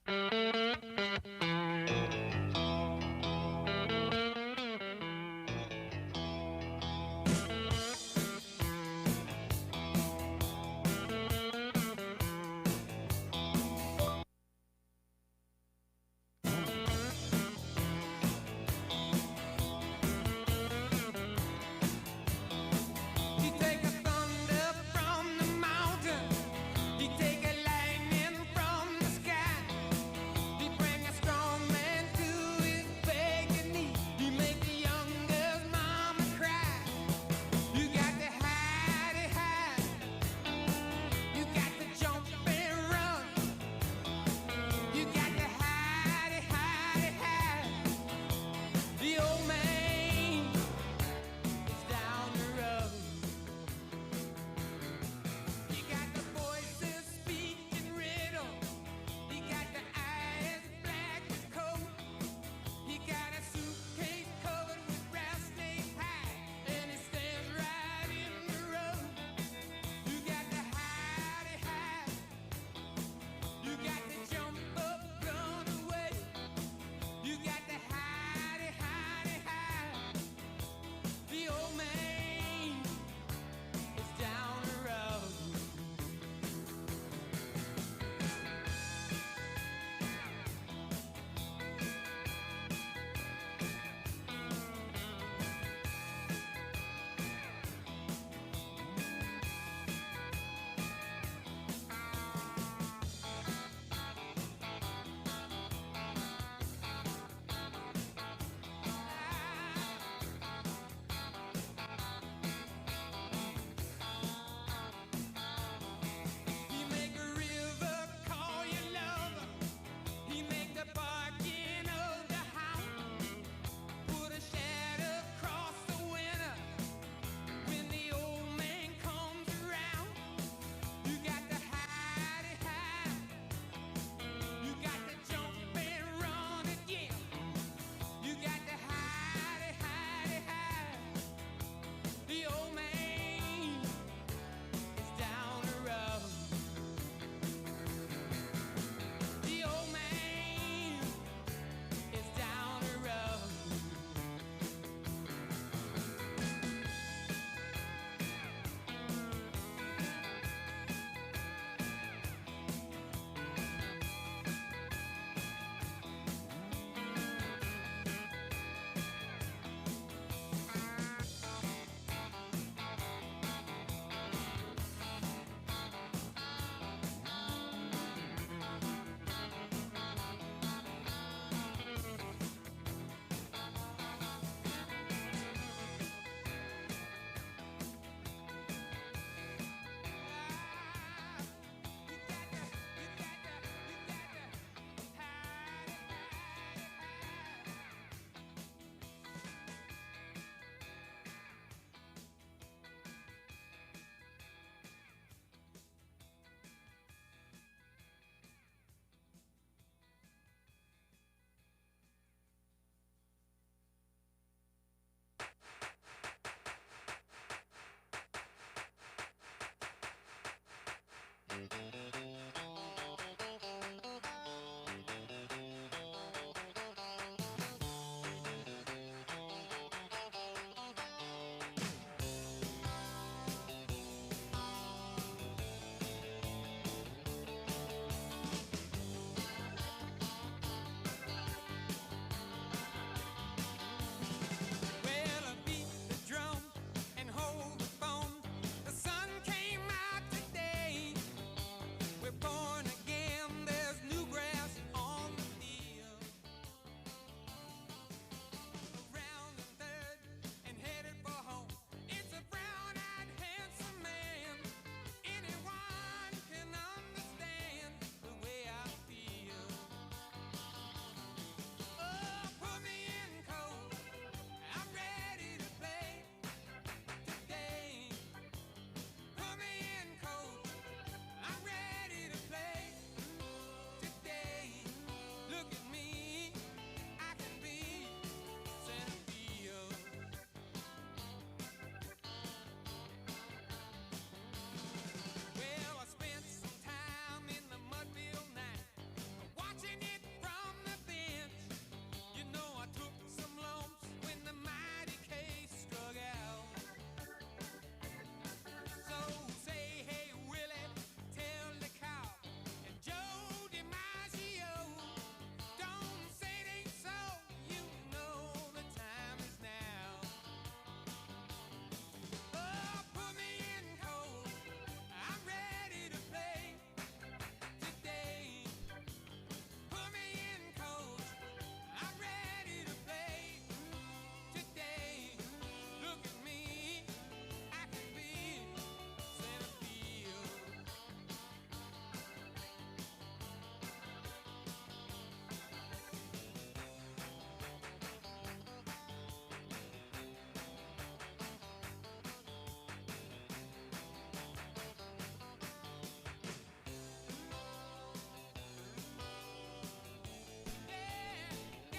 He take a thunder from the mountain. He take a lightning from the sky. He bring a strong man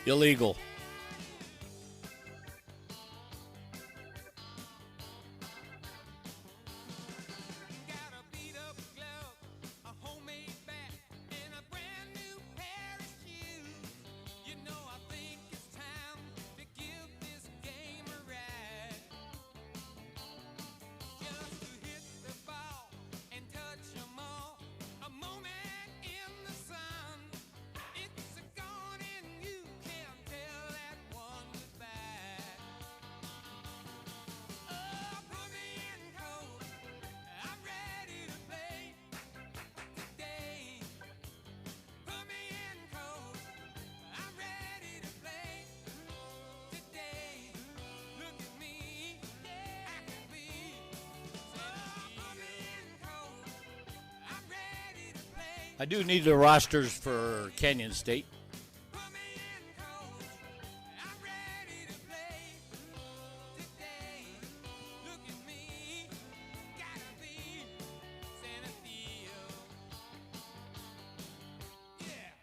Illegal. Got a beat up glove, a homemade bat, and a brand new pair of shoes. You know, I think it's time to give this game a ride. Just to hit the ball and touch 'em all. A moment in the sun. It's a gone and you can't tell that one goodbye. Oh, put me in cold. I'm ready to play today. Put me in cold. I'm ready to play today. Look at me, I can be. Oh, put me in cold. I'm ready to play. I do need the rosters for Canyon State. Put me in cold. I'm ready to play today. Look at me, gotta be Santa Theo. Yeah.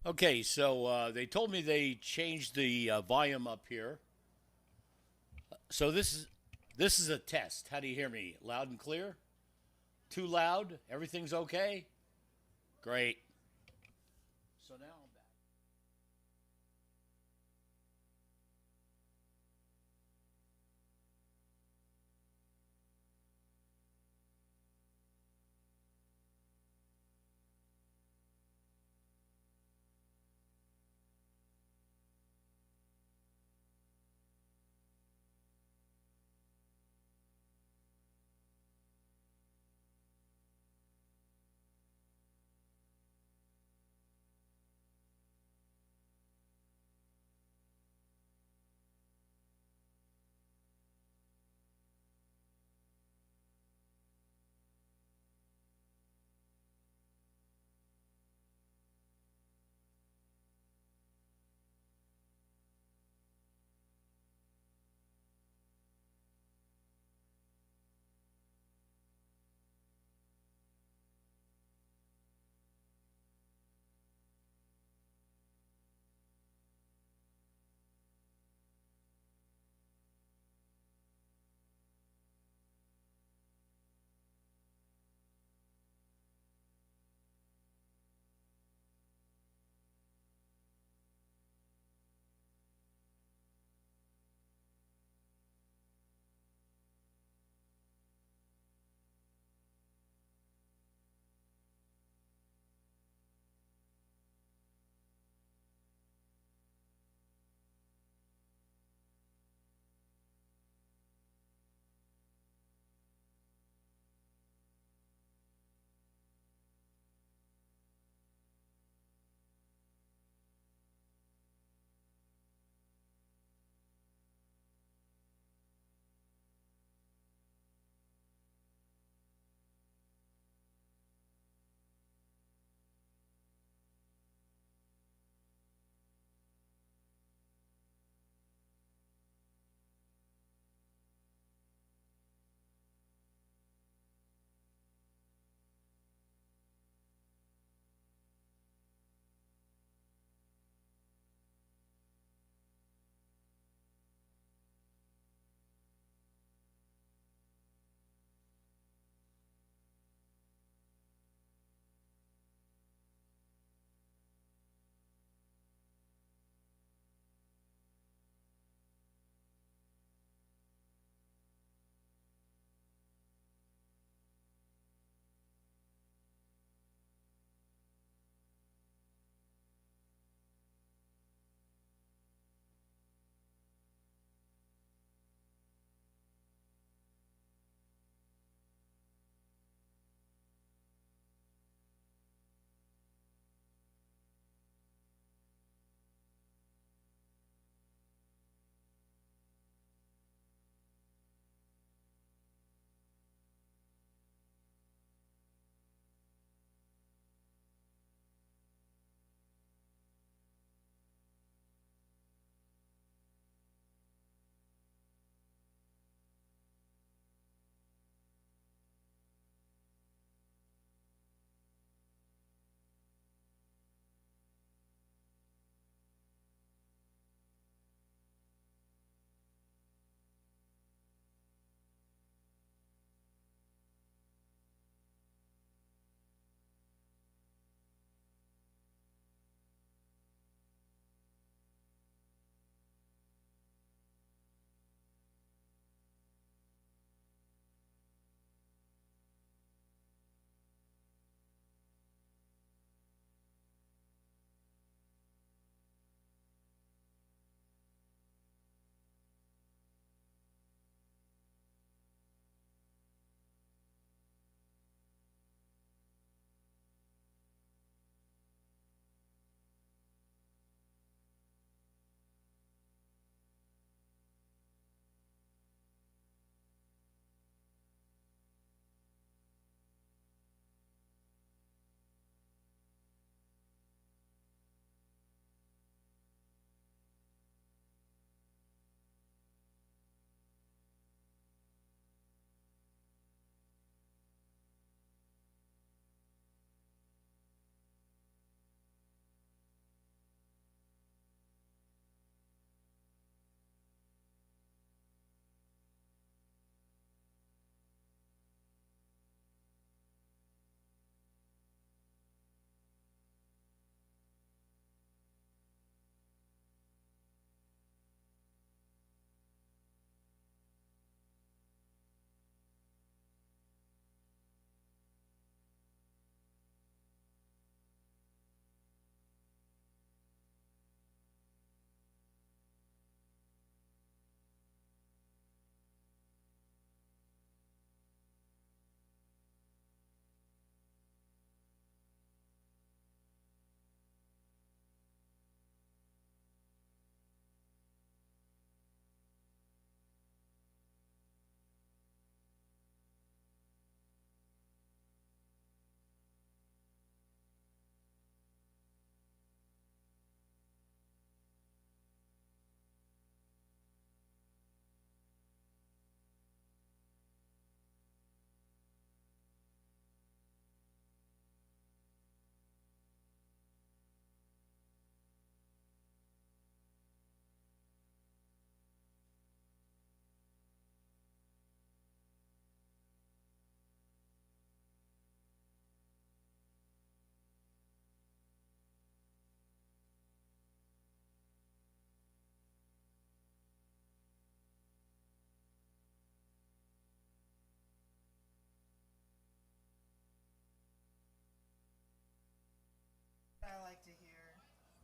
Okay, so they told me they changed the volume up here. So this is a test. How do you hear me? Loud and clear? Too loud? Everything's okay? Great. So now I'm back.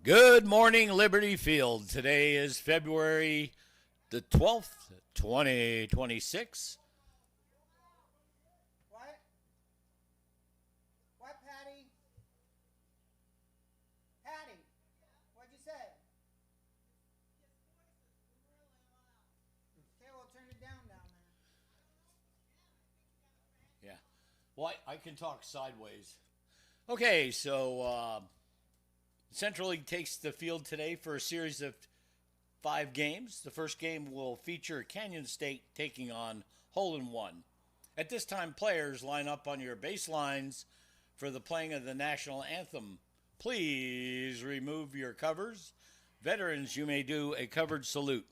Good morning, Liberty Field. Today is February the 12th, 2026. What? What, Patty? Patty, what'd you say? Okay, well, turn it down there. Yeah. Well, I can talk sideways. Okay, so Central League takes the field today for a series of 5 games. The first game will feature Canyon State taking on Hole in One. At this time, players line up on your baselines for the playing of the national anthem. Please remove your covers. Veterans, you may do a covered salute.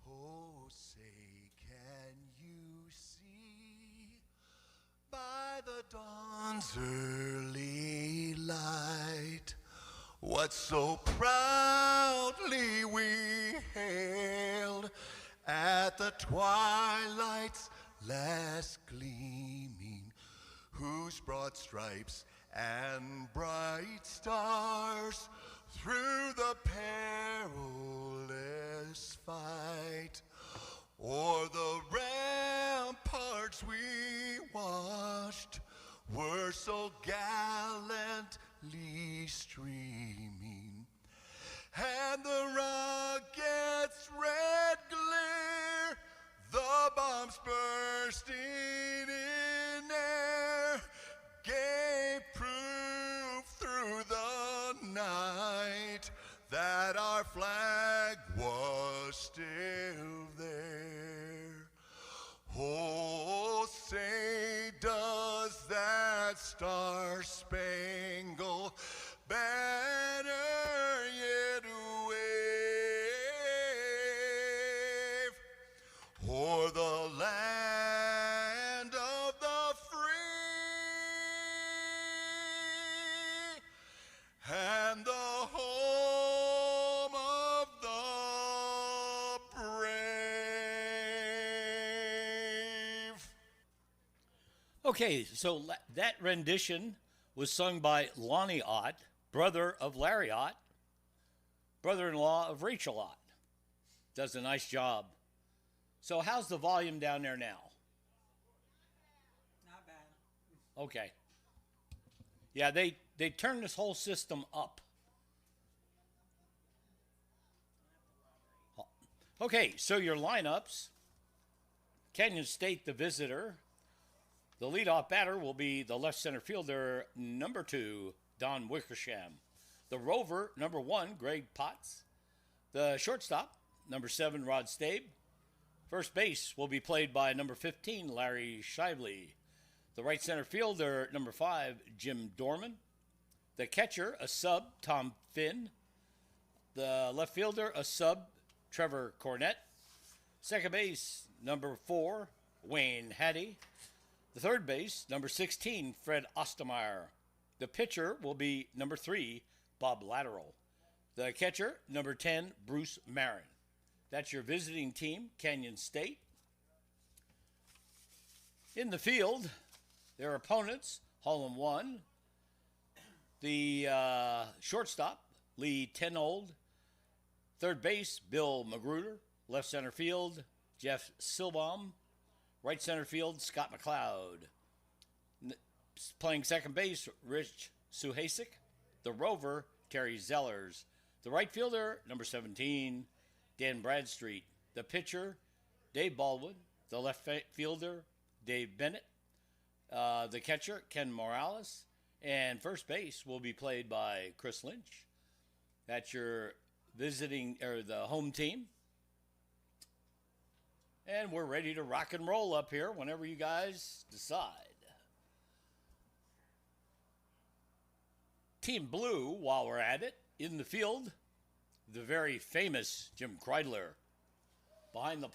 Oh, say, can you see by the dawn's early light what so proudly we hailed at the twilight's last gleaming, whose broad stripes and bright stars through the perilous fight o'er the ramparts we watched were so gallantly streaming, and the rocket's red glare, the bombs bursting in air, gave proof through the night that our flag was still there. Oh, say, does that star-spangled banner yet wave o'er the land of the free and the home of the brave? Okay, so that rendition was sung by Lonnie Ott, brother of Larry Ott, brother-in-law of Rachel Ott. Does a nice job. So how's the volume down there now? Not bad. Okay. Yeah, they turned this whole system up. Okay, so your lineups. Canyon State, the visitor. The leadoff batter will be the left center fielder, number 2, Don Wickersham. The rover, number 1, Greg Potts. The shortstop, number 7, Rod Stabe. First base will be played by number 15, Larry Shively. The right center fielder, number 5, Jim Dorman. The catcher, a sub, Tom Finn. The left fielder, a sub, Trevor Cornett. Second base, number 4, Wayne Hattie. The third base, number 16, Fred Ostermeyer. The pitcher will be number 3, Bob Lateral. The catcher, number 10, Bruce Marin. That's your visiting team, Canyon State. In the field, their opponents, Hole in One. The shortstop, Lee Tenold. Third base, Bill Magruder. Left center field, Jeff Silbaum. Right center field, Scott McLeod. Playing second base, Rich Suhasik. The rover, Terry Zellers. The right fielder, number 17, Dan Bradstreet. The pitcher, Dave Baldwin. The left fielder, Dave Bennett. The catcher, Ken Morales. And first base will be played by Chris Lynch. That's your visiting, or the home team. And we're ready to rock and roll up here whenever you guys decide. Team Blue, while we're at it, in the field, the very famous Jim Kreidler. Behind the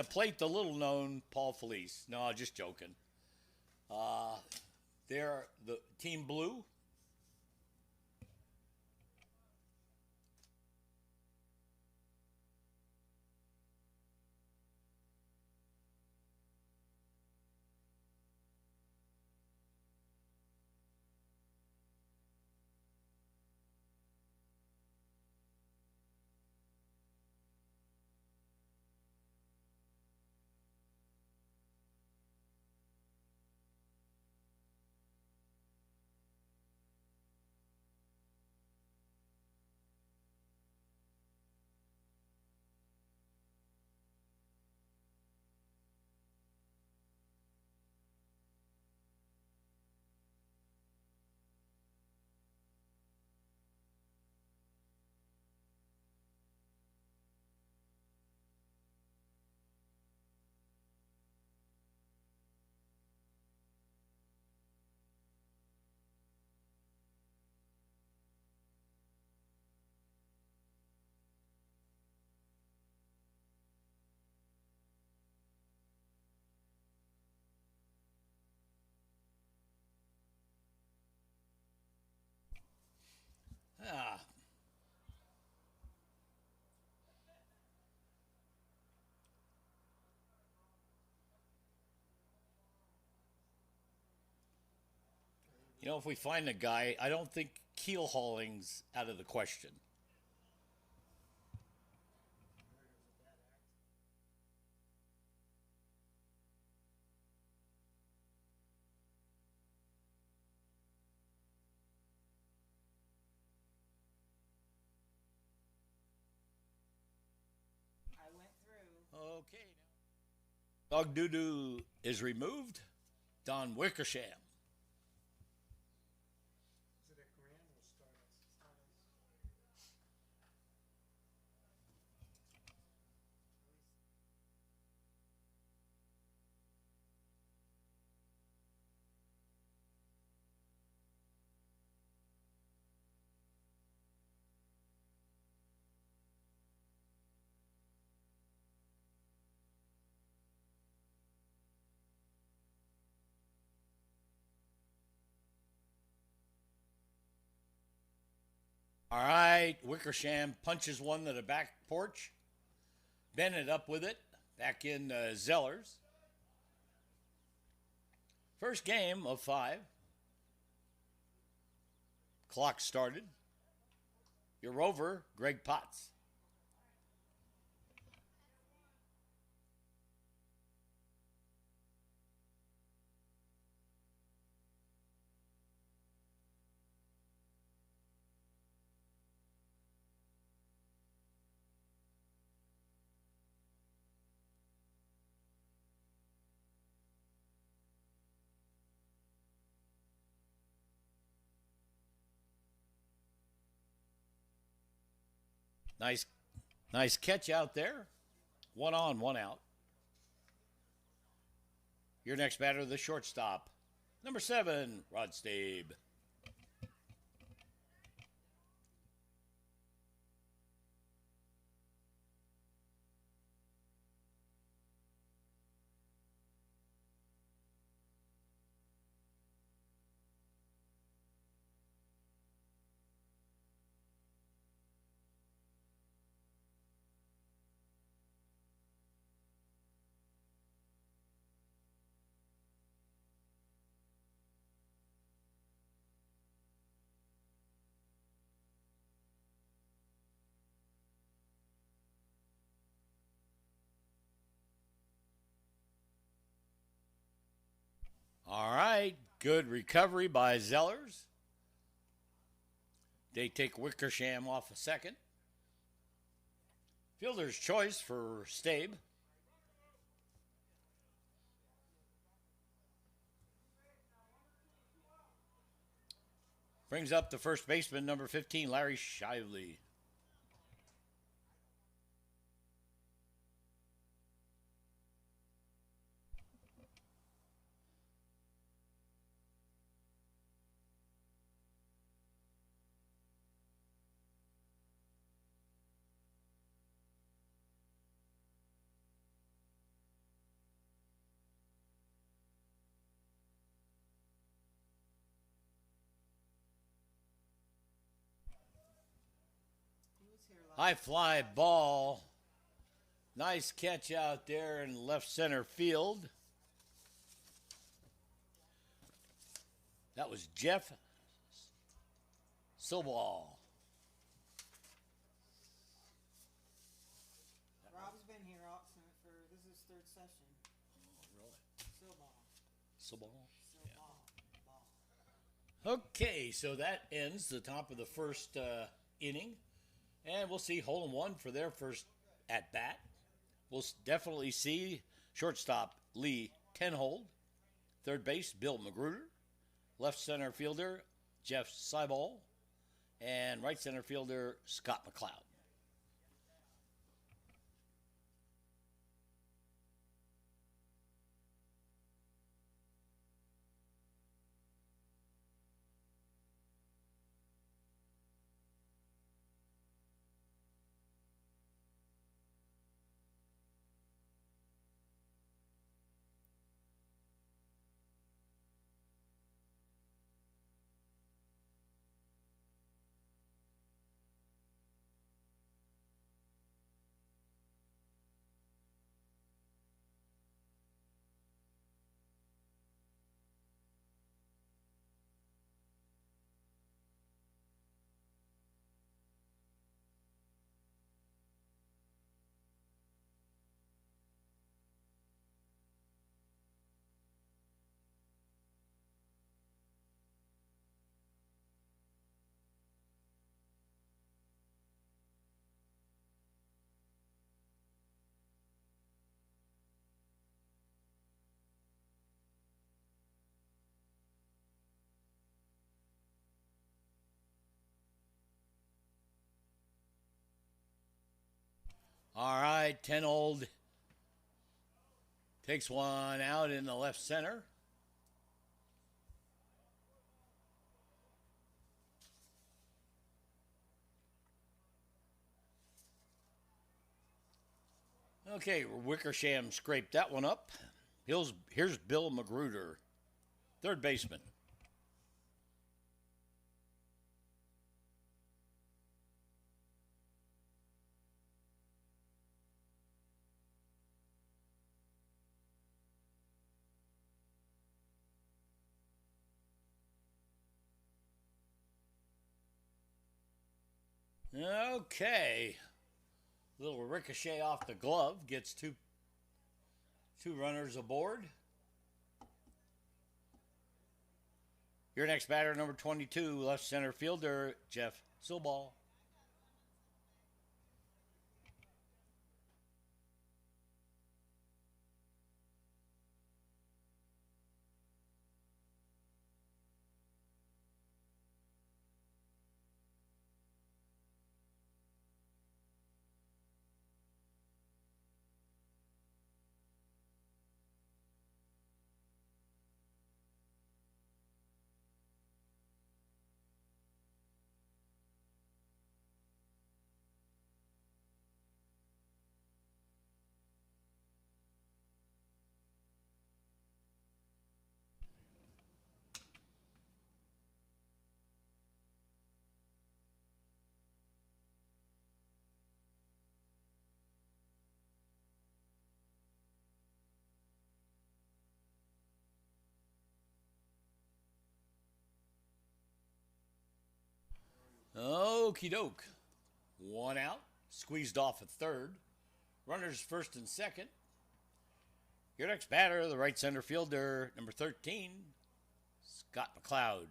plate, the little known Paul Felice. No, just joking. They're the Team Blue. You know, if we find a guy, I don't think keel hauling's out of the question. I went through. Okay. Dog doo doo is removed. Don Wickersham. Is it a grand or Stardust? All right, Wickersham punches one to the back porch. Bennett up with it. Back in Zellers. First game of 5. Clock started. Your rover, Greg Potts. Nice catch out there. 1 on, 1 out. Your next batter, the shortstop. Number 7, Rod Stabe. All right, good recovery by Zellers. They take Wickersham off a second. Fielder's choice for Stabe. Brings up the first baseman, number 15, Larry Shively. He was here last. High fly ball. Nice catch out there in left center field. That was Jeff Silball. Rob's been here for this is his 3rd session. Really? Still ball. Silball. Ball. Okay, so that ends the top of the first inning. And we'll see hole in one for their first at bat. We'll definitely see shortstop Lee Tenhold, third base Bill Magruder, left center fielder Jeff Seibel, and right center fielder Scott McLeod. All right, 10 old takes one out in the left center. Okay, Wickersham scraped that one up. Here's Bill Magruder, third baseman. Okay. Little ricochet off the glove gets two runners aboard. Your next batter, number 22, left center fielder, Jeff Silball. Okie doke. One out. Squeezed off at third. Runners first and second. Your next batter, the right center fielder, number 13, Scott McLeod.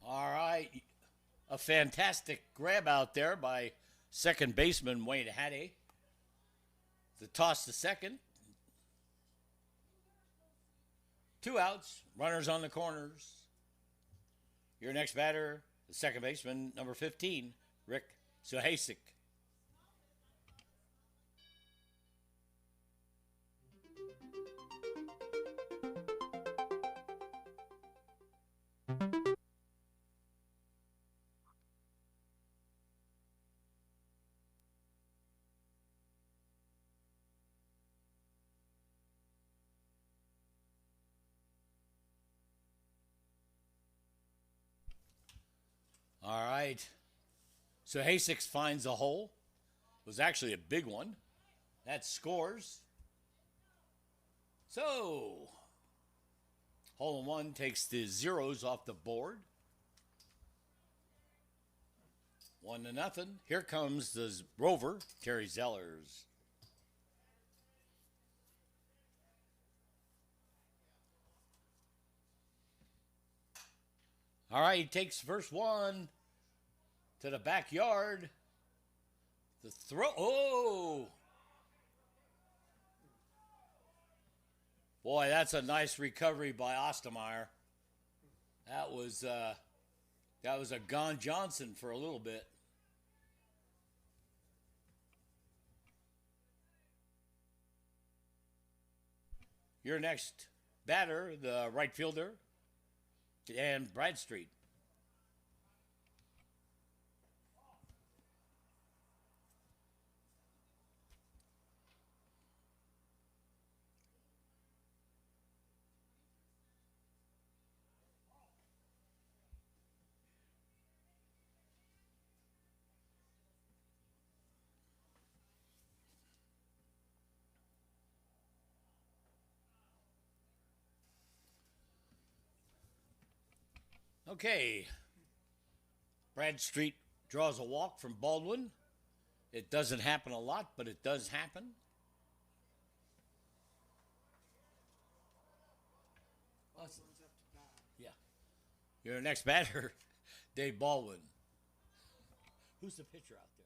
All right. A fantastic grab out there by second baseman Wayne Hattie. The toss to second. Two outs. Runners on the corners. Your next batter, the second baseman, number 15, Rick Suhasik. All right. So Hasix finds a hole. It was actually a big one. That scores. So, hole in one takes the zeros off the board. 1-0. Here comes the rover, Terry Zellers. All right, he takes first one to the backyard. The throw. Oh! Boy, that's a nice recovery by Ostermeyer. That was a Gon Johnson for a little bit. Your next batter, the right fielder, and Bradstreet. Okay. Bradstreet draws a walk from Baldwin. It doesn't happen a lot, but it does happen. One's up to bat. Yeah. Your next batter, Dave Baldwin. Who's the pitcher out there?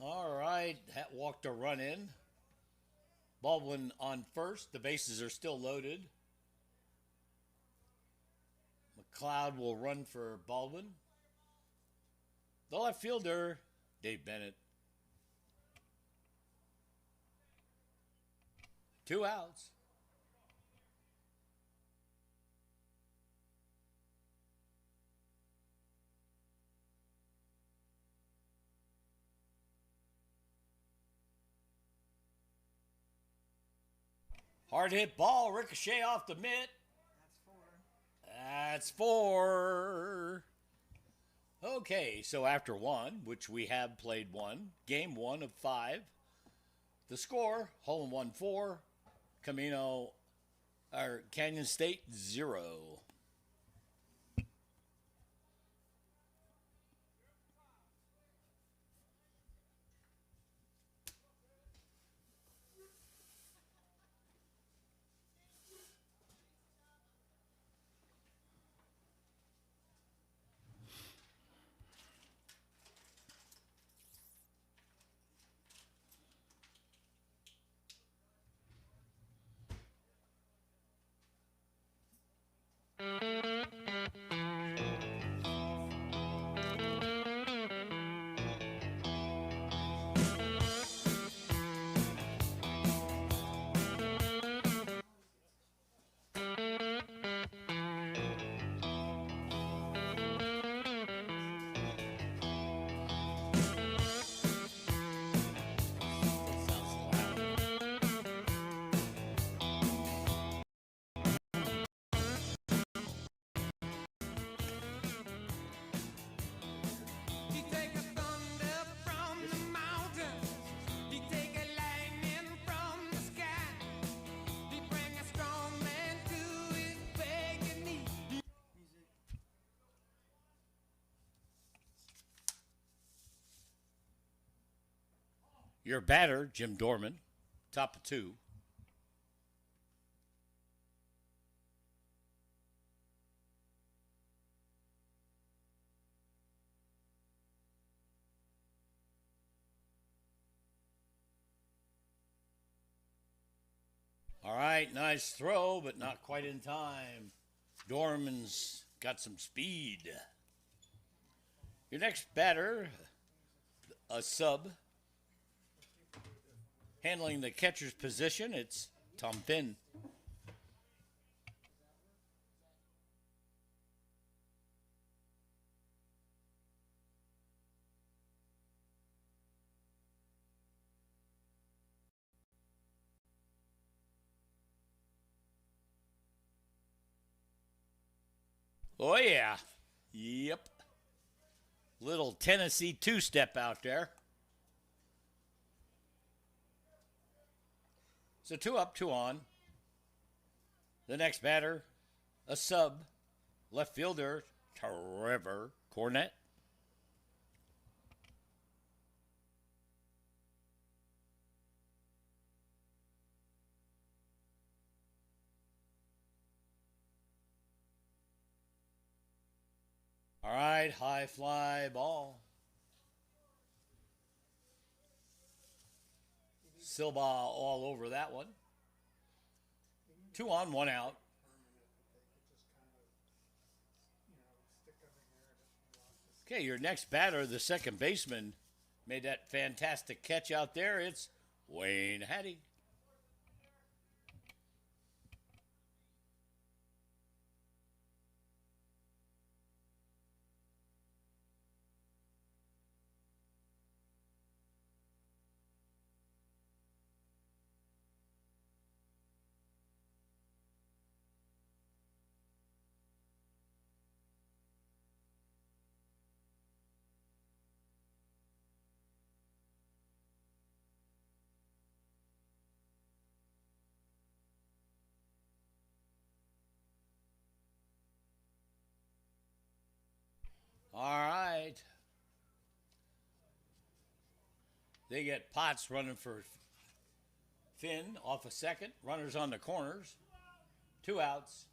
All right, that walked a run in. Baldwin on first. The bases are still loaded. McLeod will run for Baldwin. The left fielder, Dave Bennett. 2 outs. Hard hit ball, ricochet off the mitt. That's 4. That's 4. Okay, so after 1, which we have played 1, game 1 of 5, the score, hole in 1 4, Canyon State 0. He take a thunder from the mountains. He take a lightning from the sky. He bring a strong man to his begging knee. Music. Your batter, Jim Dorman, top of 2. All right, nice throw, but not quite in time. Dorman's got some speed. Your next batter, a sub. Handling the catcher's position, it's Tom Finn. Oh, yeah. Yep. Little Tennessee two-step out there. So 2 up, 2 on. The next batter, a sub, left fielder, Trevor Cornett. All right, high fly ball. Silva all over that one. 2 on, 1 out. Okay, your next batter, the second baseman, made that fantastic catch out there. It's Wayne Hattie. They get Potts running for Finn off a second. Runners on the corners. 2 outs.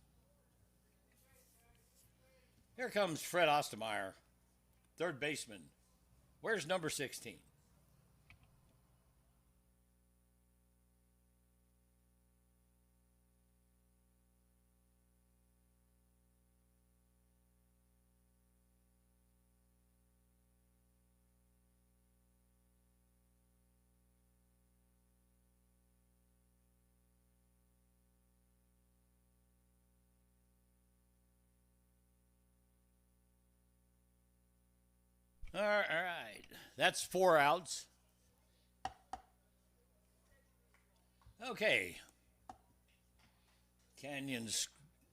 Here comes Fred Ostermeyer, third baseman. Where's number 16? All right. That's 4 outs. Okay. Canyon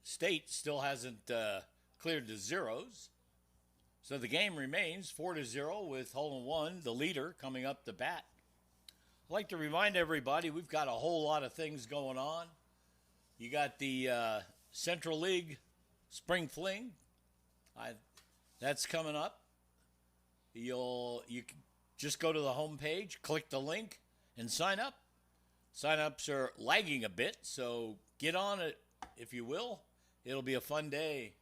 State still hasn't cleared the zeros. So the game remains 4-0 with hole in one, the leader, coming up the bat. I'd like to remind everybody we've got a whole lot of things going on. You got the Central League Spring Fling. That's coming up. You can just go to the homepage, click the link, and sign up. Sign-ups are lagging a bit, so get on it if you will. It'll be a fun day.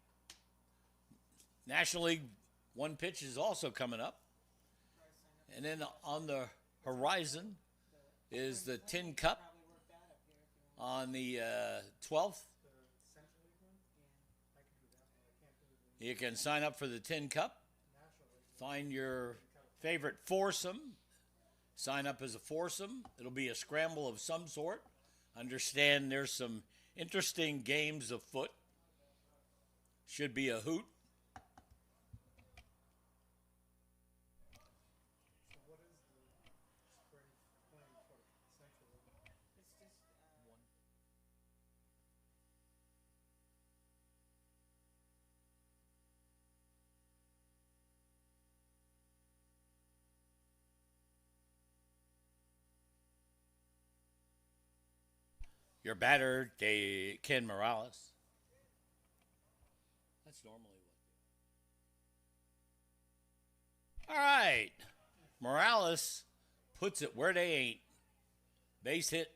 National League One Pitch is also coming up. And then on the horizon is the Tin Cup on the 12th. You can sign up for the Tin Cup. Find your favorite foursome. Sign up as a foursome. It'll be a scramble of some sort. Understand there's some interesting games afoot. Should be a hoot. So what is the spring plan for Central? It's just, Your batter, Ken Morales. That's normally what. All right. Morales puts it where they ain't. Base hit.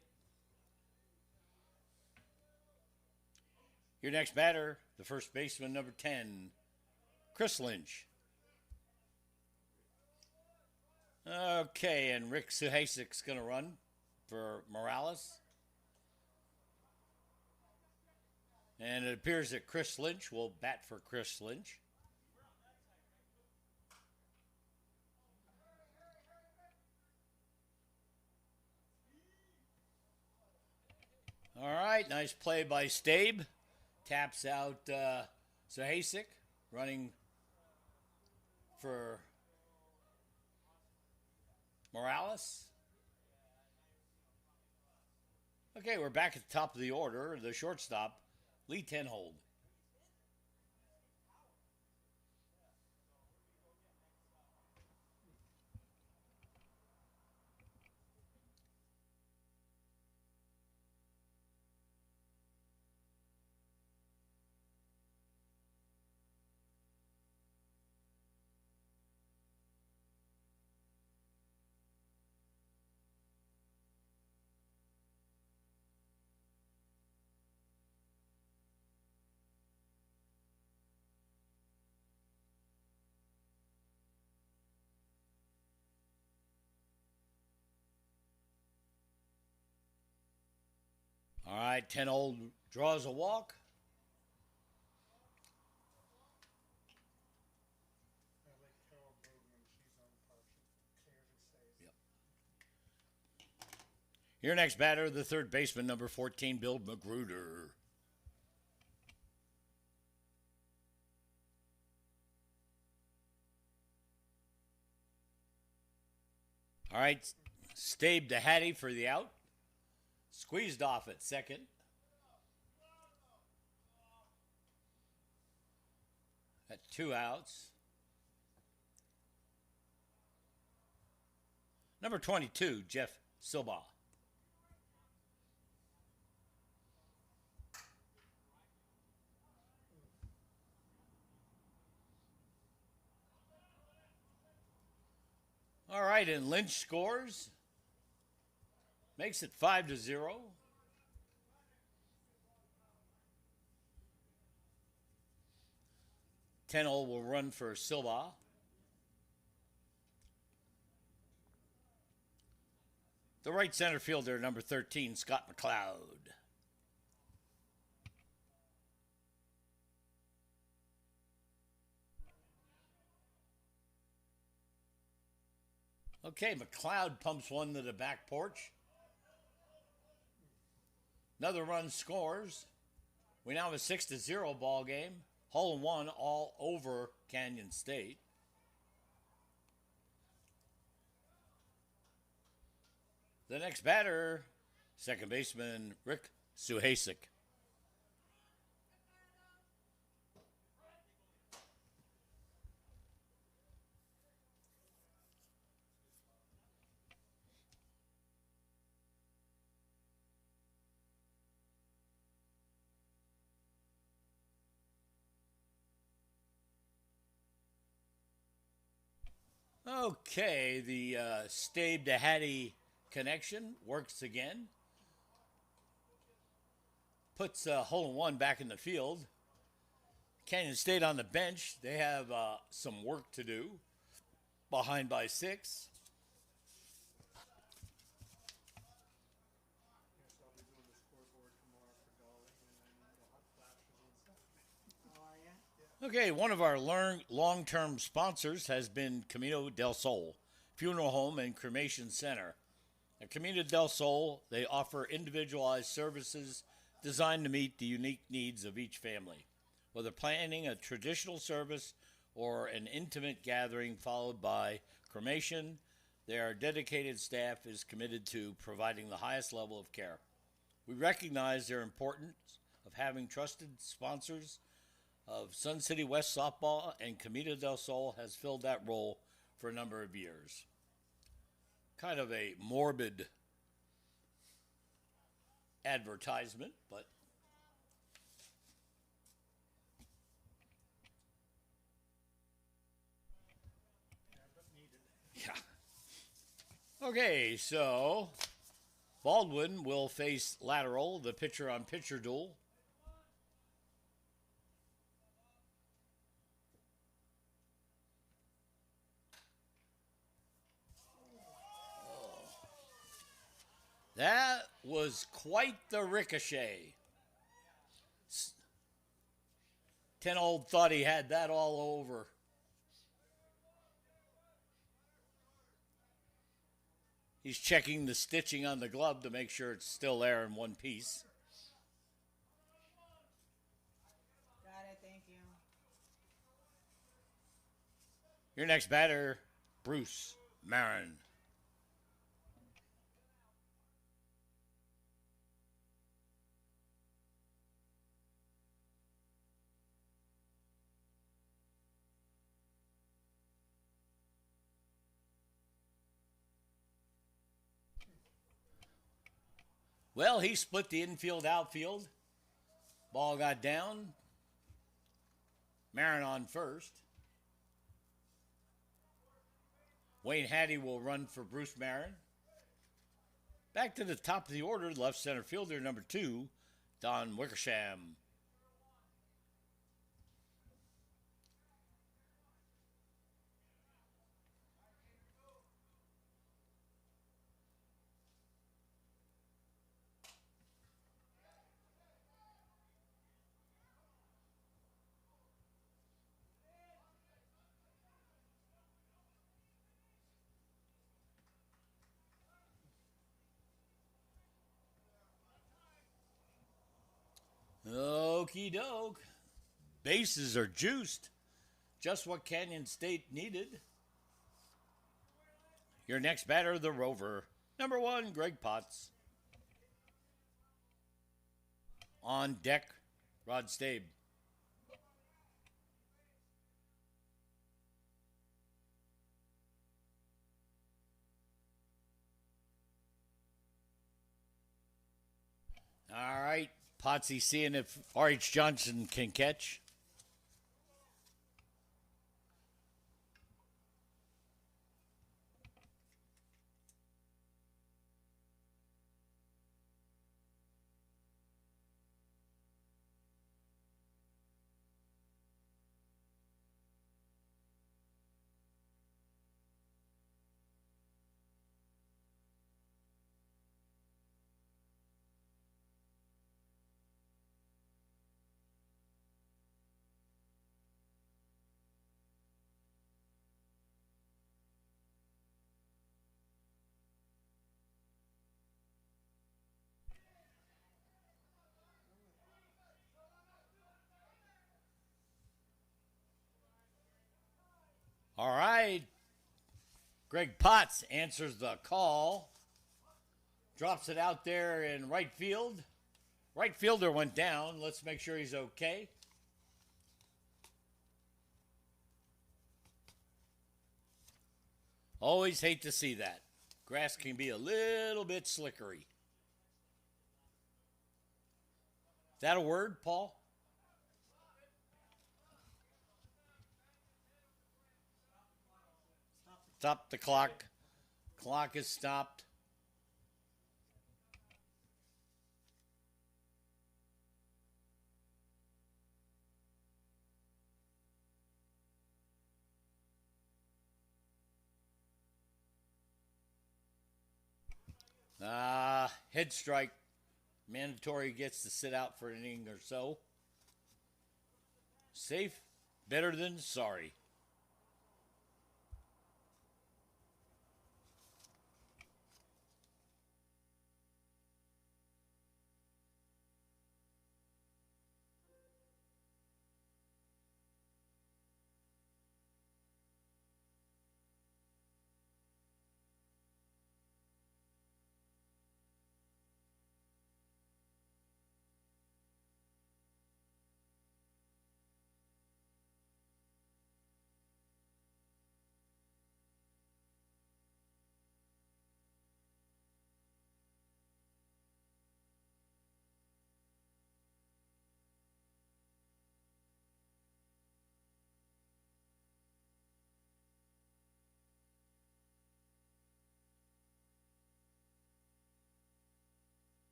Your next batter, the first baseman, number 10, Chris Lynch. Okay, and Rick Suhasik's going to run for Morales. And it appears that Chris Lynch will bat for Chris Lynch. All right, nice play by Stabe. Taps out Suhasik, running for Morales. Okay, we're back at the top of the order. The shortstop, Lee Tenhold. All right, Tenhold draws a walk. I like Carol Bergman. She's on park. She clears and saves. Yep. Your next batter, the third baseman, number 14, Bill Magruder. All right, Stabe to Hattie for the out. Squeezed off at second. At 2 outs. Number 22, Jeff Silba. All right, and Lynch scores. Makes it 5-0. Tenol will run for Silva. The right center fielder, number 13, Scott McLeod. Okay, McLeod pumps one to the back porch. Another run scores. We now have a 6-0 ball game. Hole in one all over Canyon State. The next batter, second baseman Rick Suhasik. Okay, the Stabe to Hattie connection works again. Puts hole in one back in the field. Canyon State on the bench. They have some work to do. Behind by 6. Yes, I'll be doing the scoreboard tomorrow for Dolly, and then we'll have flashes and stuff. How are ya? Okay, one of our long-term sponsors has been Camino del Sol Funeral Home and Cremation Center. At Camino del Sol, they offer individualized services designed to meet the unique needs of each family. Whether planning a traditional service or an intimate gathering followed by cremation, their dedicated staff is committed to providing the highest level of care. We recognize their importance of having trusted sponsors of Sun City West Softball, and Camino del Sol has filled that role for a number of years. Kind of a morbid advertisement, but yeah. Okay, so Baldwin will face Lateral, the pitcher-on-pitcher duel. That was quite the ricochet. 10-old thought he had that all over. He's checking the stitching on the glove to make sure it's still there in one piece. Got it, thank you. Your next batter, Bruce Marin. Well, he split the infield outfield. Ball got down. Marin on first. Wayne Hattie will run for Bruce Marin. Back to the top of the order, left center fielder number 2, Don Wickersham. Okie doke. Bases are juiced. Just what Canyon State needed. Your next batter, the Rover. Number 1, Greg Potts. On deck, Rod Stabe. All right. Potsy seeing if R.H. Johnson can catch. right. Greg Potts answers the call. Drops it out there in right field. Right fielder went down. Let's make sure he's okay. Always hate to see that. Grass can be a little bit slickery. Is that a word, Paul? Stop the clock. Clock is stopped. Head strike. Mandatory, gets to sit out for an inning or so. Safe, better than sorry.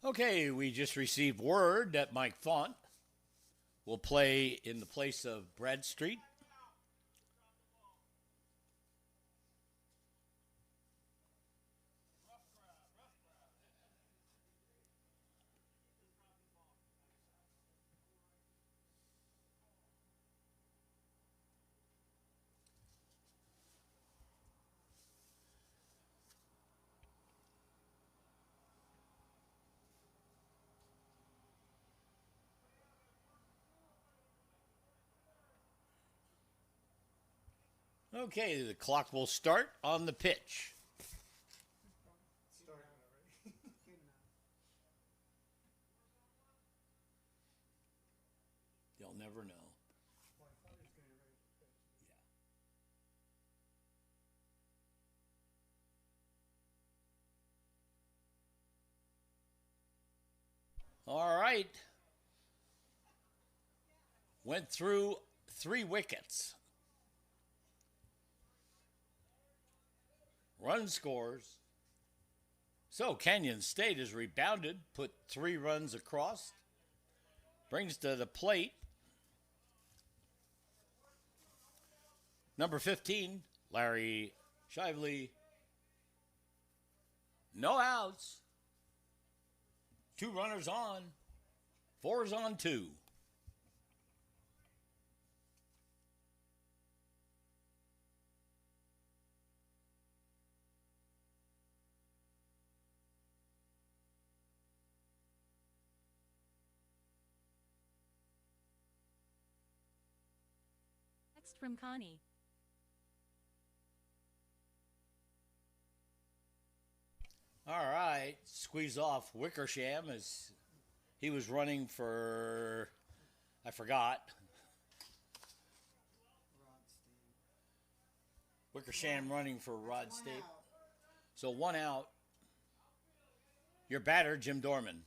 Okay, we just received word that Mike Font will play in the place of Bradstreet. Okay, the clock will start on the pitch. Starting already. You'll never know. Well, I thought he was getting ready to pitch. All right. Went through 3 wickets. Run scores. So Canyon State has rebounded, put 3 runs across. Brings to the plate number 15, Larry Shively. No outs. 2 runners on. 4's on 2. Text from Connie. All right, squeeze off Wickersham as he was running for, I forgot. Rod Steve. Wickersham running for Rod One State. out. So 1 out. Your batter, Jim Dorman.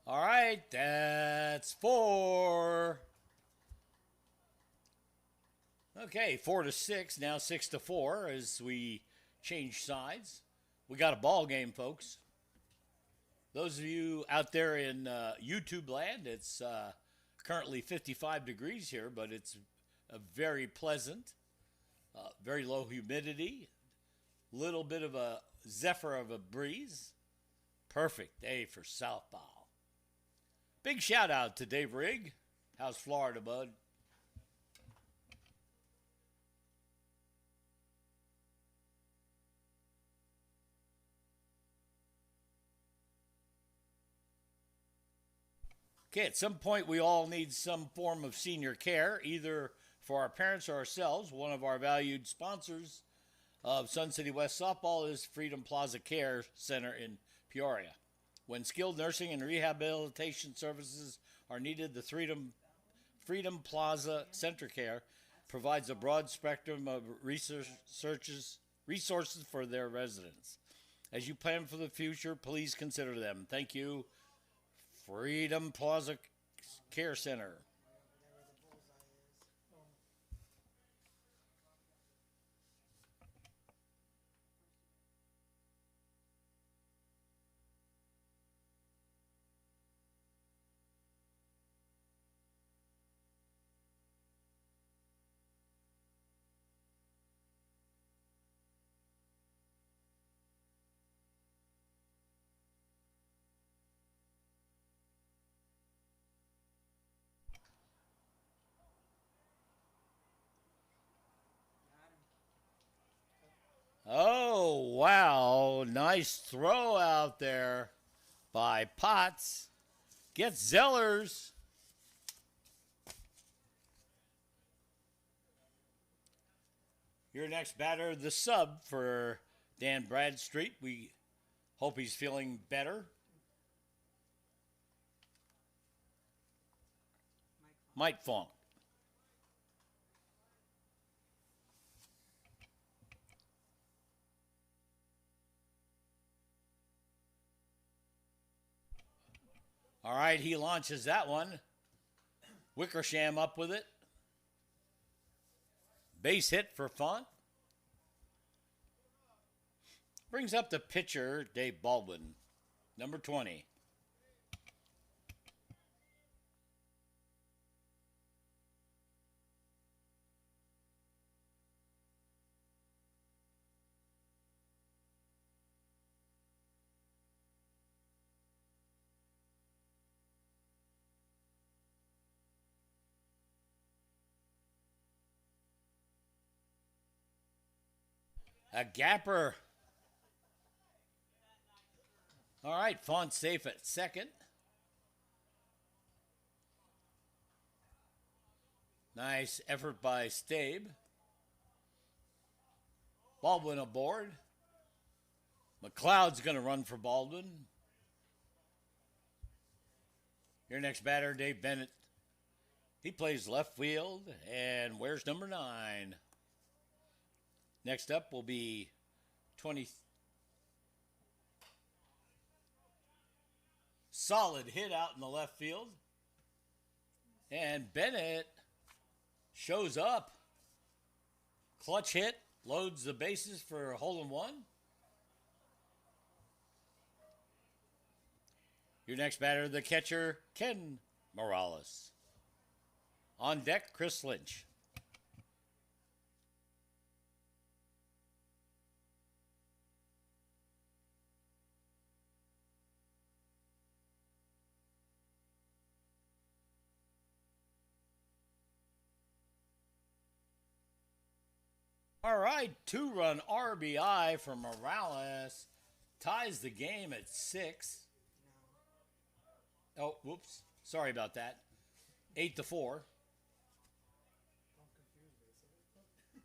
All right, that's 4. Okay, 4-6, now 6-4 as we change sides. We got a ball game, folks. Those of you out there in YouTube land, it's currently 55 degrees here, but it's very pleasant, very low humidity, little bit of a zephyr of a breeze. Perfect day for southbound. Big shout out to Dave Rigg. How's Florida, bud? Okay, at some point we all need some form of senior care, either for our parents or ourselves. One of our valued sponsors of Sun City West Softball is Freedom Plaza Care Center in Peoria. When skilled nursing and rehabilitation services are needed, the Freedom Plaza Center Care provides a broad spectrum of resources for their residents. As you plan for the future, please consider them. Thank you, Freedom Plaza Care Center. Oh, wow. Nice throw out there by Potts. Gets Zellers. Your next batter, the sub for Dan Bradstreet. We hope he's feeling better. Mike Funk. All right, he launches that one. Wickersham up with it. Base hit for Font. Brings up the pitcher, Dave Baldwin, number 20. A gapper. All right, Font safe at second. Nice effort by Stabe. Baldwin aboard. McLeod's going to run for Baldwin. Your next batter, Dave Bennett. He plays left field and wears number 9. Next up will be 20. Solid hit out in the left field. And Bennett shows up. Clutch hit, loads the bases for a hole in one. Your next batter, the catcher, Ken Morales. On deck, Chris Lynch. All right, 2-run RBI from Morales ties the game at 6. Oh, whoops. Sorry about that. 8-4. Don't confuse me.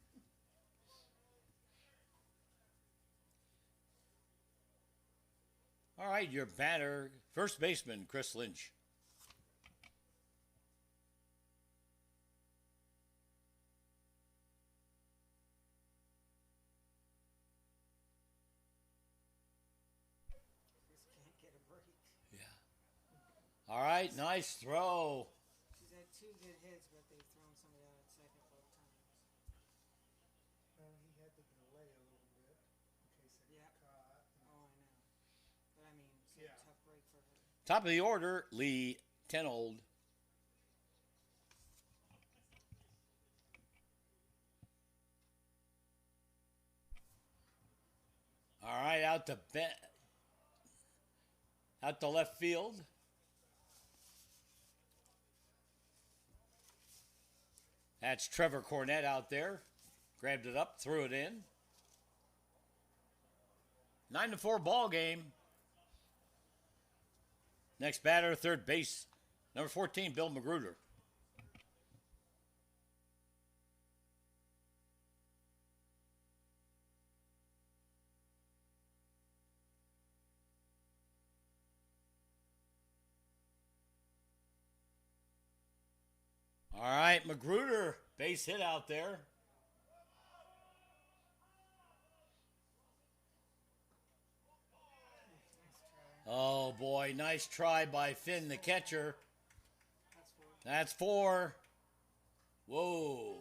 All right, your batter, first baseman, Chris Lynch. All right, nice throw. She's had 2 good hits, but they've thrown somebody out at second both times. Well, he had to delay a little bit in case it Yeah. got caught. Oh, I know. But I mean, it's a Yeah. tough break Top of the order, Lee, 10 old. All right, out to left field. That's Trevor Cornett out there. Grabbed it up, threw it in. 9-4 ball game. Next batter, third base, number 14, Bill Magruder. All right, Magruder, base hit out there. Oh boy, nice try by Finn, the catcher. That's 4. Whoa.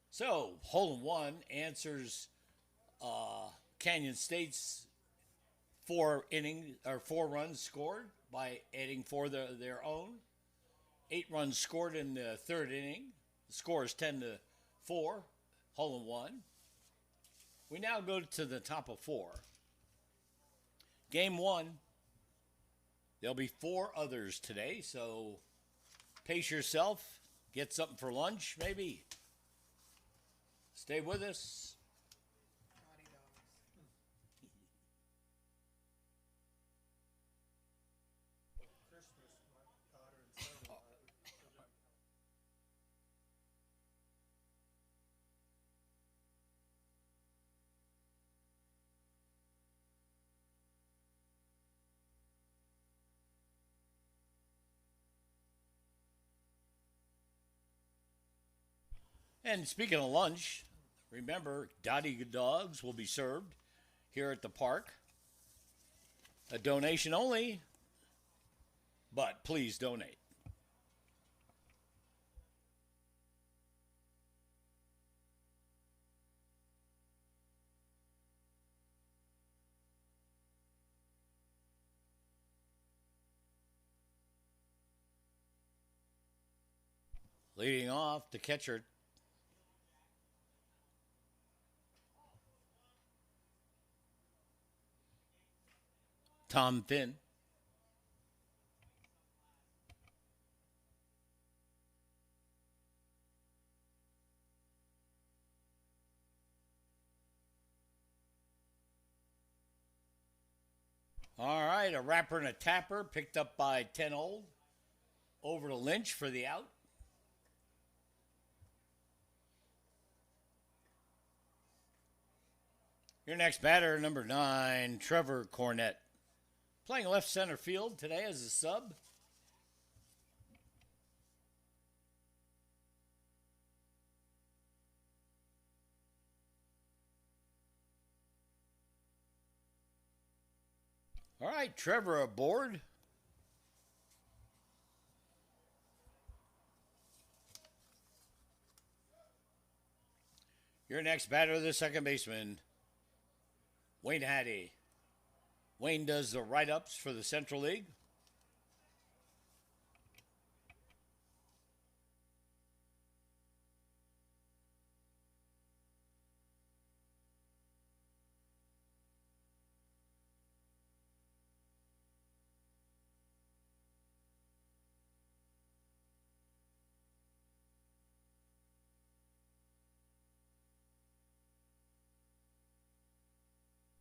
So, hole in one answers Canyon State's 4 runs scored by adding 4 their own. 8 runs scored in the third inning. The score is 10-4. Hole in one. We now go to the top of 4. Game 1. There'll be 4 others today, so pace yourself. Get something for lunch, maybe. Stay with us. Naughty dogs. Christmas, my daughter and son-in-law. And speaking of lunch, remember, Dottie dogs will be served here at the park. A donation only, but please donate. Leading off, the catcher, Tom Finn. All right, a rapper and a tapper picked up by 10 old. Over to Lynch for the out. Your next batter, number 9, Trevor Cornett. Playing left center field today as a sub. All right, Trevor aboard. Your next batter, the second baseman, Wayne Hattie. Wayne does the write-ups for the Central League.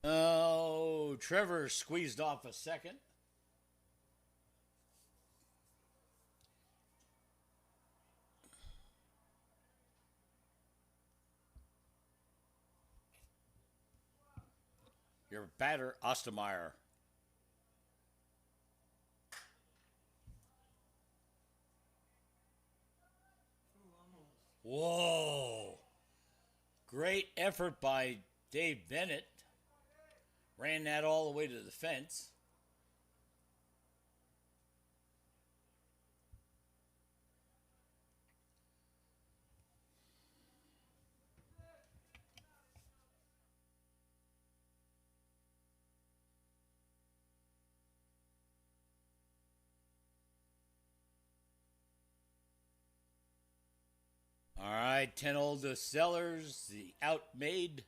Oh, Trevor squeezed off a second. Your batter, Ostermeyer. Whoa. Great effort by Dave Bennett. Ran that all the way to the fence. right, 10 old to Sellers. The outmade.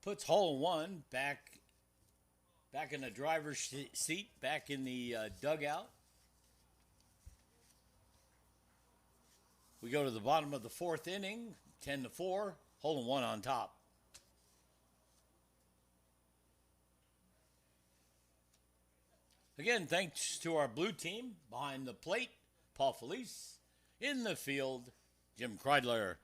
Puts hole one back in the driver's seat, back in the dugout. We go to the bottom of the fourth inning, 10-4, hole one on top. Again, thanks to our blue team. Behind the plate, Paul Felice. In the field, Jim Kreidler.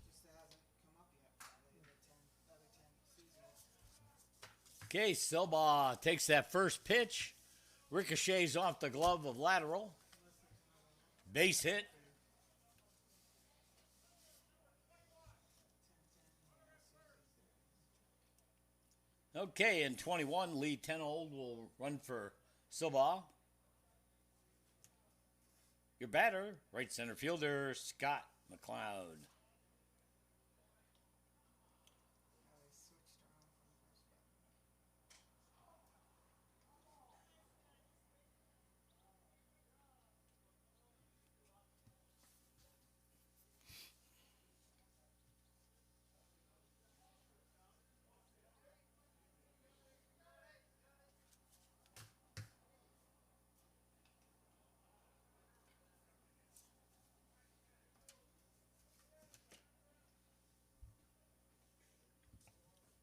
Just hasn't come up yet. The other 10 seasons. Okay, Silva takes that first pitch. Ricochets off the glove of lateral. Base hit. Okay, in 21, Lee Tenold will run for Silva. Your batter, right center fielder, Scott McLeod. They switched around from the first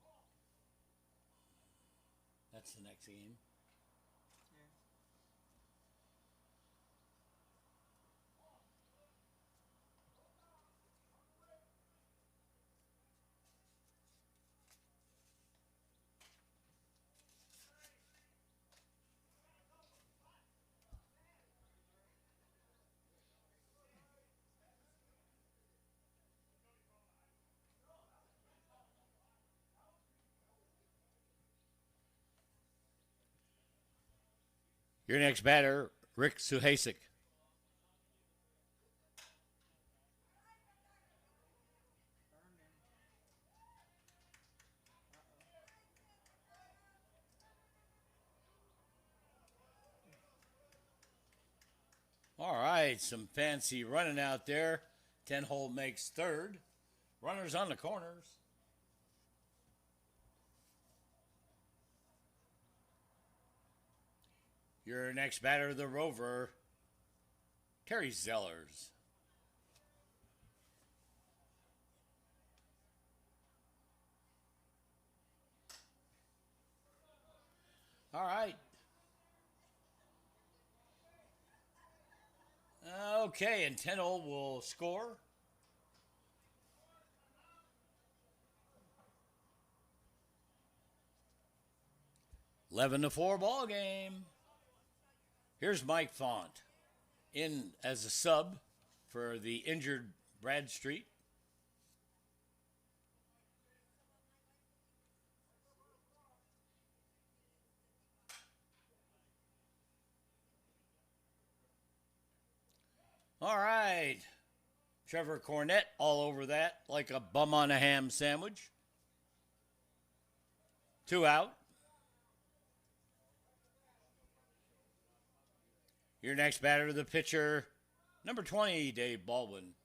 batter. That's the next game. Yeah. Your next batter, Rick Suhasik. Burned him. All right, some fancy running out there. 10 hole makes third. Runners on the corners. Your next batter, the Rover, Terry Zellers. All right. Okay, and 10 hole will score. Eleven to 4 ball game. Here's Mike Font in as a sub for the injured Bradstreet. All right. Trevor Cornett all over that like a bum on a ham sandwich. 2 out. Your next batter, the pitcher, number 20, Dave Baldwin.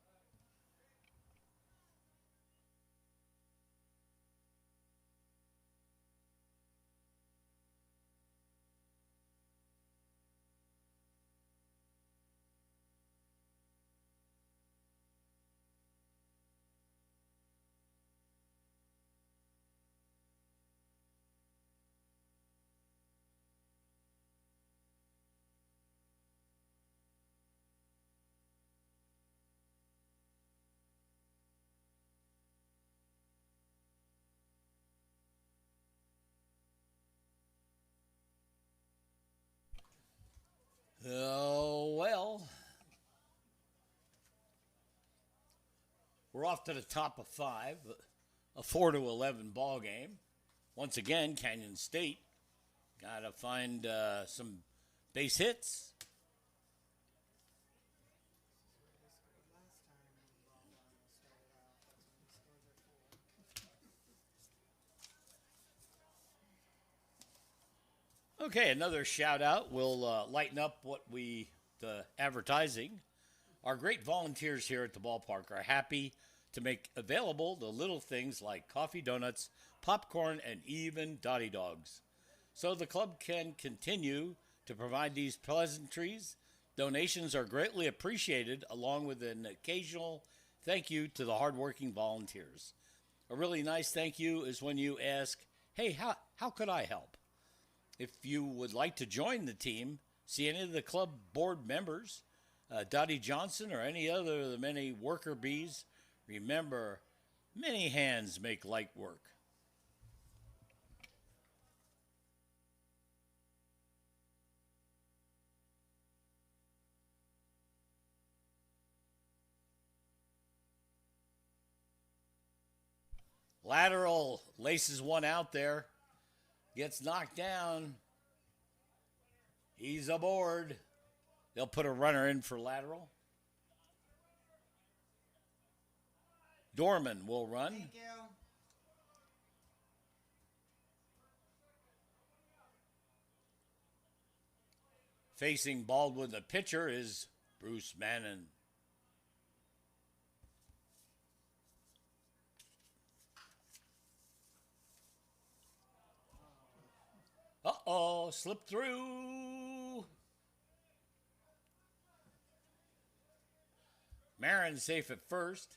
off to the top of 5, a 4-11 ball game. Once again, Canyon State got to find some base hits. Last time when Bob Lionel started off, that's when he scored their four. Okay, another shout out. We'll lighten up the advertising. Our great volunteers here at the ballpark are happy to make available the little things like coffee, donuts, popcorn, and even dotty dogs. So the club can continue to provide these pleasantries. Donations are greatly appreciated, along with an occasional thank you to the hardworking volunteers. A really nice thank you is when you ask, hey, how could I help? If you would like to join the team, see any of the club board members, Dottie Johnson, or any other of the many worker bees, remember, many hands make light work. Lateral laces one out there. Gets knocked down. He's aboard. They'll put a runner in for lateral. Dorman will run. Thank you. Facing Baldwin, the pitcher, is Bruce Mannon. Uh-oh, slipped through. Marin safe at first.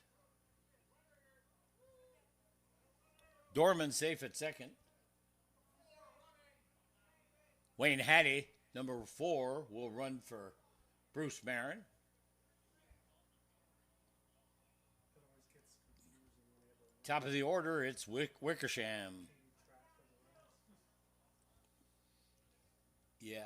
Dorman safe at second. Wayne Hattie, number 4, will run for Bruce Marin. Top of the order, it's Wickersham. Yeah.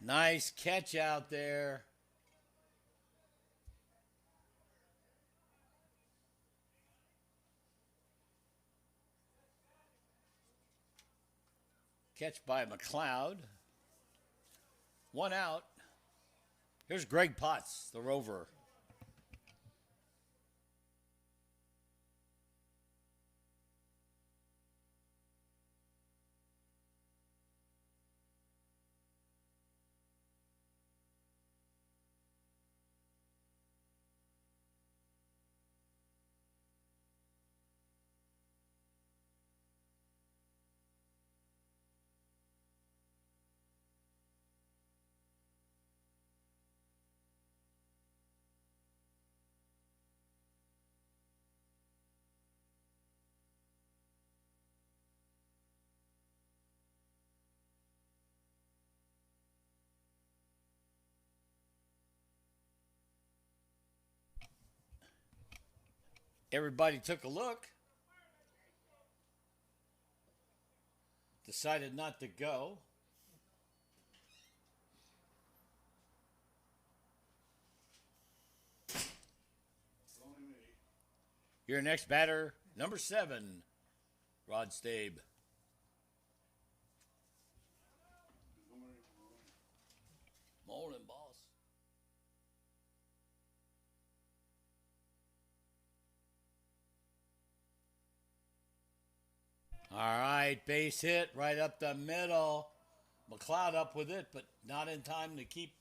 Nice catch out there. Catch by McLeod. One out. Here's Greg Potts, the rover. Everybody took a look. Decided not to go. Your next batter, number 7, Rod Stabe. Morning, boss. All right, base hit right up the middle. McLeod up with it, but not in time to keep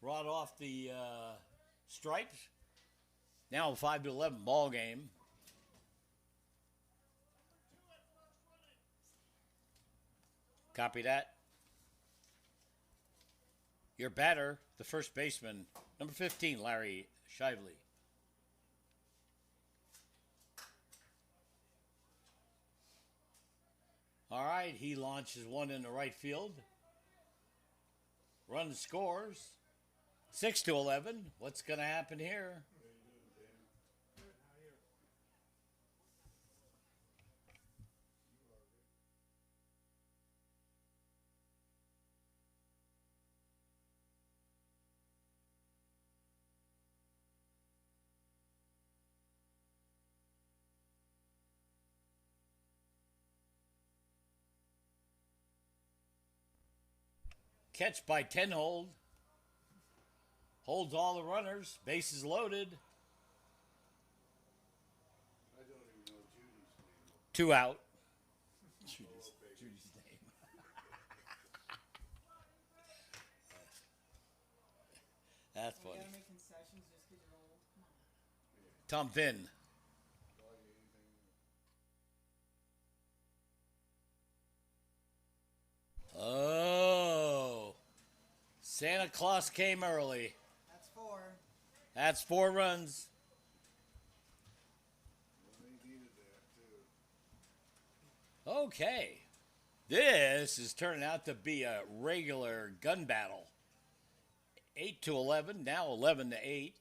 Rod off the stripes. Now a 5-11 ball game. Copy that. Your batter, the first baseman, number 15, Larry Shively. All right, he launches one in the right field. Run scores. 6-11. What's going to happen here? Catch by Tenhold. Holds all the runners. Bases loaded. I don't even know Judy's name. 2 out. Judy's name. That's We funny. gotta make concessions just because you're old. Come on. Tom Finn. Oh. Santa Claus came early. That's 4. That's 4 runs. Well, they needed that, too. Okay. This is turning out to be a regular gun battle. 8-11, now 11-8.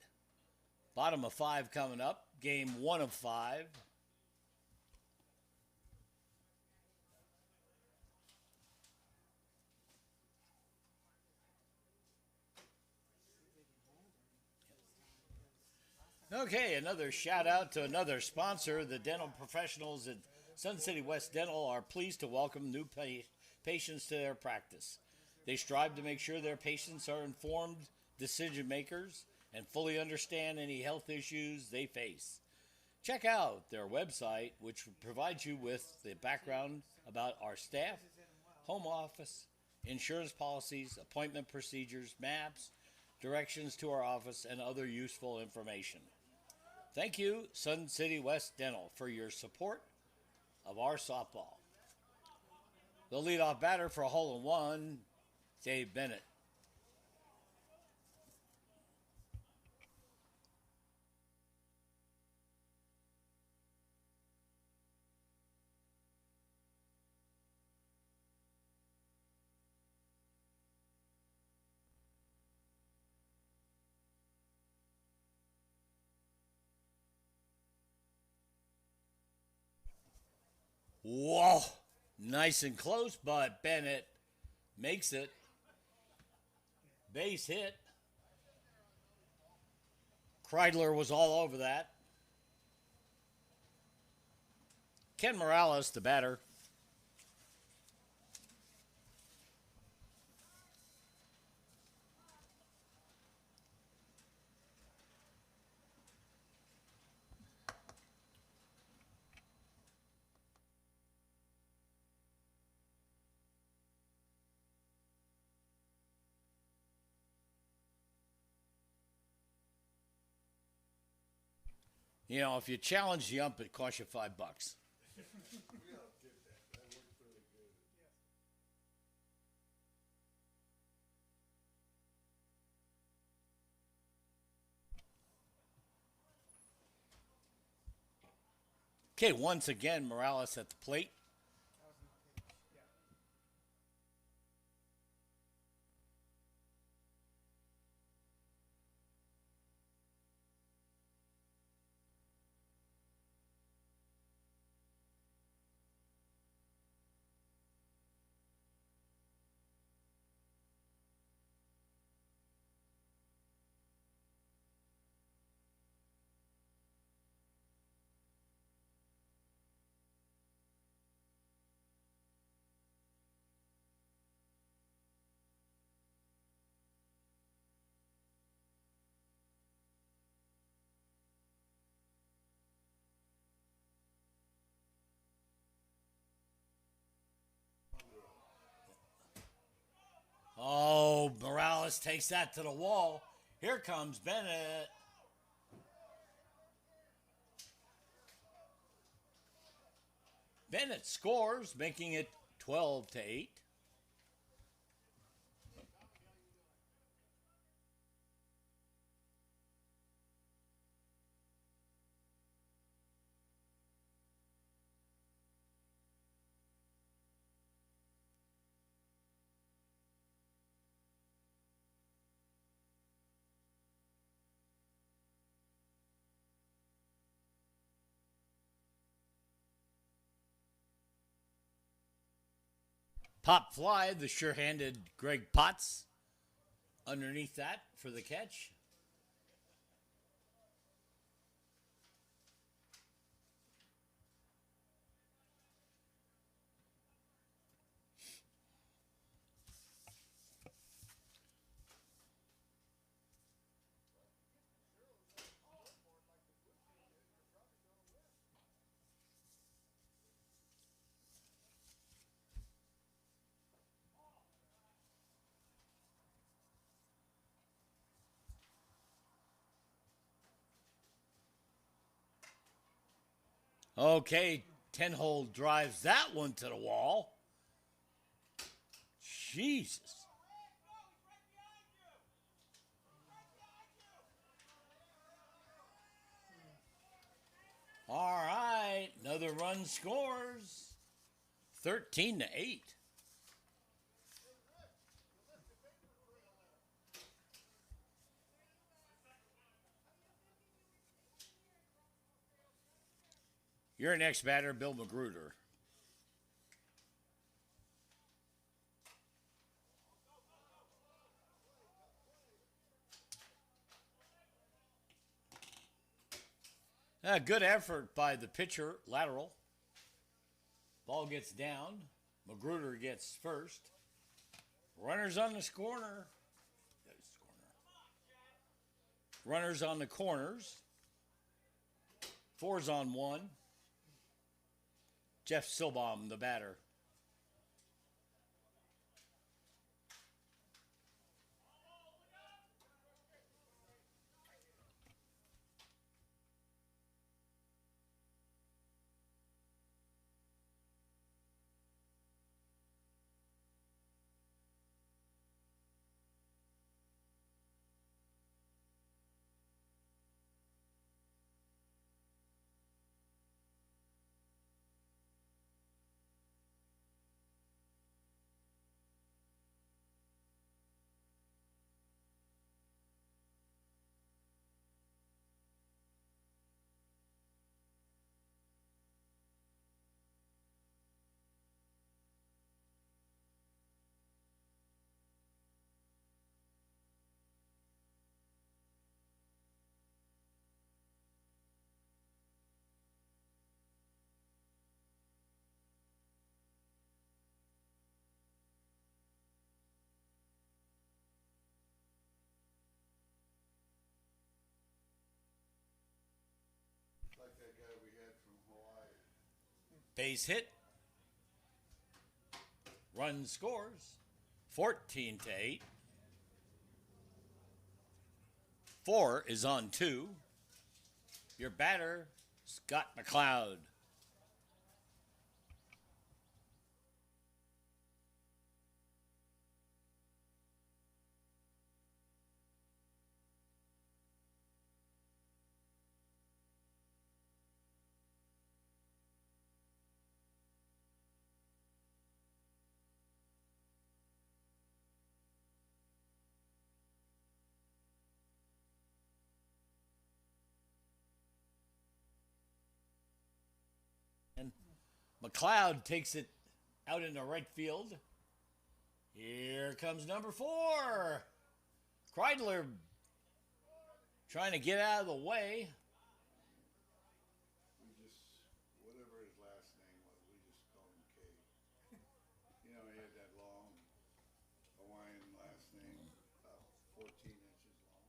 Bottom of 5 coming up. Game 1 of 5. Okay, another shout out to another sponsor. The dental professionals at Sun City West Dental are pleased to welcome new patients to their practice. They strive to make sure their patients are informed decision makers and fully understand any health issues they face. Check out their website, which provides you with the background about our staff, home office, insurance policies, appointment procedures, maps, directions to our office, and other useful information. Thank you, Sun City West Dental, for your support of our softball. The leadoff batter for a hole-in-one, Dave Bennett. Whoa! Nice and close, but Bennett makes it. Base hit. Kreidler was all over that. Ken Morales, the batter. You know, if you challenge the ump, it costs you $5. We all did that. That worked really good. Okay, once again, Morales at the plate. That was no pitch. Yeah. Oh, Morales takes that to the wall. Here comes Bennett. Bennett scores, making it 12-8. Pop fly, the sure-handed Greg Potts underneath that for the catch. Okay, 10-hole drives that one to the wall. Jesus. All right, another run scores. 13-8. Your next batter, Bill Magruder. Good effort by the pitcher, lateral. Ball gets down. Magruder gets first. Runners on the corner. Runners on the corners. 4's on 1. Jeff Silbaum, the batter. Like that guy we had from Hawaii. Base hit. Run scores. 14-8. 4 is on 2. Your batter, Scott McLeod. And McLeod takes it out into right field. Here comes number 4. Kreidler trying to get out of the way. We just, whatever his last name was, we just called him K. You know, he had that long Hawaiian last name, about 14 inches long.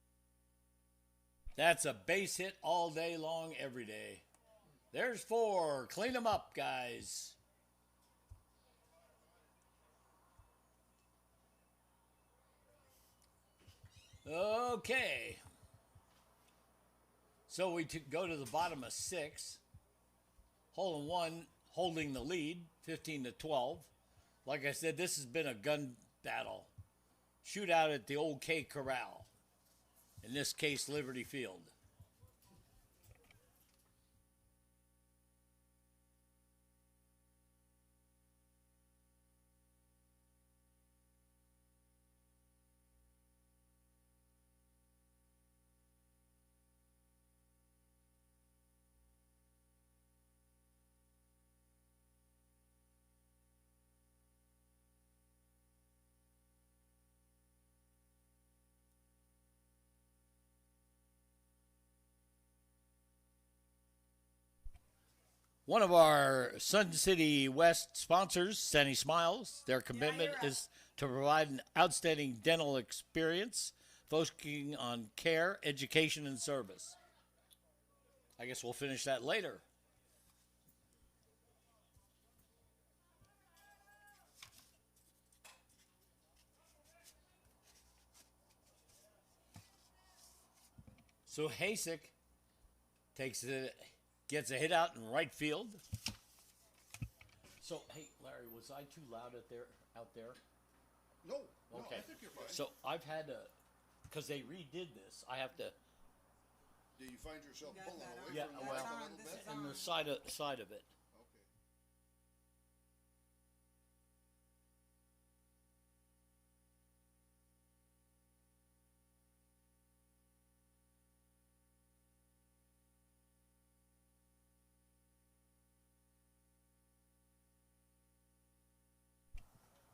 That's a base hit all day long, every day. There's 4. Clean them up, guys. Okay. So we go to the bottom of 6. Hole in 1 holding the lead, 15-12. Like I said, this has been a gun battle. Shootout at the old K Corral. In this case, Liberty Field. One of our Sun City West sponsors, Saini Smiles, their commitment is to provide an outstanding dental experience, focusing on care, education, and service. I guess we'll finish that later. So Hasek gets a hit out in right field. So, hey, Larry, was I too loud out there? No, Okay. I think you're fine. So I've had to, because they redid this, I have to, Do you find yourself You got pulling that away on? Yeah, from the well, mic a on, little this bit? is and the on. side of it.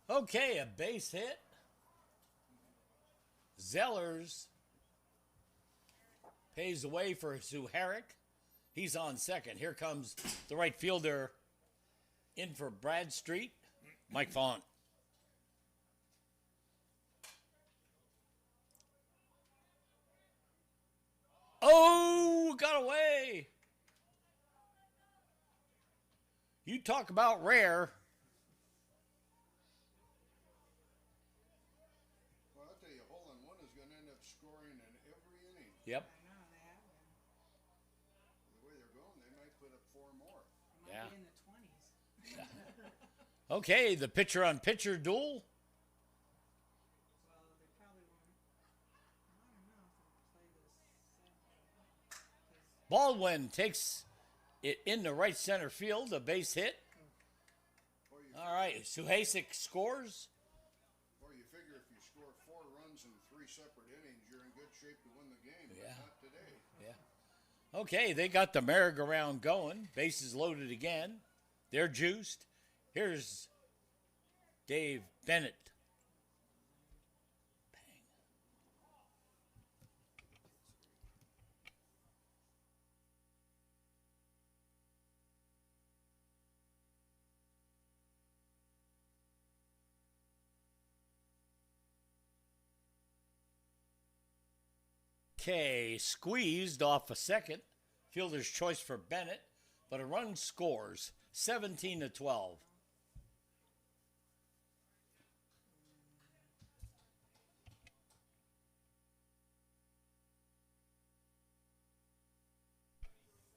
Okay, a base hit. Zellers pays the way for Zuharik. He's on second. Here comes the right fielder in for Bradstreet, Mike Font. Oh, got away. You talk about rare. Well, I'll tell you, hole in one is going to end up scoring in every inning. Yep. I know, they have been. The way they're going, they might put up 4 more. It might Yeah. be in the 20s. Okay, the pitcher on pitcher duel. Well, they probably won't. I don't know if they'll play this Saturday. 'Cause Baldwin takes it in the right center field, a base hit. Or you, All right, Suhasik scores. or you figure if you score 4 runs in 3 separate innings, you're in good shape to win the game, Yeah. but not today. Yeah. Okay, they got the merry-go-round going. Bases loaded again. They're juiced. Here's Dave Bennett. Bang. Okay, squeezed off a second. Fielder's choice for Bennett, but a run scores 17-12.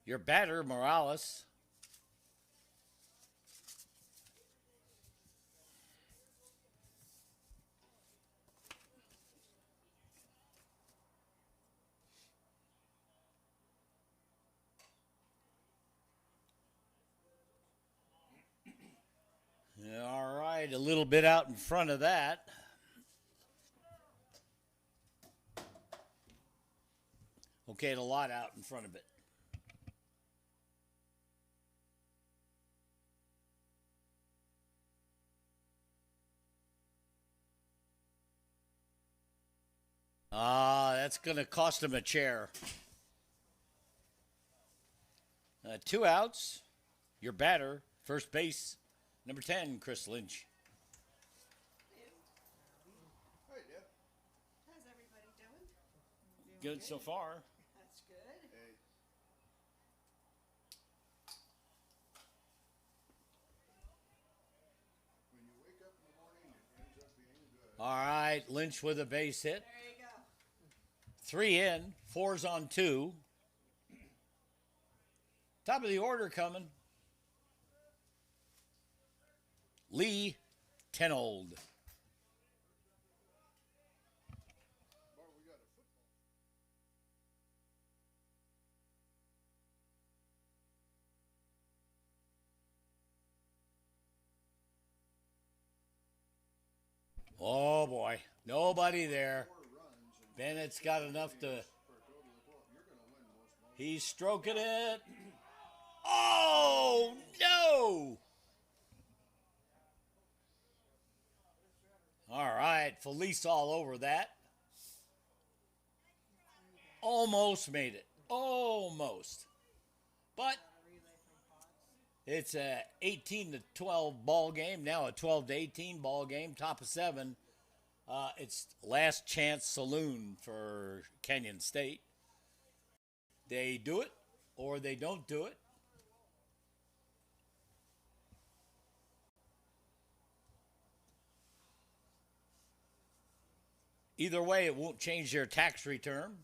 Your batter, Morales. All right, a little bit out in front of that. Okay, and a lot out in front of it. That's going to cost him a chair. 2 outs. Your batter, first base, number 10, Chris Lynch. Hey, Dad. How's everybody doing? Good so far. That's All right, Lynch with a base hit. There you go. 3 in, 4's on 2. Top of the order coming. Lee Tenold. Oh boy, nobody there. Bennett's got enough to. He's stroking it. Oh no! All right, Felice all over that. Almost made it. Almost. But it's a 18 to 12 ball game. Now a 12 to 18 ball game. Top of 7. It's last chance saloon for Kenyon State. They do it or they don't do it. Either way, it won't change their tax return.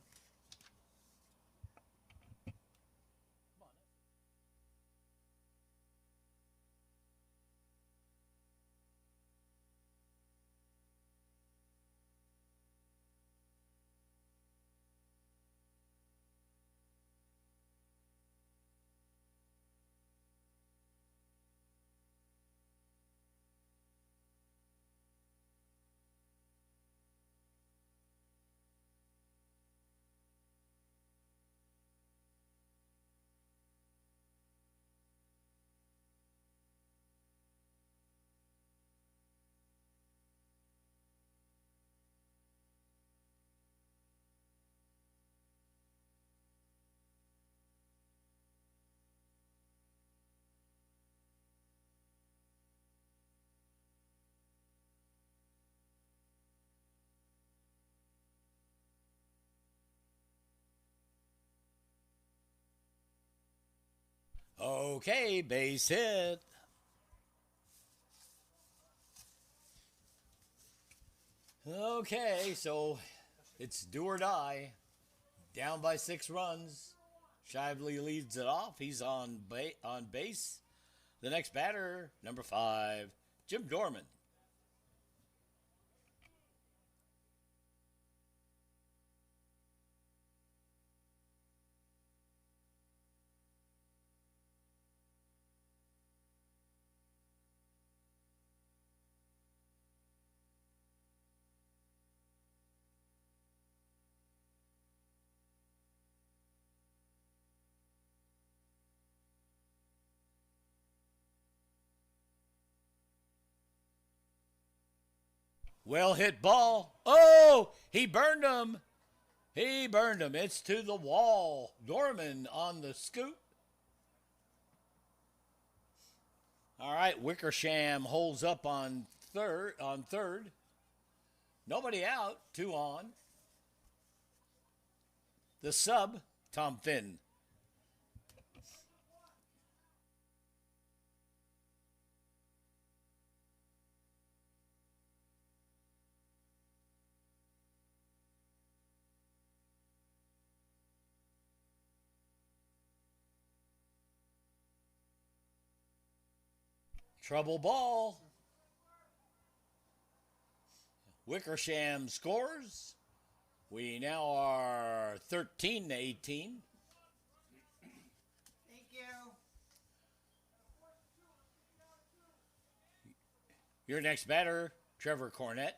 Okay, base hit. Okay, so it's do or die. Down by 6 runs. Shively leads it off. He's on base. The next batter, number 5, Jim Dorman. Well hit ball. Oh, he burned him. He burned him. It's to the wall. Dorman on the scoop. All right, Wickersham holds up on third. Nobody out. 2 on. The sub, Tom Finn. Trouble ball. Wickersham scores. We now are 13 to 18. Thank you. Your next batter, Trevor Cornett.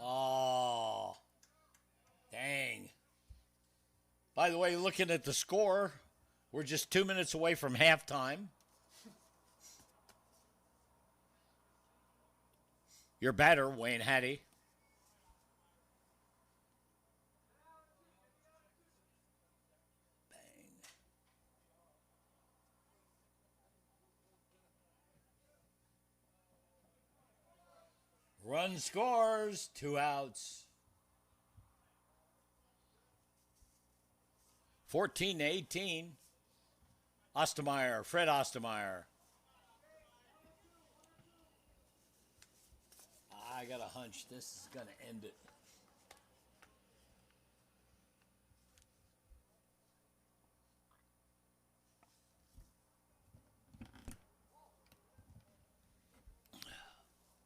Oh, dang. By the way, looking at the score, we're just 2 minutes away from halftime. Your batter, Wayne Hattie. Run scores, 2 outs. 14-18. Ostermeyer, Fred Ostermeyer. I got a hunch this is going to end it.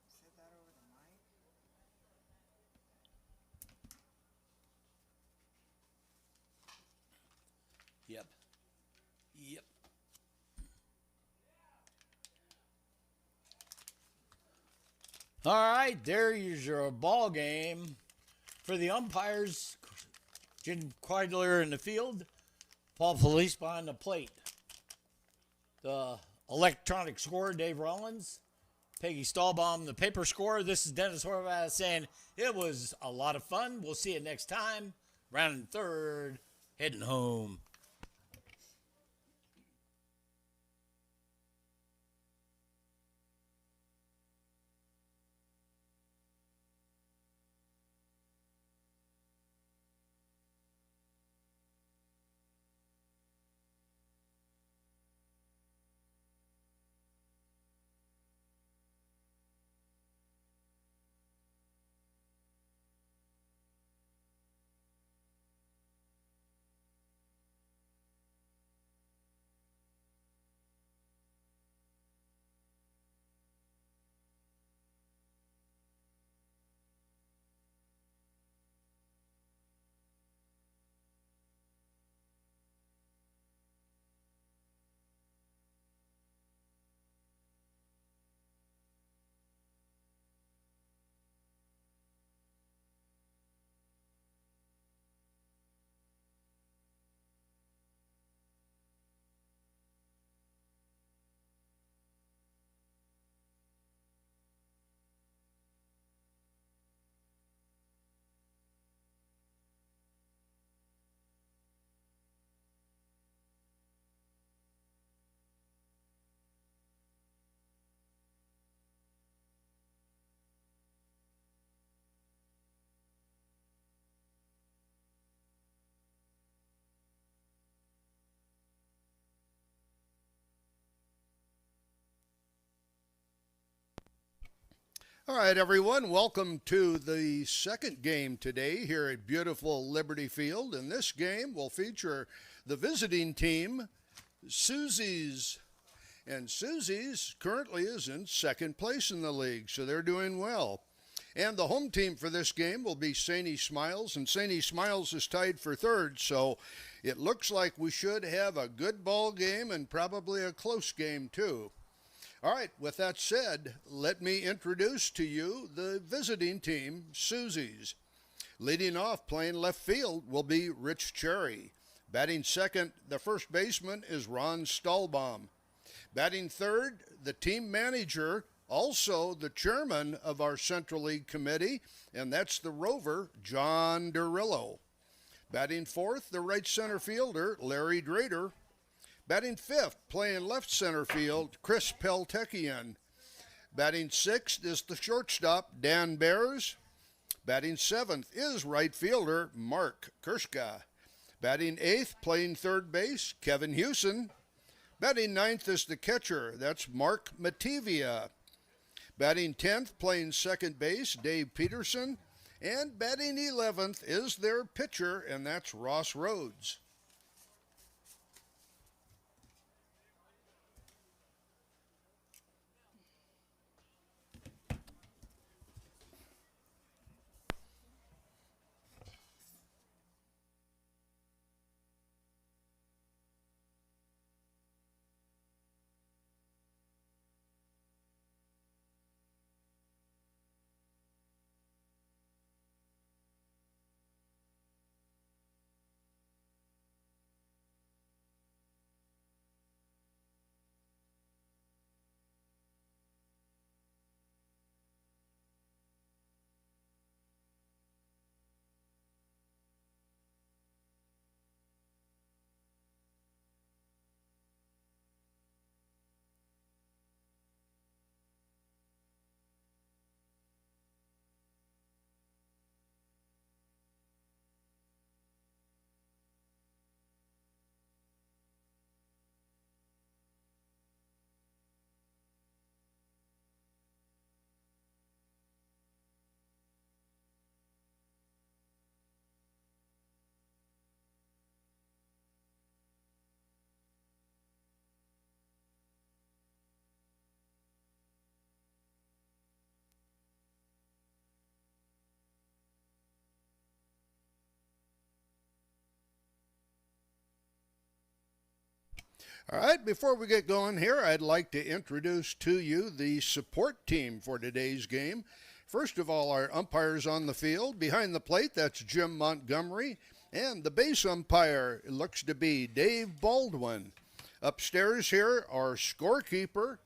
Said that over the mic. Yep. Yep. All right, there's your ball game. For the umpires, Jim Quidler in the field, Paul Felice behind the plate. The electronic scorer, Dave Rollins, Peggy Stahlbaum, the paper scorer. This is Dennis Horvath saying it was a lot of fun. We'll see you next time. Rounding third, heading home. All right, everyone, welcome to the second game today here at beautiful Liberty Field. And this game will feature the visiting team, Suzy's. And Suzy's currently is in second place in the league, so they're doing well. And the home team for this game will be Saini Smiles, and Saini Smiles is tied for third, so it looks like we should have a good ball game and probably a close game too. All right, with that said, let me introduce to you the visiting team, Suzy's. Leading off, playing left field, will be Rich Cherry. Batting second, the first baseman is Ron Stahlbaum. Batting third, the team manager, also the chairman of our Central League Committee, and that's the Rover, John Durillo. Batting fourth, the right center fielder, Larry Drader. Batting fifth, playing left center field, Chris Peltekian. Batting sixth is the shortstop, Dan Bears. Batting seventh is right fielder, Mark Kershka. Batting eighth, playing third base, Kevin Hewson. Batting ninth is the catcher, that's Mark Mativia. Batting 10th, playing second base, Dave Peterson. And batting 11th is their pitcher, and that's Ross Rhodes. All right, before we get going here, I'd like to introduce to you the support team for today's game. First of all, our umpires on the field. Behind the plate, that's Jim Montgomery. And the base umpire looks to be Dave Baldwin. Upstairs here, our scorekeeper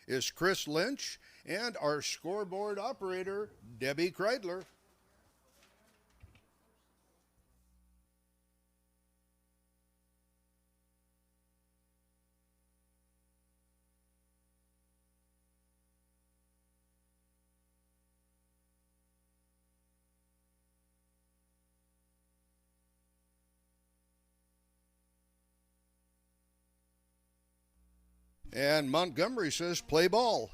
is Chris Lynch, and our scoreboard operator, Debbie Kreidler. And Montgomery says, play ball.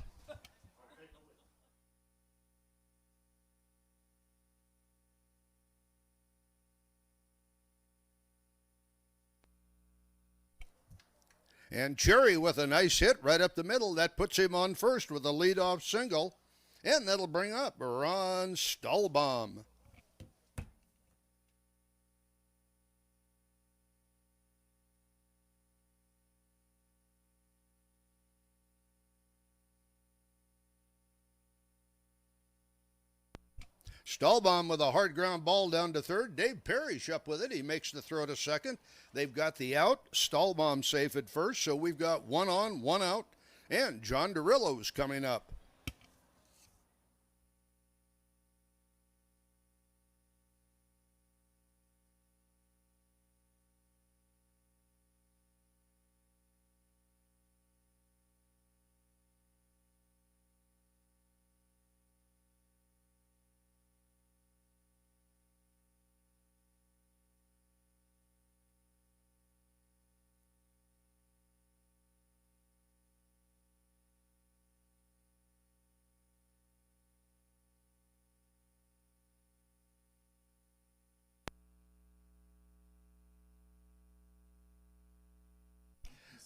And Cherry with a nice hit right up the middle. That puts him on first with a leadoff single. And that'll bring up Ron Stahlbaum. Stahlbaum with a hard ground ball down to third. Dave Parrish up with it. He makes the throw to second. They've got the out. Stahlbaum safe at first. So we've got one on, one out. And John Dorillo's coming up.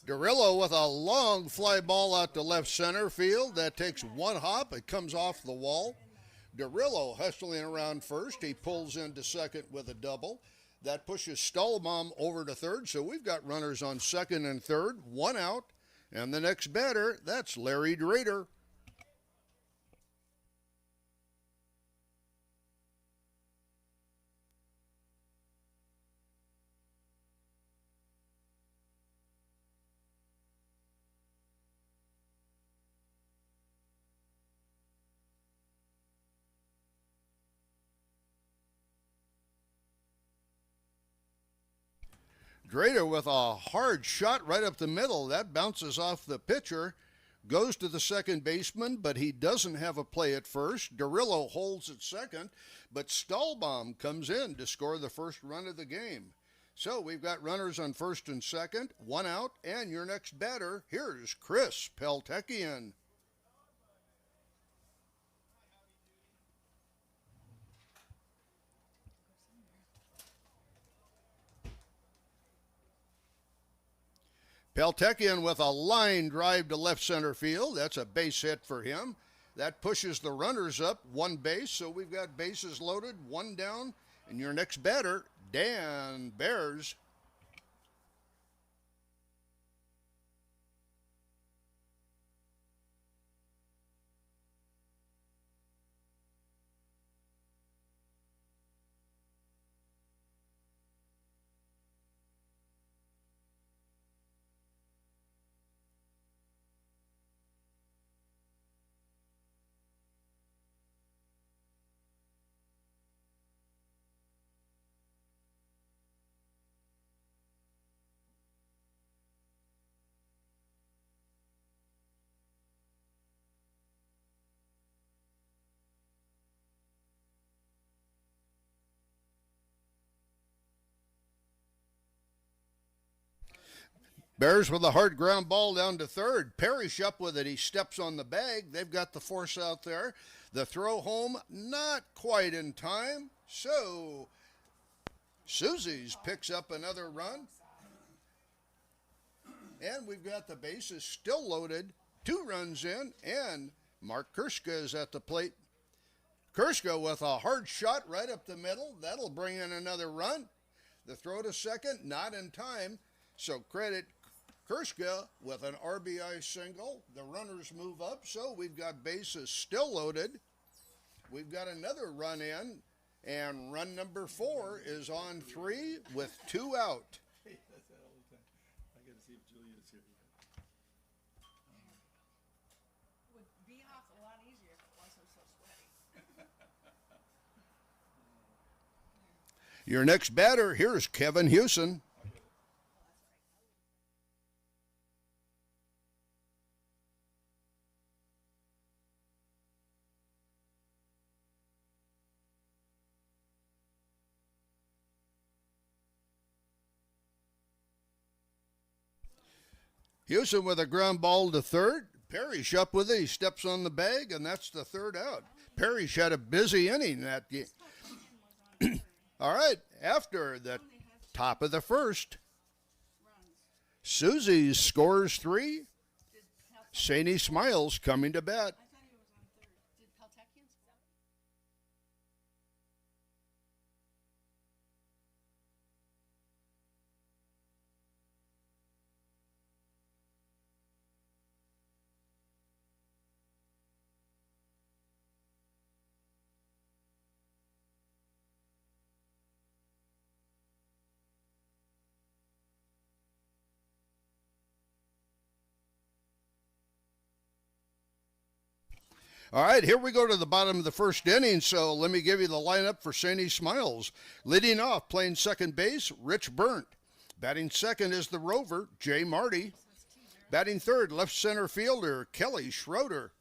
Dorillo with a long fly ball out to left center field. That takes one hop. It comes off the wall. Dorillo hustling around first. He pulls into second with a double. That pushes Stahlbaum over to third. So we've got runners on second and third. One out. And the next batter, that's Larry Drader. Drader with a hard shot right up the middle. That bounces off the pitcher, goes to the second baseman, but he doesn't have a play at first. Dorillo holds at second, but Stahlbaum comes in to score the first run of the game. So we've got runners on first and second, one out, and your next batter, here's Chris Peltekian. Peltekian with a line drive to left center field. That's a base hit for him. That pushes the runners up one base, so we've got bases loaded, one down, and your next batter, Dan Bears. Bears with a hard ground ball down to third. Parrish up with it. He steps on the bag. They've got the force out there. The throw home, not quite in time. So Suzy's picks up another run. And we've got the bases still loaded. 2 runs in, and Mark Kershka is at the plate. Kershka with a hard shot right up the middle. That'll bring in another run. The throw to second, not in time. So credit Kershka with an RBI single. The runners move up, so we've got bases still loaded. We've got another run in, and run number 4 is on 3 with 2 out. Hey, that's that all the time. I gotta see if Julia's here yet. Would be off a lot easier if it wasn't so sweaty. Your next batter, here's Kevin Hewson. Hewson with a ground ball to third. Parrish up with it. He steps on the bag, and that's the 3rd out. Parrish had a busy inning that game. All right, after the top of the 1st, Suzy scores 3. Saini Smiles coming to bat. I thought he was on 3rd. Did Peltekian score? All right, here we go to the bottom of the 1st inning, so let me give you the lineup for Saini Smiles. Leading off, playing second base, Rich Burnt. Batting second is the Rover, Jay Marty. Batting third, left center fielder, Kelly Schroeder.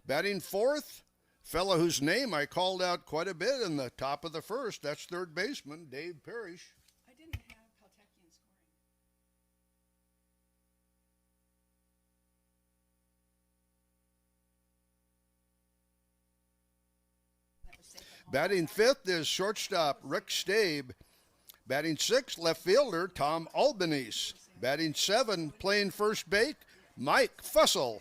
Batting fourth, fellow whose name I called out quite a bit in the top of the 1st, that's third baseman, Dave Parrish. I didn't have Peltekian scoring. That was safe at home. Batting fifth is shortstop Rick Stabe. Batting sixth, left fielder Tom Albanese. Batting 7, playing first base, Mike Fussell.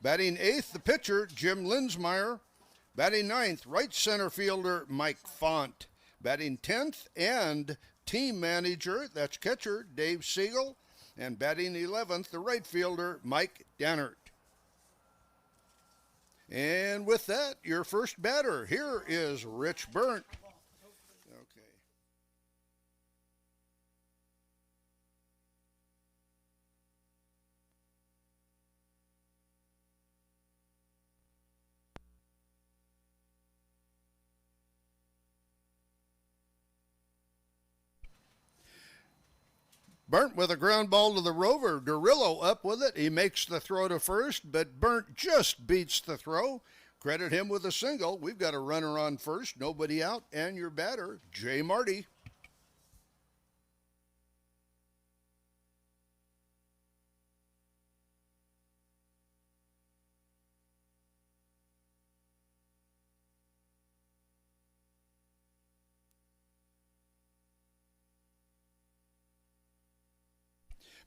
Batting 8th, the pitcher Jim Linsmeyer. Batting 9th, right center fielder Mike Font. Batting 10th and team manager, that's catcher Dave Siegel. And batting 11th, the right fielder Mike Dannert. And with that, your first batter, here is Rich Burnt. Okay. Burnt with a ground ball to the Rover. Durillo up with it. He makes the throw to first, but Burnt just beats the throw. Credit him with a single. We've got a runner on first, nobody out, and your batter, Jay Marty.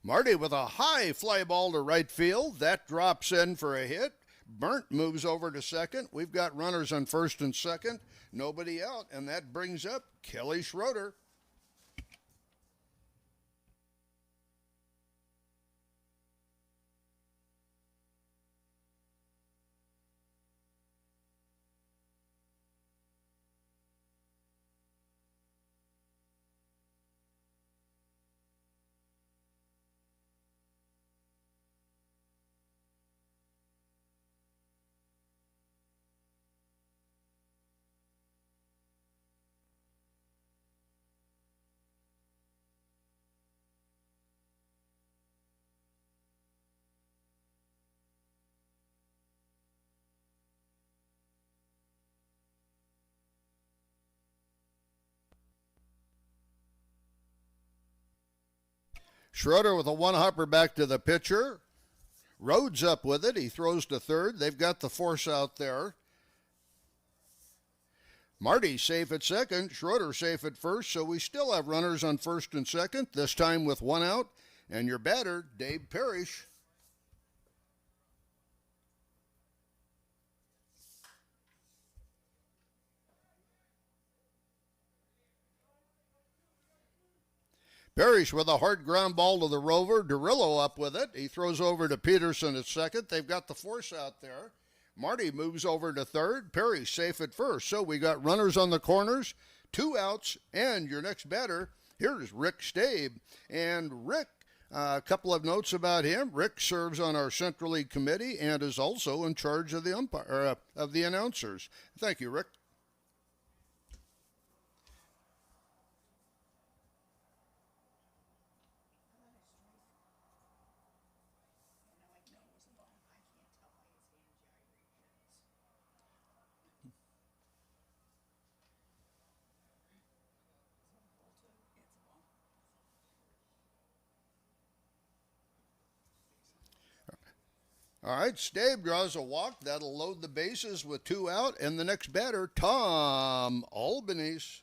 Marty with a high fly ball to right field. That drops in for a hit. Burnt moves over to second. We've got runners on first and second. Nobody out, and that brings up Kelly Schroeder. Schroeder with a one-hopper back to the pitcher. Rhodes up with it. He throws to third. They've got the force out there. Marty safe at second. Schroeder safe at first. So we still have runners on first and second, this time with one out. And your batter, Dave Parrish. Parrish with a hard ground ball to the rover. Derillo up with it. He throws over to Peterson at second. They've got the force out there. Marty moves over to third. Parrish safe at first. So we got runners on the corners, 2 outs, and your next batter, here's Rick Stabe. And Rick, a couple of notes about him. Rick serves on our Central League committee and is also in charge of the umpire of the announcers. Thank you, Rick. All right, Stabe draws a walk. That'll load the bases with 2 out. And the next batter, Tom Albanese.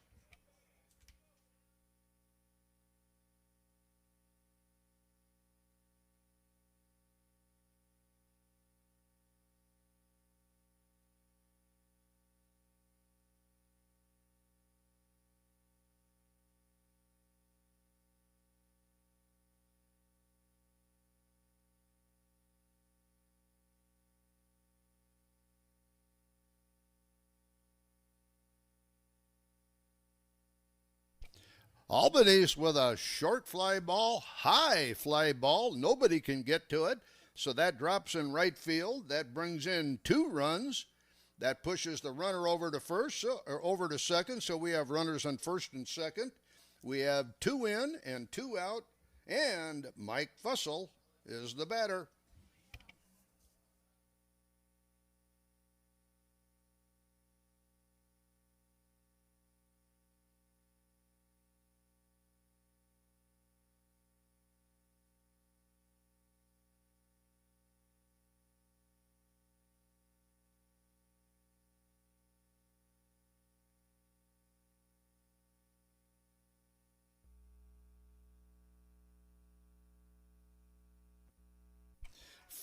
Albanese with a short fly ball, high fly ball. Nobody can get to it. So that drops in right field. That brings in 2 runs. That pushes the runner over to first, or over to second. So we have runners on first and second. We have 2 in and 2 out. And Mike Fussell is the batter.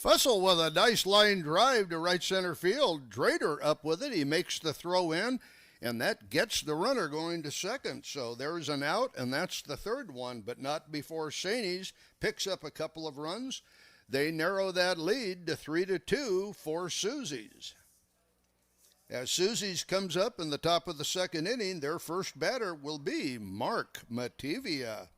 Fussell with a nice line drive to right center field. Drader up with it. He makes the throw in, and that gets the runner going to second. So there's an out, and that's the third one, but not before Saini's picks up a couple of runs. They narrow that lead to 3-2 for Suzy's. As Suzy's comes up in the top of the second inning, their first batter will be Mark Mativia.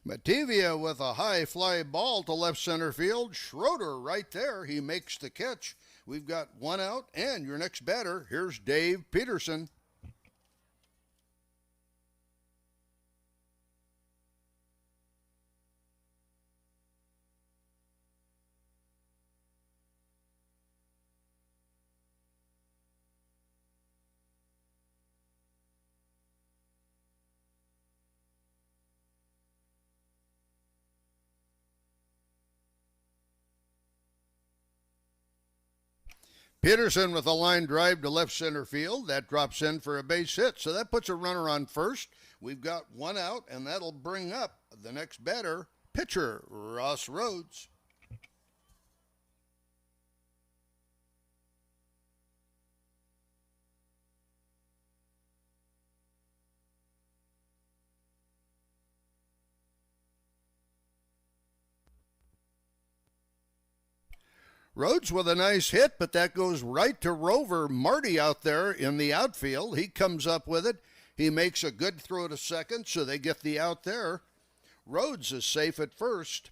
Mativia with a high fly ball to left center field. Schroeder right there. He makes the catch. We've got 1 out, and your next batter, here's Dave Peterson. Peterson with a line drive to left center field. That drops in for a base hit. So that puts a runner on first. We've got 1 out, and that'll bring up the next batter, pitcher Ross Rhodes. Rhodes with a nice hit, but that goes right to Rover. Marty out there in the outfield. He comes up with it. He makes a good throw to second, so they get the out there. Rhodes is safe at first.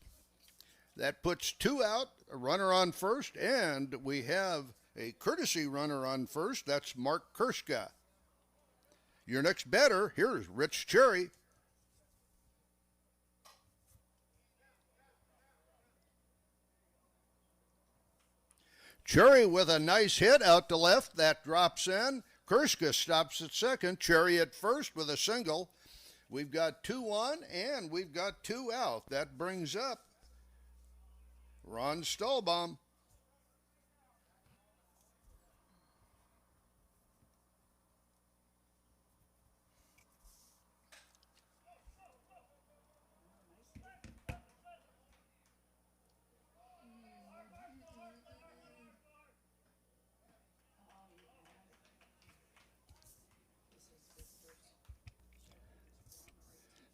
That puts 2 out, a runner on first, and we have a courtesy runner on first. That's Mark Kershka. Your next batter, here's Rich Cherry. Cherry with a nice hit out to left. That drops in. Kershka stops at second. Cherry at first with a single. We've got 2 on, and we've got 2 out. That brings up Ron Stahlbaum.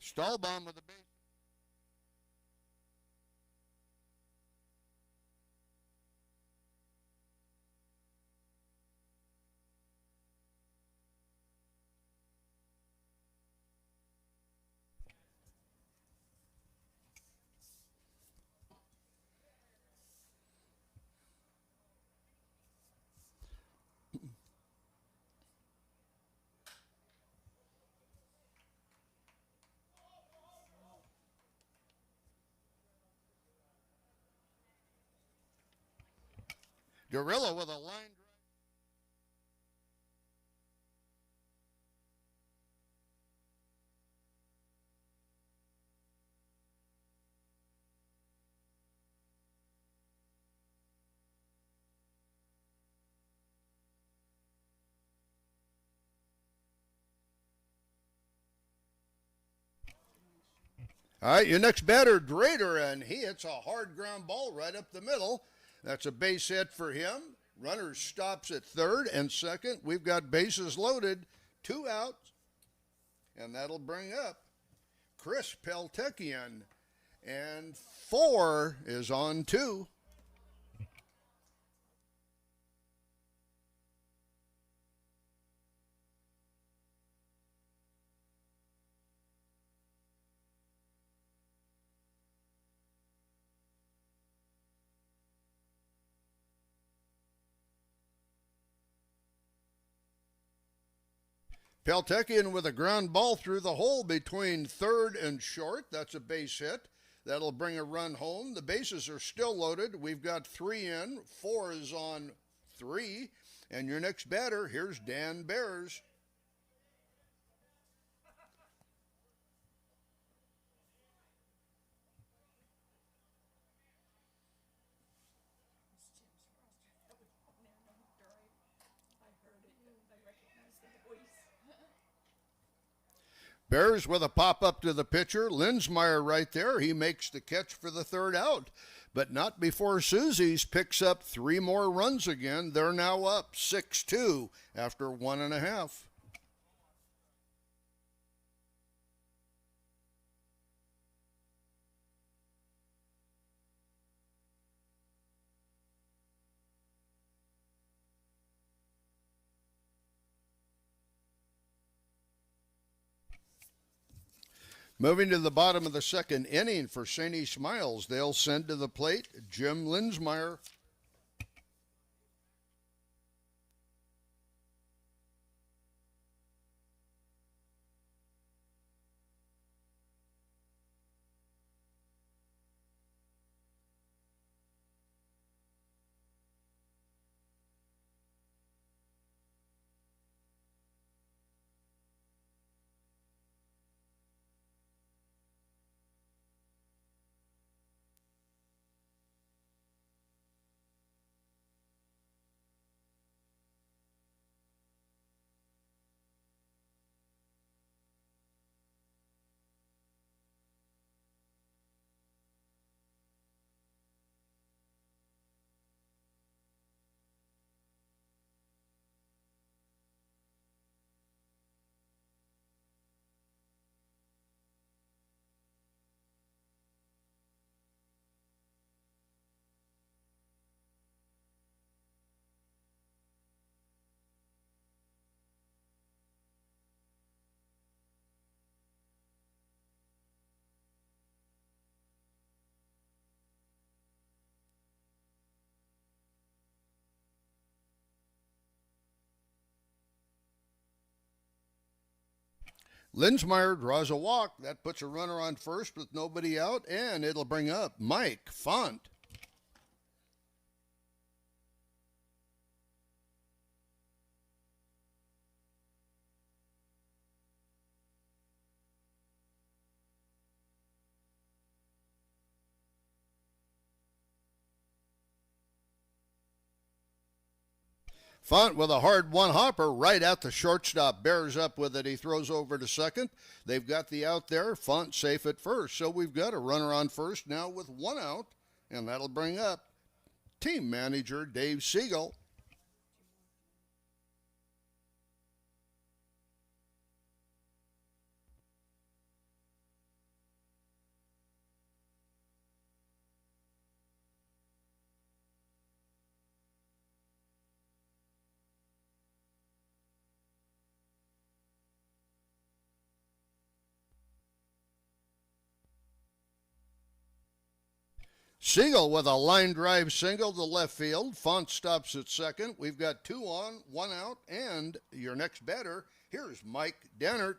Stahlbaum with the base. Gorilla with a line drive. All right, your next batter, Drader, and he hits a hard ground ball right up the middle. That's a base hit for him. Runner stops at third and second. We've got bases loaded, 2 outs, and that'll bring up Chris Peltekian. And 4 is on 2. Peltekian with a ground ball through the hole between third and short. That's a base hit. That'll bring a run home. The bases are still loaded. We've got 3 in. 4 is on 3. And your next batter, here's Dan Bears. Bears with a pop-up to the pitcher. Linsmeyer right there. He makes the catch for the 3rd out. But not before Suzy's picks up 3 more runs again. They're now up 6-2 after 1.5. Moving to the bottom of the 2nd inning for Saini Smiles, they'll send to the plate Jim Linsmeyer. Linsmeyer draws a walk. That puts a runner on first with nobody out, and it'll bring up Mike Font. Font with a hard one-hopper right at the shortstop. Bears up with it. He throws over to second. They've got the out there. Font safe at first. So we've got a runner on first now with one out, and that'll bring up team manager Dave Siegel. Siegel with a line drive single to left field. Font stops at second. We've got 2 on, 1 out, and your next batter, here's Mike Dennert.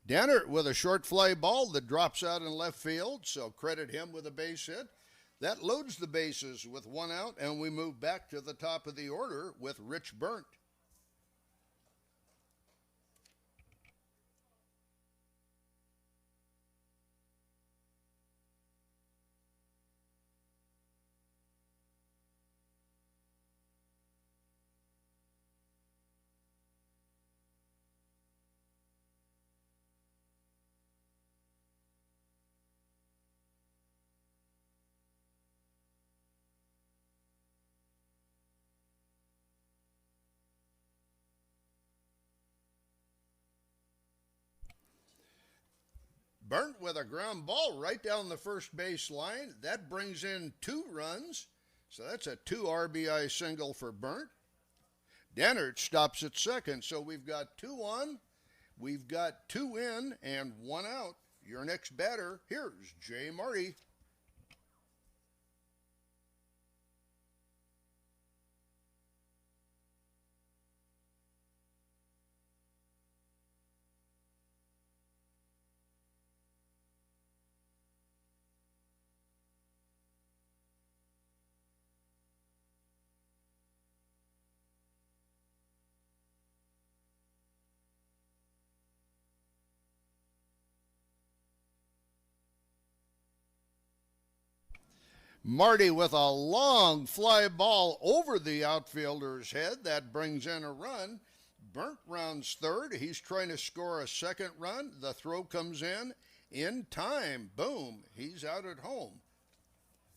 Dennert with a short fly ball that drops out in left field, so credit him with a base hit. That loads the bases with 1 out, and we move back to the top of the order with Rich Burnt. Burnt with a ground ball right down the first base line. That brings in 2 runs. So that's a 2 RBI single for Burnt. Dennert stops at second. So we've got 2 on, we've got 2 in, and 1 out. Your next batter, here's Jay Marty. Marty with a long fly ball over the outfielder's head. That brings in a run. Burnt rounds third. He's trying to score a second run. The throw comes in time. Boom. He's out at home.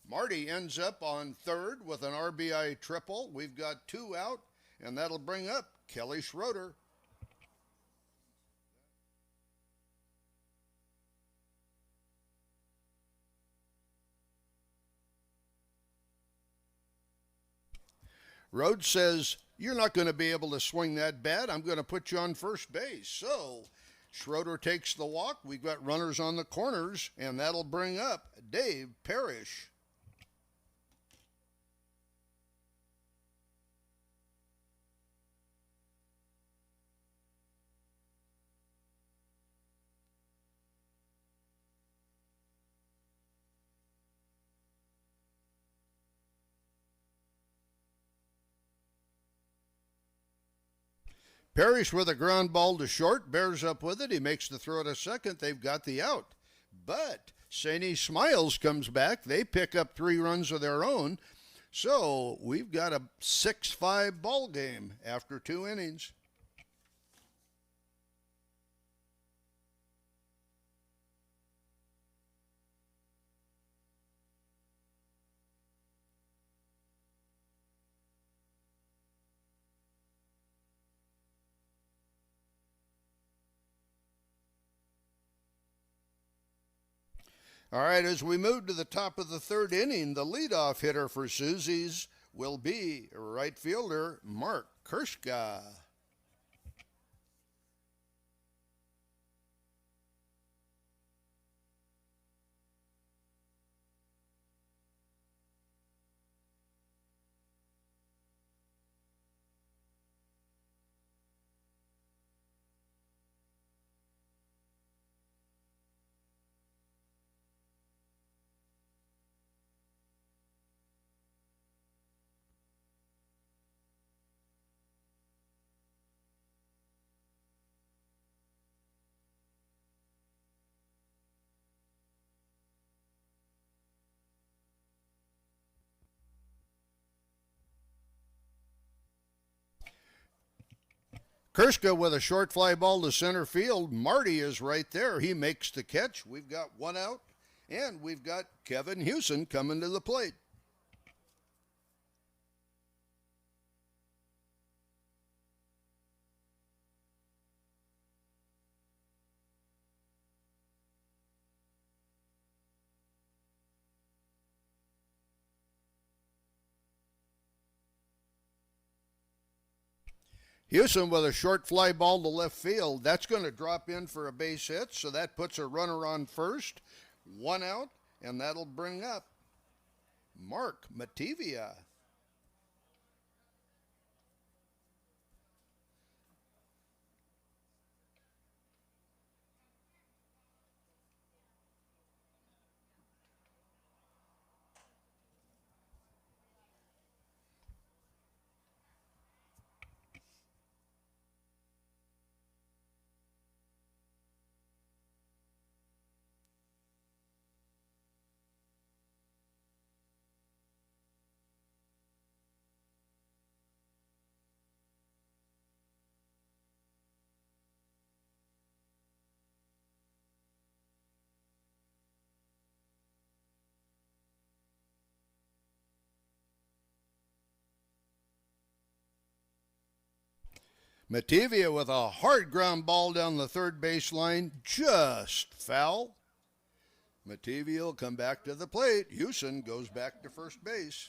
Marty ends up on third with an RBI triple. We've got 2 out, and that'll bring up Kelly Schroeder. Rhodes says, "You're not going to be able to swing that bat. I'm going to put you on first base." So Schroeder takes the walk. We've got runners on the corners, and that'll bring up Dave Parrish. Parrish with a ground ball to short, bears up with it. He makes the throw to second. They've got the out. But Saini Smiles comes back. They pick up 3 runs of their own. So we've got a 6-5 ball game after 2 innings. All right, as we move to the top of the third inning, the leadoff hitter for Suzy's will be right fielder Mark Kershka. Kershka with a short fly ball to center field. Marty is right there. He makes the catch. We've got one out, and we've got Kevin Hewson coming to the plate. Hewson with a short fly ball to left field. That's going to drop in for a base hit, so that puts a runner on first. One out, and that'll bring up Mark Mativia. Mativia with a hard ground ball down the third base line, just foul. Mativia will come back to the plate. Hewson goes back to first base.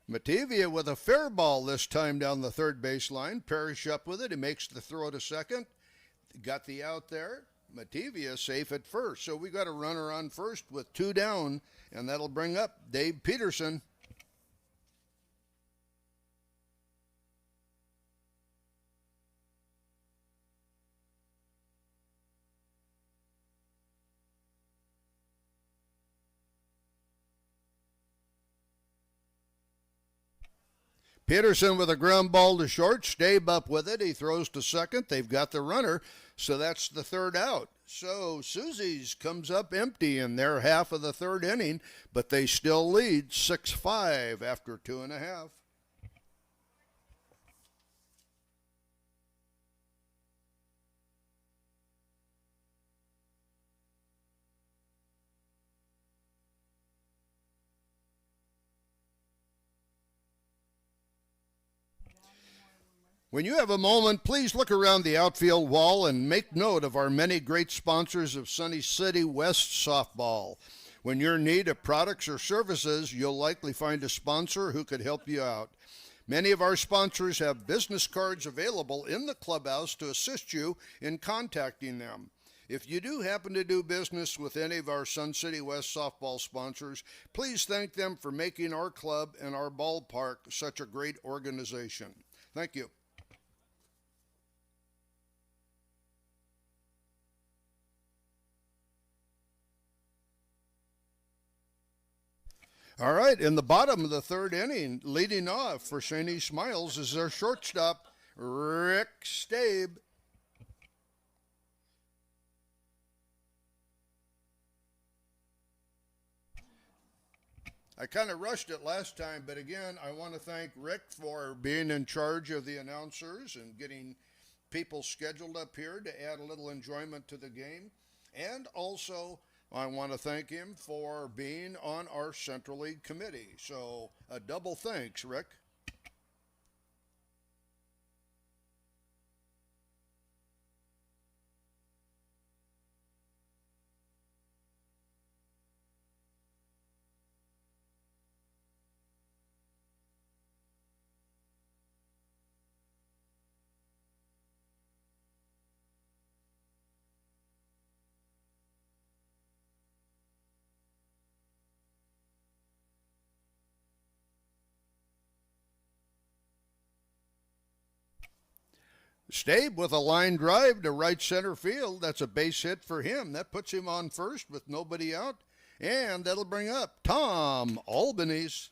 Mativia with a fair ball this time down the third base line. Parrish up with it. He makes the throw to second. Got the out there. Mativia safe at first. So we got a runner on first with two down, and that'll bring up Dave Peterson. Peterson with a ground ball to short. Stabe up with it. He throws to second. They've got the runner, so that's the third out. So Suzy's comes up empty in their half of the third inning, but they still lead 6-5 after 2.5. When you have a moment, please look around the outfield wall and make note of our many great sponsors of Sunny City West Softball. When you're in need of products or services, you'll likely find a sponsor who could help you out. Many of our sponsors have business cards available in the clubhouse to assist you in contacting them. If you do happen to do business with any of our Sun City West softball sponsors, please thank them for making our club and our ballpark such a great organization. Thank you. All right, in the bottom of the third inning, leading off for Saini Smiles is their shortstop, Rick Stabe. I kind of rushed it last time, but again, I want to thank Rick for being in charge of the announcers and getting people scheduled up here to add a little enjoyment to the game. And also, I want to thank him for being on our Central League committee. So, a double thanks, Rick. Stabe with a line drive to right center field. That's a base hit for him. That puts him on first with nobody out. And that'll bring up Tom Albanese.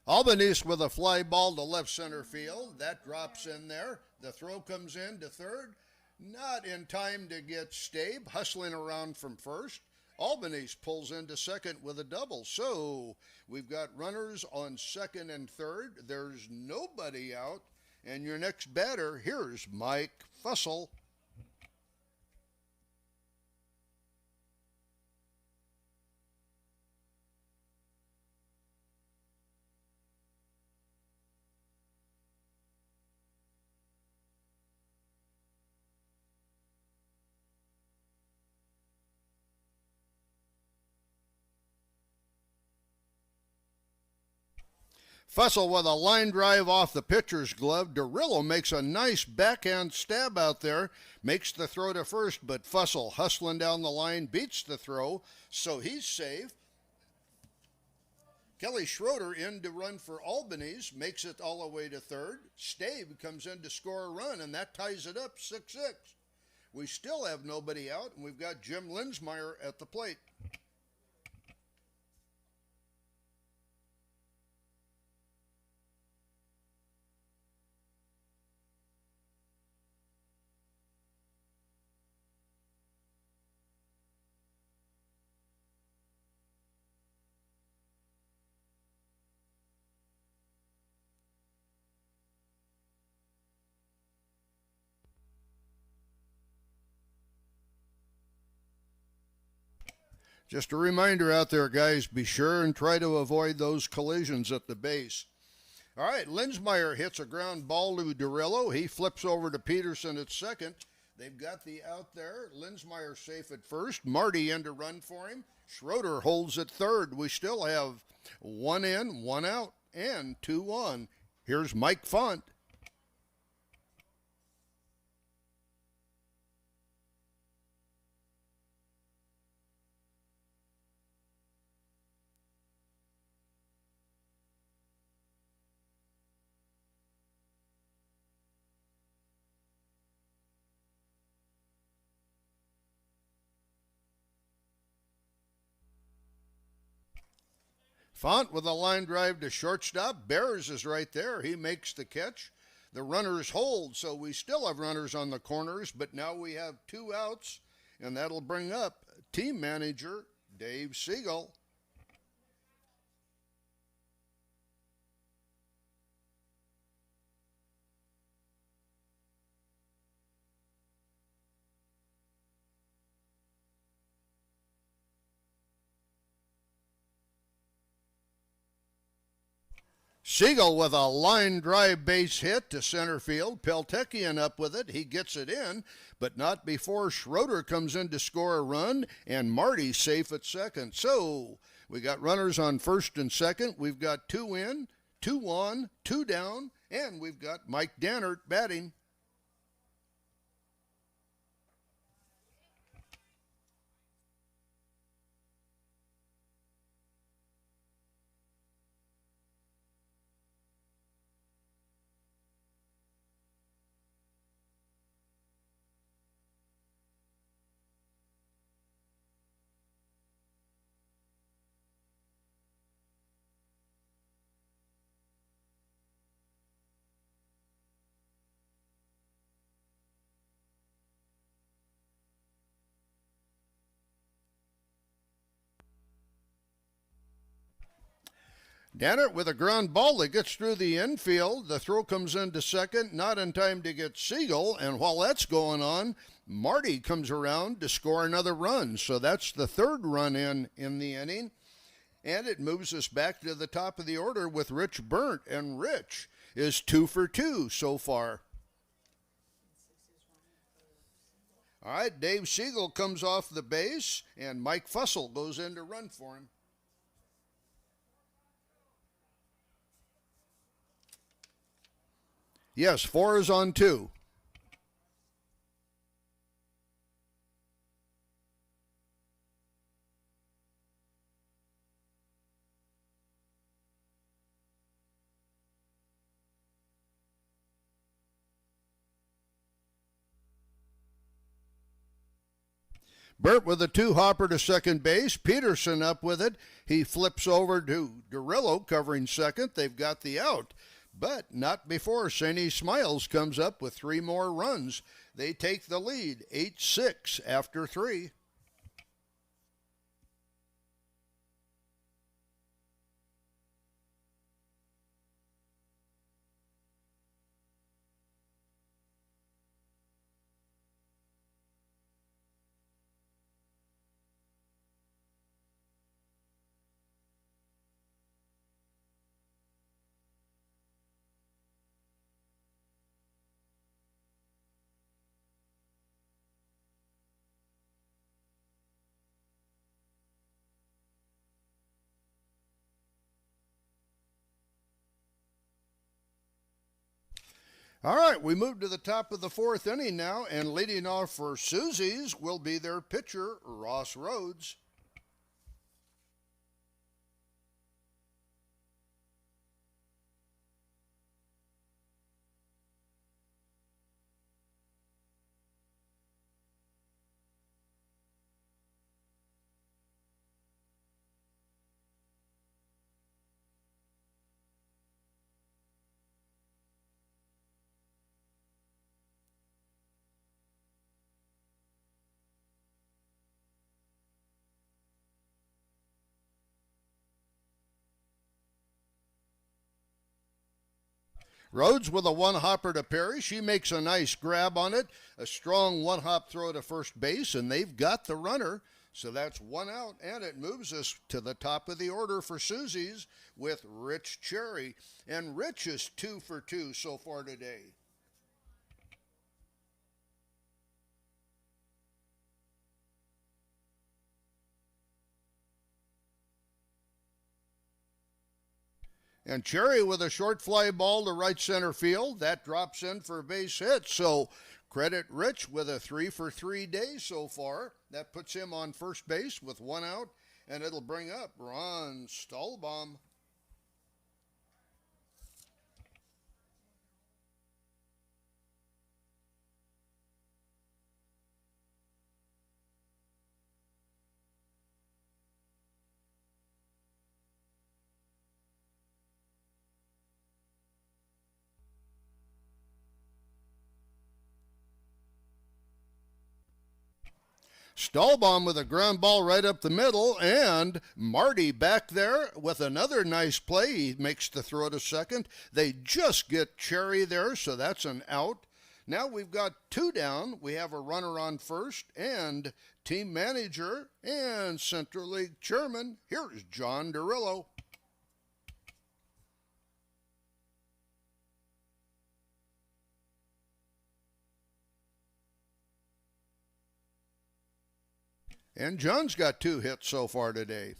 Albanese with a fly ball to left center field. That drops in there. The throw comes in to third. Not in time to get Stabe, hustling around from first. Albanese pulls into second with a double. So we've got runners on second and third. There's nobody out. And your next batter, here's Mike Fussell. Fussell with a line drive off the pitcher's glove. Dorillo makes a nice backhand stab out there, makes the throw to first, but Fussell hustling down the line beats the throw, so he's safe. Kelly Schroeder in to run for Albanese, makes it all the way to third. Stabe comes in to score a run, and that ties it up 6-6. We still have nobody out, and we've got Jim Linsmeyer at the plate. Just a reminder out there, guys, be sure and try to avoid those collisions at the base. All right, Linsmeyer hits a ground ball to Dorillo. He flips over to Peterson at second. They've got the out there. Linsmeyer safe at first. Marty in to run for him. Schroeder holds at third. We still have one in, one out, and 2-1. Here's Mike Font. Font with a line drive to shortstop. Bears is right there. He makes the catch. The runners hold, so we still have runners on the corners, but now we have 2 outs, and that'll bring up team manager Dave Siegel. Siegel with a line drive base hit to center field. Peltekian up with it. He gets it in, but not before Schroeder comes in to score a run, and Marty safe at second. So we got runners on first and second. We've got 2 in, 2 on, 2 down, and we've got Mike Dannert batting. Dannert with a ground ball that gets through the infield. The throw comes into second, not in time to get Siegel. And while that's going on, Marty comes around to score another run. So that's the 3rd run in the inning. And it moves us back to the top of the order with Rich Burnt. And Rich is 2 for 2 so far. All right, Dave Siegel comes off the base, and Mike Fussell goes in to run for him. Yes, 4 is on 2. Burt with a 2-hopper to second base. Peterson up with it. He flips over to Dorillo covering second. They've got the out. But not before Saini Smiles comes up with 3 more runs. They take the lead, 8-6 after 3. All right, we move to the top of the 4th inning now, and leading off for Suzy's will be their pitcher, Ross Rhodes. Rhodes with a 1-hopper to Perry. She makes a nice grab on it. A strong 1-hop throw to first base, and they've got the runner. So that's 1 out, and it moves us to the top of the order for Suzy's with Rich Cherry. And Rich is 2 for 2 so far today. And Cherry with a short fly ball to right center field. That drops in for a base hit. So credit Rich with a 3 for 3 day so far. That puts him on first base with 1 out. And it'll bring up Ron Stahlbaum. Stahlbaum with a ground ball right up the middle, and Marty back there with another nice play. He makes the throw to second. They just get Cherry there, so that's an out. Now we've got 2 down. We have a runner on first, and team manager and Central League chairman, here's John Dorillo. And John's got 2 hits so far today.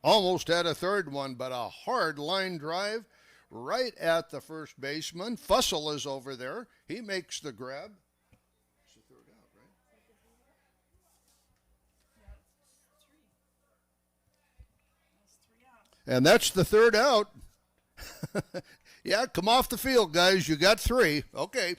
Almost had a third one, but a hard line drive right at the first baseman. Fussell is over there. He makes the grab. It's the third out, right? And that's the third out. Yeah, come off the field, guys. You got 3. Okay.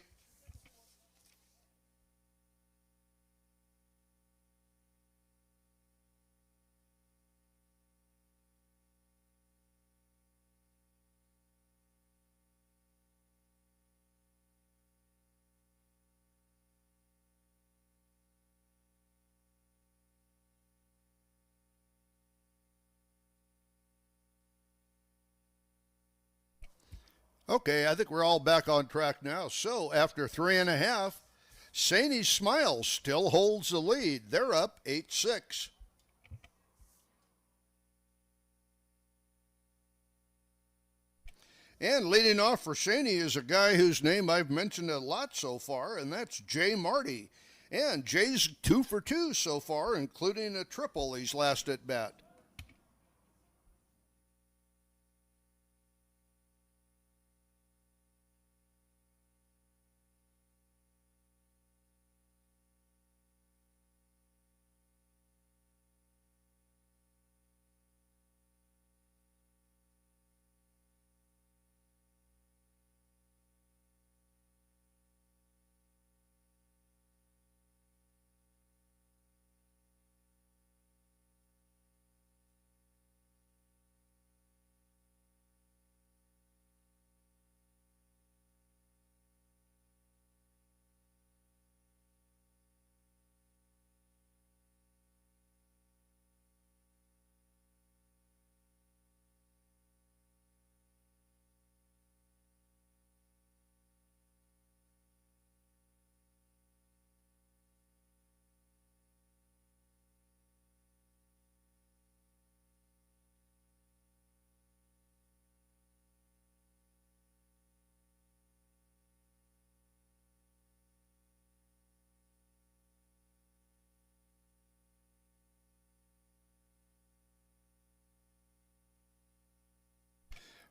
Okay, I think we're all back on track now. So after 3.5, Saini's Smile still holds the lead. They're up 8-6. And leading off for Saini is a guy whose name I've mentioned a lot so far, and that's Jay Marty. And Jay's 2 for 2 so far, including a triple his last at bat.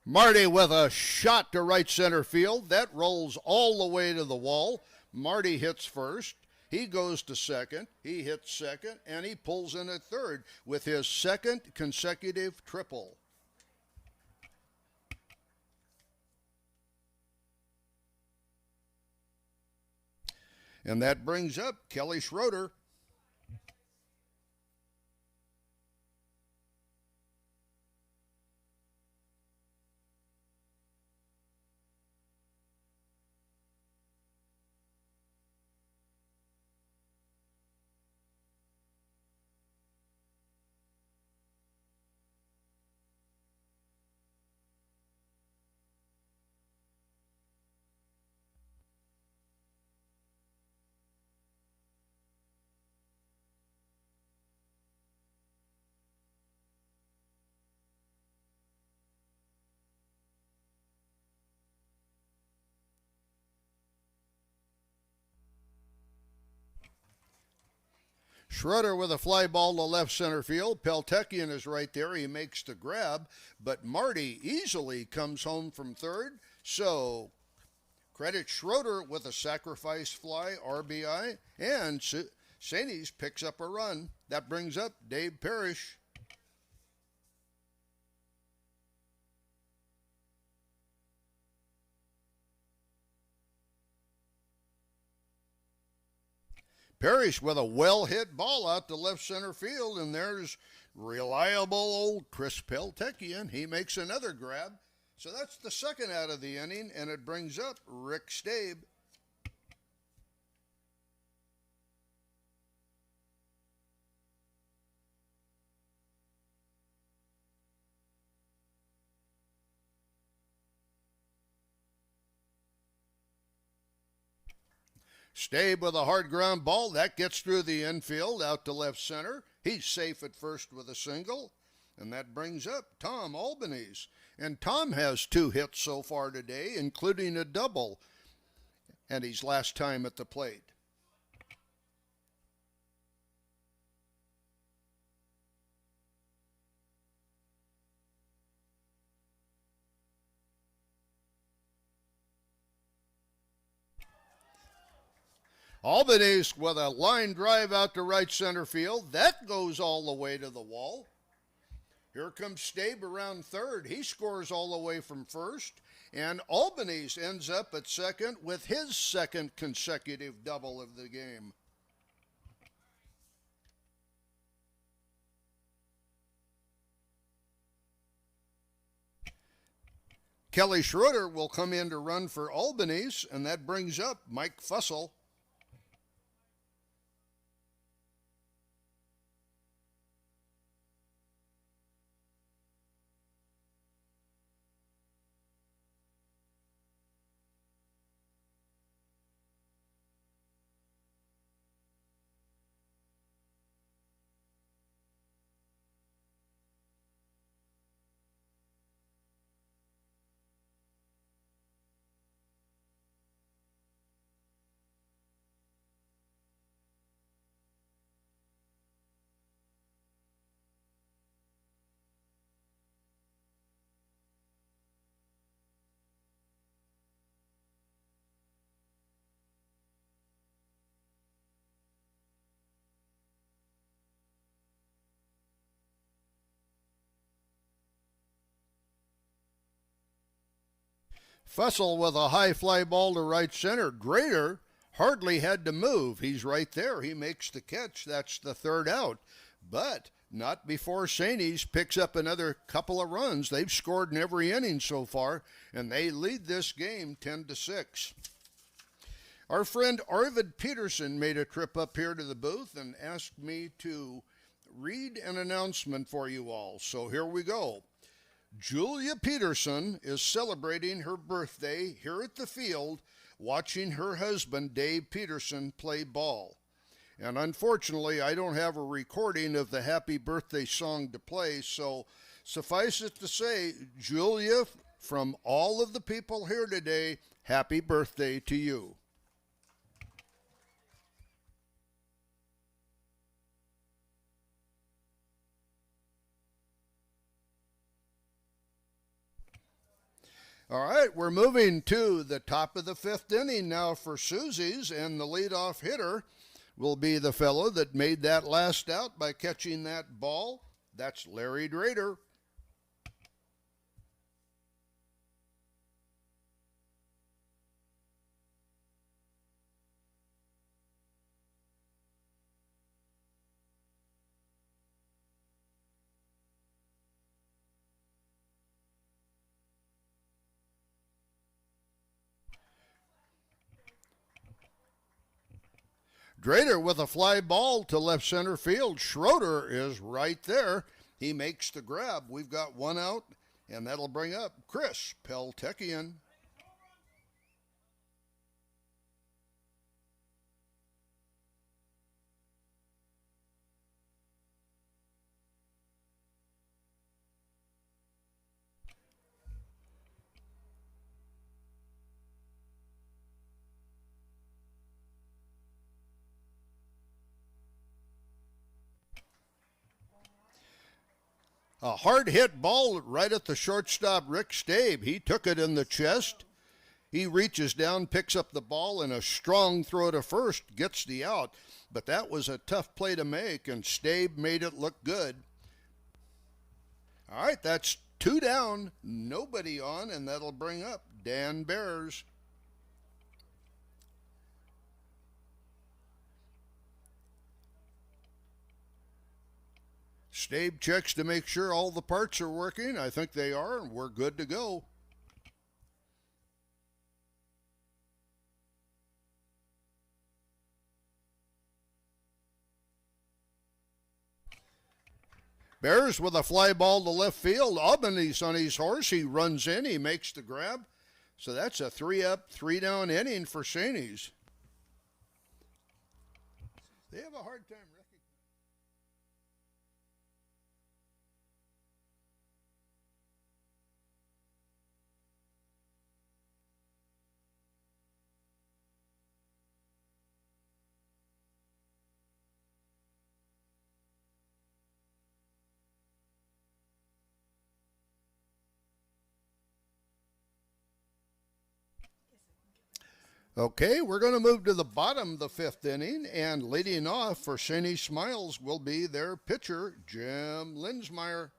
Marty with a shot to right center field. That rolls all the way to the wall. Marty hits first. He goes to second. He hits second, and he pulls in at third with his second consecutive triple. And that brings up Kelly Schroeder. Schroeder with a fly ball to left center field. Peltekian is right there. He makes the grab, but Marty easily comes home from third. So credit Schroeder with a sacrifice fly, RBI, and Saini's picks up a run. That brings up Dave Parrish. Parrish with a well-hit ball out to left center field, and there's reliable old Chris Peltekian. He makes another grab. So that's the second out of the inning, and it brings up Rick Stabe. Stabe with a hard ground ball. That gets through the infield out to left center. He's safe at first with a single. And that brings up Tom Albanese. And Tom has 2 hits so far today, including a double, and his last time at the plate. Albanese with a line drive out to right center field. That goes all the way to the wall. Here comes Stabe around third. He scores all the way from first. And Albanese ends up at second with his second consecutive double of the game. Kelly Schroeder will come in to run for Albanese, and that brings up Mike Fussell. Fussell with a high fly ball to right center. Grader hardly had to move. He's right there. He makes the catch. That's the third out. But not before Saini's picks up another couple of runs. They've scored in every inning so far, and they lead this game 10-6. Our friend Arvid Peterson made a trip up here to the booth and asked me to read an announcement for you all. So here we go. Julia Peterson is celebrating her birthday here at the field, watching her husband, Dave Peterson, play ball. And unfortunately, I don't have a recording of the happy birthday song to play, so suffice it to say, Julia, from all of the people here today, happy birthday to you. All right, we're moving to the top of the fifth inning now for Suzy's, and the leadoff hitter will be the fellow that made that last out by catching that ball. That's Larry Drader. Drader with a fly ball to left center field. Schroeder is right there. He makes the grab. We've got one out, and that'll bring up Chris Peltekian. A hard hit ball right at the shortstop, Rick Stabe. He took it in the chest. He reaches down, picks up the ball, and a strong throw to first gets the out. But that was a tough play to make, and Stabe made it look good. All right, that's two down, nobody on, and that'll bring up Dan Bears. Stabe checks to make sure all the parts are working. I think they are, and we're good to go. Bears with a fly ball to left field. Albanese on his horse. He runs in. He makes the grab. So that's a 3-up, 3-down inning for Saini's. They have a hard time recognizing. Okay, we're going to move to the bottom of the fifth inning, and leading off for Saini Smiles will be their pitcher, Jim Linsmeyer.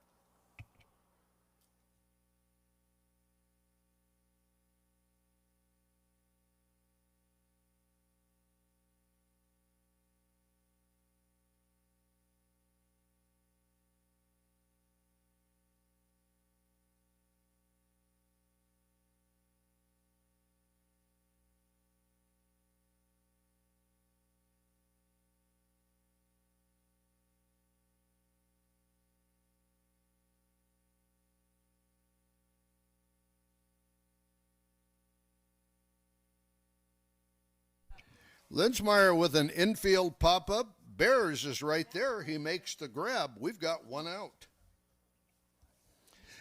Linsmeyer with an infield pop-up. Bears is right there. He makes the grab. We've got one out.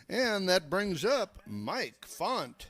And that brings up Mike Font.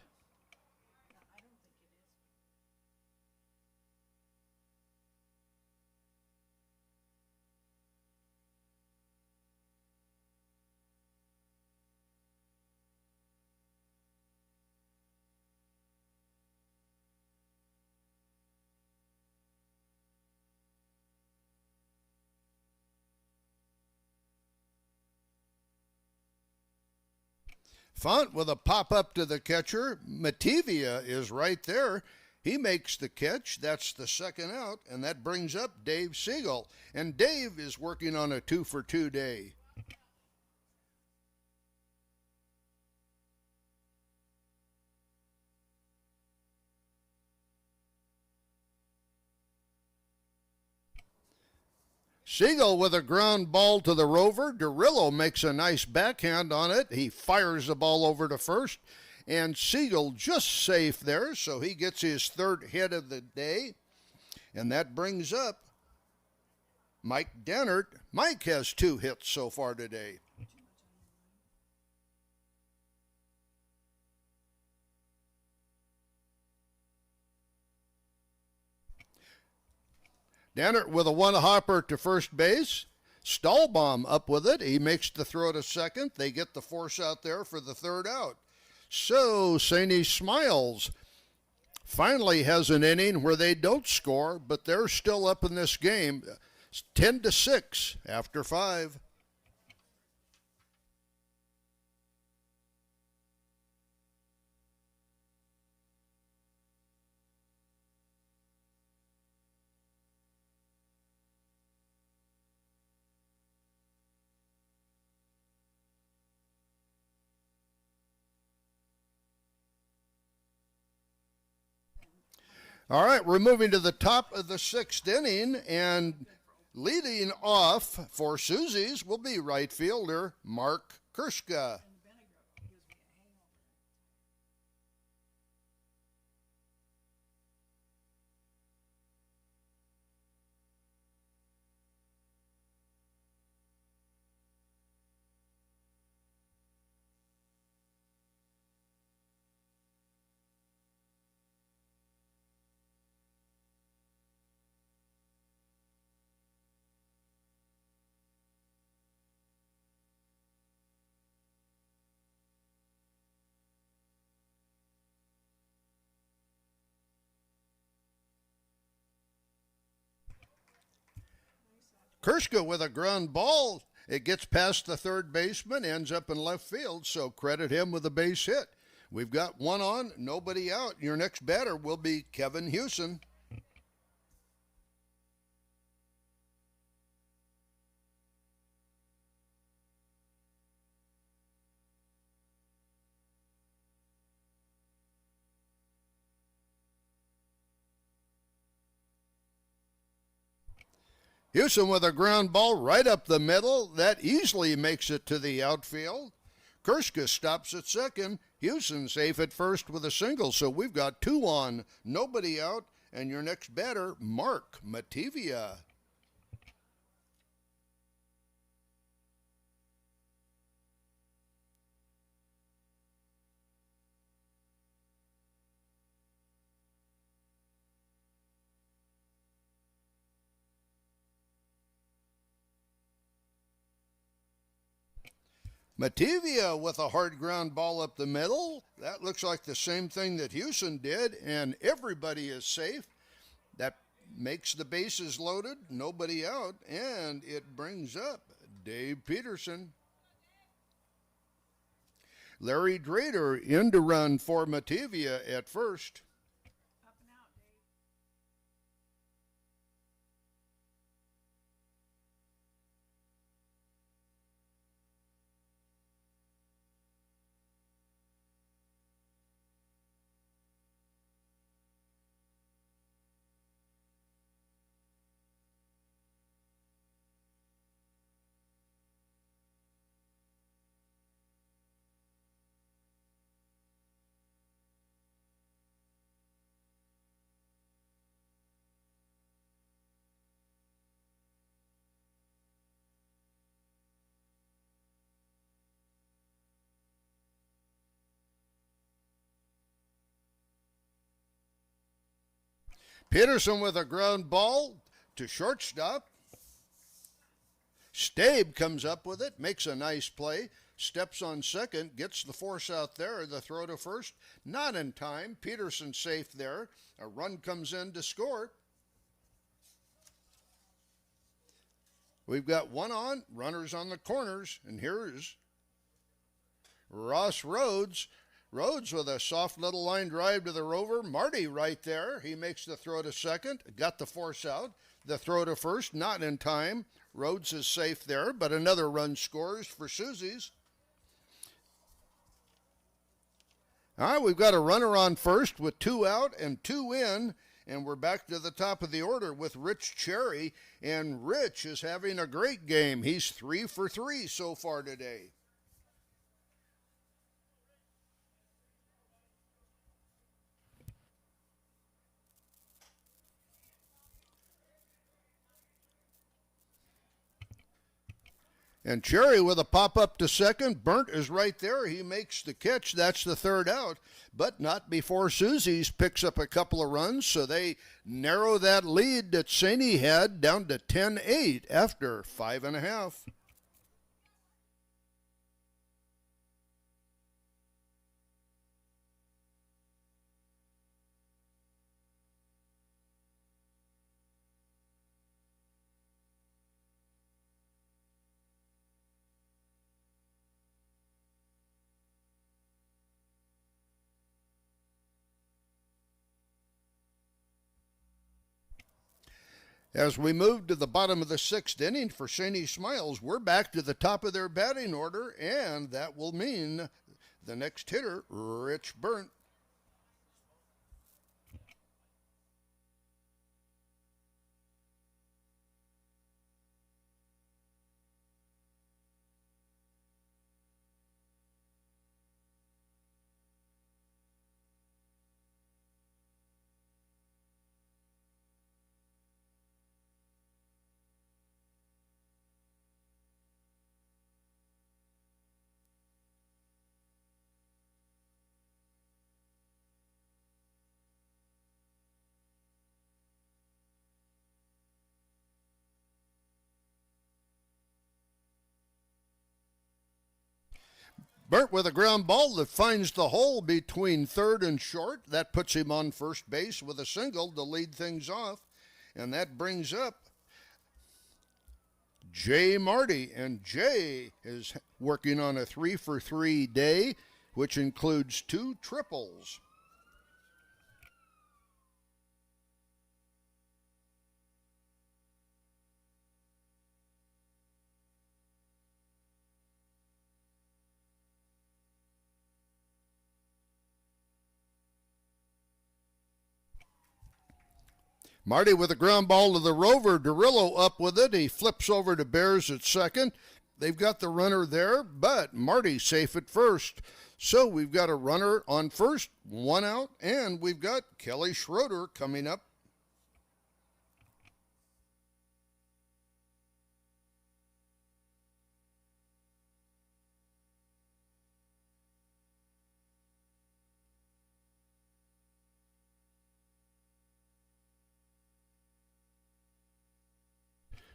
Font with a pop-up to the catcher. Mativia is right there. He makes the catch. That's the second out, and that brings up Dave Siegel. And Dave is working on a 2-for-2 day. Siegel with a ground ball to the rover. Derillo makes a nice backhand on it. He fires the ball over to first, and Siegel just safe there, so he gets his third hit of the day. And that brings up Mike Dennert. Mike has 2 hits so far today. Dennert with a one-hopper to first base. Stahlbaum up with it. He makes the throw to second. They get the force out there for the third out. So Saini Smiles finally has an inning where they don't score, but they're still up in this game. 10-6 after 5. All right, we're moving to the top of the 6th inning, and leading off for Suzy's will be right fielder Mark Kerska. Kerska with a ground ball. It gets past the third baseman, ends up in left field, so credit him with a base hit. We've got one on, nobody out. Your next batter will be Kevin Hewson. Hewson with a ground ball right up the middle. That easily makes it to the outfield. Kerska stops at second. Hewson safe at first with a single. So we've got 2 on, nobody out. And your next batter, Mark Mativia. Matevia with a hard ground ball up the middle. That looks like the same thing that Houston did, and everybody is safe. That makes the bases loaded, nobody out, and it brings up Dave Peterson. Larry Drader in to run for Matevia at first. Up and out, Dave. Peterson with a ground ball to shortstop. Stabe comes up with it, makes a nice play, steps on second, gets the force out there, the throw to first, not in time. Peterson safe there. A run comes in to score. We've got one on, runners on the corners, and here's Ross Rhodes. Rhodes with a soft little line drive to the rover. Marty right there. He makes the throw to second, got the force out. The throw to first, not in time. Rhodes is safe there, but another run scores for Suzy's. All right, we've got a runner on first with 2 out and 2 in, and we're back to the top of the order with Rich Cherry, and Rich is having a great game. He's 3 for 3 so far today. And Cherry with a pop-up to second. Burnt is right there. He makes the catch. That's the 3rd out, but not before Suzy's picks up a couple of runs, so they narrow that lead that Saini had down to 10-8 after 5.5. As we move to the bottom of the 6th inning for Saini Smiles, we're back to the top of their batting order, and that will mean the next hitter, Rich Burnt. Burt with a ground ball that finds the hole between third and short. That puts him on first base with a single to lead things off. And that brings up Jay Marty. And Jay is working on a 3 for 3 day, which includes 2 triples. Marty with a ground ball to the rover. Derillo up with it. He flips over to Bears at second. They've got the runner there, but Marty safe at first. So we've got a runner on first, 1 out, and we've got Kelly Schroeder coming up.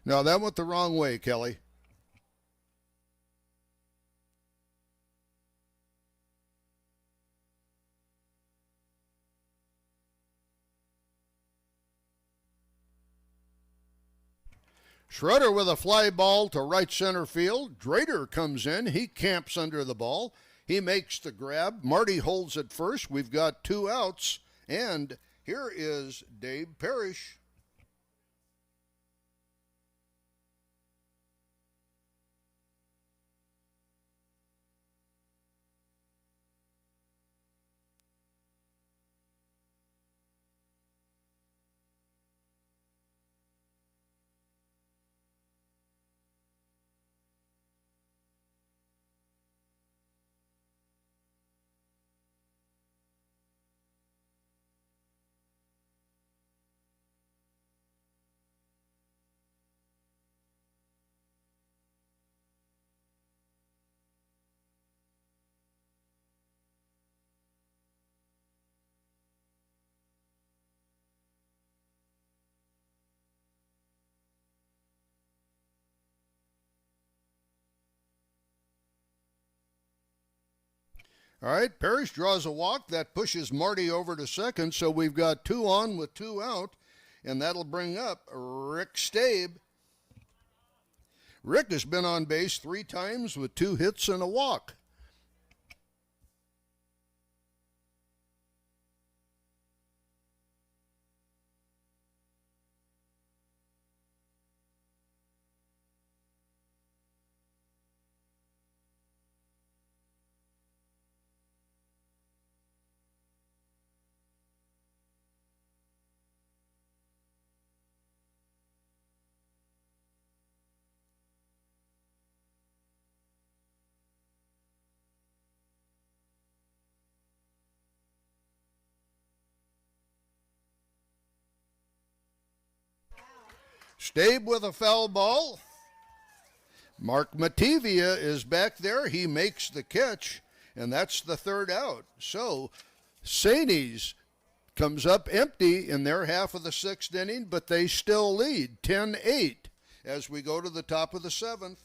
Now that went the wrong way, Kelly. Schroeder with a fly ball to right center field. Drader comes in. He camps under the ball. He makes the grab. Marty holds it first. We've got 2 outs. And here is Dave Parrish. All right, Parrish draws a walk. That pushes Marty over to second, so we've got 2 on with 2 out, and that'll bring up Rick Stabe. Rick has been on base 3 times with 2 hits and a walk. Stabe with a foul ball. Mark Matevia is back there. He makes the catch, and that's the 3rd out. So Saini's comes up empty in their half of the 6th inning, but they still lead 10-8 as we go to the top of the 7th.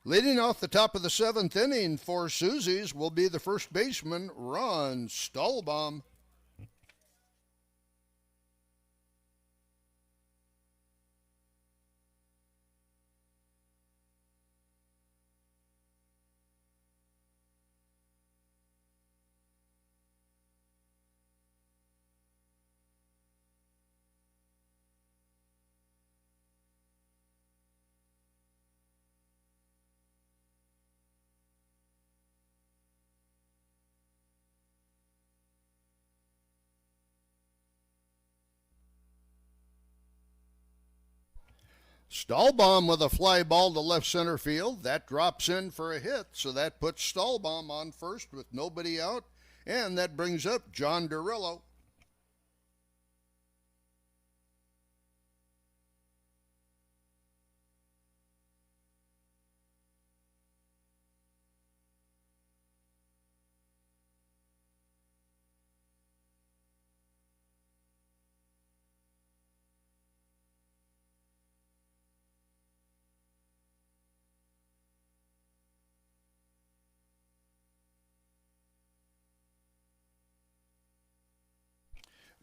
Leading off the top of the 7th inning for Suzy's will be the first baseman, Ron Stahlbaum. Stahlbaum with a fly ball to left center field. That drops in for a hit, so that puts Stahlbaum on first with nobody out, and that brings up John Durillo.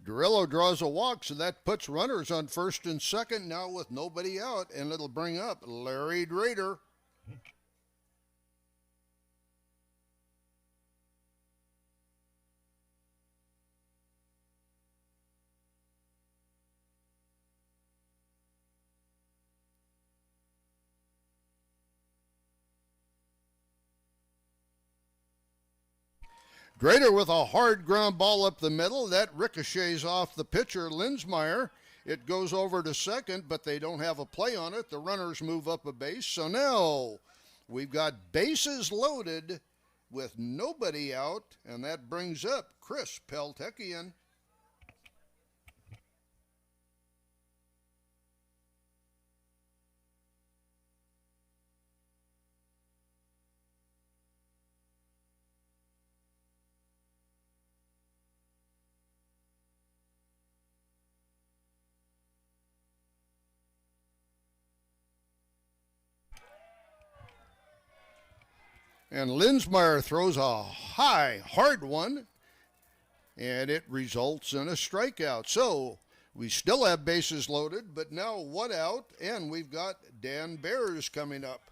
Durillo draws a walk, so that puts runners on first and second now with nobody out, and it'll bring up Larry Drader. Drader with a hard ground ball up the middle. That ricochets off the pitcher, Linsmeyer. It goes over to second, but they don't have a play on it. The runners move up a base. So now we've got bases loaded with nobody out, and that brings up Chris Peltekian. And Linsmeyer throws a high, hard one, and it results in a strikeout. So we still have bases loaded, but now one out, and we've got Dan Bears coming up.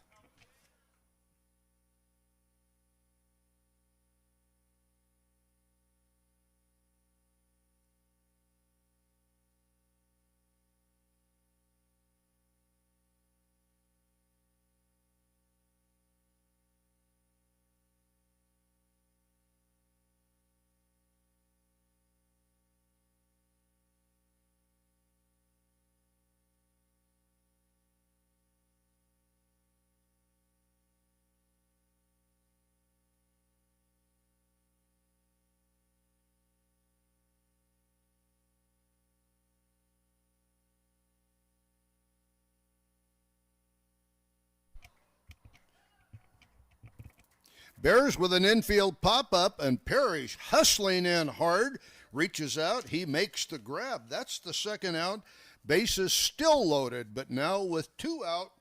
Bears with an infield pop-up, and Parrish hustling in hard, reaches out. He makes the grab. That's the second out. Bases still loaded, but now with two out.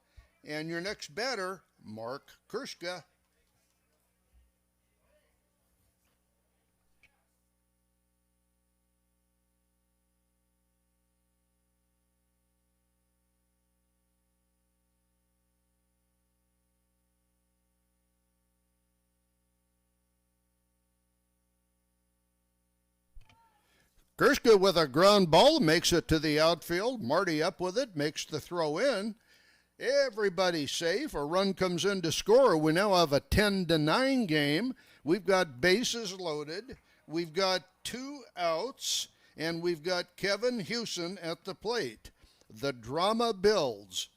And your next batter, Mark Kirschka. Kirschka with a ground ball makes it to the outfield. Marty up with it, makes the throw in. Everybody safe. A run comes in to score. We now have a 10-9 game. We've got bases loaded. We've got two outs, and we've got Kevin Hewson at the plate. The drama builds.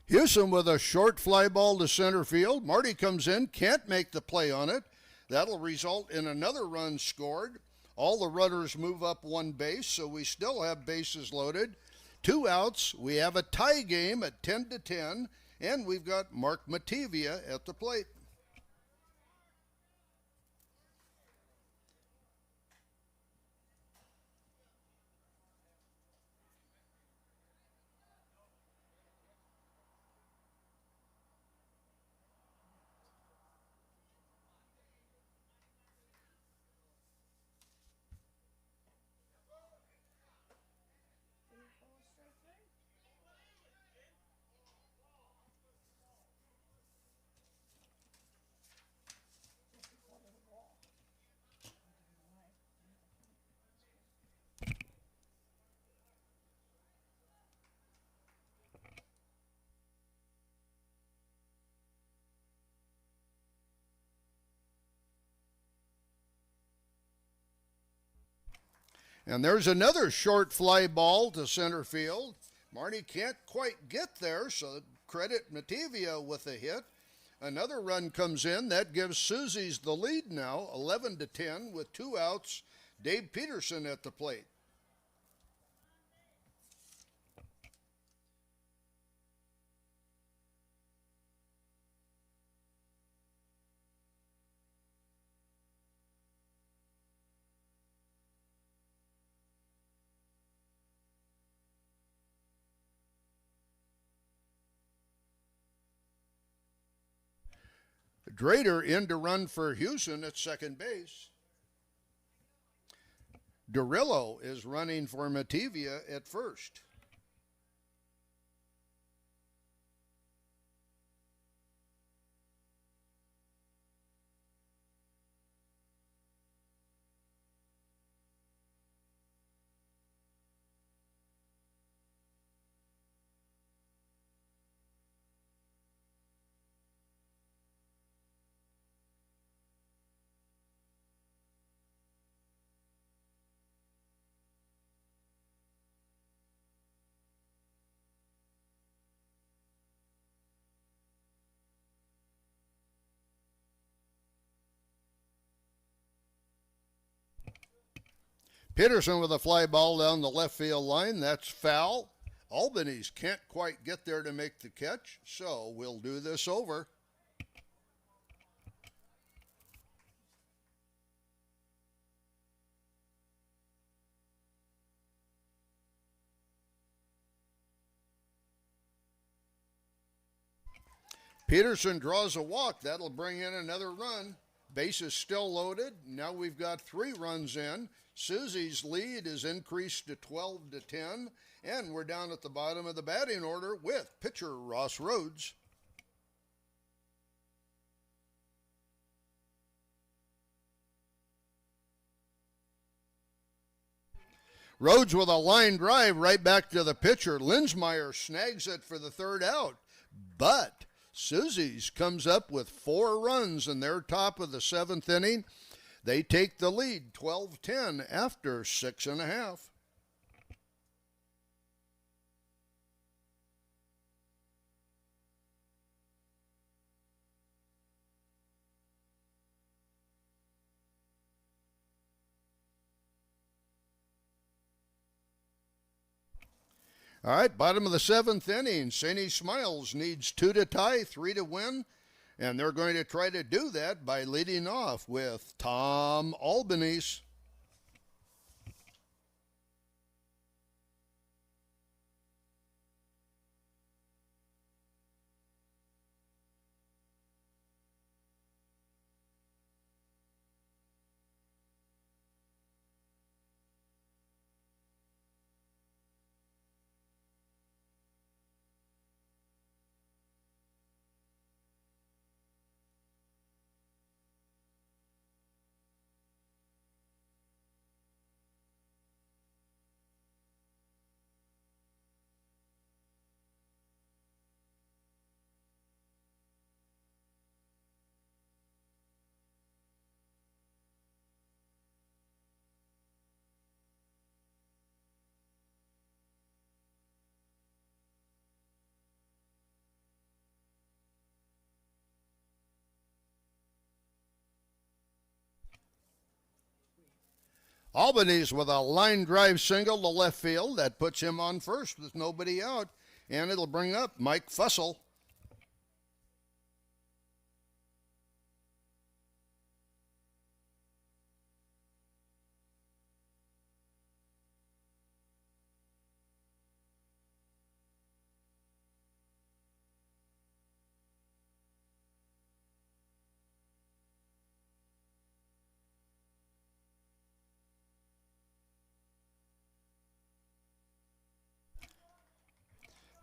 Hewson with a short fly ball to center field. Marty comes in, can't make the play on it. That'll result in another run scored. All the runners move up one base, so we still have bases loaded. Two outs. We have a tie game at 10-10, and we've got Mark Matevia at the plate. And there's another short fly ball to center field. Marty can't quite get there, so credit Matevia with a hit. Another run comes in. That gives Suzy's the lead now, 11-10 with two outs. Dave Peterson at the plate. Drader in to run for Hewson at second base. Durillo is running for Matevia at first. Peterson with a fly ball down the left field line. That's foul. Albany's can't quite get there to make the catch, so we'll do this over. Peterson draws a walk. That'll bring in another run. Base is still loaded. Now we've got 3 runs in. Suzy's lead is increased to 12-10, and we're down at the bottom of the batting order with pitcher Ross Rhodes. Rhodes with a line drive right back to the pitcher. Linsmeyer snags it for the 3rd out, but Suzy's comes up with 4 runs in their top of the 7th inning. They take the lead 12-10 after 6.5. All right, bottom of the 7th inning. Saini Smiles needs 2 to tie, 3 to win, and they're going to try to do that by leading off with Tom Albanese. Albanese with a line drive single to left field. That puts him on first with nobody out. And it'll bring up Mike Fussell.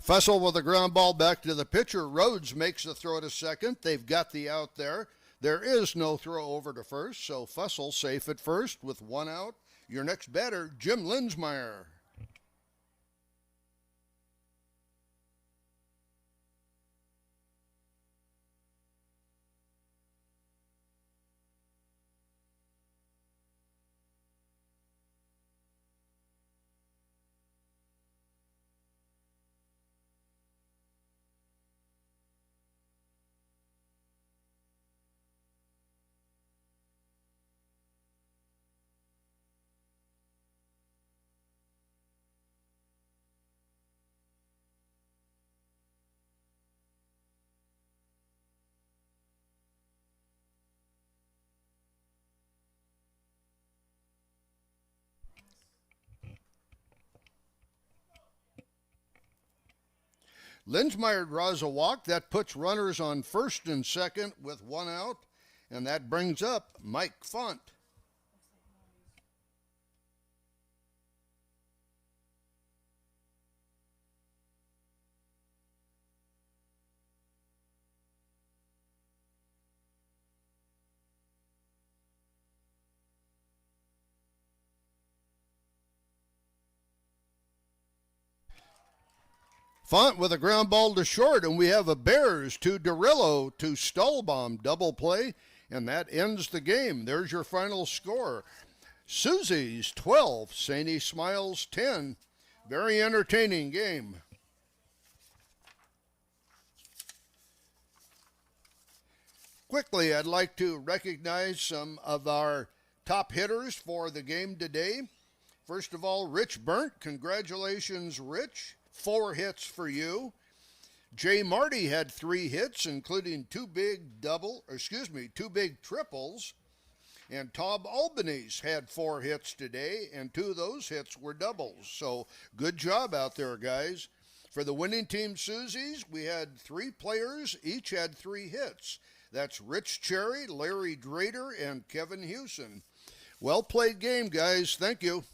Fussell with a ground ball back to the pitcher. Rhodes makes the throw to second. They've got the out there. There is no throw over to first, so Fussell safe at first with 1 out. Your next batter, Jim Linsmeyer. Linsmeyer draws a walk. That puts runners on first and second with 1 out, and that brings up Mike Font. Font with a ground ball to short, and we have a Bears to Dorillo to Stallbaum double play, and that ends the game. There's your final score. Suzy's 12, Saini Smiles 10. Very entertaining game. Quickly, I'd like to recognize some of our top hitters for the game today. First of all, Rich Burnt. Congratulations, Rich. 4 hits for you. Jay Marty had 3 hits, including 2 big triples. And Tom Albanese had 4 hits today, and 2 of those hits were doubles. So good job out there, guys. For the winning team, Suzy's, we had 3 players, each had 3 hits. That's Rich Cherry, Larry Drader, and Kevin Hewson. Well played game, guys. Thank you.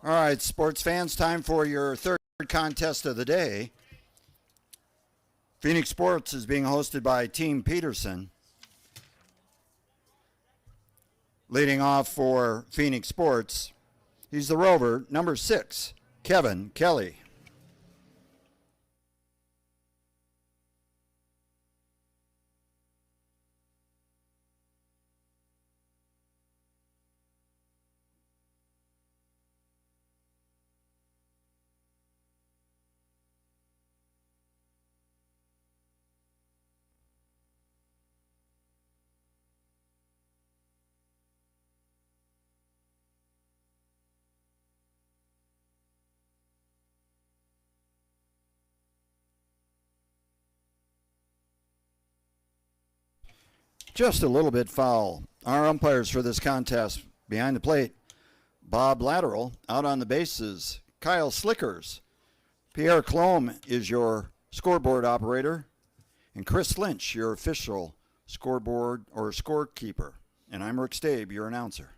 All right, sports fans, time for your third contest of the day. Phoenix Sports is being hosted by Team Peterson. Leading off for Phoenix Sports, he's the rover, number 6, Kevin Kelly. Just a little bit foul. Our umpires for this contest behind the plate: Bob Lateral. Out on the bases, Kyle Slickers. Pierre Clome is your scoreboard operator, and Chris Lynch, your official scoreboard or scorekeeper. And I'm Rick Stabe, your announcer.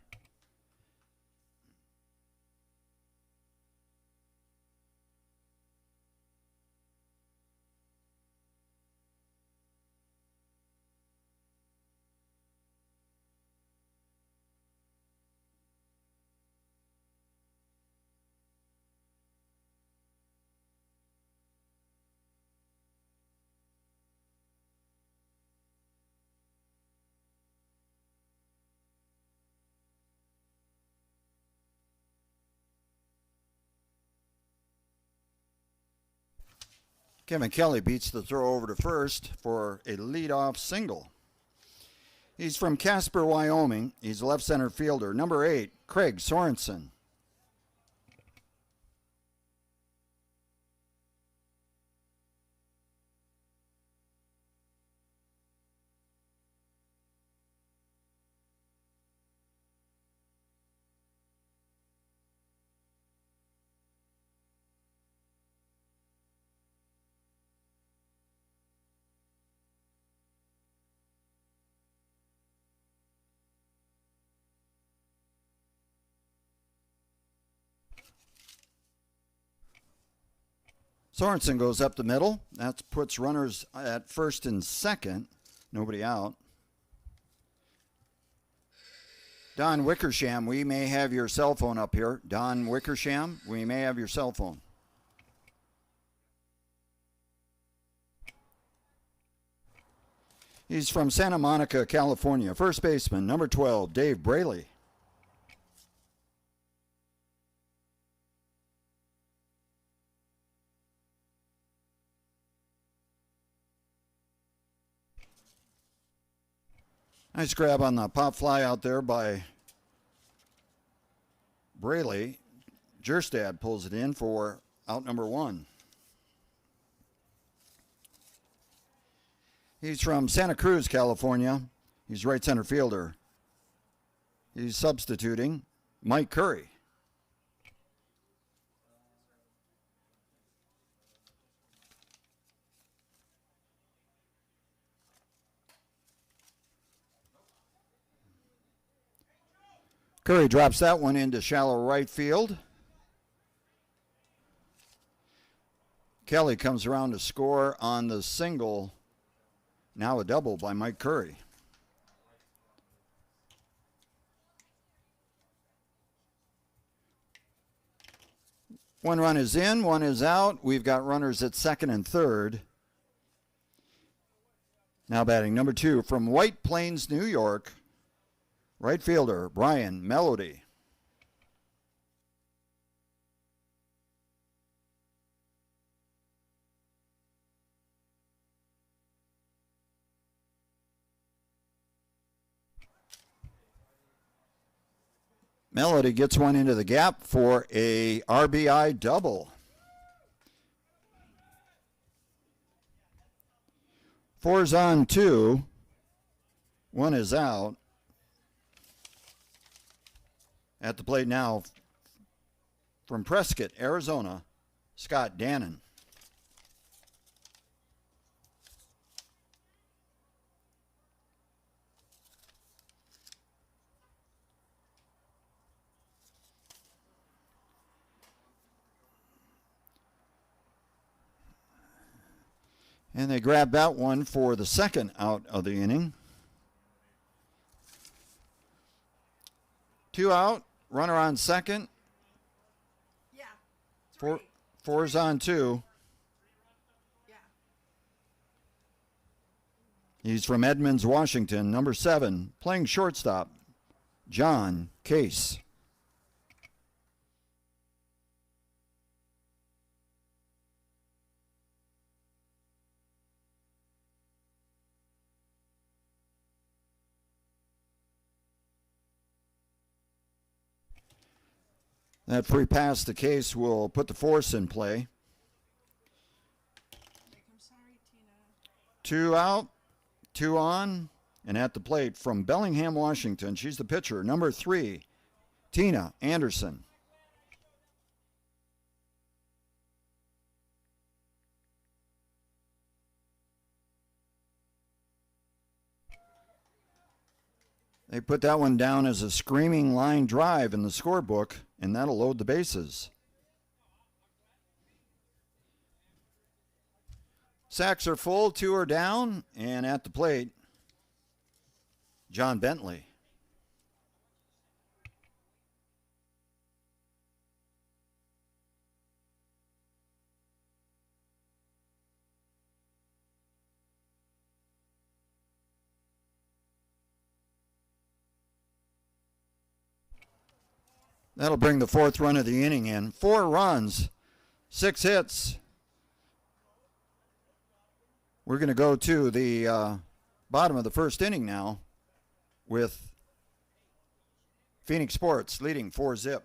Kevin Kelly beats the throw over to first for a leadoff single. He's from Casper, Wyoming. He's a left center fielder. Number 8, Craig Sorensen. Sorensen goes up the middle. That puts runners at first and second. Nobody out. Don Wickersham, we may have your cell phone up here. Don Wickersham, we may have your cell phone. He's from Santa Monica, California. First baseman, number 12, Dave Braley. Nice grab on the pop fly out there by Braley. Jerstad pulls it in for out number 1. He's from Santa Cruz, California. He's right center fielder. He's substituting Mike Curry. Curry drops that one into shallow right field. Kelly comes around to score on the single. Now a double by Mike Curry. One run is in, one is out. We've got runners at second and third. Now batting number 2 from White Plains, New York. Right fielder, Brian Melody. Melody gets one into the gap for a RBI double. 4's on 2. 1 is out. At the plate now, from Prescott, Arizona, Scott Dannon. And they grab that one for the second out of the inning. 2 out. Runner on second. Yeah. 4's on 2. Yeah. He's from Edmonds, Washington. Number 7, playing shortstop, John Case. That free pass to Case will put the force in play. I'm sorry, Tina. 2 out, 2 on. And at the plate from Bellingham, Washington, she's the pitcher, number 3, Tina Anderson. They put that one down as a screaming line drive in the scorebook, and that'll load the bases. Sacks are full, 2 are down, and at the plate, John Bentley. That'll bring the 4th run of the inning in. 4 runs, 6 hits. We're going to go to the bottom of the 1st inning now with Phoenix Sports leading 4-0.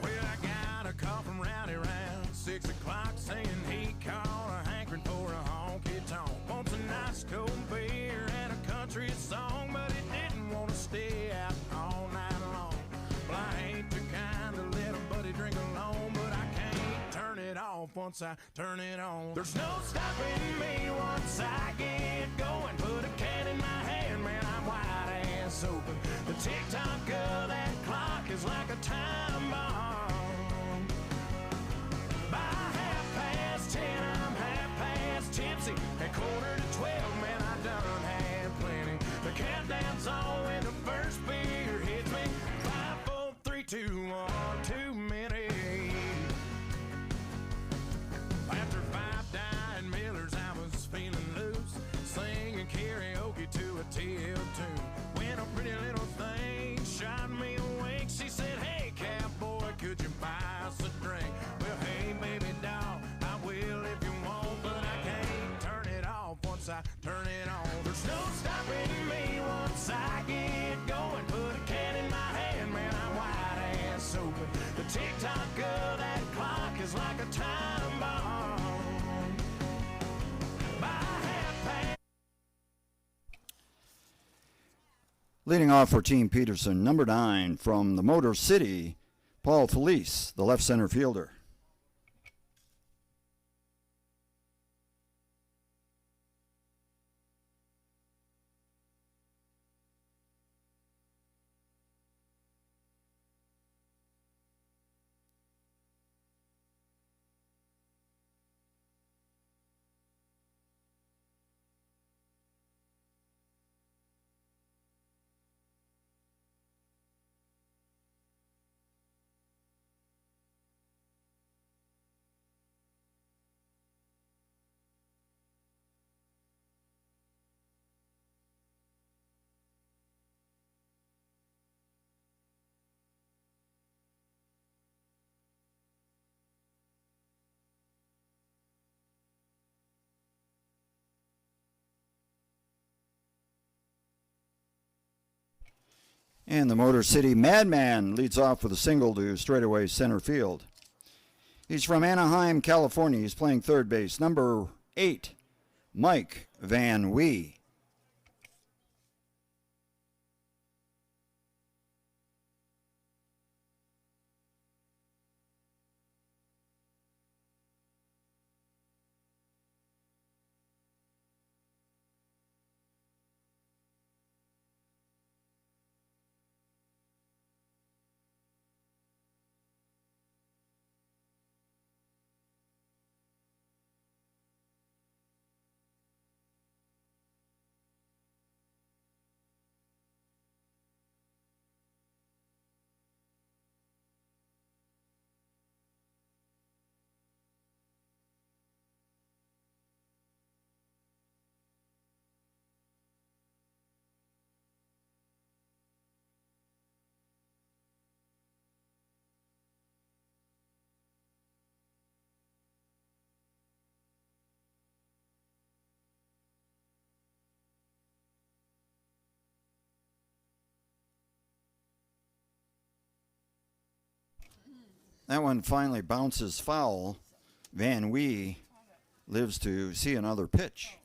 Well, I got a call from Rowdy around 6 o'clock saying he caught a hankering for a honky tonk. Wants a nice cold beer and a country song, but he didn't want to stay out all night long. Well, I ain't too kind to let a buddy drink alone, but I can't turn it off once I turn it on. There's no stopping me once I get going. Put a can in my hand, man, I'm wide ass open. The tick-tock of that clock is like a time bomb. By 10:30, I'm half past tipsy. At 11:45, man, I done had plenty. The countdown's on when the first beer hits me. 5, 4, 3, 2, 1, too many. After 5 dying Millers, I was feeling loose, singing karaoke to a TL tune. When a pretty little thing shot me awake, she said, "Hey, cowboy, could you buy us a drink?" Well, hey, baby doll, I will if you want, but I can't turn it off once I turn it on. There's no stopping me once I get going. Put a can in my hand, man, I'm wide ass open. The tick-tock of that clock is like a time bomb. By 10:30. Leading off for Team Peterson, number 9 from the Motor City, Paul Felice, the left center fielder. And the Motor City Madman leads off with a single to straightaway center field. He's from Anaheim, California. He's playing third base. Number 8, Mike Van Wee. That one finally bounces foul. Van Wee lives to see another pitch.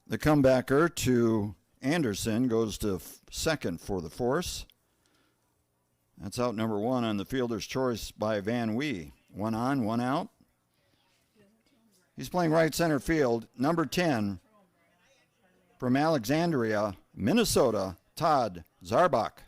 The comebacker to Anderson goes to second for the force. That's out number one on the fielder's choice by Van Wee. One on, one out. He's playing right center field. Number 10 from Alexandria, Minnesota, Todd Zarbach.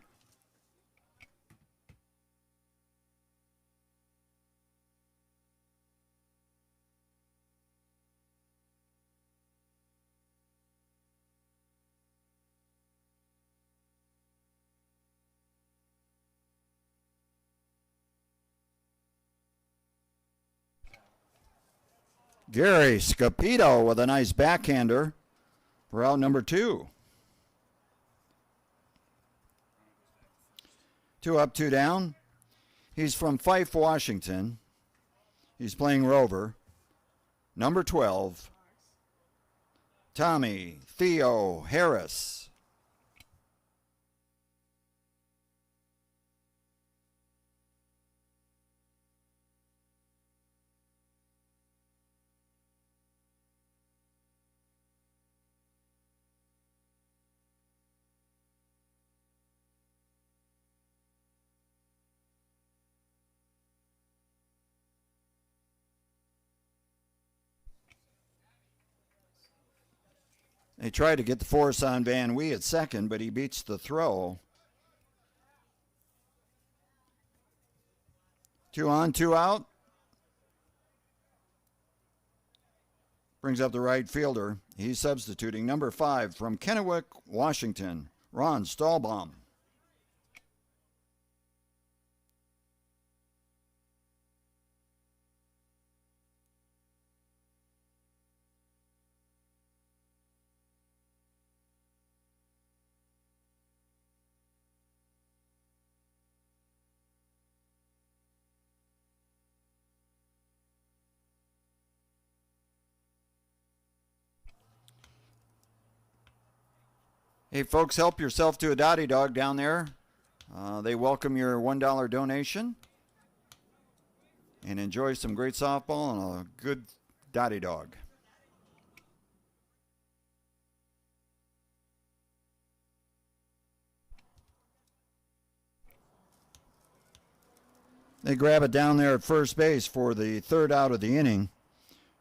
Gary Scapito with a nice backhander for out number 2. 2 up, 2 down. He's from Fife, Washington. He's playing rover. Number 12, Tommy Theo Harris. They tried to get the force on Van Wee at second, but he beats the throw. 2 on, 2 out. Brings up the right fielder. He's substituting number 5 from Kennewick, Washington, Ron Stahlbaum. Hey, folks, help yourself to a Dottie Dog down there. They welcome your $1 donation. And enjoy some great softball and a good Dottie Dog. They grab it down there at first base for the third out of the inning.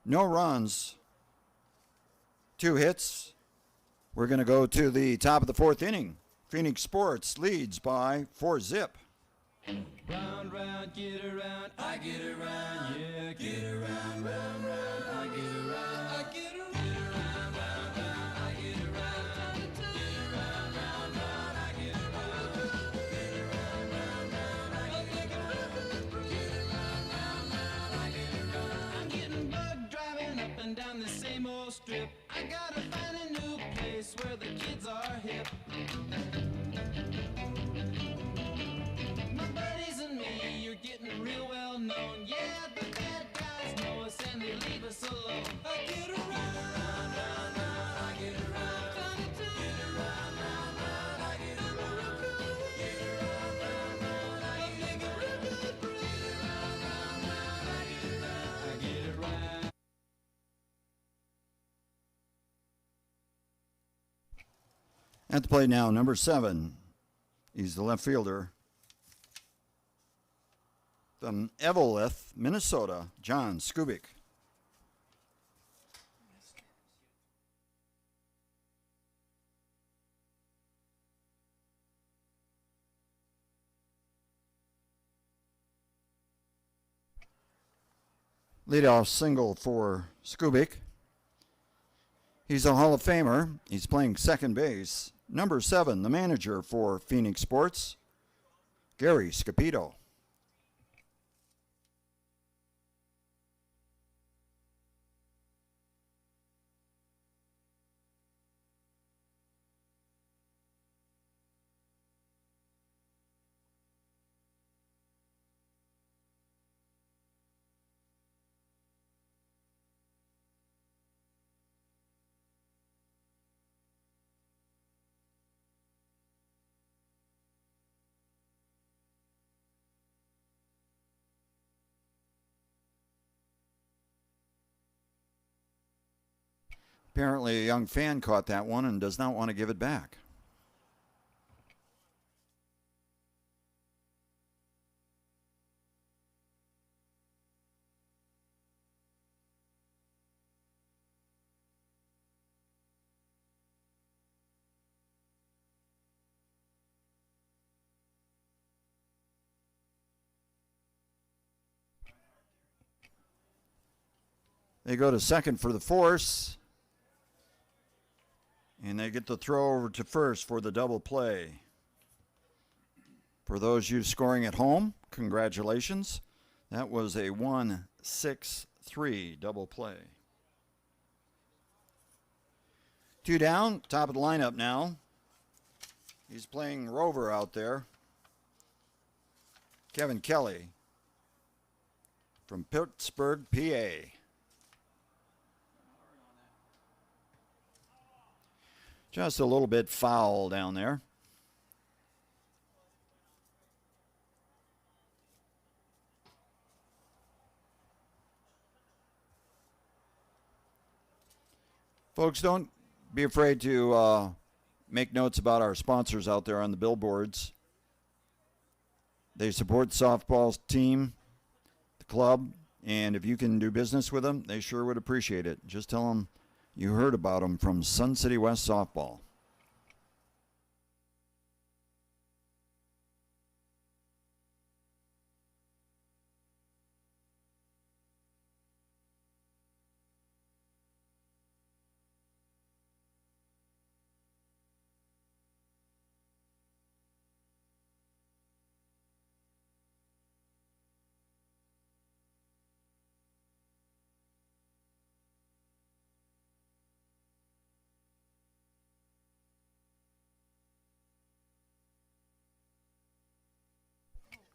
No runs. 2 hits. We're going to go to the top of the 4th inning. Phoenix Sports leads by 4-zip. Round, round, get around, I get around, yeah, get around, round, round, I get around, I get around, get around, round, round, I get around, get around, round, round, I get around, get around, round, round, I get around, get around, round, round, I get around. I'm getting bugged driving up and down the same old strip. I gotta find a new place where the kids are hip. My buddies and me, you're getting real well known. Yeah, the bad guys know us and they leave us alone. I get around, round, round, round, I get around. Get around, round, round, I get around. Get around, round, round, I get around. Get around, round, round, I get around. I get around. At the plate now, number 7. He's the left fielder. From Eveleth, Minnesota, John Skubik. Leadoff single for Skubik. He's a Hall of Famer. He's playing second base. Number 7, the manager for Phoenix Sports, Gary Scapito. Apparently a young fan caught that one and does not want to give it back. They go to second for the force. And they get the throw over to first for the double play. For those of you scoring at home, congratulations. That was a 1-6-3 double play. 2 down, top of the lineup now. He's playing Rover out there. Kevin Kelly from Pittsburgh, PA. Just a little bit foul down there. Folks, don't be afraid to make notes about our sponsors out there on the billboards. They support the softball team, the club, and if you can do business with them, they sure would appreciate it. Just tell them you heard about them from Sun City West Softball.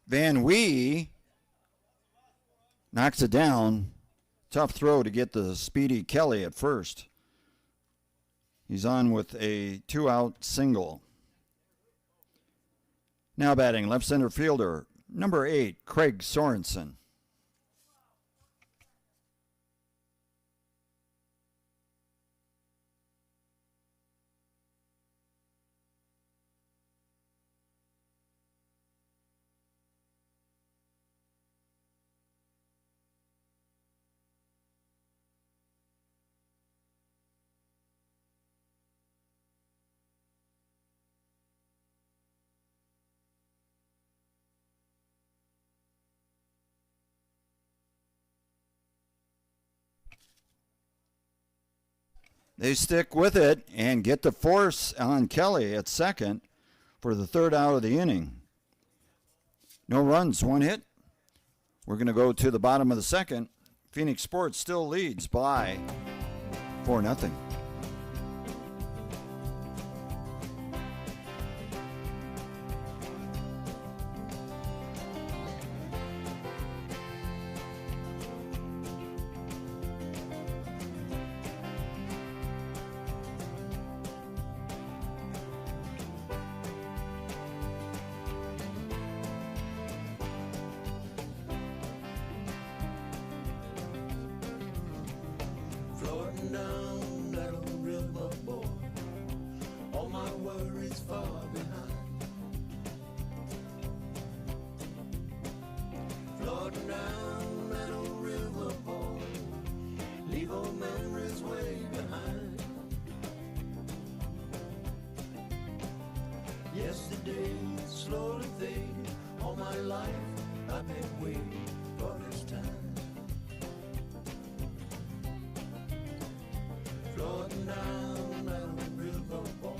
Van Wee knocks it down. Tough throw to get the speedy Kelly at first. He's on with a 2-out single. Now batting left center fielder, number 8, Craig Sorensen. They stick with it and get the force on Kelly at second for the 3rd out of the inning. No runs, 1 hit. We're going to go to the bottom of the 2nd. Phoenix Sports still leads by 4-0. Floating down that old river, boy, all my worries far behind. Floating down that old river, boy, leave old memories way behind. Yesterday slowly fading, all my life I've been waiting for this time. Floating down that old river, boy,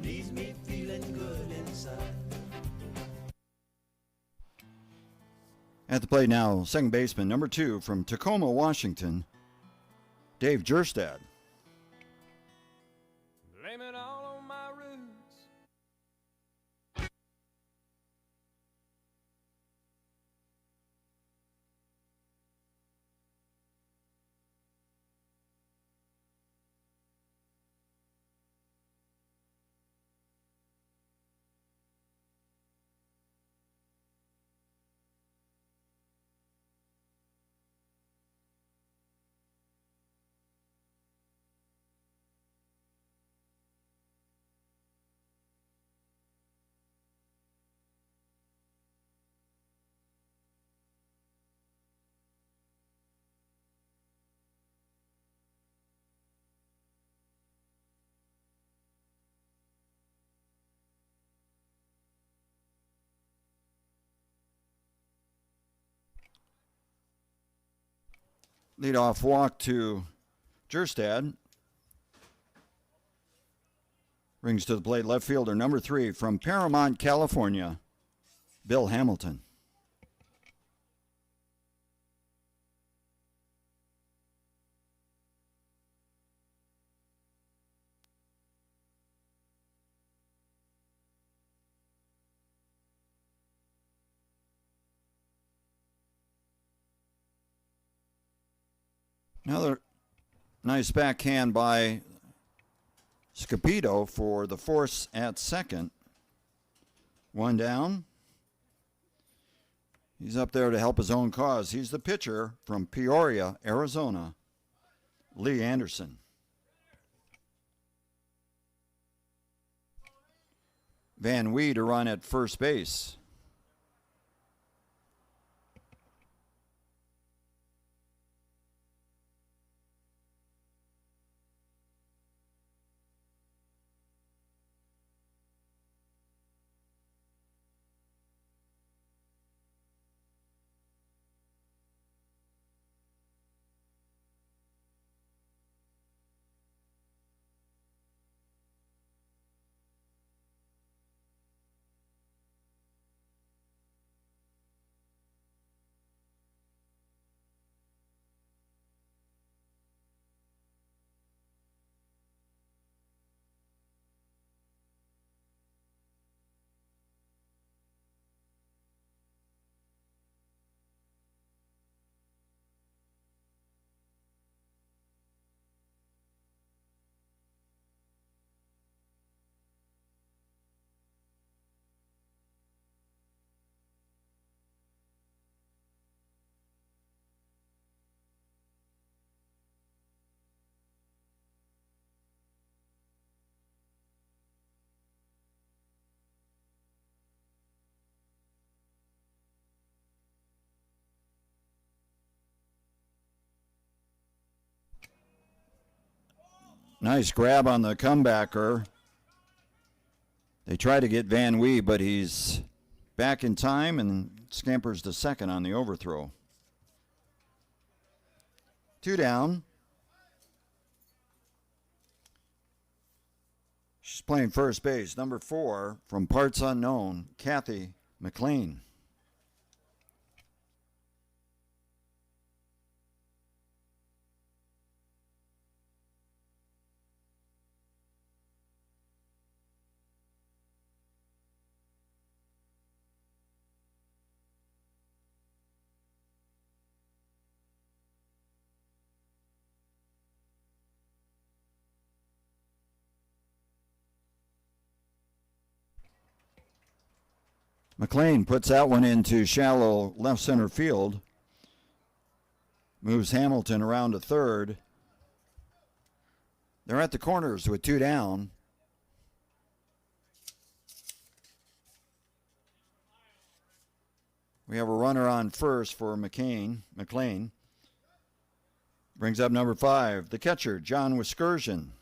leaves me feeling good inside. At the plate now, second baseman, number 2 from Tacoma, Washington, Dave Jerstad. Blame it all on my roots. Leadoff walk to Jerstad. Brings to the plate left fielder number 3 from Paramount, California, Bill Hamilton. Another nice backhand by Scapito for the force at second. 1 down. He's up there to help his own cause. He's the pitcher from Peoria, Arizona, Lee Anderson. Van Wee to run at first base. Nice grab on the comebacker. They try to get Van Wee, but he's back in time and scampers to second on the overthrow. 2 down. She's playing first base. Number 4 from parts unknown, Kathy McLean. McLean puts that one into shallow left center field. Moves Hamilton around to third. They're at the corners with 2 down. We have a runner on first for McLean. Brings up number 5, the catcher, John Wiskersian.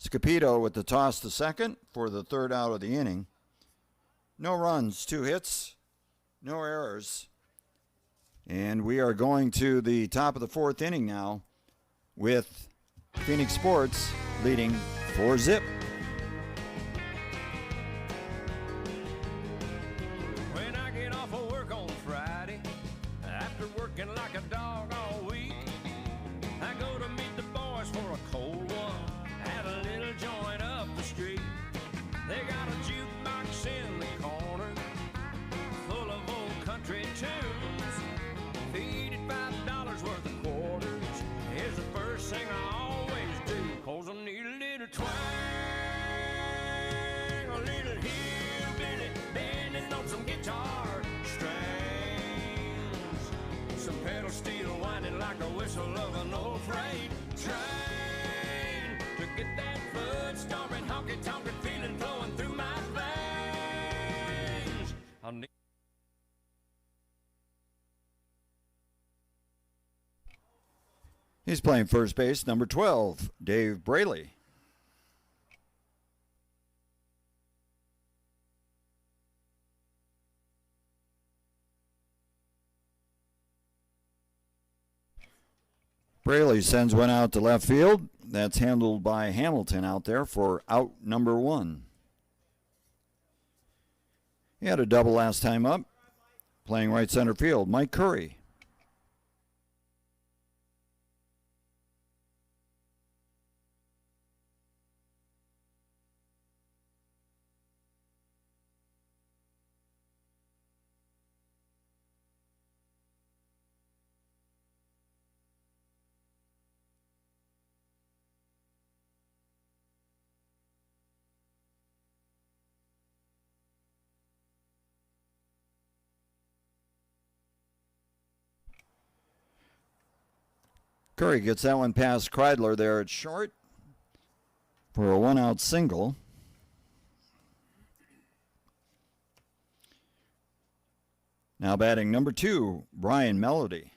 Scapito with the toss to second for the 3rd out of the inning. No runs, 2 hits, no errors. And we are going to the top of the 4th inning now with Phoenix Sports leading 4-0. When I get off of work on Friday, after working like a dog all week, I go to meet the boys for a cold one at a little joint up the street. They got a jukebox in the corner full of old country tunes. Feed it $5 worth of quarters is the first thing I always do, 'cause I need a little twang, a little hillbilly bending on some guitar strings, some pedal steel winding like a whistle of an old freight train, to get that foot stomping, honky-tonkin' feeling flowing through my veins. I'll need He's playing first base, number 12, Dave Braley. Braley sends one out to left field. That's handled by Hamilton out there for out number 1. He had a double last time up. Playing right center field, Mike Curry. Curry gets that one past Kreidler there at short for a 1-out single. Now batting number 2, Brian Melody.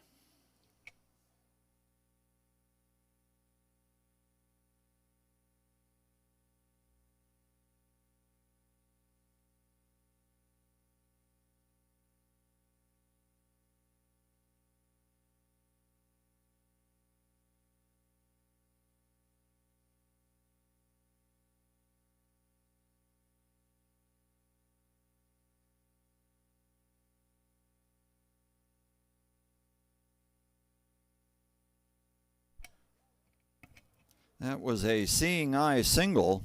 That was a seeing eye single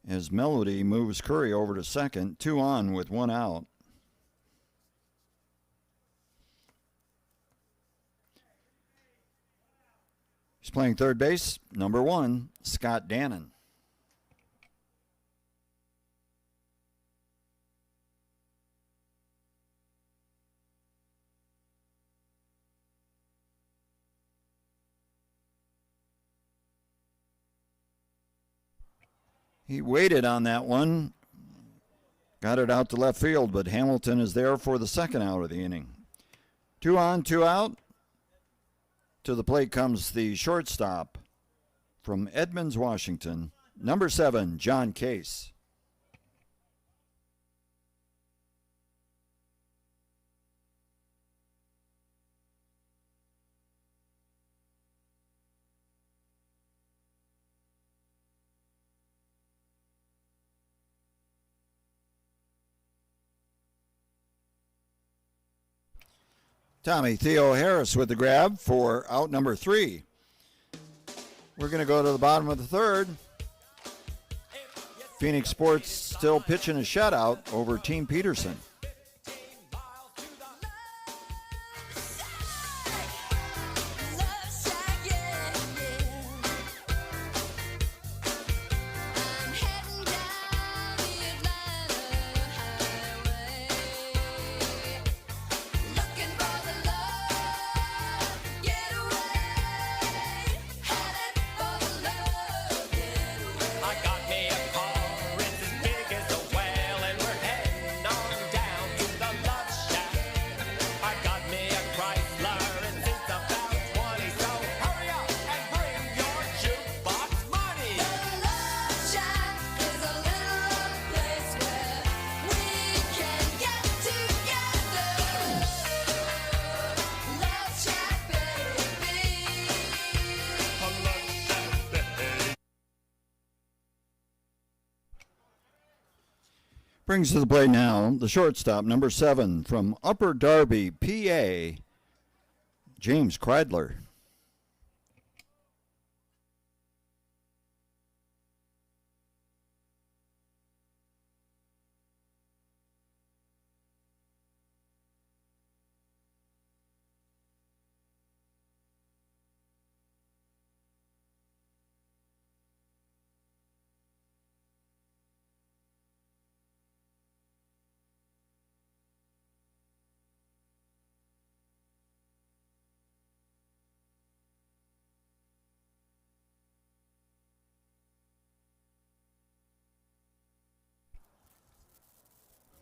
as Melody moves Curry over to second. 2 on with 1 out. He's playing third base, number 1, Scott Dannon. He waited on that one, got it out to left field, but Hamilton is there for the second out of the inning. 2 on, 2 out. To the plate comes the shortstop from Edmonds, Washington, number 7, John Case. Tommy Theo Harris with the grab for out number 3. We're going to go to the bottom of the third. Phoenix Sports still pitching a shutout over Team Peterson. Brings to the plate now the shortstop, number 7, from Upper Darby, PA, James Kreidler.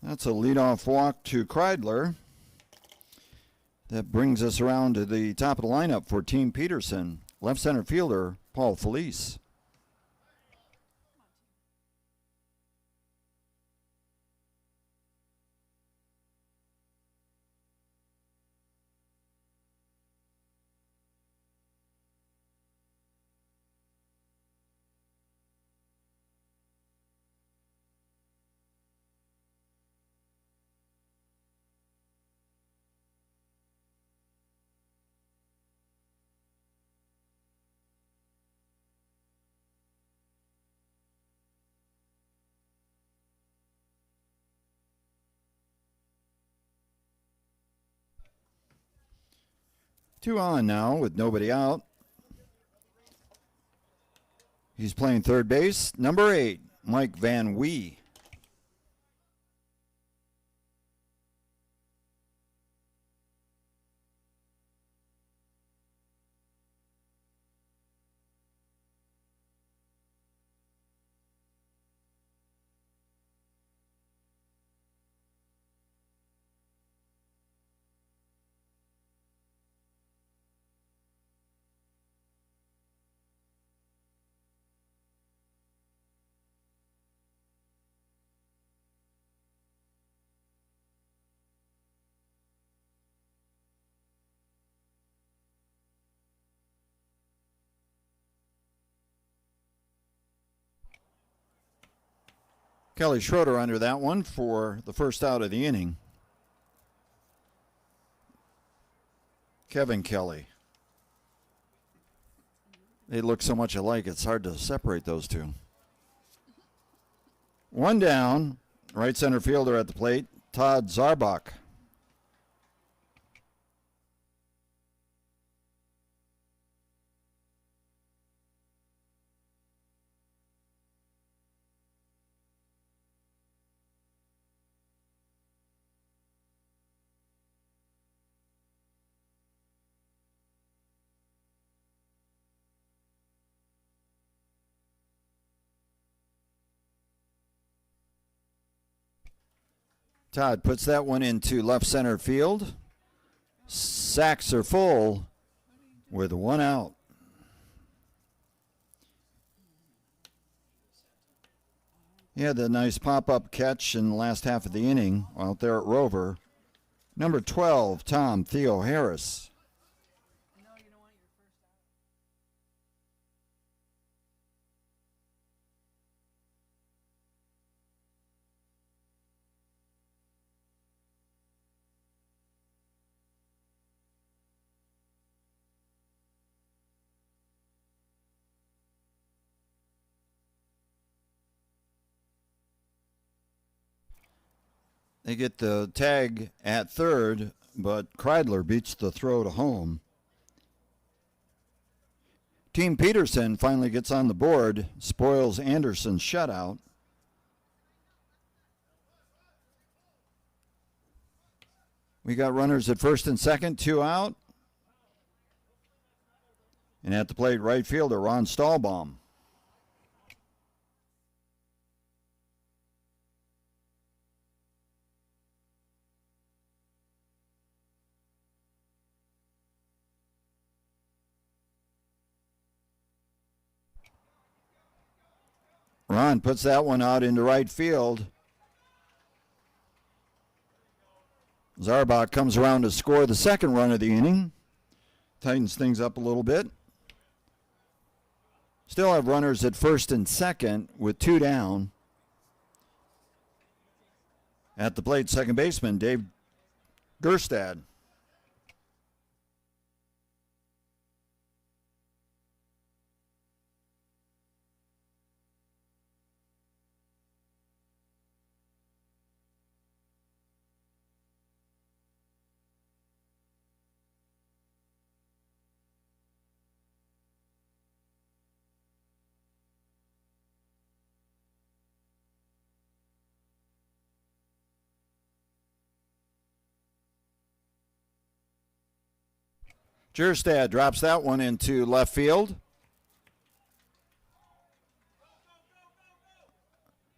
That's a leadoff walk to Kreidler. That brings us around to the top of the lineup for Team Peterson. left center fielder Paul Felice. Two on now with nobody out. He's playing third base. Number 8, Mike Van Wee. Kelly Schroeder under that one for the first out of the inning. Kevin Kelly. They look so much alike, it's hard to separate those two. One down, right center fielder at the plate, Todd Zarbach. Todd puts that one into left center field. Sacks are full with one out. He had the nice pop-up catch in the last half of the inning out there at Rover. Number 12, Tom Theo Harris. They get the tag at third, but Kreidler beats the throw to home. Team Peterson finally gets on the board, spoils Anderson's shutout. We got runners at first and second, 2 out. And at the plate, right fielder Ron Stahlbaum. Ron puts that one out into right field. Zarbach comes around to score the second run of the inning. Tightens things up a little bit. Still have runners at first and second with 2 down. At the plate, second baseman Dave Gerstad. Gerstad drops that one into left field.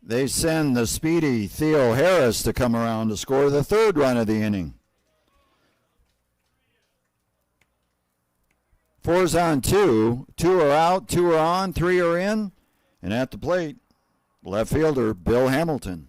They send the speedy Theo Harris to come around to score the third run of the inning. Four's on two. Two are out, two are on, three are in. And at the plate, left fielder Bill Hamilton.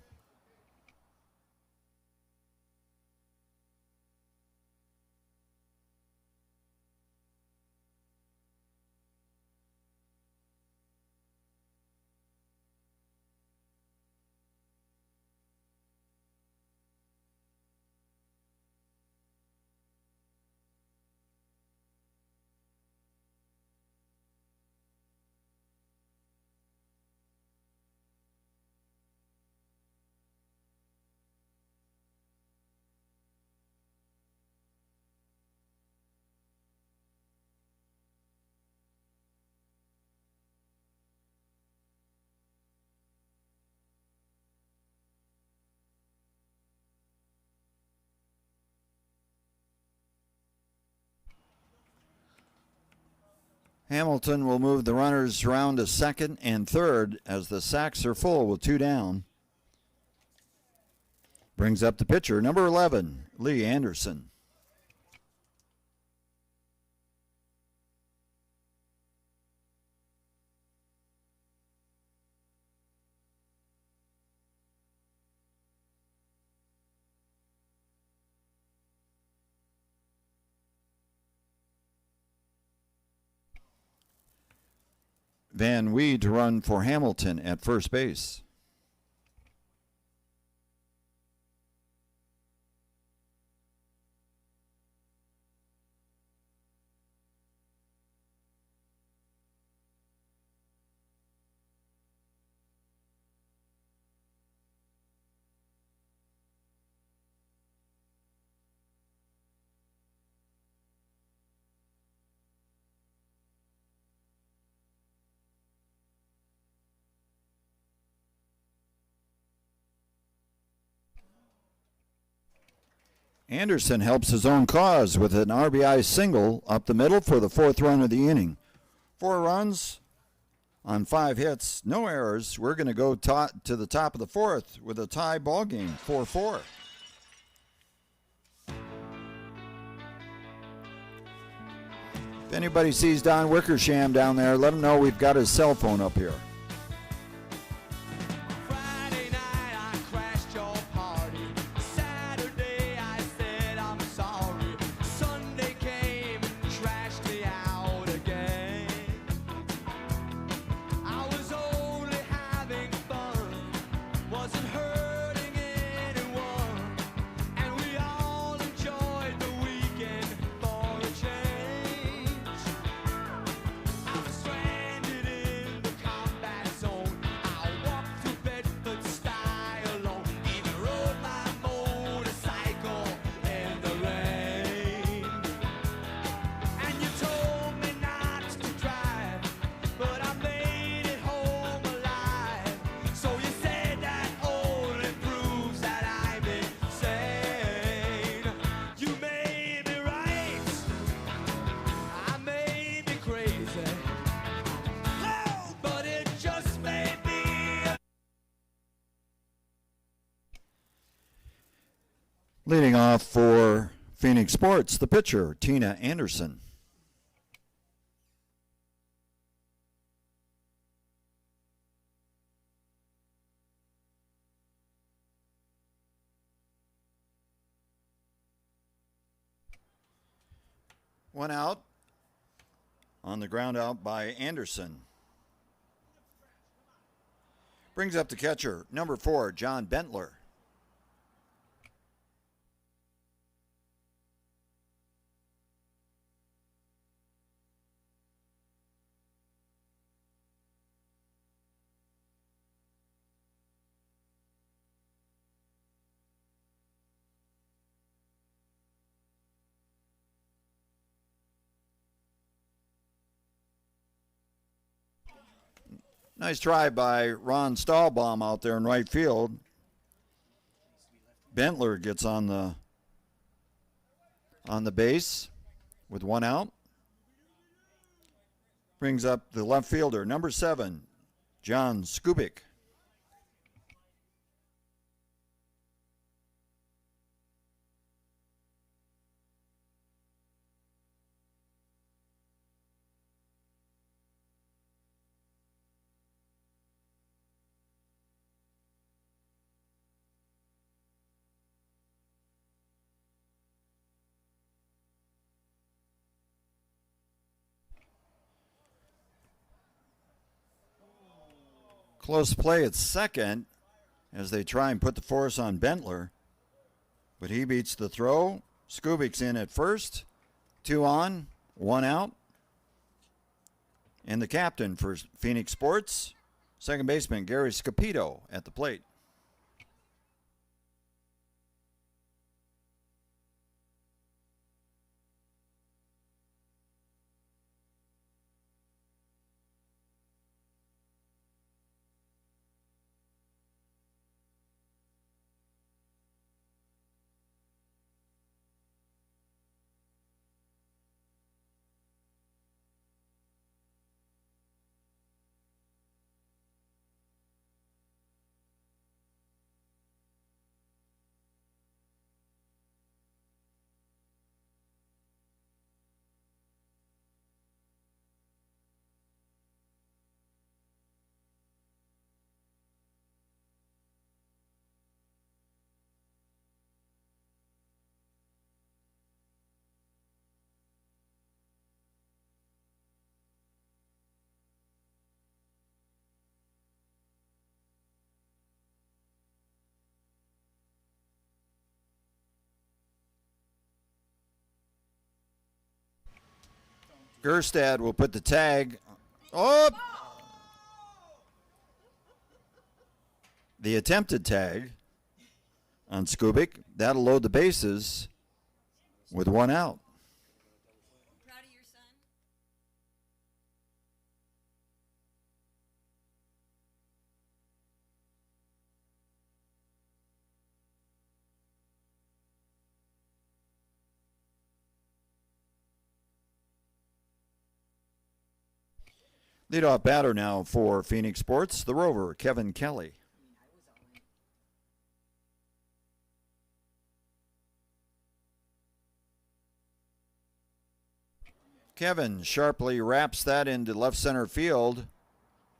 Hamilton will move the runners around to second and third as the sacks are full with two down. Brings up the pitcher, number 11, Lee Anderson. Van Wee to run for Hamilton at first base. Anderson helps his own cause with an RBI single up the middle for the fourth run of the inning. 4 runs on 5 hits, no errors. We're going to go to the top of the fourth with a tie ball game, 4-4. If anybody sees Don Wickersham down there, let him know we've got his cell phone up here. Friday night I crashed your party. Saturday I said I'm sorry. Sunday came and trashed me out again. I was only having fun, wasn't hurting anyone, and we all enjoyed the weekend for a change. I was stranded in the combat zone. I walked through Bedford style alone. Even rode my motorcycle in the rain. And you told me not to drive, but I made it home alive. So you said that only proves that I'm insane. You may be right, I may be crazy, but it just may be. Leading off for Phoenix Sports, the pitcher, Tina Anderson. One out. On the ground out by Anderson. Brings up the catcher, number 4, John Bentler. Nice try by Ron Stahlbaum out there in right field. Bentler gets on the base with one out. Brings up the left fielder, number 7, John Skubik. Close play at second as they try and put the force on Bentler. But he beats the throw. Skubik's in at first. 2 on, 1 out. And the captain for Phoenix Sports, second baseman Gary Scapito at the plate. Gerstad will put the tag. Oh! The attempted tag on Skubik. That'll load the bases with 1 out. Proud of your son? Leadoff batter now for Phoenix Sports, the Rover, Kevin Kelly. Kevin sharply wraps that into left center field.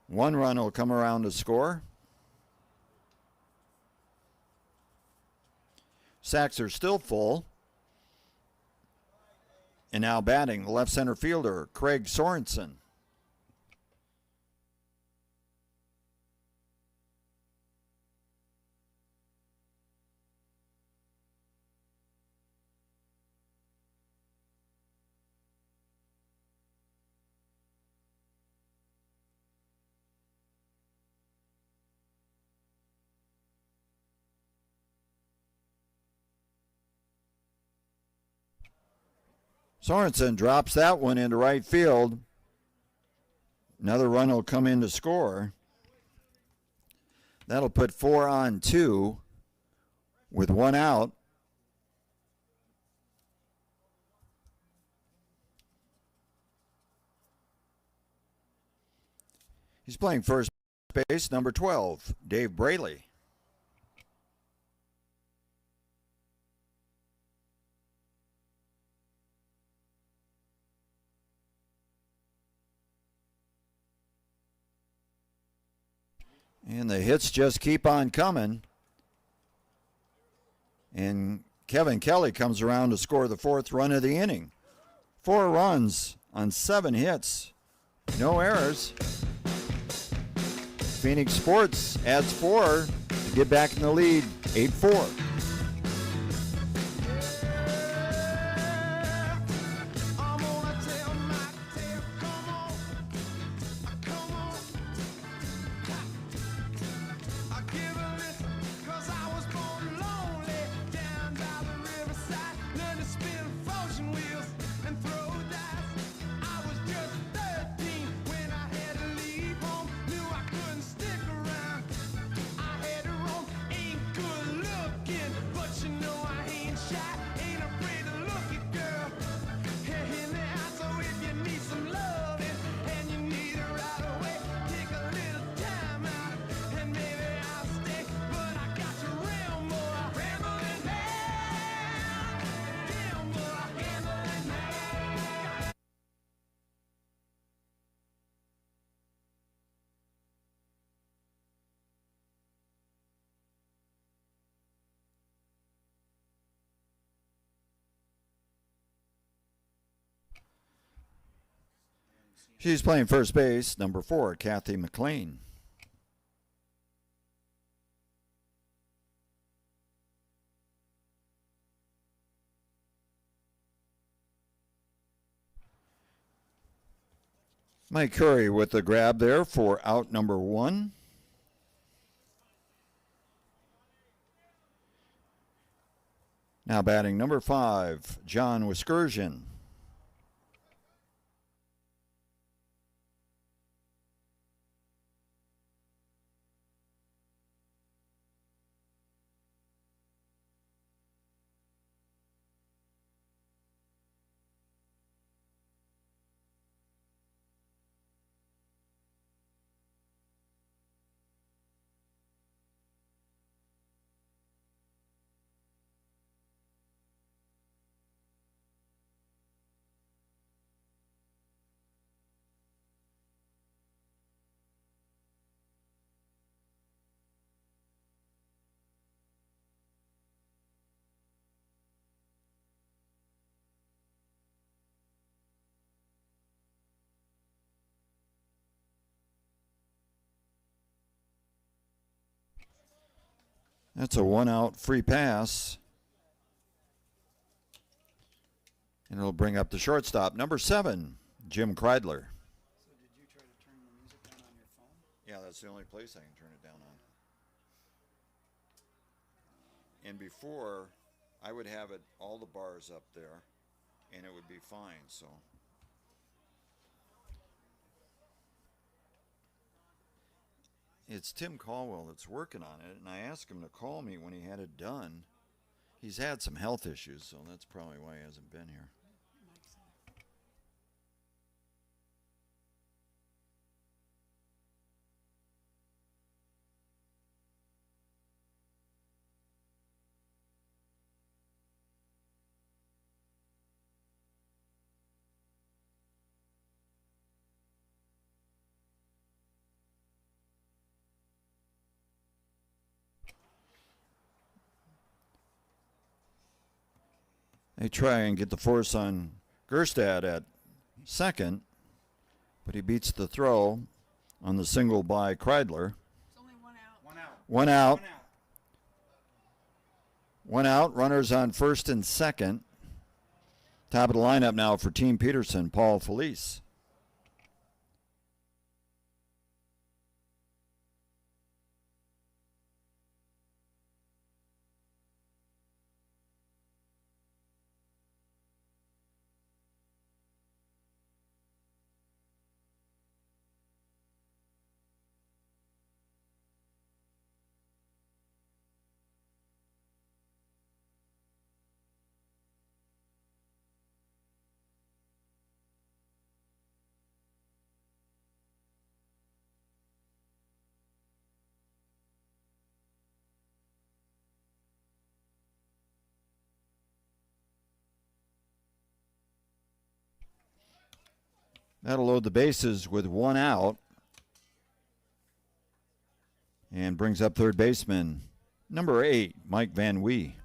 1 run will come around to score. Sacks are still full. And now batting, the left center fielder, Craig Sorensen. Sorensen drops that one into right field. Another run will come in to score. That'll put 4 on 2 with 1 out. He's playing first base, number 12, Dave Braley. And the hits just keep on coming. And Kevin Kelly comes around to score the 4th run of the inning. 4 runs on 7 hits. No errors. Phoenix Sports adds 4 to get back in the lead, 8-4. She's playing first base, number 4, Kathy McLean. Mike Curry with the grab there for out number 1. Now batting number 5, John Wiskersian. That's a 1-out free pass. And it'll bring up the shortstop, number 7, Jim Kreidler. So did you try to turn the music down on your phone? Yeah, that's the only place I can turn it down on. And before, I would have it all the bars up there, and it would be fine, so. It's Tim Caldwell that's working on it, and I asked him to call me when he had it done. He's had some health issues, so that's probably why he hasn't been here. They try and get the force on Gerstad at second, but he beats the throw on the single by Kreidler. It's only 1 out. 1 out. One out. 1 out. One out. Runners on first and second. Top of the lineup now for Team Peterson, Paul Felice. That'll load the bases with 1 out. And brings up third baseman, number 8, Mike Van Wee.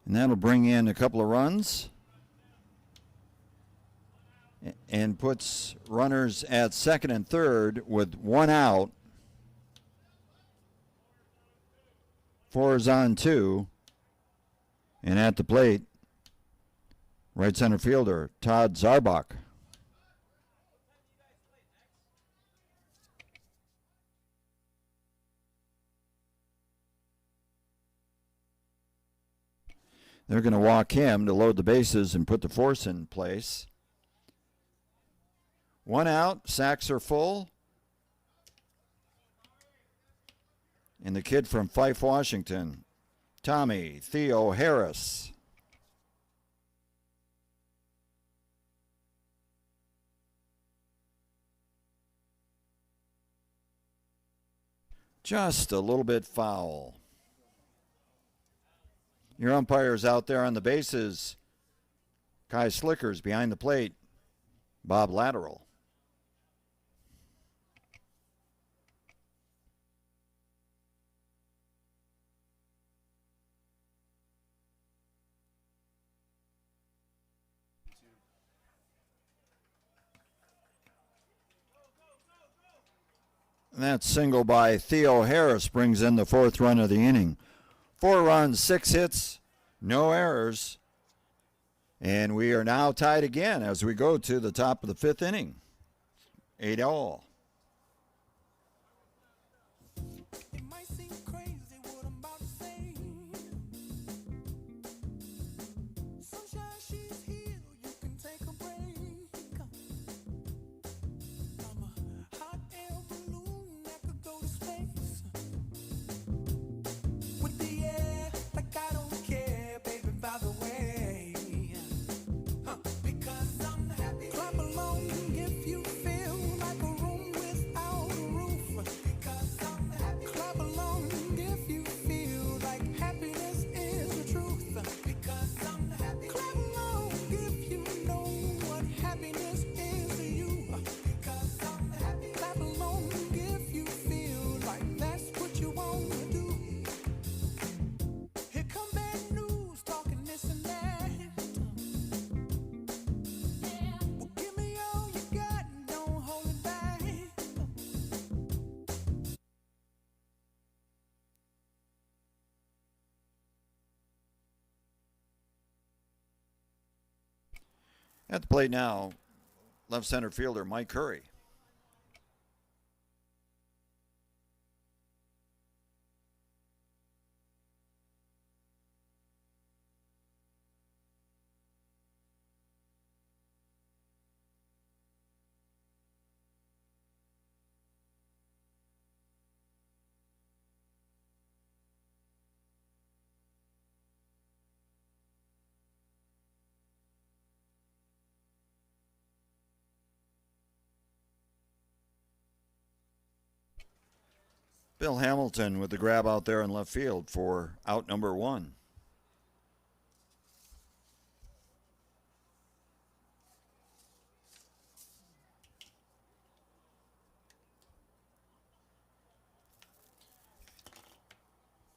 And that'll bring in a couple of runs and puts runners at second and third with 1 out. 4 is on 2. And at the plate, right center fielder, Todd Zarbach. They're going to walk him to load the bases and put the force in place. 1 out, sacks are full. And the kid from Fife, Washington, Tommy Theo Harris. Just a little bit foul. Your umpires out there on the bases, Kai Slickers behind the plate, Bob Lateral. And that single by Theo Harris brings in the 4th run of the inning. 4 runs, 6 hits, no errors. And we are now tied again as we go to the top of the 5th inning. 8 all. It might seem crazy what I'm about to say. Sunshine, she's here, you can take a break. I'm a hot air balloon that could go to space. With the air, like I don't care, baby, by the way. Because I'm happy. Clap along if you feel like a room without a roof. Because I'm happy. Clap along if you feel like happiness is the truth. Because I'm happy. Clap along if you know what happiness is to you. Because I'm happy. Clap along if you feel like that's what you want to do. Here come bad news, talking this and that. Well, give me all you got and don't hold it back. At the plate now, left center fielder Mike Curry. Bill Hamilton with the grab out there in left field for out number 1.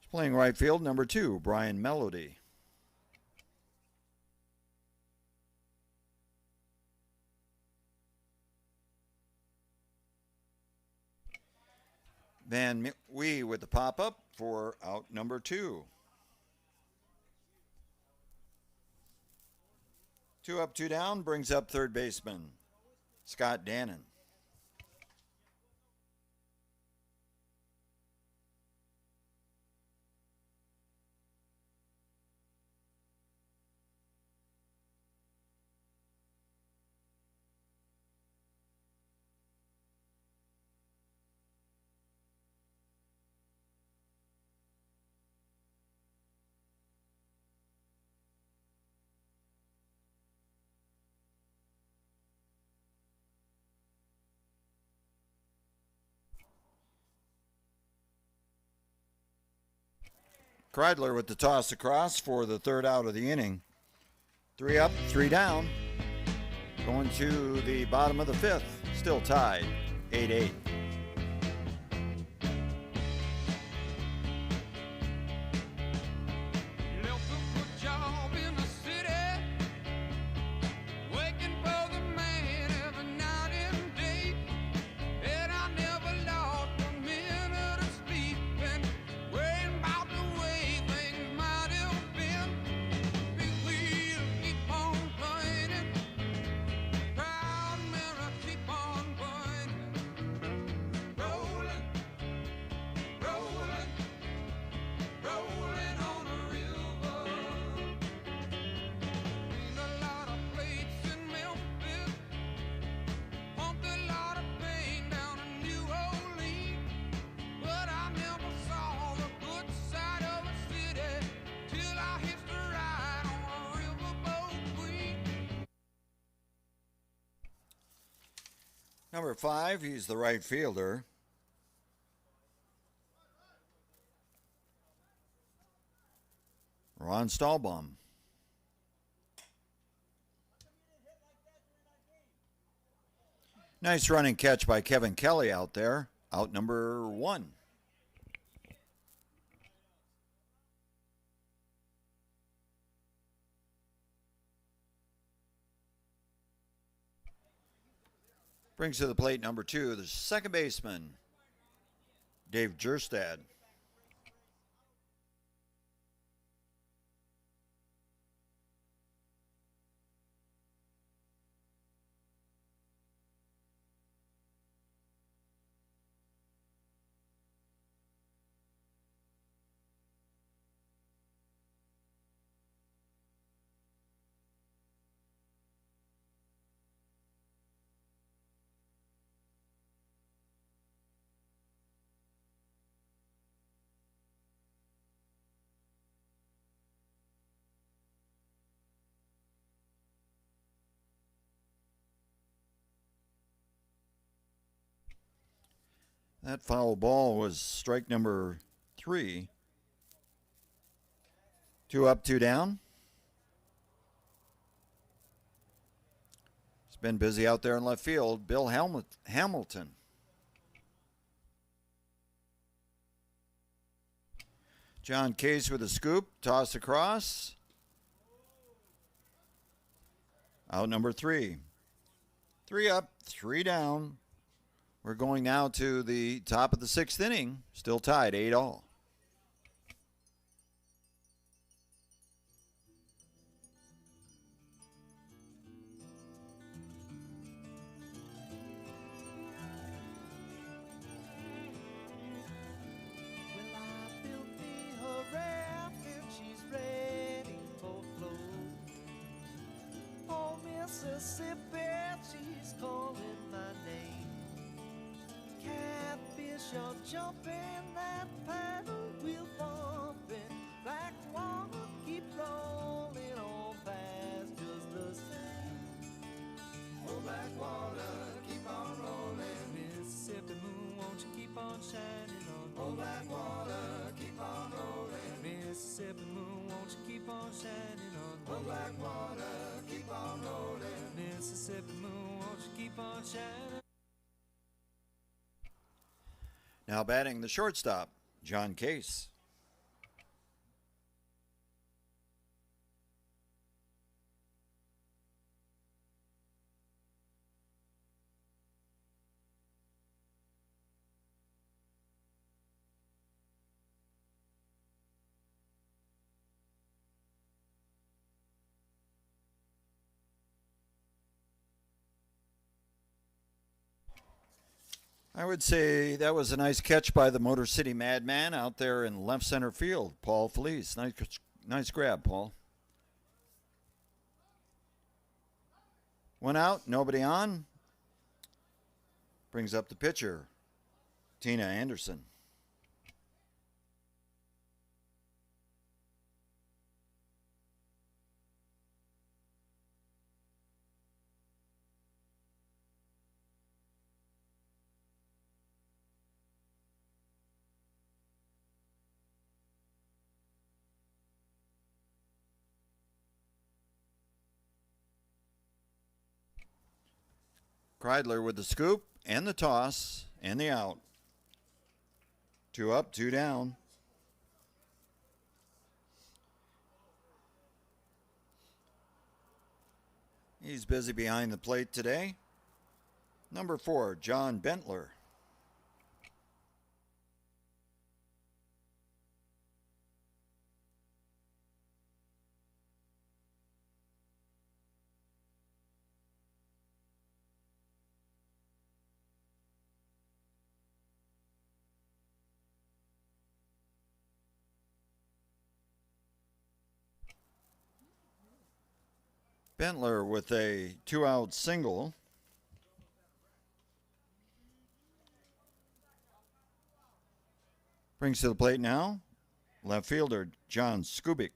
He's playing right field, number 2, Brian Melody. Van Wee with the pop-up for out number 2. 2 up, 2 down brings up third baseman Scott Dannon. Kreidler with the toss across for the 3rd out of the inning. 3 up, 3 down. Going to the bottom of the 5th. Still tied, 8-8. Left a good job in the city, working for the man every night and day. And I never lost a minute of sleep and worrying about the way things might have been. Big wheel keep on turning, proud mirror keep on pointing. Rolling, rolling, rolling on a river. Seen a lot of plates in Memphis, pumped a lot of pain down in New Orleans, but I never saw the good side of a city till I hitched a ride on a riverboat queen. Number 5, he's the right fielder. Ron Stahlbaum. Nice running catch by Kevin Kelly out there. Out number 1. Brings to the plate number 2, the second baseman, Dave Jerstad. That foul ball was strike number 3. 2 up, 2 down. He's been busy out there in left field. Bill Hamilton. John Case with a scoop. Toss across. Out number 3. 3 up, 3 down. We're going now to the top of the 6th inning. Still tied, 8-all. Well, I built me her raft and she's ready for flow. Oh, Mississippi, she's calling my name. Catfish are jumping, that paddle wheel bumping. Black water keep rolling on fast just the same. Oh, black water keep on rolling. Mississippi moon, won't you keep on shining on me? Oh, black water keep on rolling. Mississippi moon, won't you keep on shining on me? Oh, black water keep on rolling. Mississippi moon, won't you keep on shining? Now batting the shortstop, John Case. I would say that was a nice catch by the Motor City Madman out there in left center field, Paul Felice. Nice grab, Paul. One out, nobody on. Brings up the pitcher, Tina Anderson. Kreidler with the scoop and the toss and the out. 2 up, 2 down. He's busy behind the plate today. Number 4, John Bentler. Bentler with a 2-out single. Brings to the plate now, left fielder John Skubik.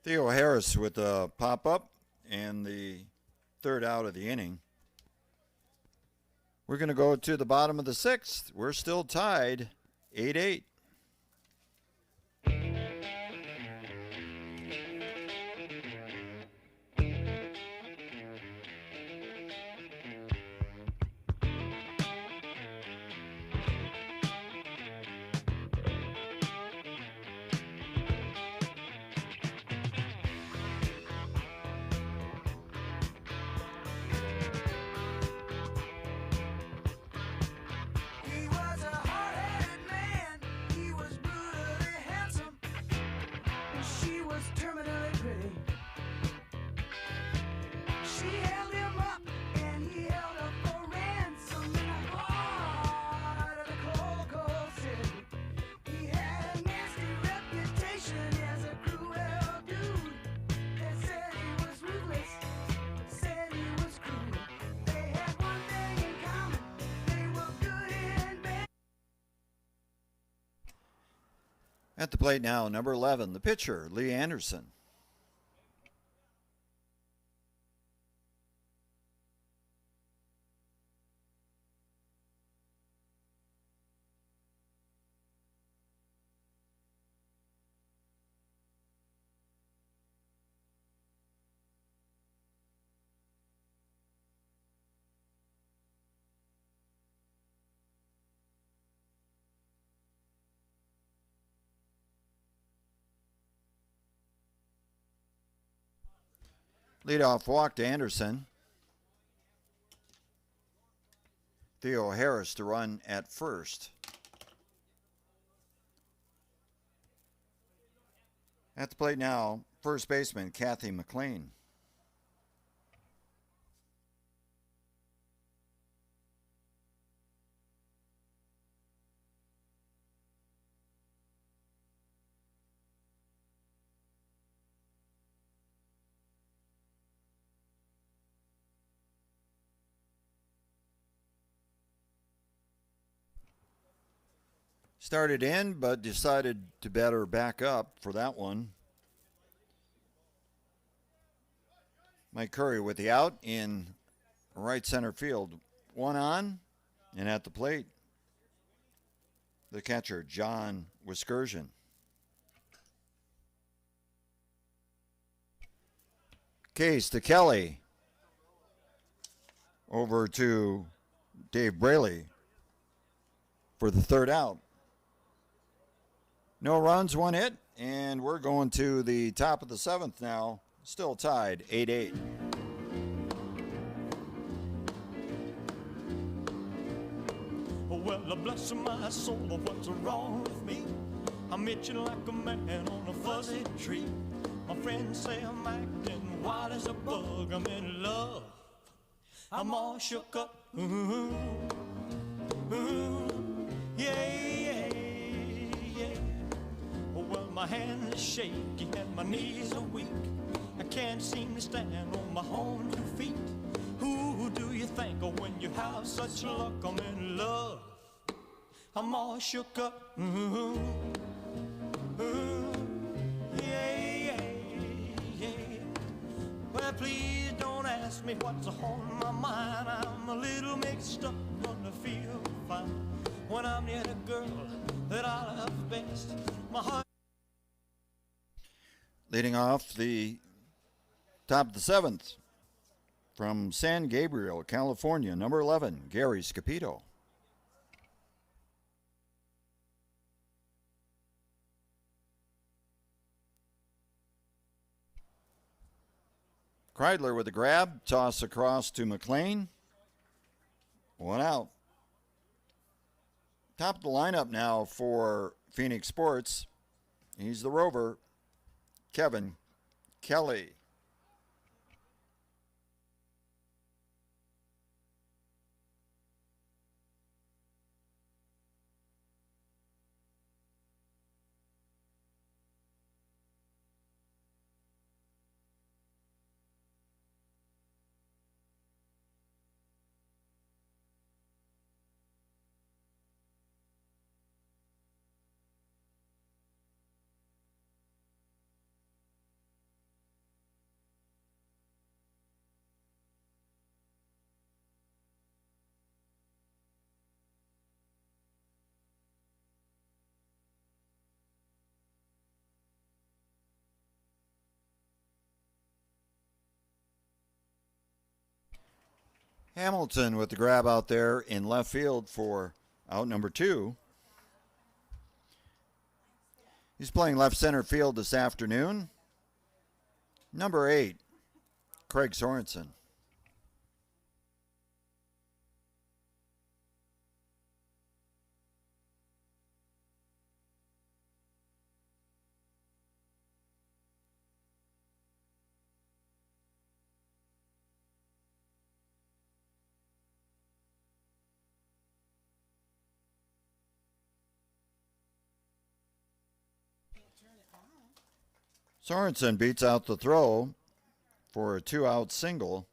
Theo Harris with a pop-up and the third out of the inning. We're going to go to the bottom of the sixth. We're still tied 8-8. He was a hard-headed man. He was brutally handsome. She was terminally pretty. She held him up and he held her for ransom in the heart of the cold, cold city. He had a nasty reputation as a cruel dude. They said he was ruthless, said he was cruel. They had one thing in common. They were good and bad. At the plate now, number 11, the pitcher, Lee Anderson. Leadoff walk to Anderson. Theo Harris to run at first. At the plate now, first baseman Kathy McLean. Started in, but decided to better back up for that one. Mike Curry with the out in right center field. One on, and at the plate, the catcher, John Wiskersion. Case to Kelly. Over to Dave Braley for the third out. No runs, one hit, and we're going to the top of the seventh now. Still tied, 8-8. Well, bless my soul, what's wrong with me? I'm itching like a man on a fuzzy tree. My friends say I'm acting wild as a bug. I'm in love. I'm all shook up. Ooh, ooh, yeah, yeah, yeah. Well, my hands are shaky and my knees are weak. I can't seem to stand on my own 2 feet. Who do you think of when you have such luck? I'm in love. I'm all shook up. Ooh, ooh, yeah, yeah, yeah. Well, please don't ask me what's on my mind. I'm a little mixed up, gonna feel fine when I'm near the girl that I love best. My heart. Leading off the top of the seventh from San Gabriel, California, number 11, Gary Scapito. Kreidler with a grab, toss across to McLean. One out. Top of the lineup now for Phoenix Sports. He's the rover, Kevin Kelly. Hamilton with the grab out there in left field for out number 2. He's playing left center field this afternoon. Number 8, Craig Sorensen. Sorensen beats out the throw for a 2-out single.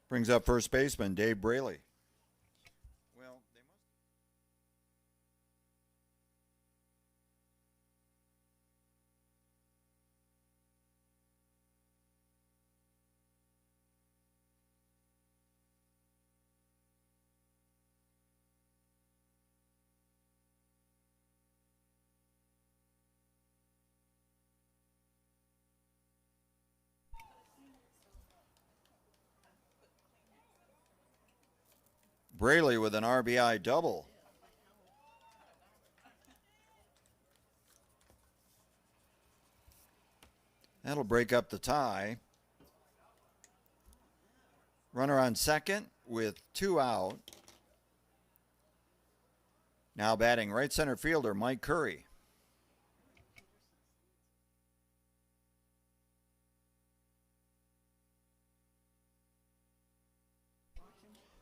Brings up first baseman Dave Braley. Braley with an RBI double. That'll break up the tie. Runner on second with 2 out. Now batting right center fielder Mike Curry.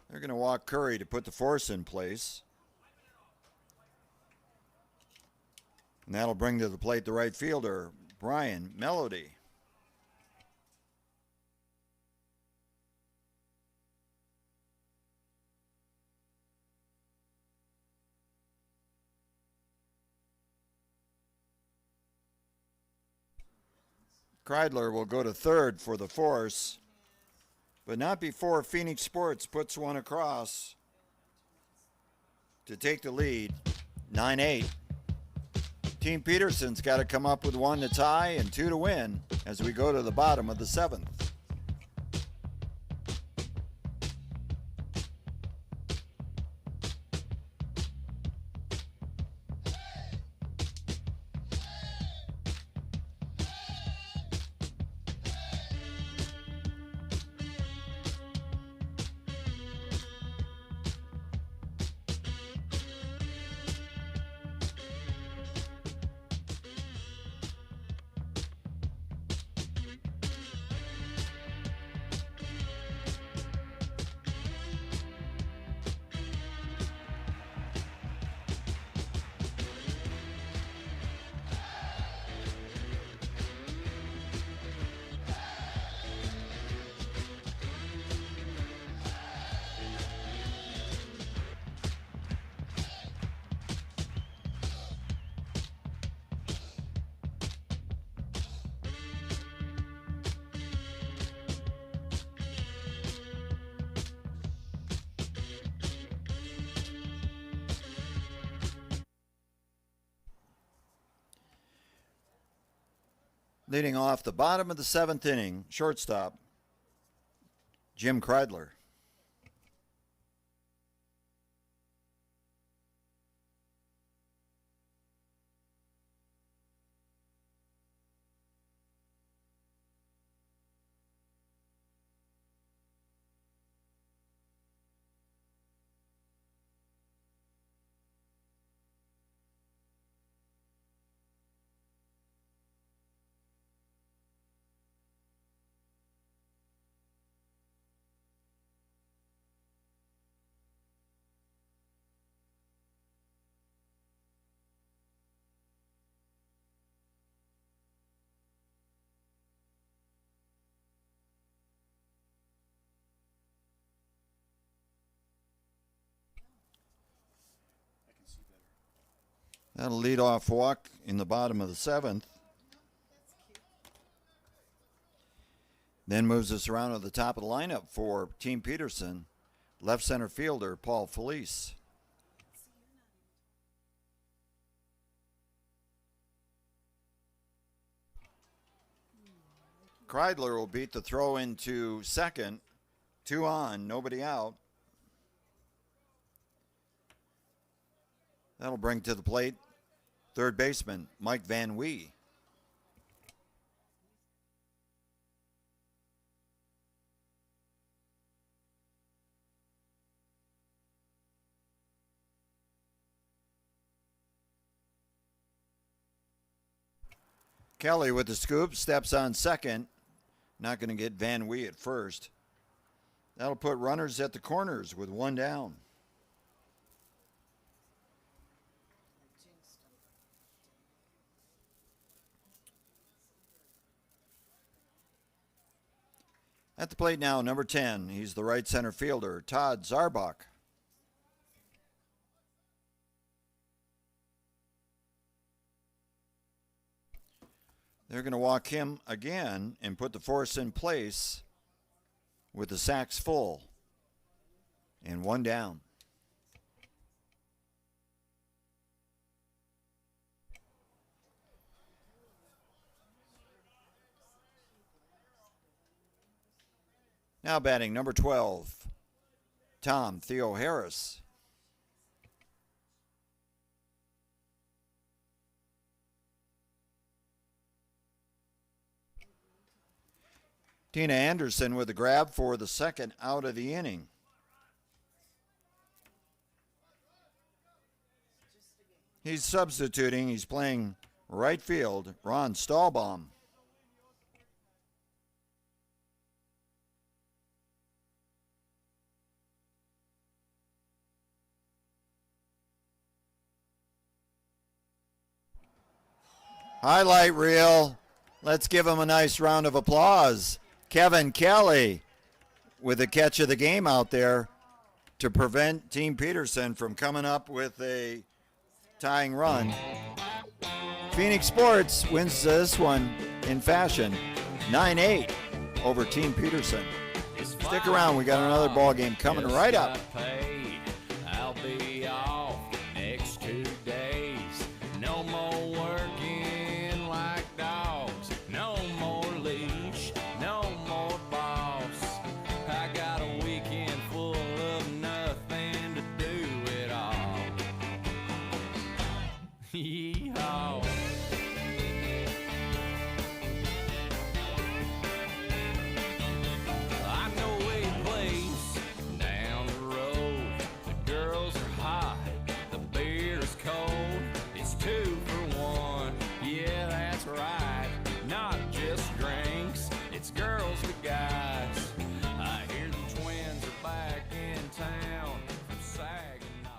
They're going to walk Curry to put the force in place. And that'll bring to the plate the right fielder, Brian Melody. Kreidler will go to third for the force, but not before Phoenix Sports puts one across to take the lead, 9-8. Team Peterson's got to come up with 1 to tie and 2 to win as we go to the bottom of the 7th. Leading off the bottom of the 7th inning, shortstop, Jim Kreidler. That'll lead off walk in the bottom of the 7th. Then moves us around to the top of the lineup for Team Peterson, left center fielder Paul Felice. Kreidler will beat the throw into second. 2 on, nobody out. That'll bring to the plate third baseman Mike Van Wee. Kelly with the scoop, steps on second. Not going to get Van Wee at first. That'll put runners at the corners with 1 down. At the plate now, number 10. He's the right center fielder, Todd Zarbach. They're going to walk him again and put the force in place with the sacks full and 1 down. Now batting number 12, Tom Theo Harris. Tina Anderson with a grab for the second out of the inning. He's substituting. He's playing right field, Ron Stahlbaum. Highlight reel. Let's give him a nice round of applause. Kevin Kelly with the catch of the game out there to prevent Team Peterson from coming up with a tying run. Phoenix Sports wins this one in fashion, 9-8 over Team Peterson. Stick around, we got another ball game coming right up. I'll be off next 2 days. No more working like dogs. No more leash. No more boss. I got a weekend full of nothing to do at all. Yeehaw. I know a place down the road. The girls are hot, the beer's cold. It's 2 for 1. Yeah, that's right. Not just drinks, it's girls with guys. I hear the twins are back in town from Saginaw.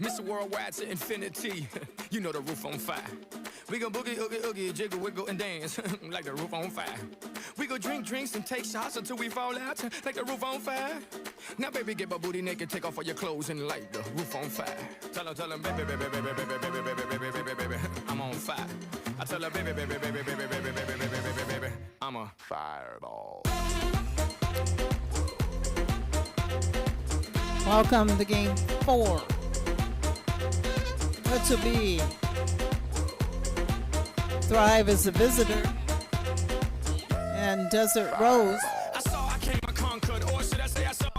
Mr. Worldwide to infinity. You know the roof on fire. We gon' boogie, oogie, oogie, jiggle, wiggle, and dance like the roof on fire. We go drink drinks and take shots until we fall out like the roof on fire. Now, baby, get my booty naked, take off all your clothes and light the roof on fire. Tell her, baby, baby, baby, baby, baby, baby, baby, baby, baby, baby, I'm on fire. I tell her, baby, baby, baby, baby, baby, baby, baby, baby, baby, I'm a fireball. Welcome to game 4. What to be? Thrive as a visitor. And Desert Rose I saw, I came, I conquered, or should I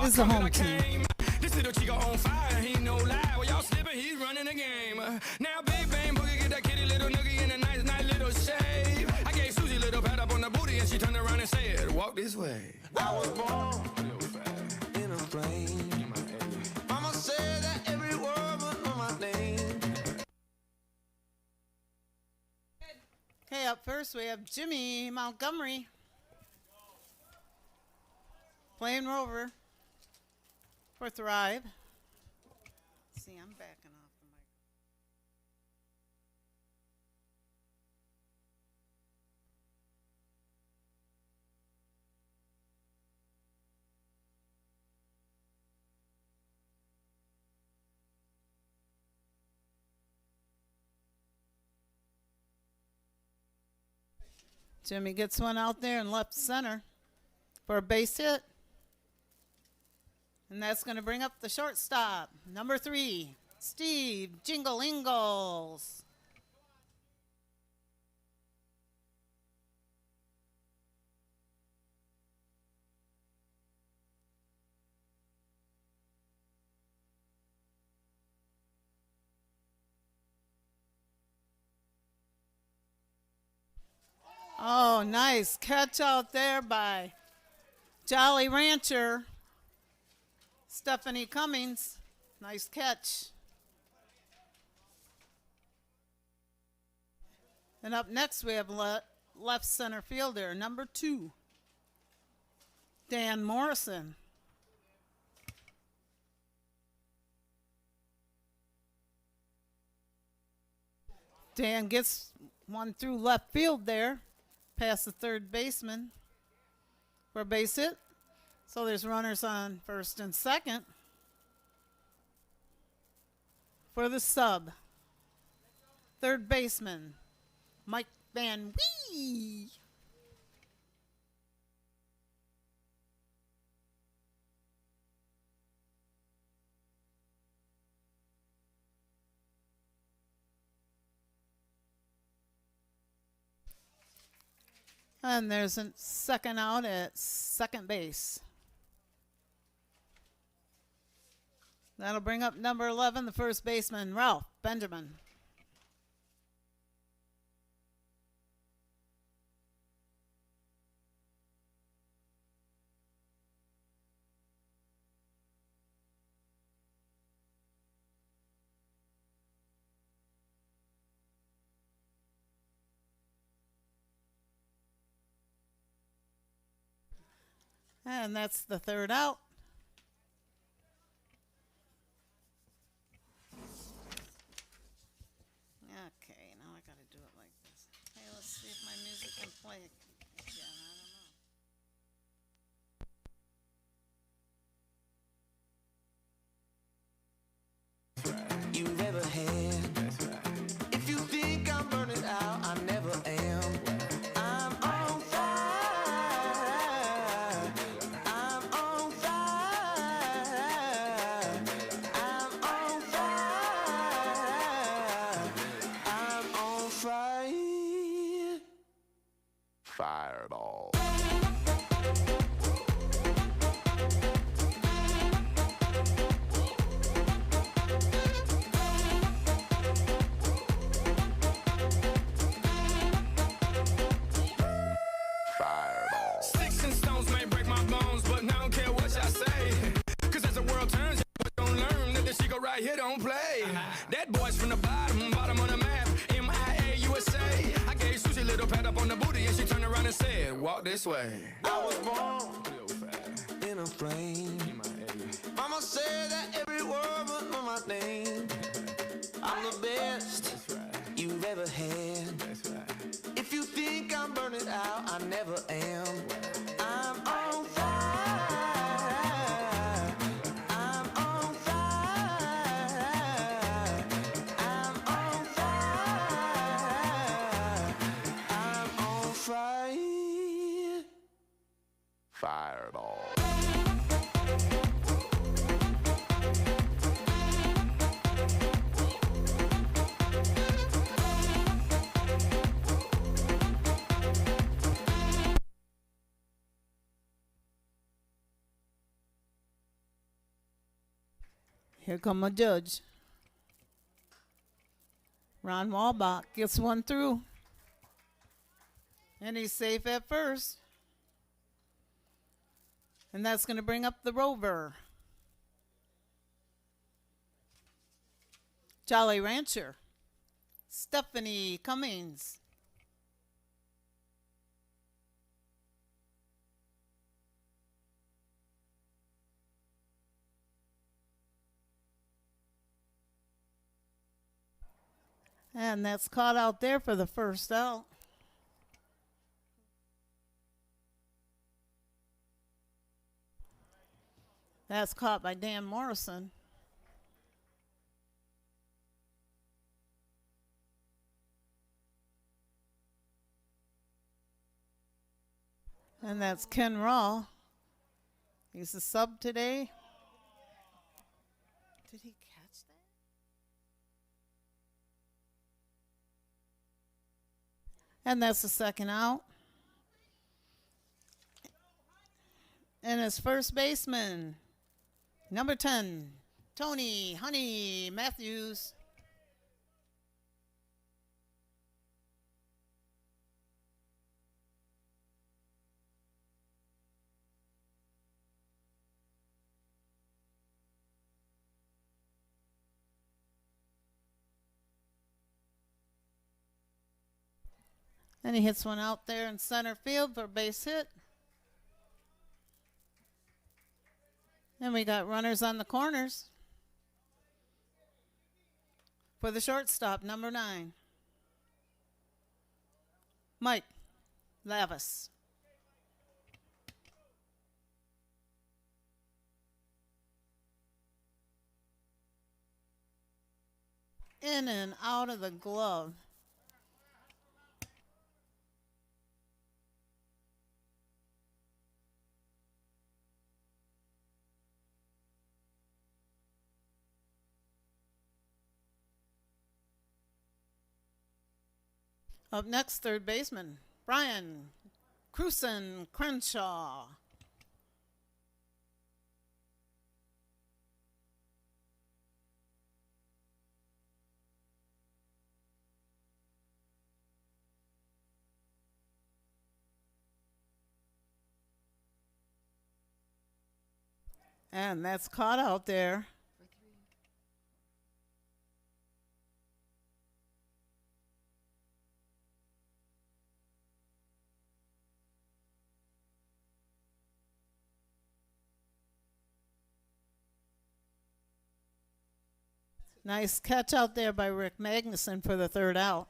is the home team. This little chico on fire, he no lie. Well, y'all slipping, he's running the game. Now Big Bang Boogie get that kitty little noogie in a nice, nice little shave. I gave Suzy a little pat up on the booty and she turned around and said, walk this way. I was born in a plane. Mama said that every word was on my name. Okay, up first we have Jimmy Montgomery playing Rover for Thrive. See, I'm backing off the mic. Jimmy gets one out there in left center for a base hit. And that's going to bring up the shortstop, number 3, Steve Jingle Ingalls. Oh, nice catch out there by Jolly Rancher Stephanie Cummings. Nice catch. And up next we have left center fielder, number 2, Dan Morrison. Dan gets one through left field there, past the third baseman for a base hit. So there's runners on first and second for the sub. Third baseman, Mike Van Wee. And there's a second out at second base. That'll bring up number 11, the first baseman, Ralph Benjamin. And that's the third out. Okay, now I gotta do it like this. Hey, let's see if my music can play again. I don't know. You've ever had. That's right. If you think I'm burning out, I never am. I'm on fire. I'm on fire. I'm on fire. I'm on fire. Fireball. Fireball. Sticks and stones may break my bones, but I don't care what y'all say. Cause as the world turns, you don't learn that this Chico right here don't play. That boy's from the bottom, bottom of the map, MIA USA. I gave Suzy a little pat up on the booty and she turned around and said, walk this way. I was born in a plane. Mama said that every word was on my name. I'm the best you've ever had. If you think I'm burning out, I never am. I'm on fire. I'm on fire. I'm on fire. I'm on fire. Fireball. Here come a judge. Ron Walbach gets one through. And he's safe at first. And that's going to bring up the rover. Jolly Rancher. Stephanie Cummings. And that's caught out there for the first out. That's caught by Dan Morrison. And that's Ken Raw. He's the sub today. Did he catch that? And that's the second out. And his first baseman, number 10, Tony Honey Matthews. And he hits one out there in center field for a base hit. And we got runners on the corners for the shortstop, number 9, Mike Lavis. In and out of the glove. Up next, third baseman, Brian Cruson Crenshaw. And that's caught out there. Nice catch out there by Rick Magnuson for the third out.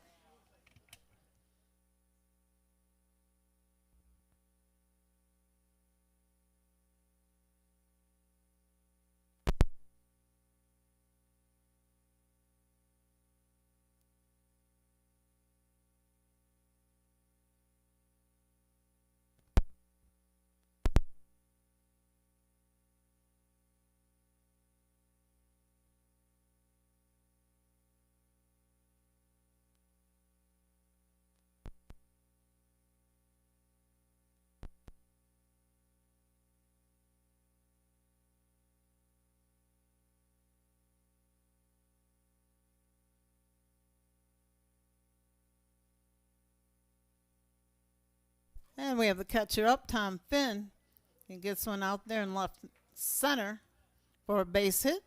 And we have the catcher up, Tom Finn. He gets one out there in left center for a base hit.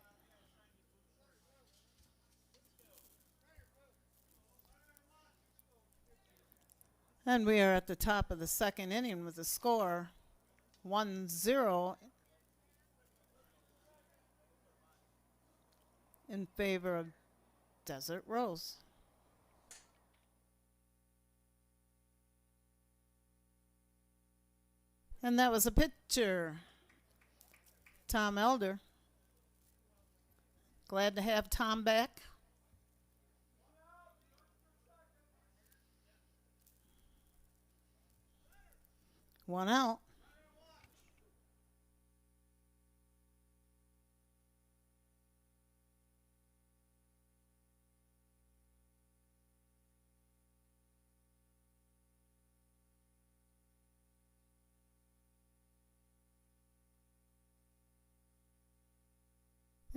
And we are at the top of the second inning with the score 1-0 in favor of Desert Rose. And that was a pitcher, Tom Elder. Glad to have Tom back. One out.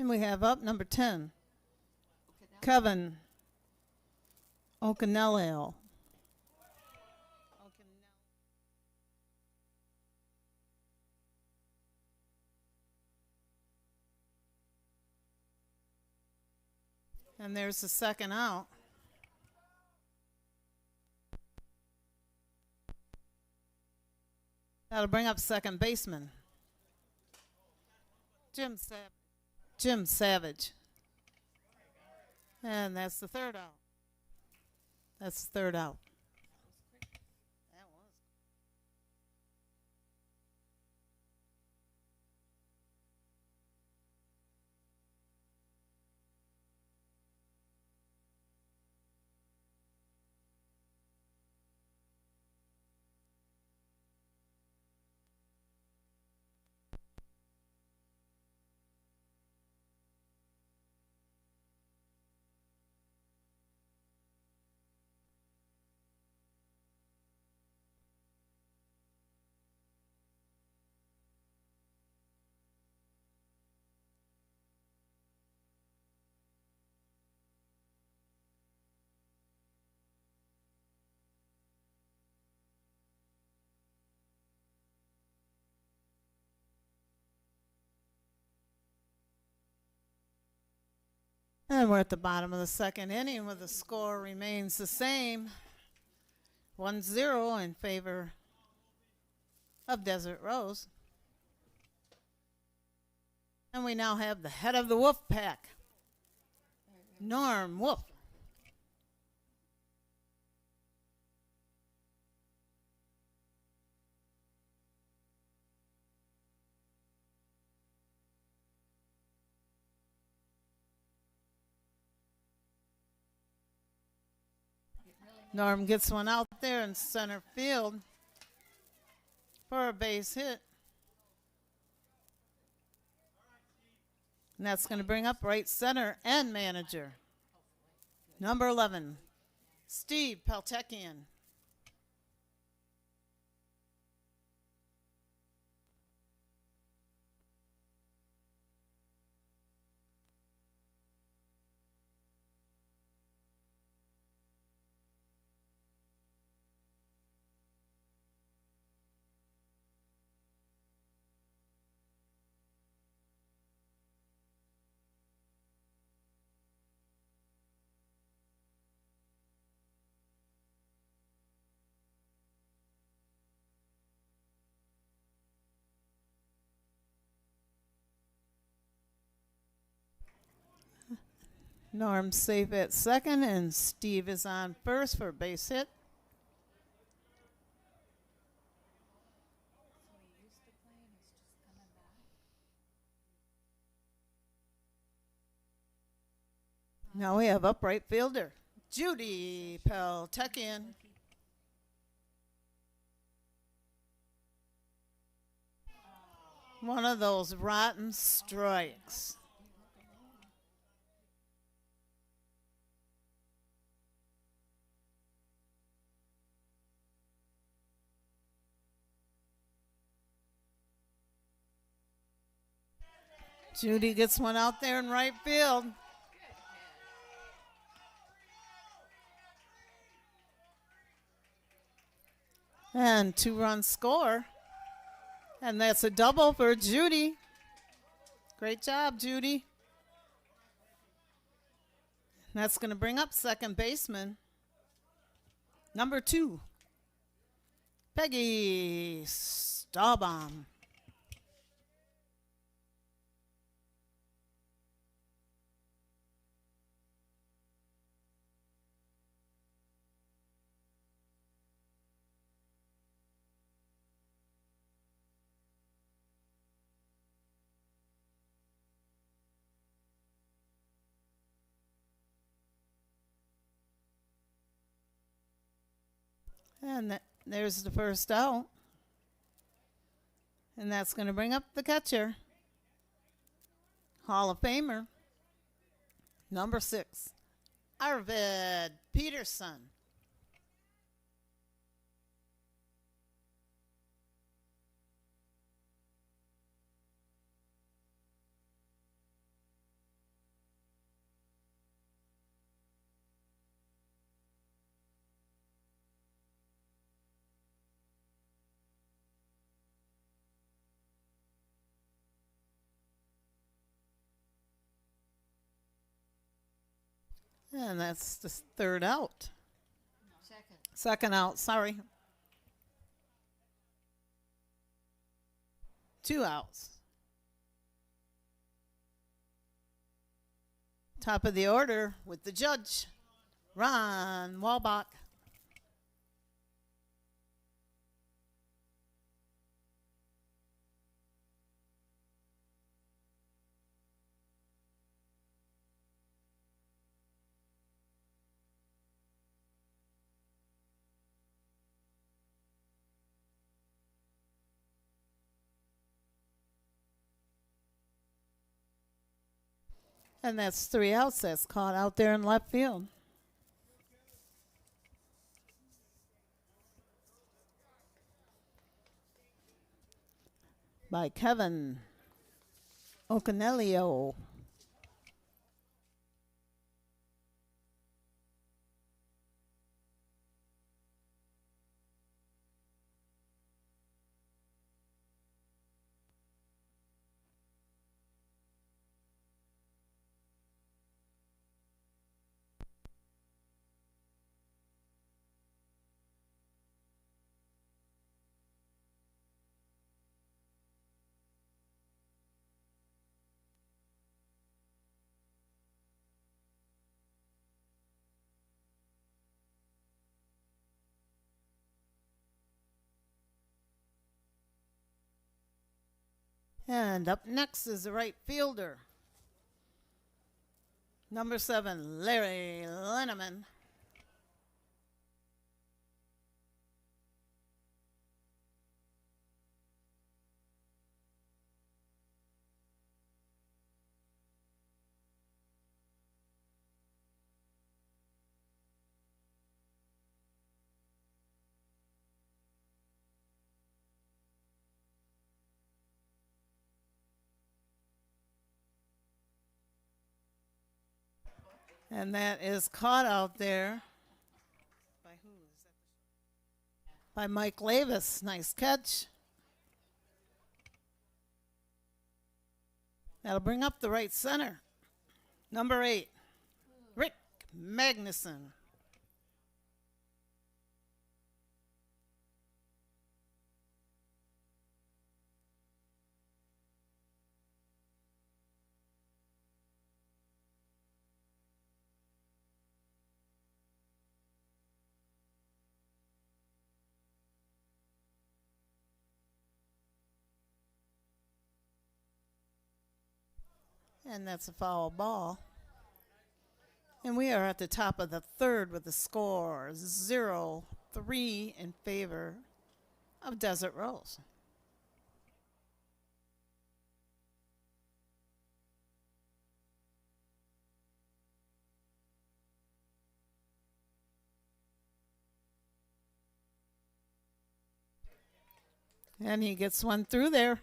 And we have up number 10, Kevin Okanello. And there's the second out. That'll bring up second baseman, Jim Savage. And that's the third out. That's the third out. And we're at the bottom of the second inning where the score remains the same, 1-0 in favor of Desert Rose. And we now have the head of the Wolf Pack, Norm Wolf. Norm gets one out there in center field for a base hit. And that's going to bring up right center and manager, number 11, Steve Peltekian. Norm's safe at second, and Steve is on first for a base hit. Now we have upright fielder, Judy Peltekian. One of those rotten strikes. Judy gets one out there in right field. And 2-run score. And that's a double for Judy. Great job, Judy. That's going to bring up second baseman, number 2, Peggy Staubbaum. And there's the first out. And that's going to bring up the catcher, Hall of Famer, number 6, Arvid Peterson. And that's the third out. Second. Second out, sorry. 2 outs. Top of the order with the judge, Ron Walbach. And that's 3 outs. That's caught out there in left field. By Kevin Ocanelio. And up next is the right fielder. Number 7, Larry Linneman. And that is caught out there. By who is that? By Mike Lavis. Nice catch. That'll bring up the right center. Number 8, Rick Magnuson. And that's a foul ball. And we are at the top of the third with the score 0-3 in favor of Desert Rose. And he gets one through there.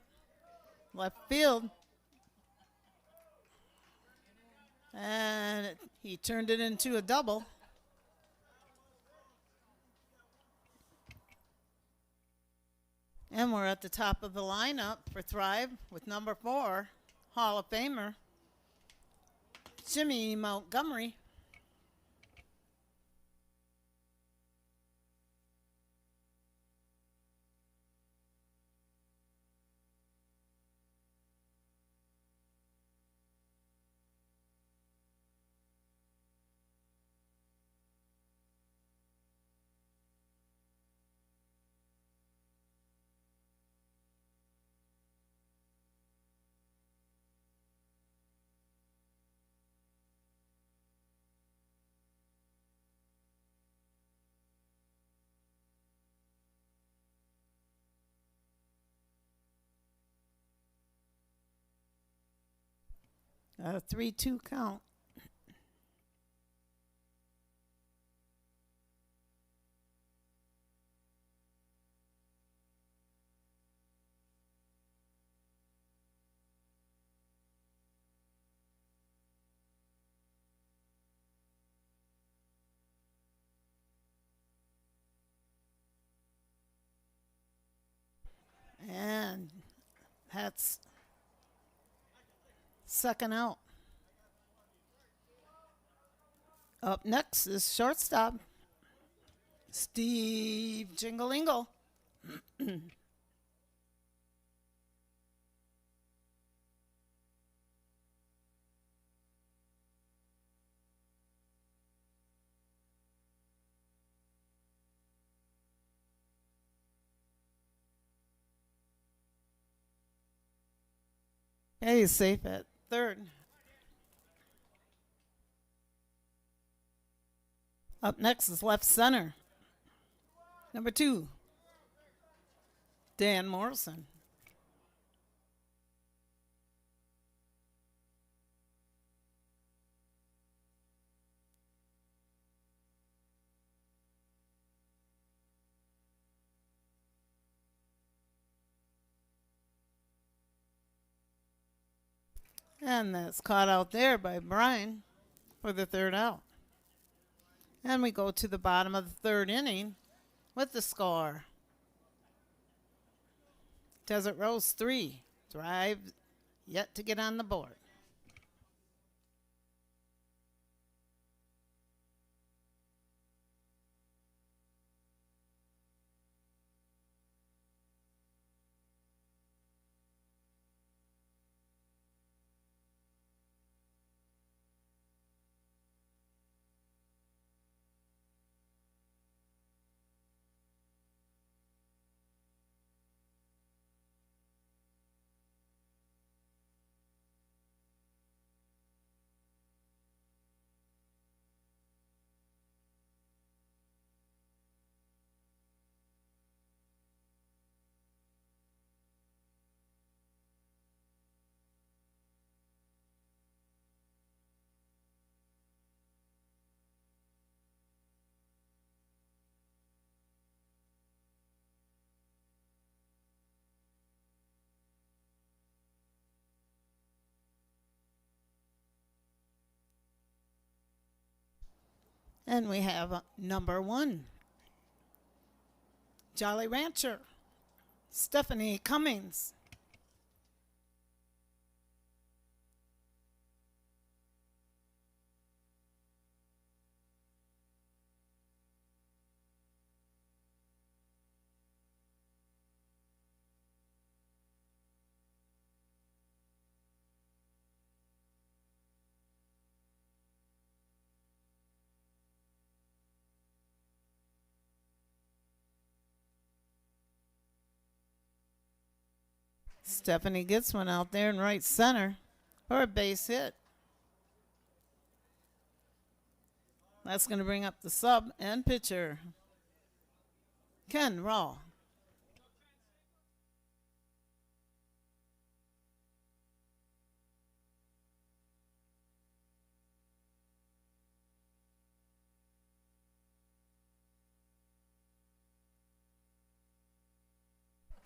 Left field. And he turned it into a double. And we're at the top of the lineup for Thrive with number 4, Hall of Famer, Jimmy Montgomery. A 3-2 count. And that's second out. Up next is shortstop Steve Jingle-Ingle. Okay, he's safe at third. Up next is left center. Number 2, Dan Morrison. And that's caught out there by Brian for the third out. And we go to the bottom of the third inning with the score. Desert Rose 3, drive yet to get on the board. And we have number 1, Jolly Rancher, Stephanie Cummings. Stephanie gets one out there in right center for a base hit. That's going to bring up the sub and pitcher, Ken Raw.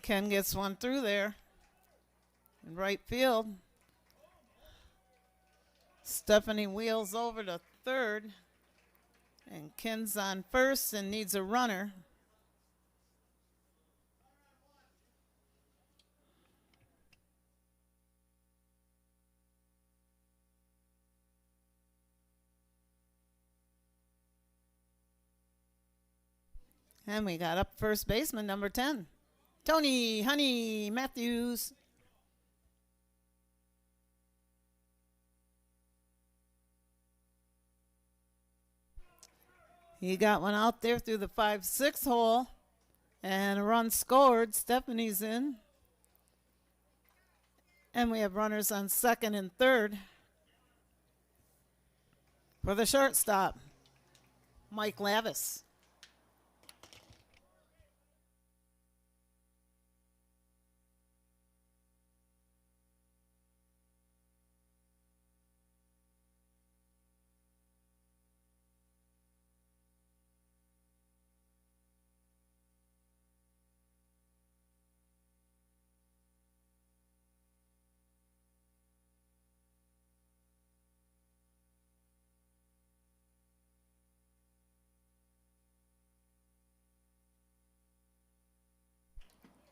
Ken gets one through there in right field. Stephanie wheels over to third, and Ken's on first and needs a runner. And we got up first baseman, number 10, Tony Honey Matthews. He got one out there through the 5-6 hole, and a run scored. Stephanie's in. And we have runners on second and third. For the shortstop, Mike Lavis.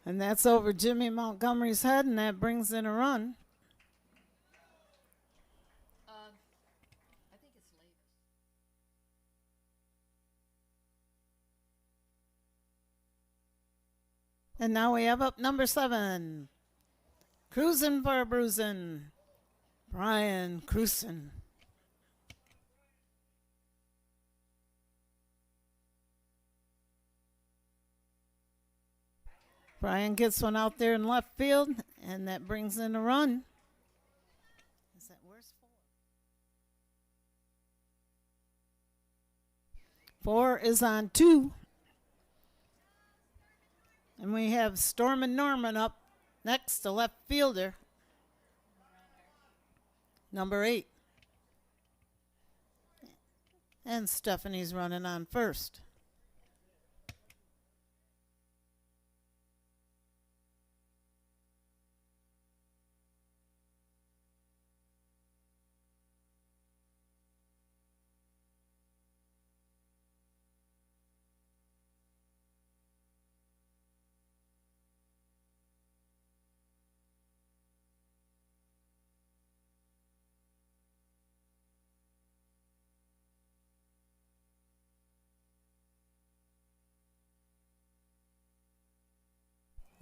And that's over Jimmy Montgomery's head, and that brings in a run. I think it's Lavis. And now we have up number 7. Cruising for a bruising. Brian Cruisen. Brian gets one out there in left field, and that brings in a run. Is that where's 4? 4 is on 2. And we have Stormin' Norman up next to left fielder. Number 8. And Stephanie's running on first.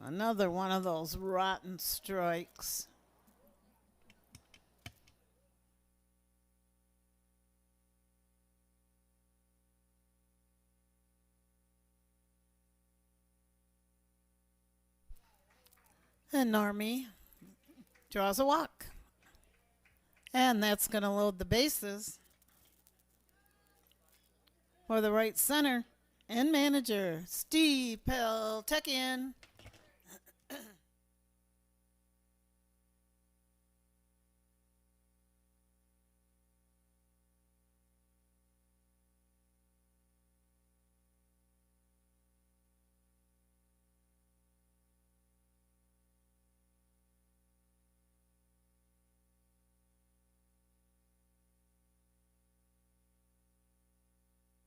Another one of those rotten strikes. And Normie draws a walk. And that's going to load the bases for the right center and manager, Steve Peltekian.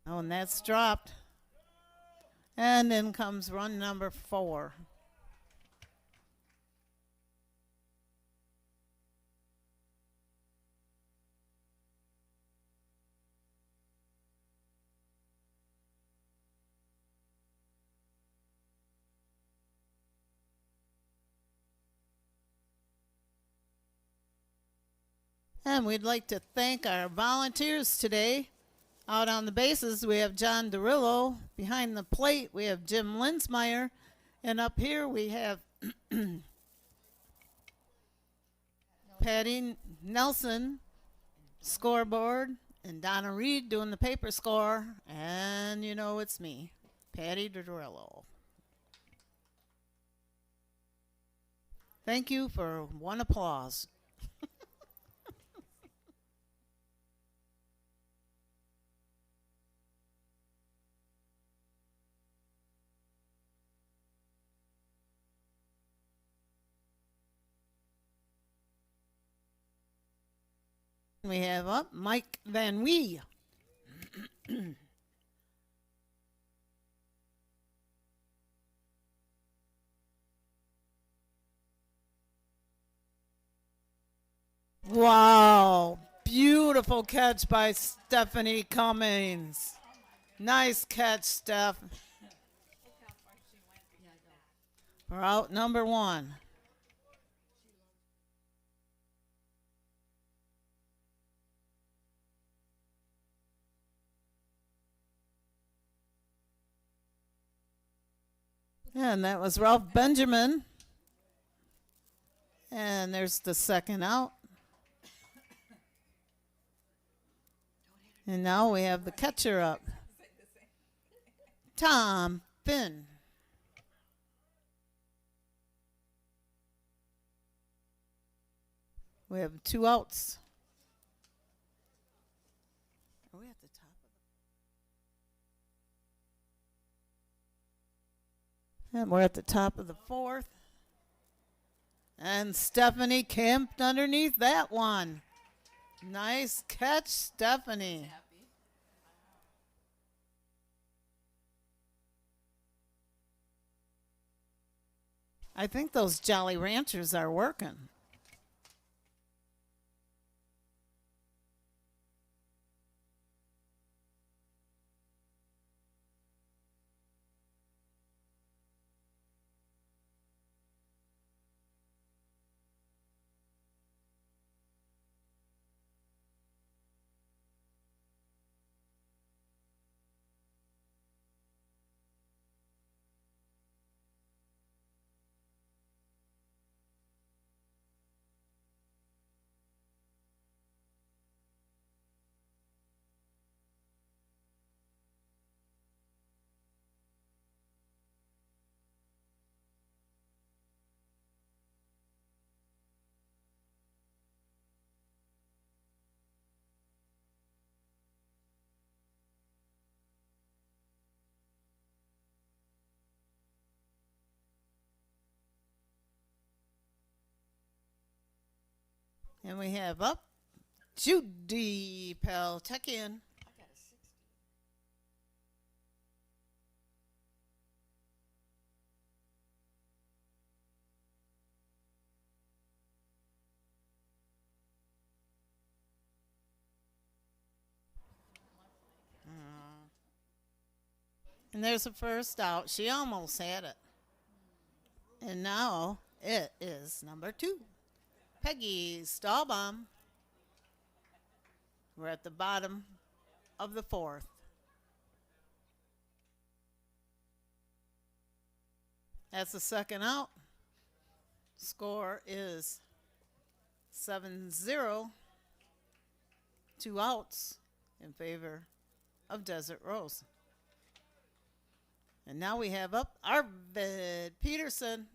Oh, and that's dropped. And then comes run number 4. And we'd like to thank our volunteers today. Out on the bases, we have John Derillo. Behind the plate, we have Jim Linsmeyer. And up here, we have Patty Nelson, scoreboard, and Donna Reed doing the paper score. And you know it's me, Patty Derillo. Thank you for one applause. We have up Mike Van Wee. Wow, beautiful catch by Stephanie Cummings. Nice catch, Steph. We're out number 1. And that was Ralph Benjamin. And there's the second out. And now we have the catcher up, Tom Finn. We have 2 outs. Are we at the top of And we're at the top of the 4th. And Stephanie camped underneath that one. Nice catch, Stephanie. I think those Jolly Ranchers are working. And we have up Judy Peltekian. And there's the first out. She almost had it. And now it is number 2. Peggy Stahlbaum. We're at the bottom of the 4th. That's the second out. Score is 7-0. 2 outs in favor of Desert Rose. And now we have up Arvid Peterson.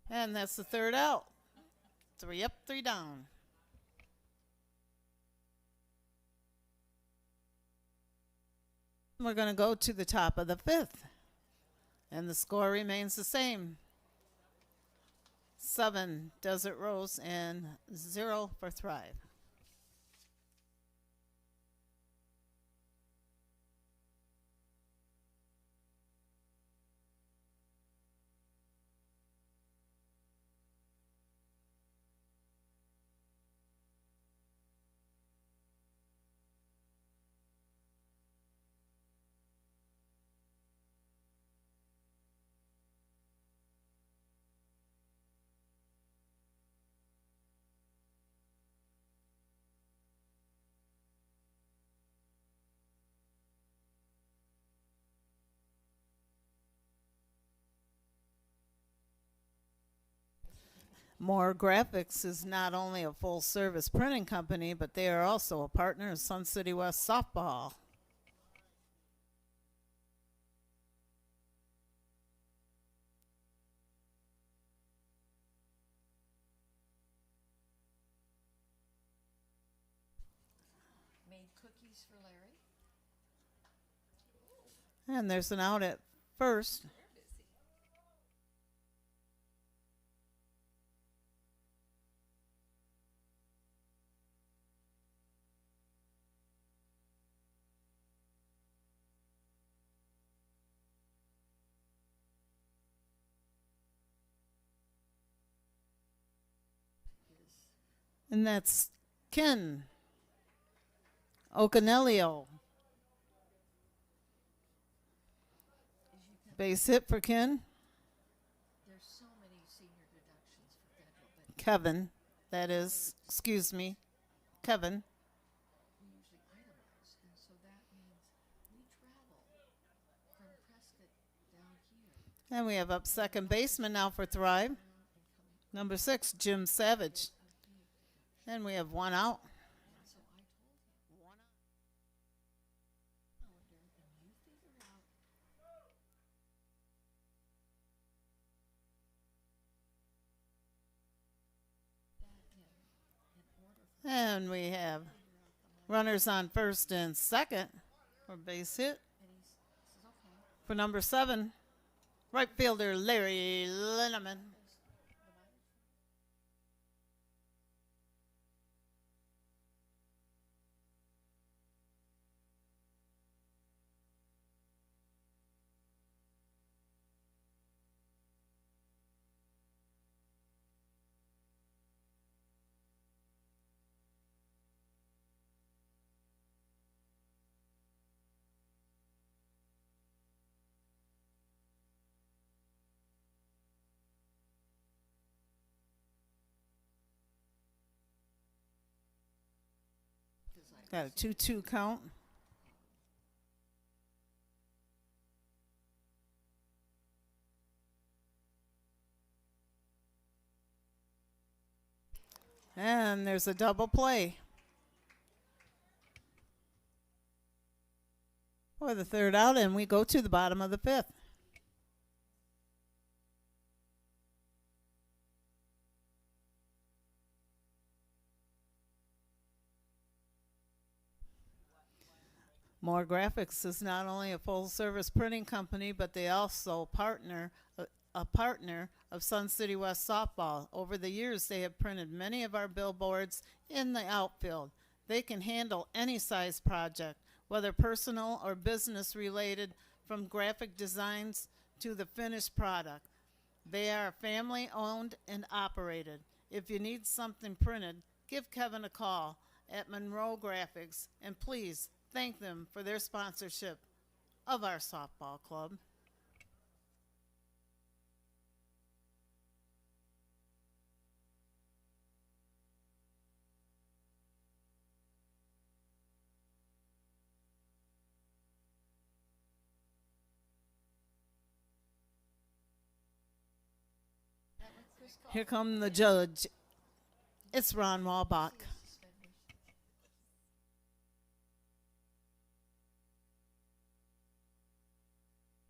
And that's the third out. 3 up, 3 down. We're going to go to the top of the 5th. And the score remains the same. 7 Desert Rose and 0 for Thrive. More Graphics is not only a full-service printing company, but they are also a partner of Sun City West Softball. Made cookies for Larry. And there's an out at first. And that's Ken Ocanelio. Base hit for Ken. There's so many senior deductions for federal, but Kevin, that is, excuse me, Kevin. we usually itemize, and so that means we travel from Prescott down here. And we have up second baseman now for Thrive. Number 6, Jim Savage. And we have 1 out. And so I told him, calendar, and you figure out that in order for And we have runners on first and second for base hit and he says, okay. for number 7, right fielder Larry Linneman. Got a 2-2 count. And there's a double play for the third out, and we go to the bottom of the 5th. More Graphics is not only a full-service printing company, but they also a partner of Sun City West Softball. Over the years, they have printed many of our billboards in the outfield. They can handle any size project, whether personal or business related, from graphic designs to the finished product. They are family owned and operated. If you need something printed, give Kevin a call at Monroe Graphics, and please thank them for their sponsorship of our softball club. Here come the judge. It's Ron Walbach.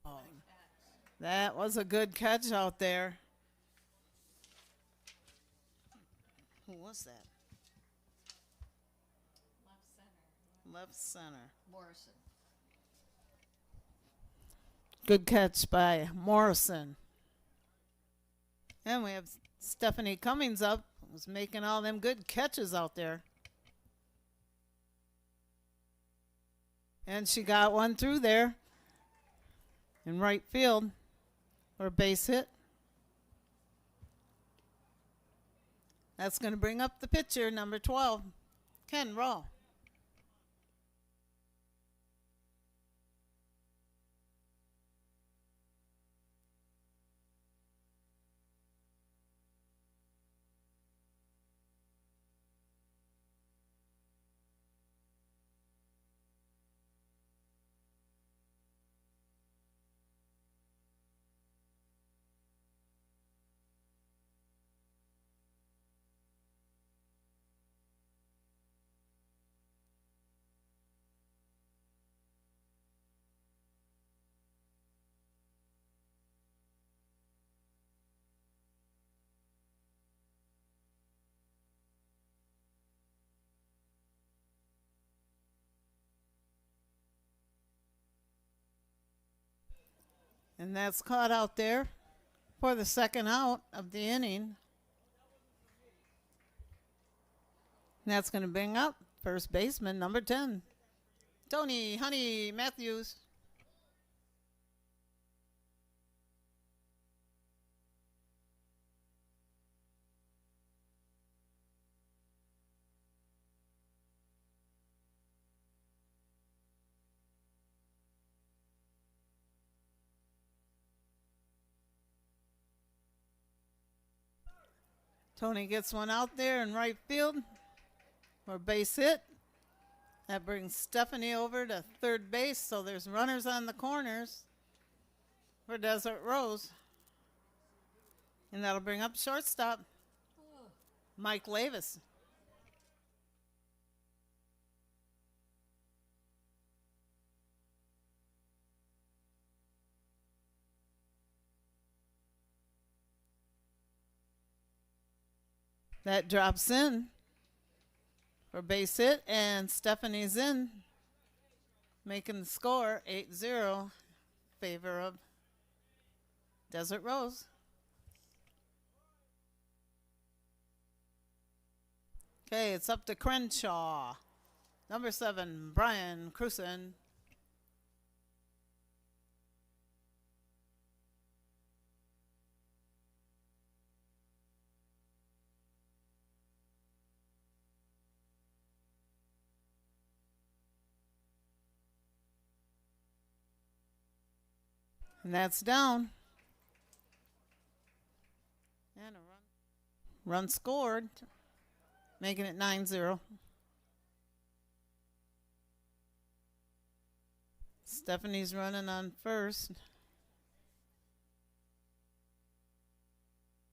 Oh, that was a good catch out there. Who was that? Left center. Morrison. Good catch by Morrison. And we have Stephanie Cummings up, who's making all them good catches out there. And she got one through there in right field for a base hit. That's going to bring up the pitcher, number 12, Ken Raw. And that's caught out there for the second out of the inning. And that's going to bring up first baseman, number 10, Tony Honey Matthews. Tony gets one out there in right field for a base hit. That brings Stephanie over to third base, so there's runners on the corners for Desert Rose. And that'll bring up shortstop, Mike Lavis. That drops in for base hit, and Stephanie's in, making the score 8-0 favor of Desert Rose. Okay, it's up to Crenshaw. Number 7, Brian Cruson. And that's down. And a run scored, making it 9-0. Stephanie's running on first.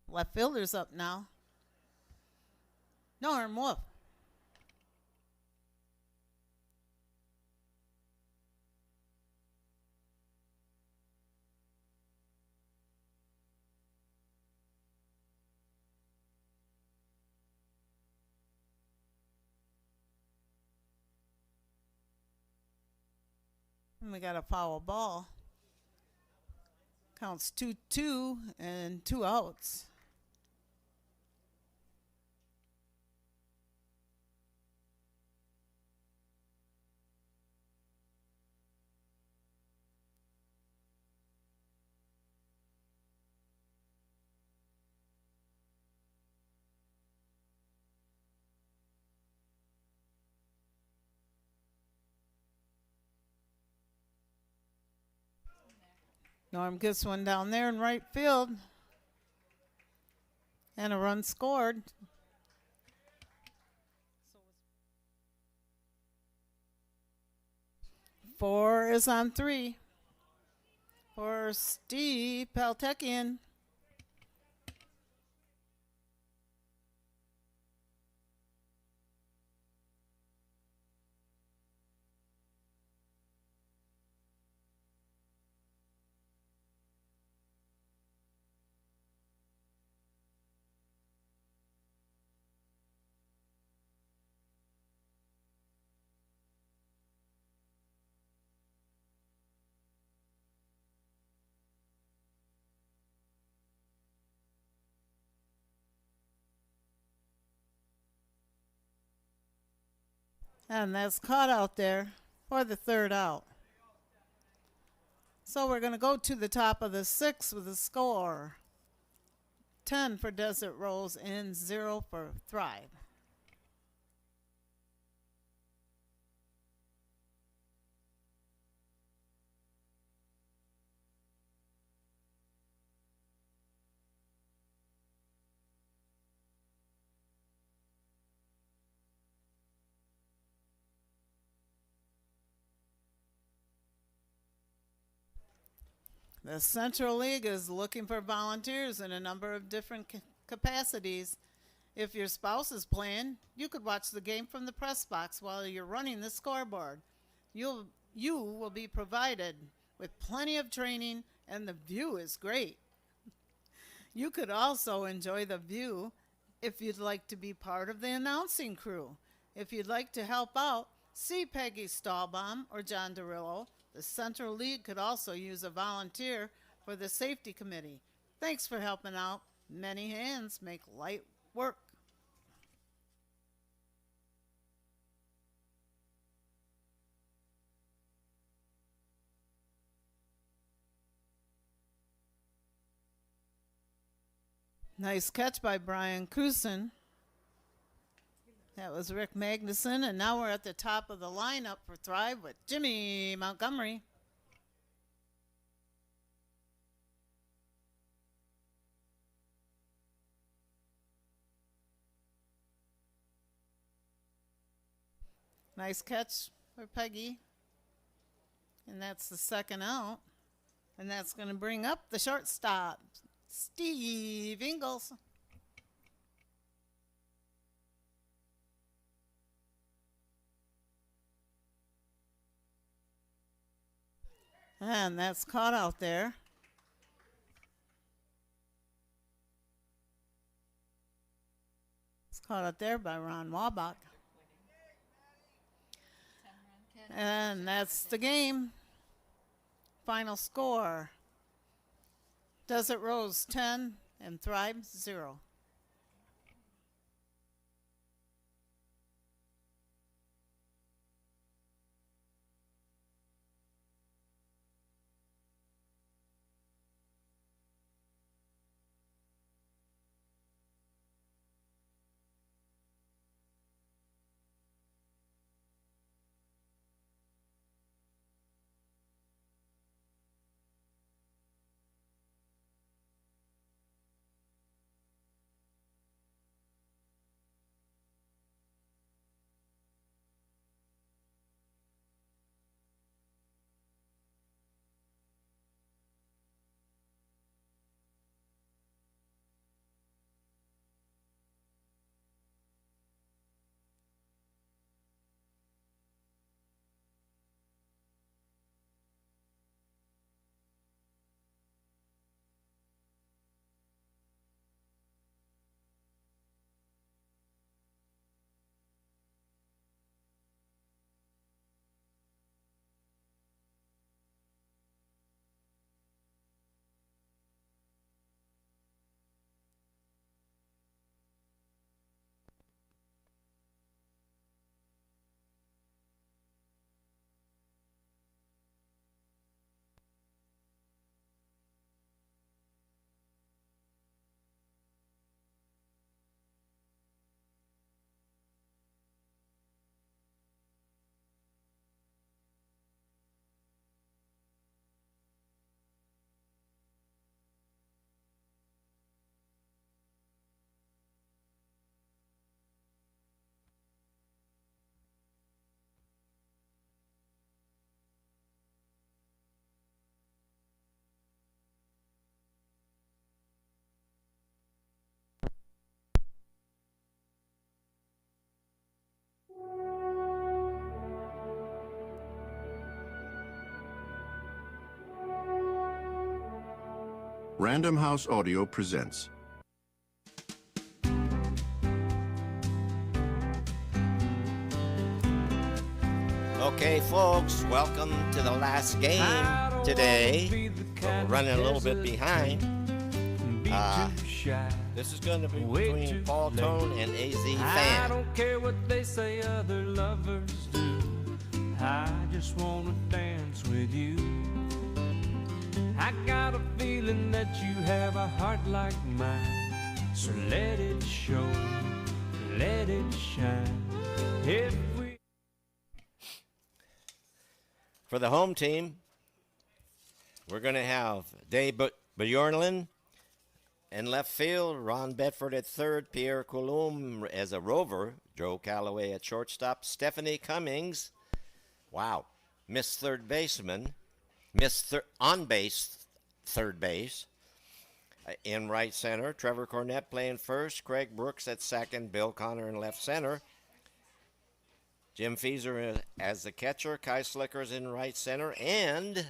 Left fielder's up now. Norm Wolf. And we got a foul ball. Counts 2-2 and 2 outs. Norm gets one down there in right field. And a run scored. Four is on 3 for Steve Peltekian. And that's caught out there for the 3rd out. So we're going to go to the top of the 6th with a score. 10 for Desert Rose and 0 for Thrive. The Central League is looking for volunteers in a number of different capacities. If your spouse is playing, you could watch the game from the press box while you're running the scoreboard. You will be provided with plenty of training, and the view is great. You could also enjoy the view if you'd like to be part of the announcing crew. If you'd like to help out, see Peggy Stahlbaum or John Derillo. The Central League could also use a volunteer for the safety committee. Thanks for helping out. Many hands make light work. Nice catch by Brian Cousin. That was Rick Magnuson, and now we're at the top of the lineup for Thrive with Jimmy Montgomery. Nice catch for Peggy. And that's the 2nd out. And that's going to bring up the shortstop, Steve Ingles. And that's caught out there. It's caught out there by Ron Wabach. And that's the game. Final score. Desert Rose 10 and Thrive 0. Random House Audio presents. Okay, folks, welcome to the last game today. We're running a little bit behind. This is going to be between Paul Tone and AZ Fan. I don't care what they say other lovers do. I just want to dance with you. I got a feeling that you have a heart like mine. So let it show, let it shine. If we For the home team, we're going to have Dave Bjornlin in left field, Ron Bedford at third, Pierre Coulombe as a rover, Joe Calloway at shortstop, Stephanie Cummings, wow, Miss Third Baseman, on base third base, in right center, Trevor Cornett playing first, Craig Brooks at second, Bill Connor in left center, Jim Feeser as the catcher, Kai Slickers in right center, and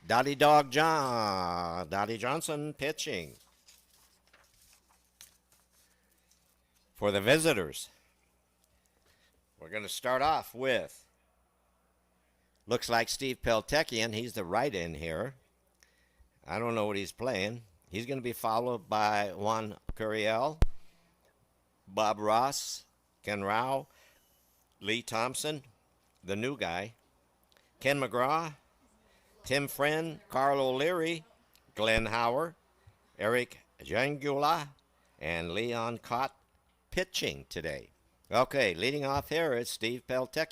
Dottie Johnson pitching. For the visitors, we're going to start off with, looks like Steve Peltekian. He's the right end here. I don't know what he's playing. He's going to be followed by Juan Curiel, Bob Ross, Ken Rao, Lee Thompson, the new guy, Ken McGraw, Tim Friend, Carl O'Leary, Glenn Hauer, Eric Jangula, and Leon Cott pitching today. Okay, leading off here is Steve Peltekian. Just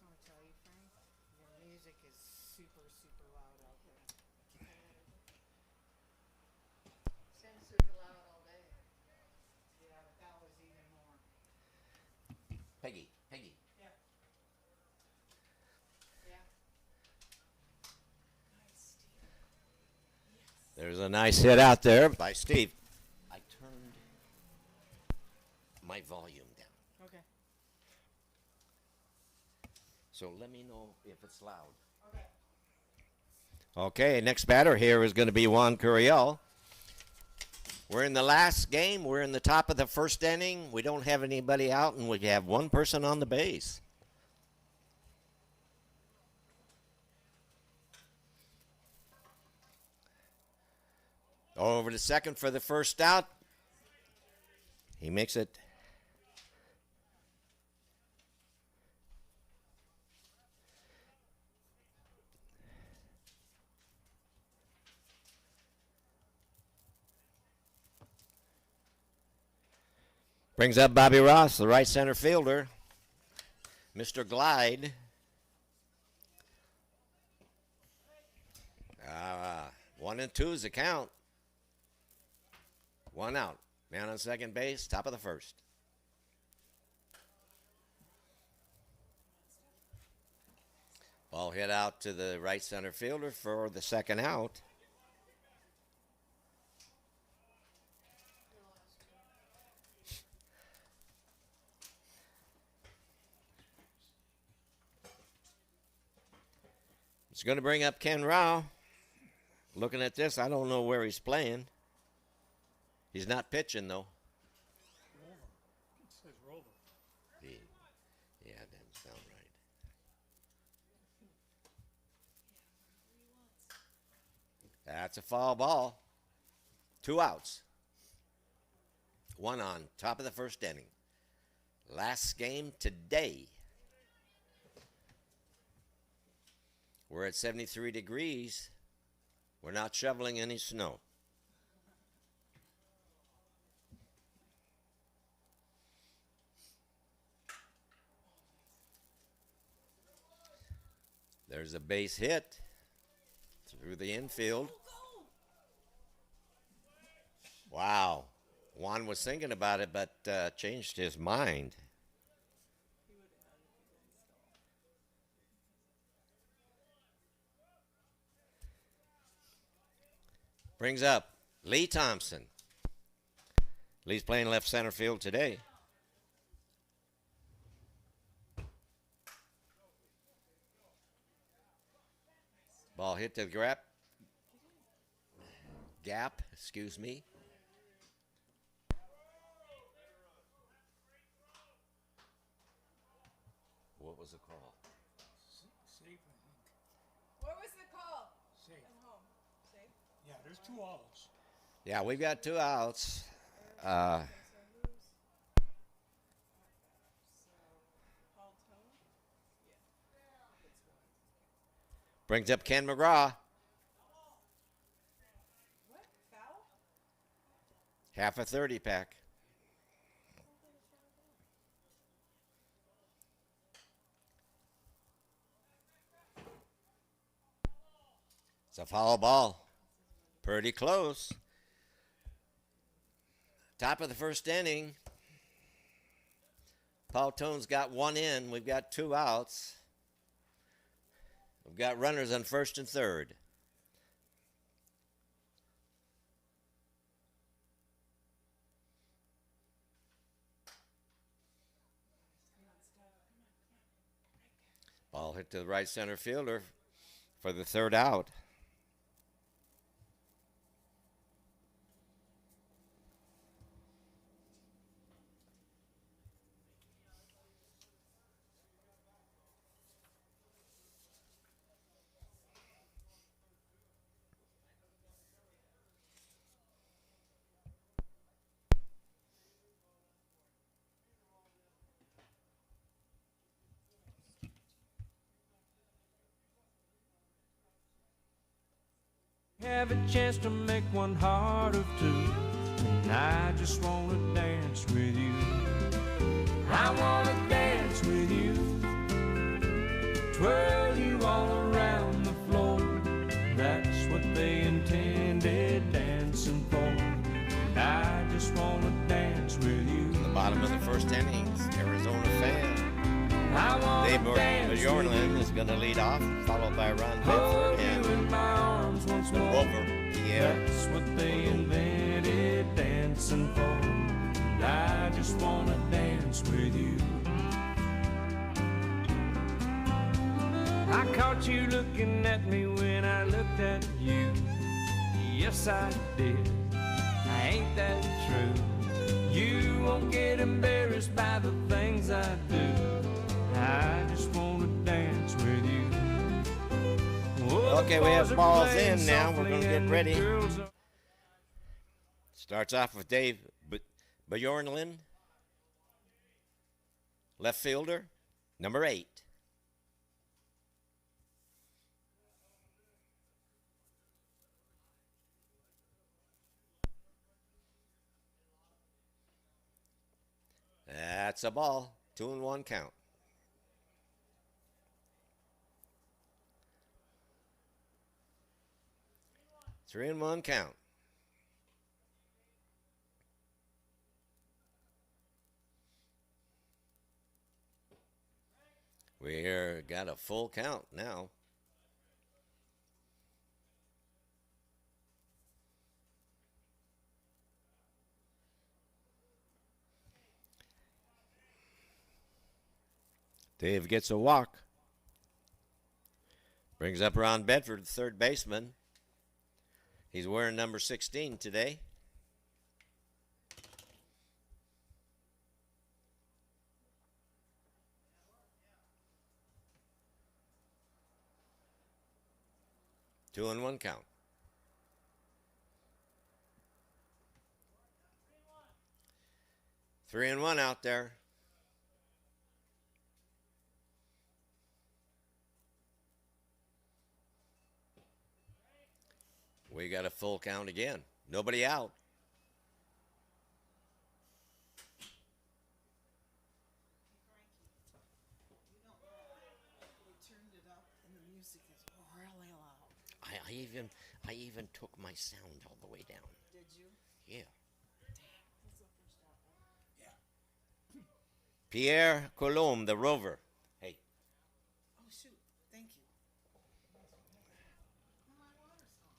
want to tell you, Frank, your music is super, super loud out there. It's been super loud all day. Yeah, but that was even more. Peggy. Yeah. Yeah. Nice, Steve. Yes. There's a nice hit out there by Steve. I turned my volume down. Okay. So let me know if it's loud. Okay. Okay, next batter here is going to be Juan Curiel. We're in the last game. We're in the top of the first inning. We don't have anybody out, and we have one person on the base. Over to second for the first out. He makes it. Brings up Bobby Ross, the right center fielder. Mr. Glide. 1-2 is the count. One out. Man on second base, top of the first. Ball hit out to the right center fielder for the second out. It's going to bring up Ken Rao. Looking at this, I don't know where he's playing. He's not pitching, though. Rover. It says rover. Yeah, that doesn't sound right. That's a foul ball. 2 outs. 1 on top of the first inning. Last game today. We're at 73 degrees. We're not shoveling any snow. There's a base hit through the infield. Wow. Juan was thinking about it, but changed his mind. Brings up Lee Thompson. Lee's playing left center field today. Ball hit the gap, excuse me. What was the call? Safe, I think. What was the call? Safe. At home. Safe? Yeah, there's 2 outs. Yeah, we've got 2 outs. Brings up Ken McGraw. What? Foul? Half a 30 pack. It's a foul ball. Pretty close. Top of the first inning. Paul Tone's got 1 in. We've got 2 outs. We've got runners on first and third. Ball hit to the right center fielder for the 3rd out. Have a chance to make one heart of 2, and I just wanna dance with you. I wanna dance with you, twirl you all around the floor. That's what they intended dancing for. And I just wanna dance with you. In the bottom of the first inning, Arizona fan Dave Bjornlund is going to lead off, followed by Ron Bedford and the Rover, Pierre. That's what they invented dancing for. And I just want to dance with you. I caught you looking at me when I looked at you. Yes, I did. Ain't that true? You won't get embarrassed by the things I do. I just want to dance with you. Oh, Okay, we have balls in now. We're going to get ready. Starts off with Dave Bjornlund, left fielder, number 8. That's a ball. 2-1 count. Three and one count. We're got a full count now. Dave gets a walk. Brings up Ron Bedford, third baseman. He's wearing number 16 today. Two and one count. 3-1 out there. We got a full count again. Nobody out. I even took my sound all the way down. Did you? Yeah. Pierre Colombe, the Rover. Hey. Oh, shoot. Thank you. My water's gone.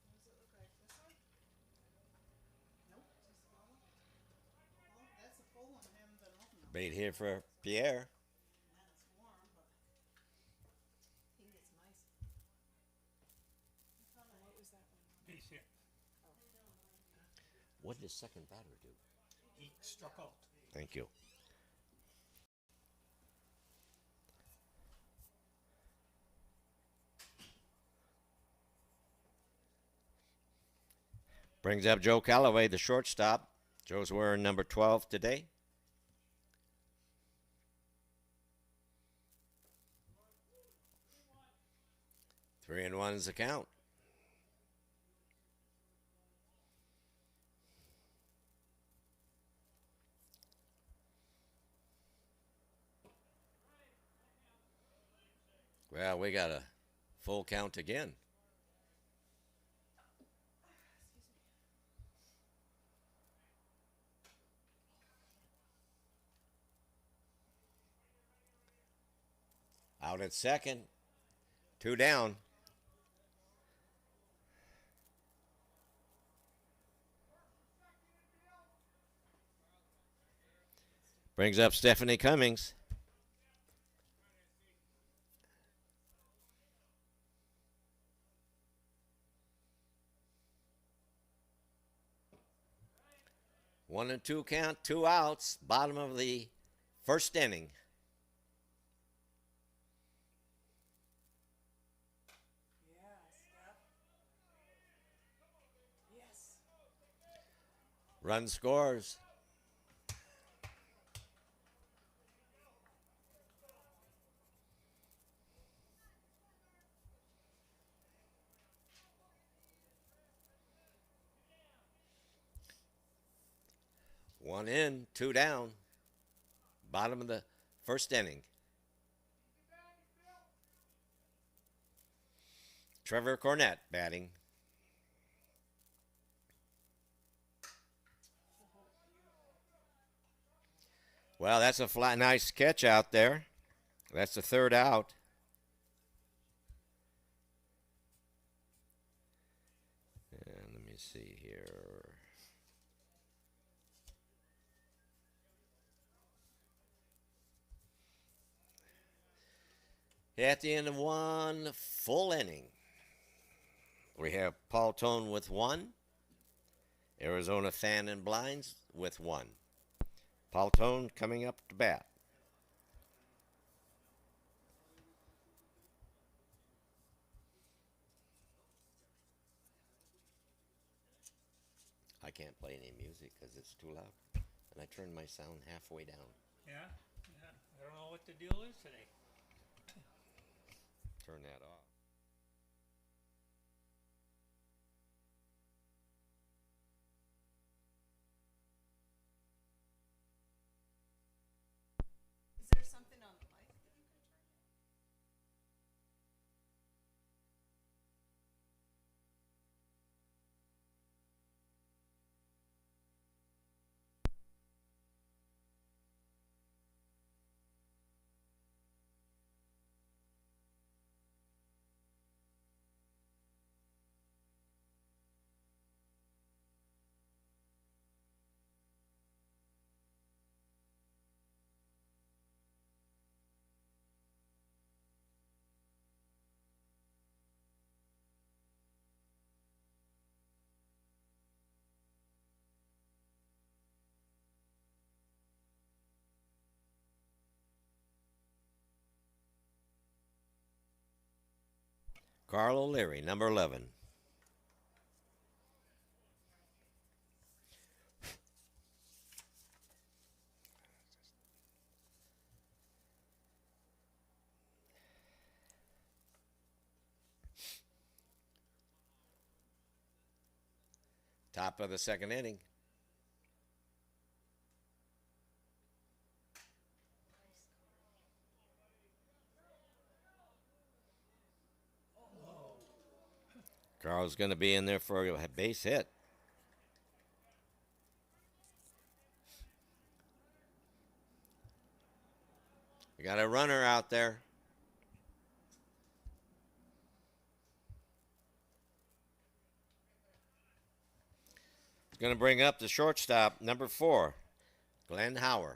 What does it look like? This one? Nope. Just a small one. Well, that's a full one. I haven't been open them. Bait here for Pierre. And it's warm, but he gets nice. base hit. What did the second batter do? He struck out. Thank you. Brings up Joe Calloway, the shortstop. Joe's wearing number 12 today. Three and one's the count. Well, we got a full count again. Out at second. Two down. Brings up Stephanie Cummings. One and two count, two outs, bottom of the first inning. Yes. Run scores. One in, two down. Bottom of the first inning. Trevor Cornett batting. Well, that's a flat, nice catch out there. That's the third out. And let me see here. At the end of one full inning, we have Paul Tone with one. Arizona Fan and Blinds with one. Paul Tone coming up to bat. I can't play any music because it's too loud. And I turned my sound halfway down. Yeah? Yeah. I don't know what the deal is today. Turn that off. Is there something on the mic that you can turn? Carl O'Leary, number 11. Top of the second inning. Carl's going to be in there for a base hit. We got a runner out there. He's going to bring up the shortstop, number 4, Glenn Hauer.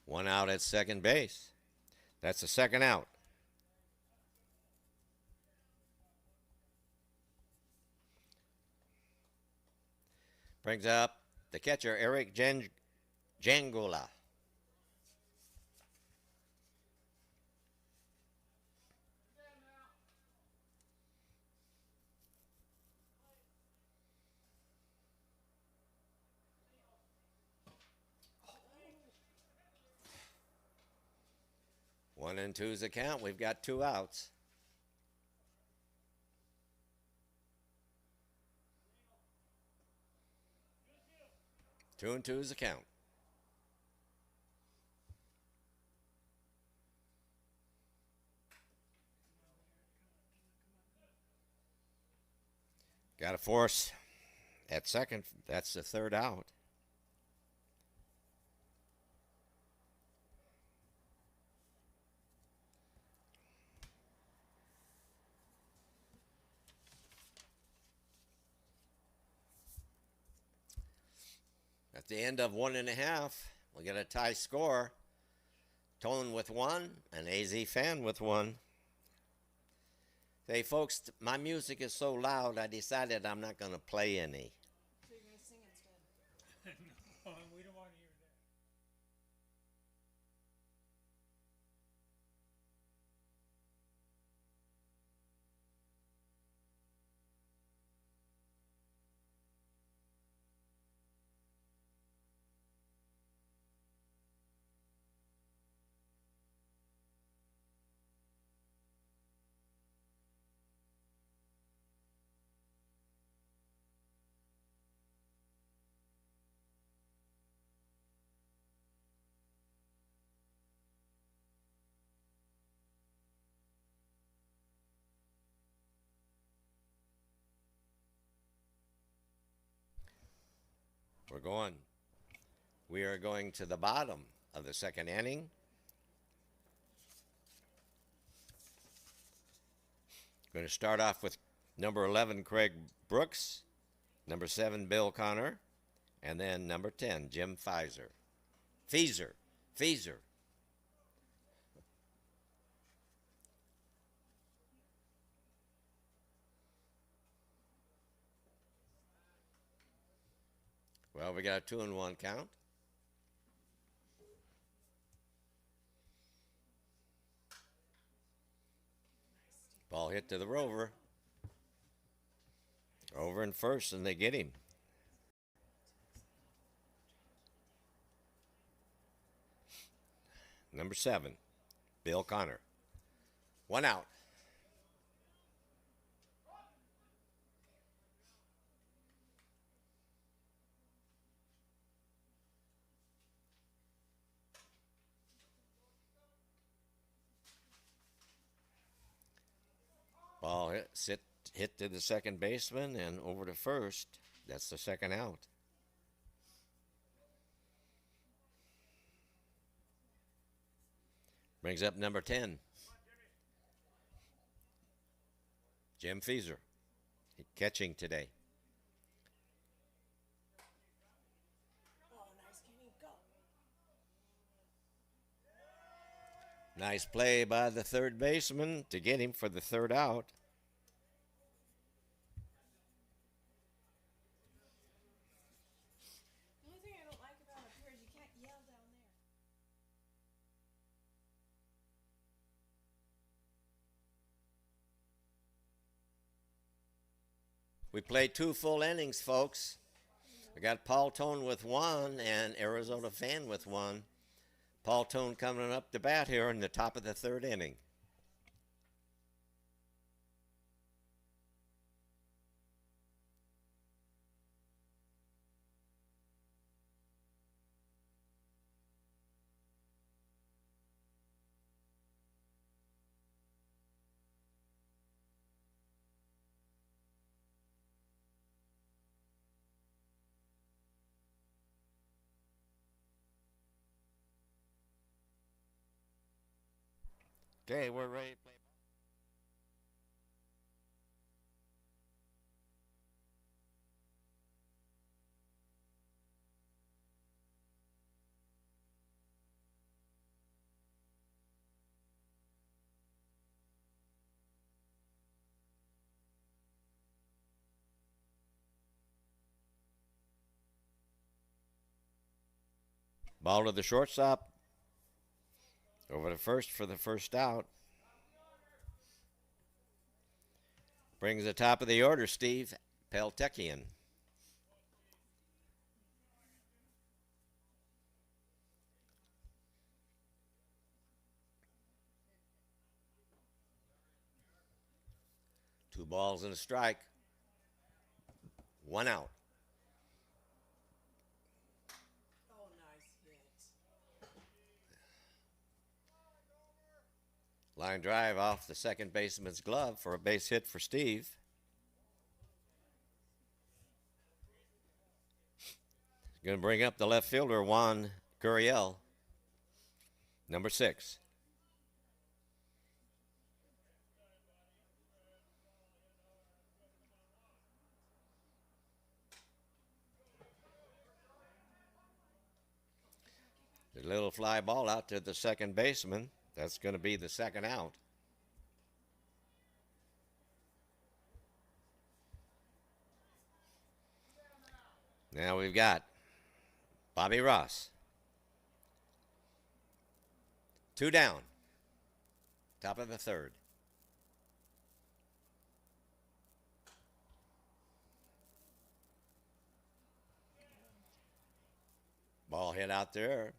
One out at second base. That's the second out. Brings up the catcher, Eric Jangula. One and two's the count. We've got two outs. Two and two's the count. Got a force at second. That's the third out. At the end of 1.5, we got a tie score. Tone with one, an AZ fan with one. Hey, folks, my music is so loud, I decided I'm not going to play any. So you're going to sing instead. No, we don't want to hear that. We're going. We are going to the bottom of the second inning. Going to start off with number 11, Craig Brooks, number 7, Bill Connor, and then number 10, Jim Feezer. Well, we got a 2-1 count. Ball hit to the rover. Over in first, and they get him. Number 7, Bill Connor. One out. Ball hit to the second baseman and over to first. That's the second out. Brings up number 10, Jim Feezer, catching today. Oh, nice, Kenny, go. Nice play by the third baseman to get him for the third out. The only thing I don't like about up here is you can't yell down there. We played 2 full innings, folks. We got Paul Tone with 1 and Arizona Fan with 1. Paul Tone coming up to bat here in the top of the third inning. Okay, we're ready to play. Ball to the shortstop. Over to first for the first out. Brings the top of the order, Steve Peltekian. Two balls and a strike. One out. Oh, nice hit. Line drive off the second baseman's glove for a base hit for Steve. Going to bring up the left fielder, Juan Gurriel, number 6. The little fly ball out to the second baseman. That's going to be the second out. Now we've got Bobby Ross. 2 down. Top of the third. Ball hit out there.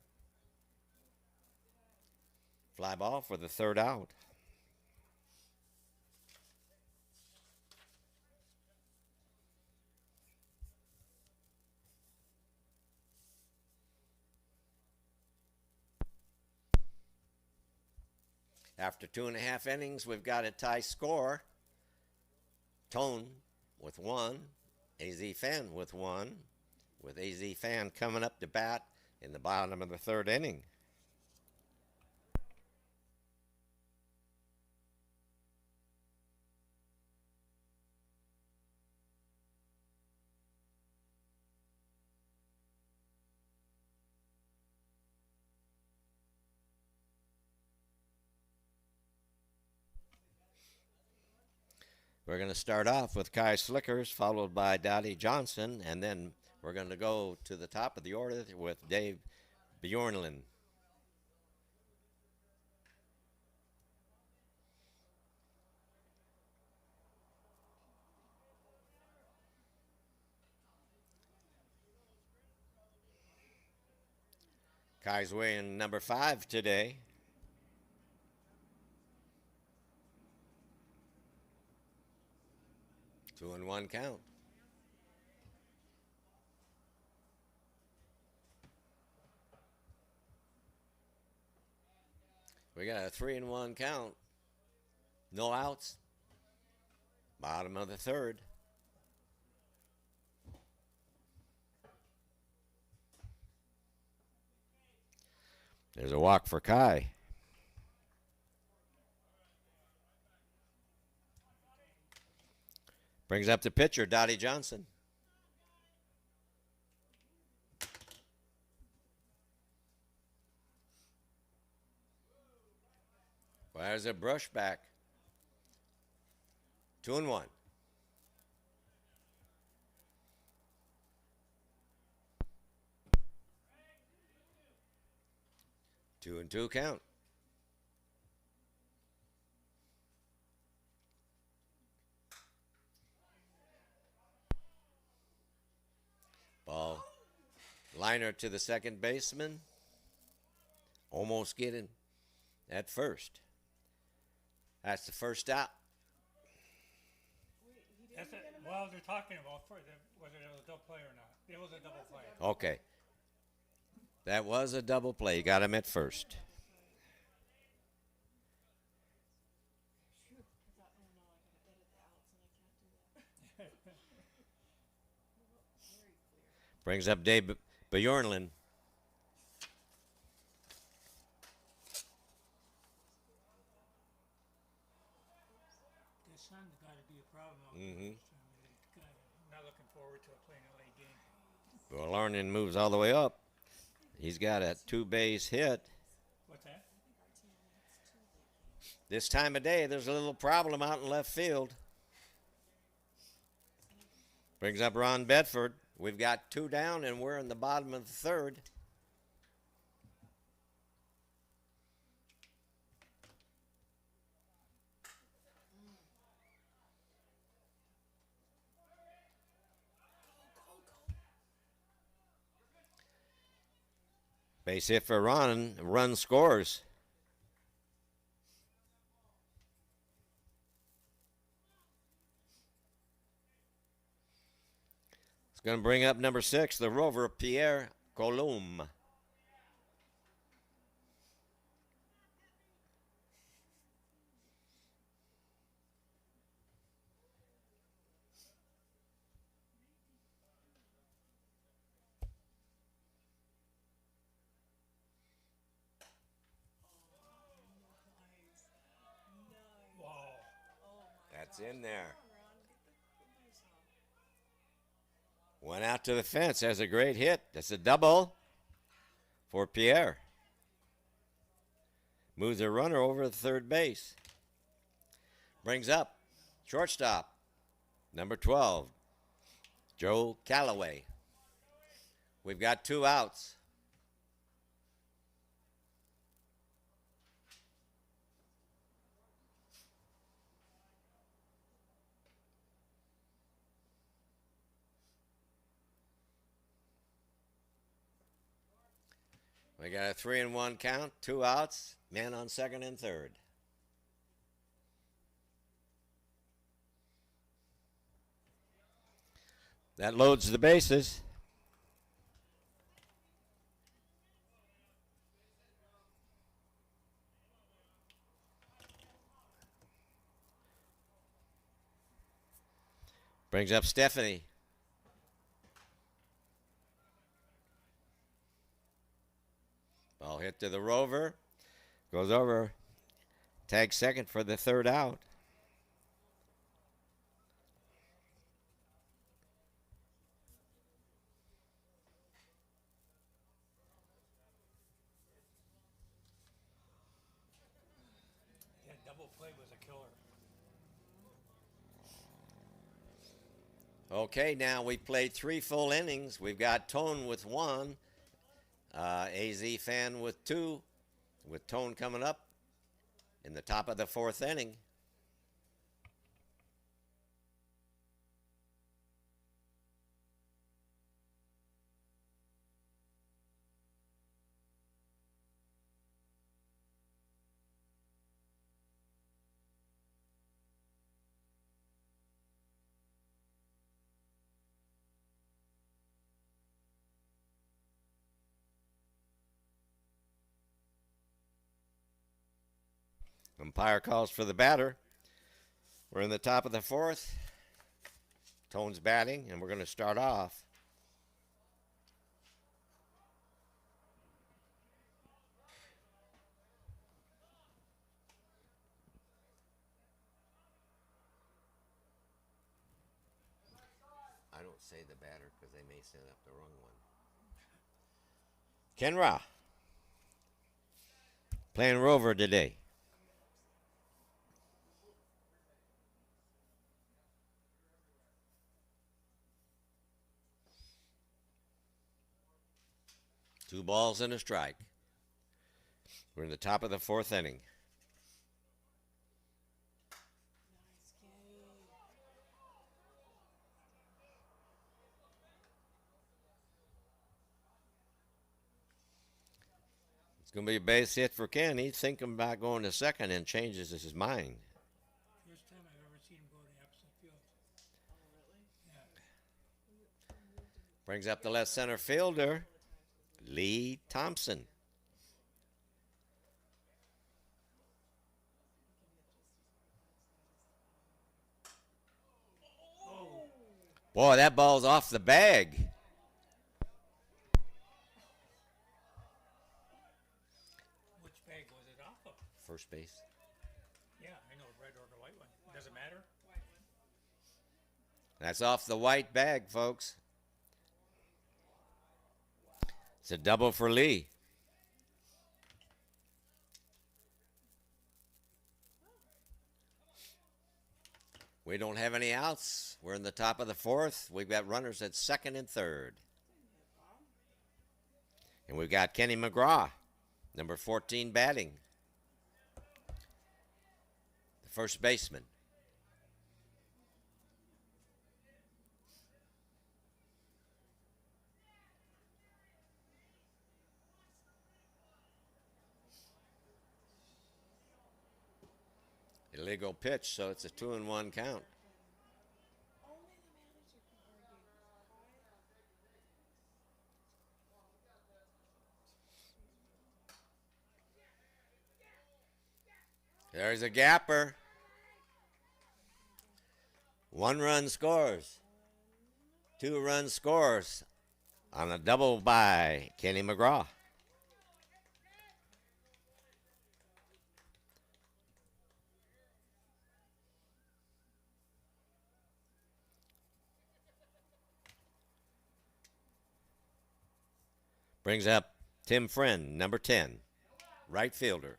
Fly ball for the third out. After 2.5 innings, we've got a tie score. Tone with 1, AZ Fan with 1, with AZ Fan coming up to bat in the bottom of the third inning. We're going to start off with Kai Slickers, followed by Dottie Johnson, and then we're going to go to the top of the order with Dave Bjornlund. Kai's weighing number 5 today. Two and one count. We got a 3-1 count. No outs. Bottom of the third. There's a walk for Kai. Brings up the pitcher, Dottie Johnson. Fires a brush back. 2-1. Two and two count. Ball. Liner to the second baseman. Almost getting at first. That's the first out. That's it. Well, they're talking about whether it was a double play or not. It was a double play. Okay. That was a double play. You got him at first. Brings up Dave Bjornlund. This sun's got to be a problem. Mm-hmm. Not looking forward to playing a late game. Well, Larnon moves all the way up. He's got a 2-base hit. What's that? This time of day, there's a little problem out in left field. Brings up Ron Bedford. We've got 2 down, and we're in the bottom of the third. Base hit for Ron. Run scores. It's going to bring up number 6, the rover, Pierre Colombe. That's in there. Went out to the fence. That's a great hit. That's a double for Pierre. Moves the runner over to third base. Brings up shortstop, number 12, Joe Calloway. We've got 2 outs. We got a 3-1 count, 2 outs, man on second and third. That loads the bases. Brings up Stephanie. Ball hit to the rover. Goes over. Tag second for the third out. That double play was a killer. Okay, now we played 3 full innings. We've got Tone with 1. AZ fan with 2, with Tone coming up in the top of the 4th inning. Umpire calls for the batter. We're in the top of the 4th. Tone's batting, and we're going to start off. I don't say the batter because they may set up the wrong one. Kenra playing rover today. Two balls and a strike. We're in the top of the 4th inning. It's going to be a base hit for Ken. He's thinking about going to second and changes his mind. First time I've ever seen him go to opposite field. Brings up the left center fielder, Lee Thompson. Boy, that ball's off the bag. Which bag was it off of? First base. Yeah, I know, red or the white one. Doesn't matter. That's off the white bag, folks. It's a double for Lee. We don't have any outs. We're in the top of the 4th. We've got runners at second and third. And we've got Kenny McGraw, number 14, batting. The first baseman. Illegal pitch, so it's a 2-1 count. There's a gapper. 1-run scores. 2-run scores on a double by Kenny McGraw. Brings up Tim Friend, number 10, right fielder.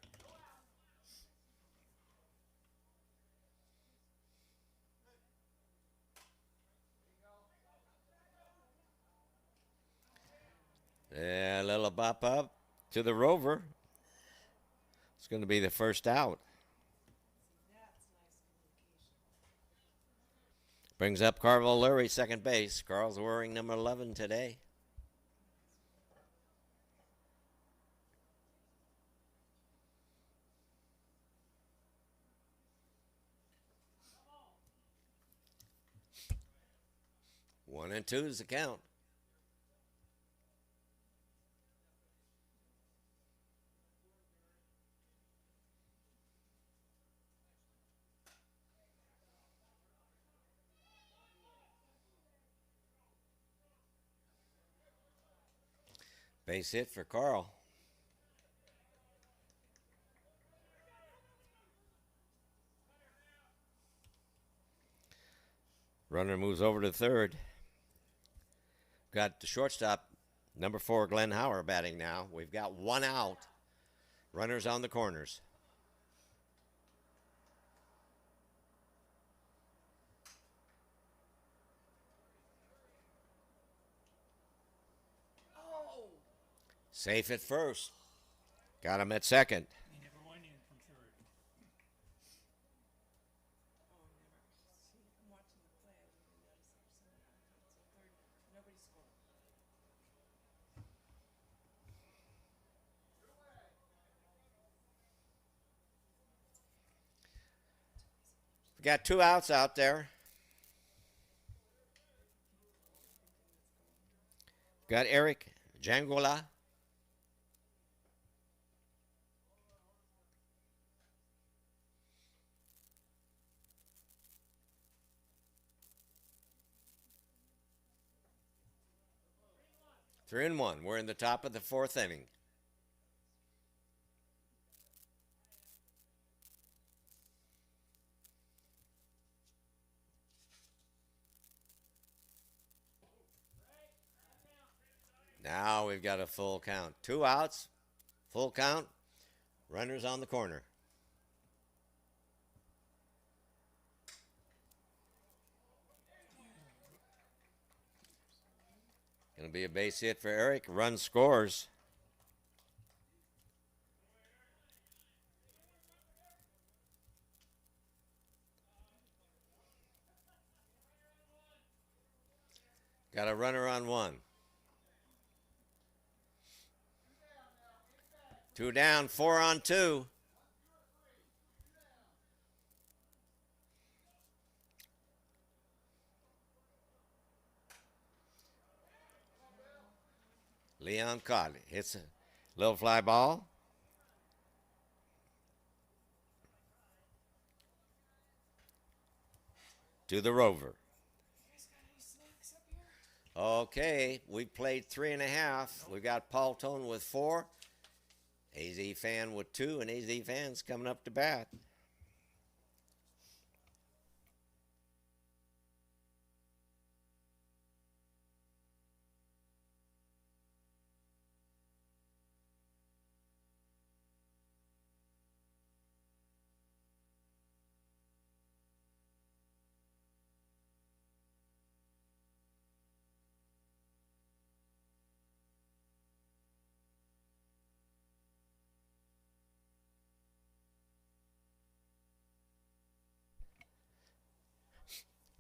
Yeah, a little bop up to the rover. It's going to be the first out. Brings up Carvel Lurie, second base. Carl's wearing number 11 today. One and 2 is the count. Base hit for Carl. Runner moves over to third. Got the shortstop, number 4, Glenn Hauer, batting now. We've got 1 out. Runners on the corners. Safe at first. Got him at second. He never went in from third. We got 2 outs out there. Got Eric Jangola. Three and 1. We're in the top of the 4th inning. Now we've got a full count. 2 outs, full count, runners on the corner. Going to be a base hit for Eric. Run scores. Got a runner on 1. 2 down, 4 on 2. Leon caught it. Hits a little fly ball. To the rover. Okay, we played 3.5. We got Paul Tone with 4. AZ Fan with 2, and AZ Fan's coming up to bat.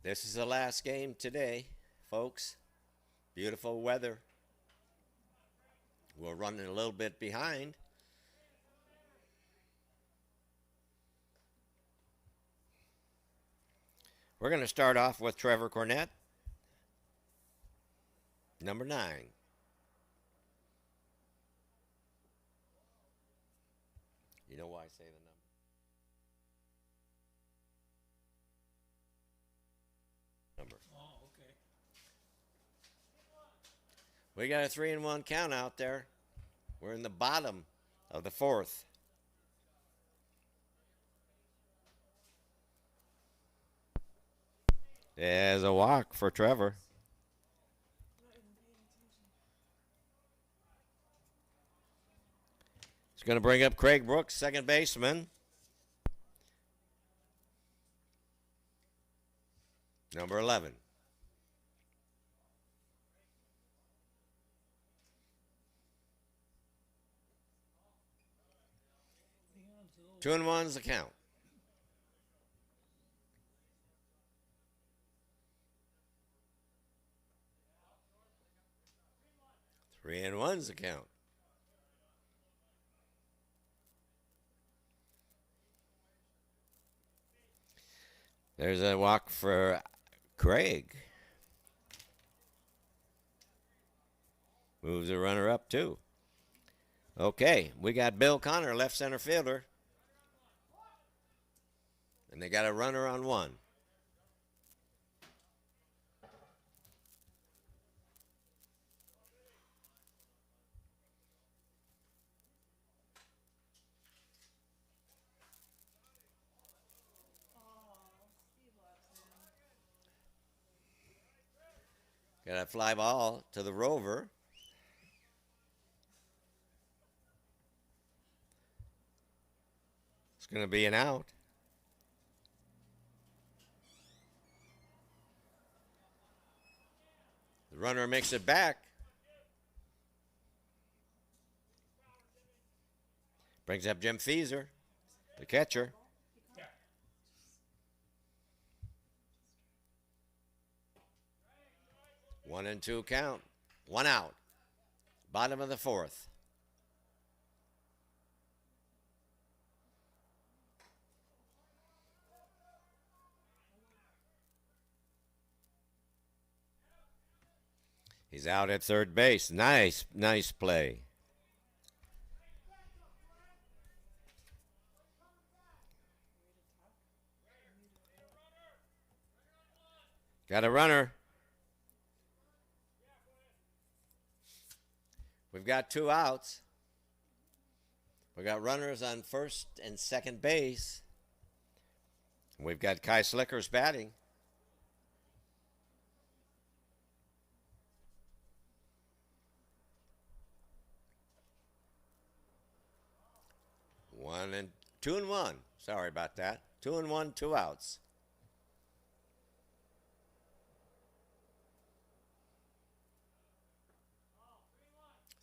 This is the last game today, folks. Beautiful weather. We're running a little bit behind. We're going to start off with Trevor Cornett, number 9. You know why I say the number? Oh, okay. We got a 3-1 count out there. We're in the bottom of the 4th. There's a walk for Trevor. It's going to bring up Craig Brooks, second baseman. Number 11. Two and one's the count. Three and one's the count. There's a walk for Craig. Moves the runner up, too. Okay, we got Bill Connor, left center fielder. And they got a runner on 1. Got a fly ball to the rover. It's going to be an out. The runner makes it back. Brings up Jim Feeser, the catcher. 1-2 count. 1 out. Bottom of the 4th. He's out at third base. Nice play. Got a runner. We've got 2 outs. We got runners on first and second base. We've got Kai Slickers batting. Two and one. Sorry about that. 2 and 1, 2 outs.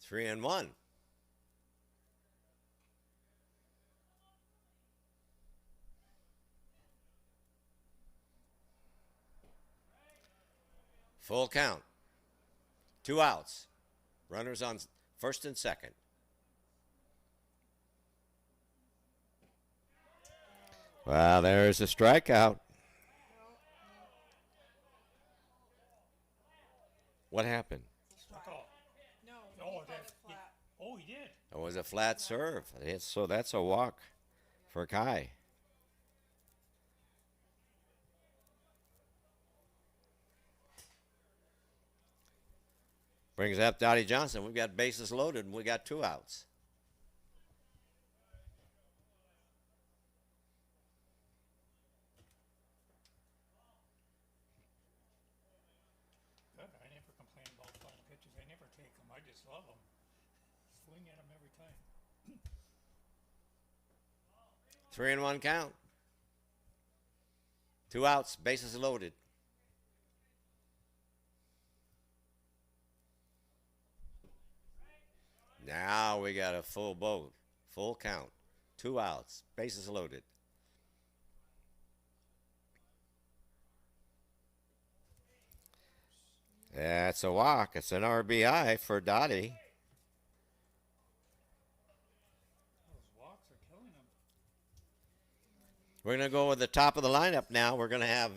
Three and 1. Full count. 2 outs. Runners on first and second. Well, there's a strikeout. What happened? Oh, he did. It was a flat serve. So that's a walk for Kai. Brings up Dottie Johnson. We've got bases loaded, and we got 2 outs. Good. I never complain about flying pitches. I never take them. I just love them. Swing at them every time. 3 and 1 count. 2 outs, bases loaded. Now we got a full boat, full count. 2 outs, bases loaded. That's a walk. It's an RBI for Dottie. Those walks are killing him. We're going to go with the top of the lineup now. We're going to have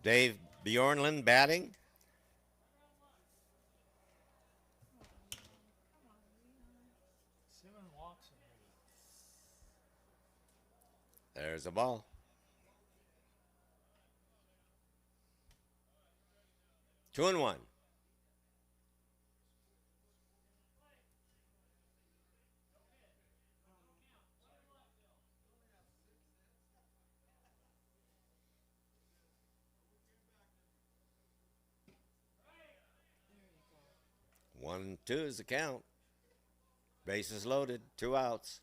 Dave Bjornlund batting. Seven walks already. There's the ball. Two and one. One, two is the count. Bases loaded, 2 outs.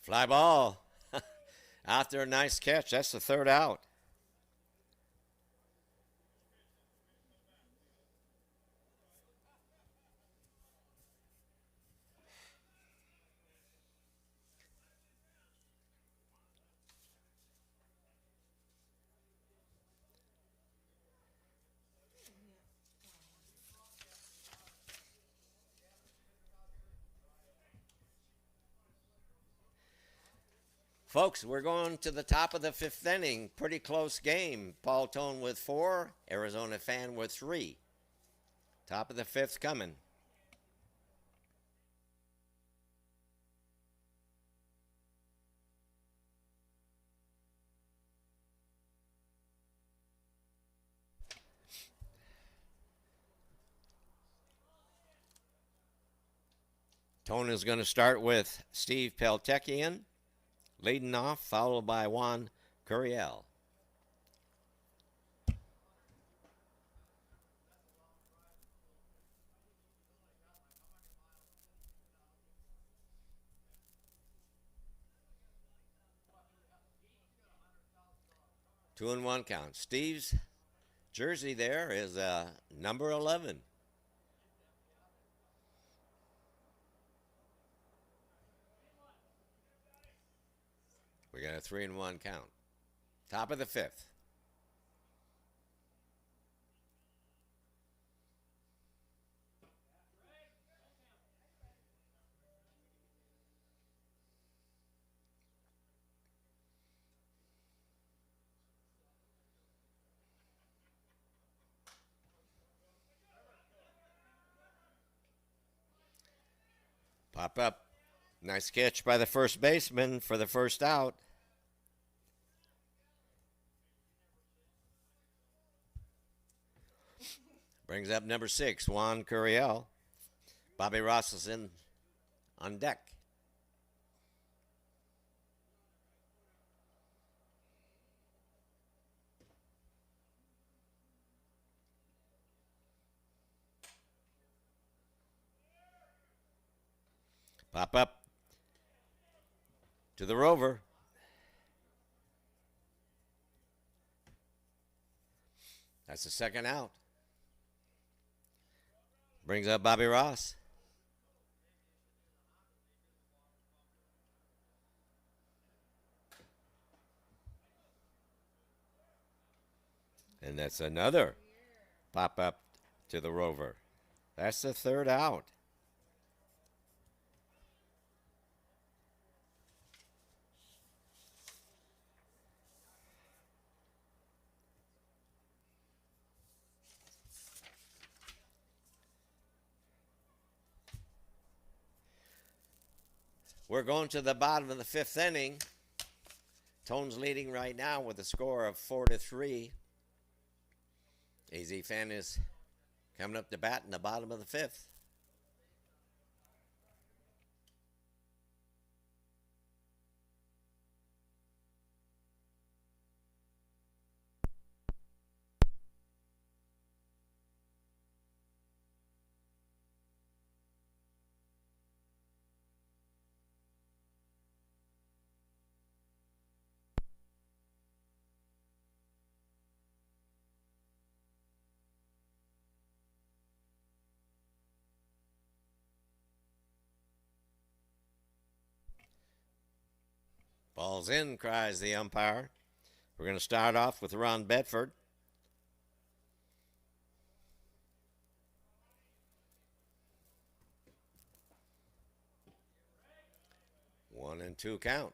Fly ball. After a nice catch, that's the 3rd out. Folks, we're going to the top of the 5th inning. Pretty close game. Paul Tone with 4, Arizona Fan with 3. Top of the 5th coming. Tone is going to start with Steve Peltekian leading off, followed by Juan Curiel. Two and one count. Steve's jersey there is number 11. We got a 3 and 1 count. Top of the 5th. Pop up. Nice catch by the first baseman for the first out. Brings up number 6, Juan Curiel. Bobby Ross is in on deck. Pop up to the rover. That's the second out. Brings up Bobby Ross. And that's another pop up to the rover. That's the third out. We're going to the bottom of the 5th inning. Tone's leading right now with a score of 4-3. AZ Fan is coming up to bat in the bottom of the 5th. Ball's in, cries the umpire. We're going to start off with Ron Bedford. 1-2 count.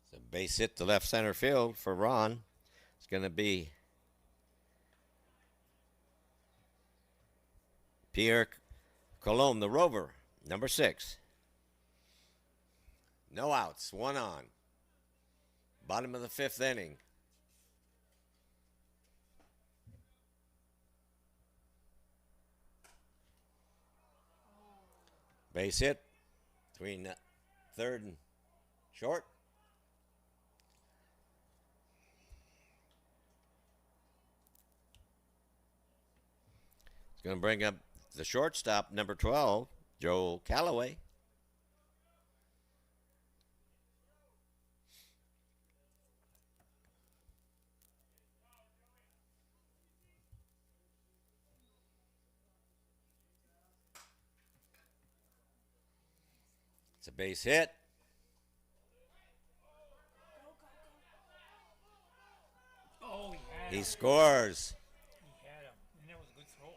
It's a base hit to left center field for Ron. It's going to be Pierre Colombe, the Rover, number 6. No outs, 1 on. Bottom of the 5th inning. Base hit between third and short. It's going to bring up the shortstop, number 12, Joe Calloway. It's a base hit. Oh, He scores. He had him, and that was a good throw.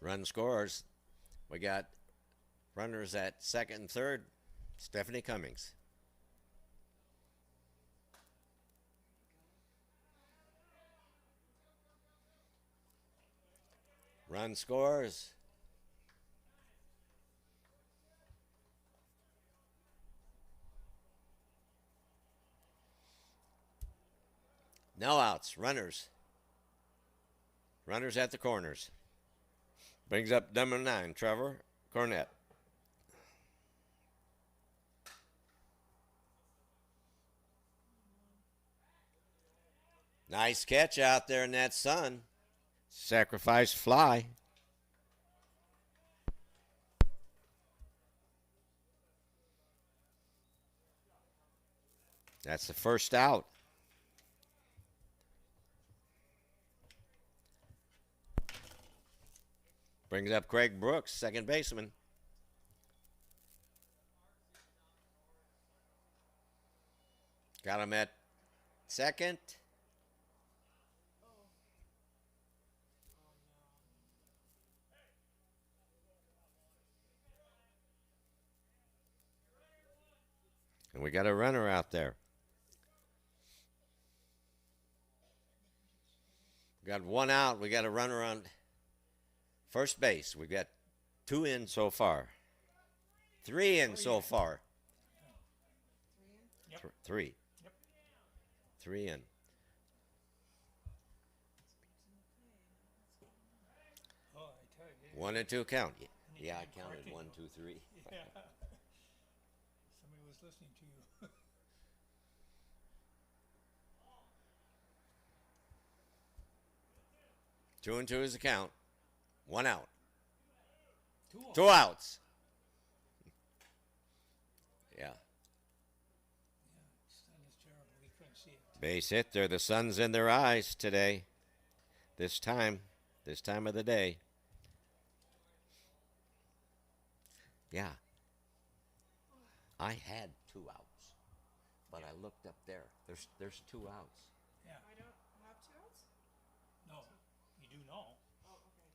Run scores. We got runners at second and third. Stephanie Cummings. Run scores. No outs. Runners. Runners at the corners. Brings up number 9, Trevor Cornett. Nice catch out there in that sun. Sacrifice fly. That's the first out. Brings up Craig Brooks, second baseman. Got him at second. And we got a runner out there. Got 1 out. We got a runner on first base. We got 2 in so far. 3 in so far. 3. Yep. 3 in. Oh, I tell you. 1 and 2 count. Yeah, I counted 1, 2, 3. Yeah. Somebody was listening to you. 2 and 2 is the count. 1 out. 2 2 outs. Yeah. Sun is terrible. We couldn't see it. Base hit there. The sun's in their eyes today. This time of the day. Yeah. I had 2 outs, but I looked up there. There's 2 outs. Yeah. I don't have 2 outs? No, you do know. Oh, okay.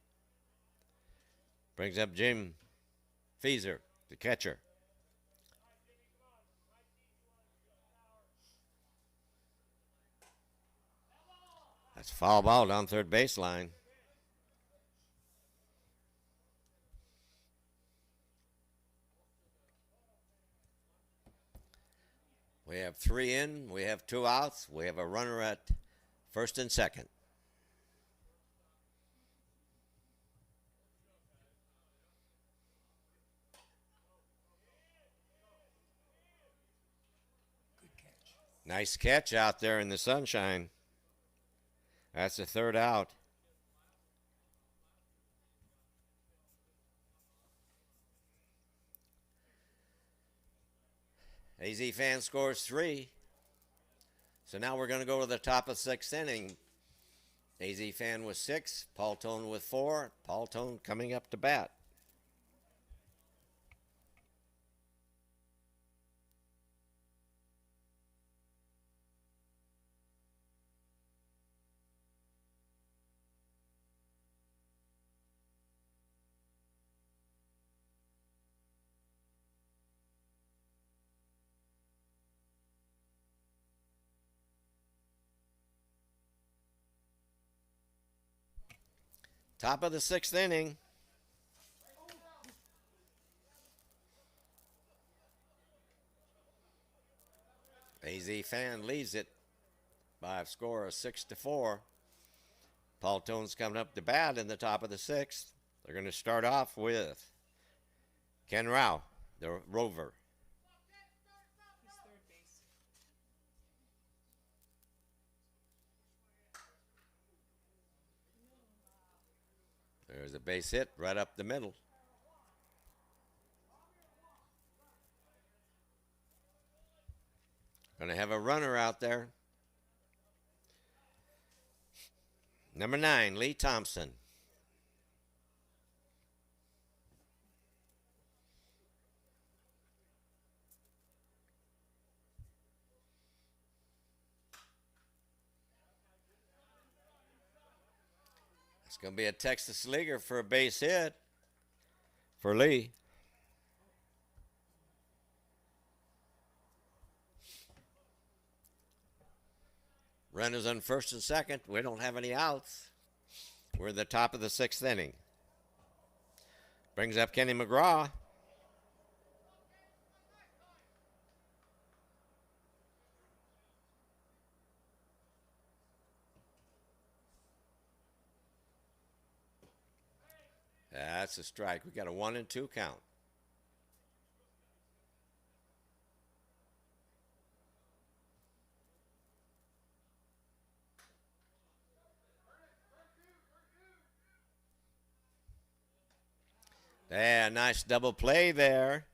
Brings up Jim Feezer, the catcher. That's foul ball down third baseline. We have 3 in. We have 2 outs. We have a runner at first and second. Good catch. Nice catch out there in the sunshine. That's the 3rd out. AZ Fan scores 3. So now we're going to go to the top of 6th inning. AZ Fan with 6, Paul Tone with 4. Paul Tone coming up to bat. Top of the 6th inning. AZ Fan leads it by a score of 6-4. Paul Tone's coming up to bat in the top of the 6th. They're going to start off with Ken Rao, the rover. He's third base. There's a base hit right up the middle. Going to have a runner out there. Number 9, Lee Thompson. It's going to be a Texas leaguer for a base hit for Lee. Runners on first and second. We don't have any outs. We're at the top of the 6th inning. Brings up Kenny McGraw. That's a strike. We got a 1-2 count. Yeah, nice double play there.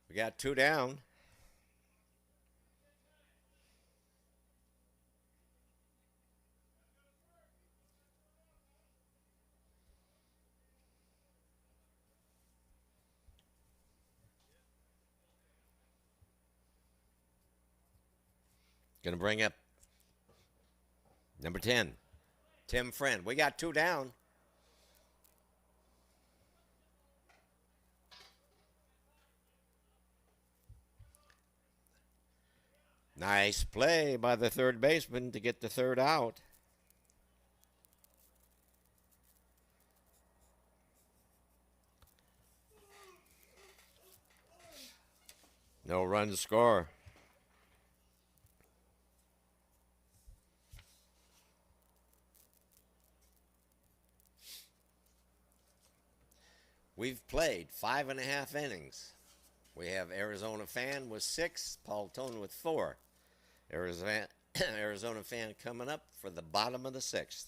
We got 2 down. Going to bring up number 10, Tim Friend. We got 2 down. Nice play by the third baseman to get the third out. No run to score. We've played 5.5 innings. We have Arizona Fan with 6, Paul Tone with 4. Arizona Fan coming up for the bottom of the 6th.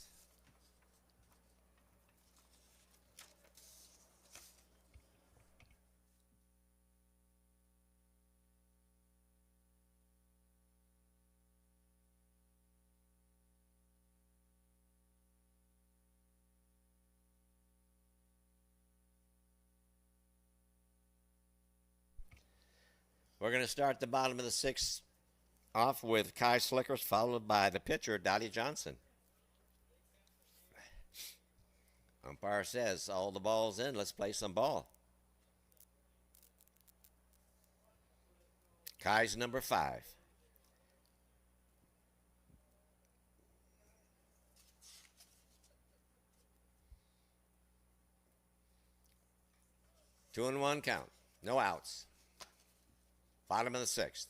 We're going to start the bottom of the 6th off with Kai Slickers, followed by the pitcher, Dottie Johnson. Umpire says, all the balls in, let's play some ball. Kai's number 5. Two and 1 count. No outs. Bottom of the 6th.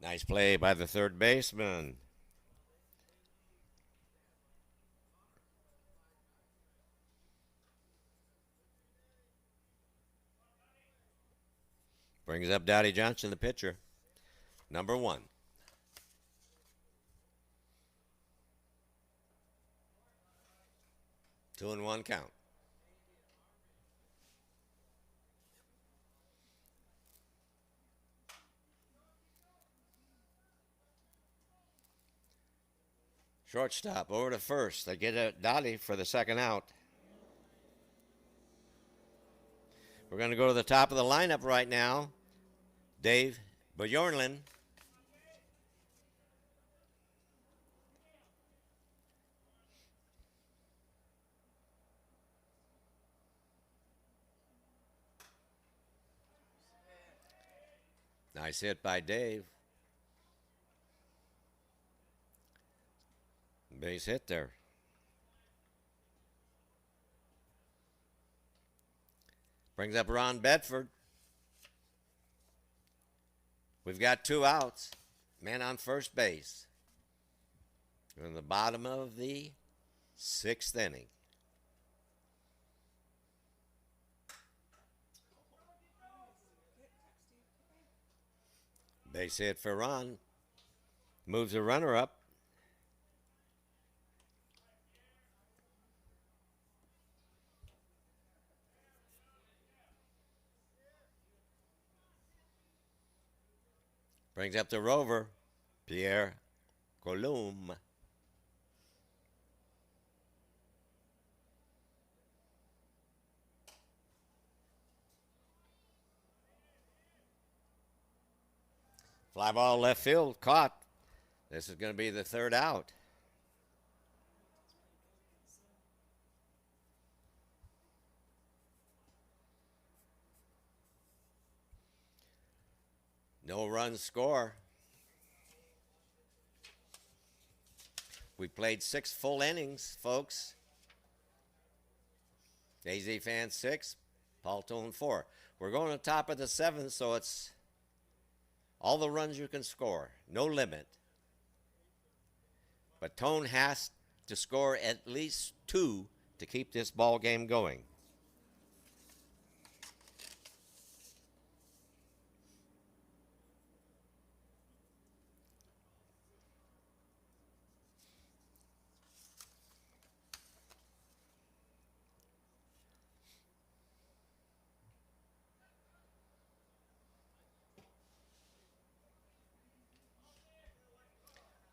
Nice play by the third baseman. Brings up Dottie Johnson, the pitcher. Number 1. 2-1 count. Shortstop over to first. They get a Dottie for the second out. We're going to go to the top of the lineup right now. Dave Bjornlund. Nice hit by Dave. Base hit there. Brings up Ron Bedford. We've got 2 outs. Man on first base. We're in the bottom of the 6th inning. Base hit for Ron. Moves the runner up. Brings up the rover, Pierre Colombe. Fly ball left field, caught. This is going to be the 3rd out. No run score. We played 6 full innings, folks. AZ fans 6, Paul Tone 4. We're going to top of the 7th, so it's all the runs you can score. No limit. But Tone has to score at least 2 to keep this ball game going.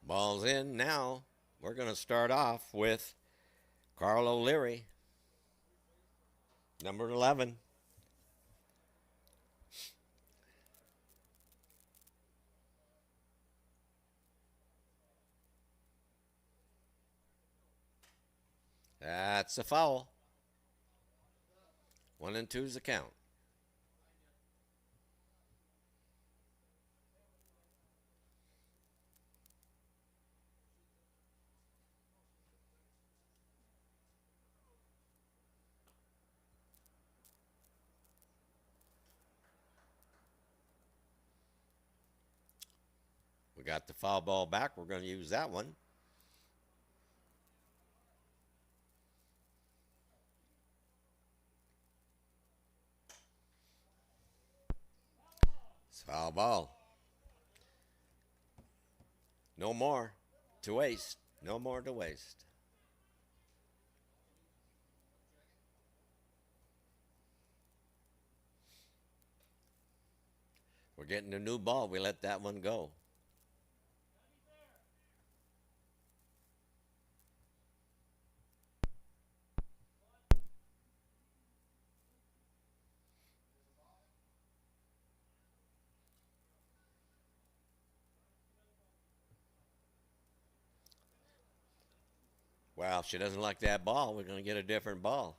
Ball's in now. We're going to start off with Carl O'Leary, number 11. That's a foul. 1-2's the count. We got the foul ball back. We're going to use that one. It's foul ball. No more to waste. No more to waste. We're getting a new ball. We let that one go. Well, if she doesn't like that ball, we're going to get a different ball.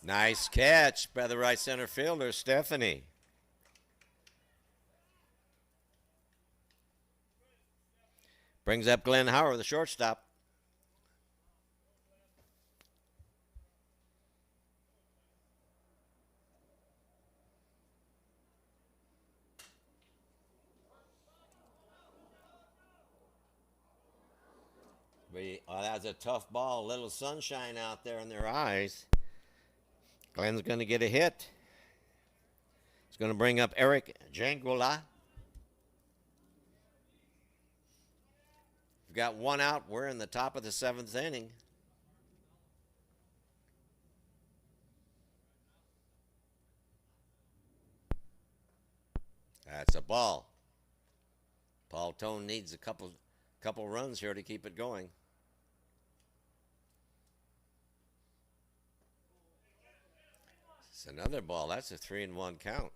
Nice catch by the right center fielder, Stephanie. Brings up Glenn Howard, the shortstop. That's a tough ball. A little sunshine out there in their eyes. Glenn's going to get a hit. He's going to bring up Eric Jangula. We've got one out. We're in the top of the 7th inning. That's a ball. Paul Tone needs a couple runs here to keep it going. It's another ball. That's a 3-1 count.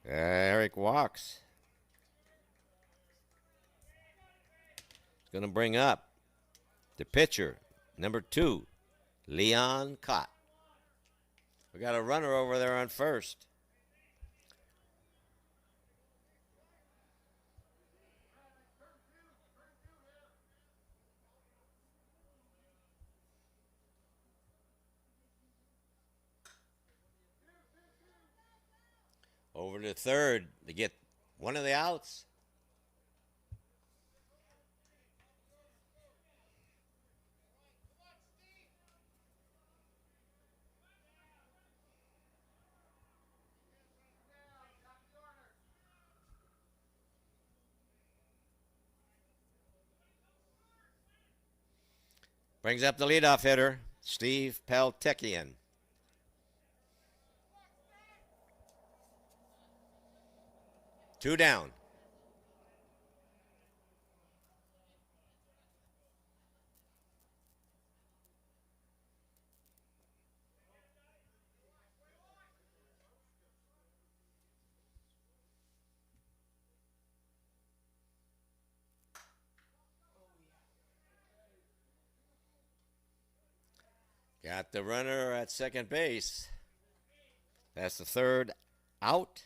Eric walks. He's going to bring up the pitcher, number 2, Leon Cott. We got a runner over there on first. Over to third to get one of the outs. Brings up the leadoff hitter, Steve Peltekian. Two down. Got the runner at second base. That's the third out.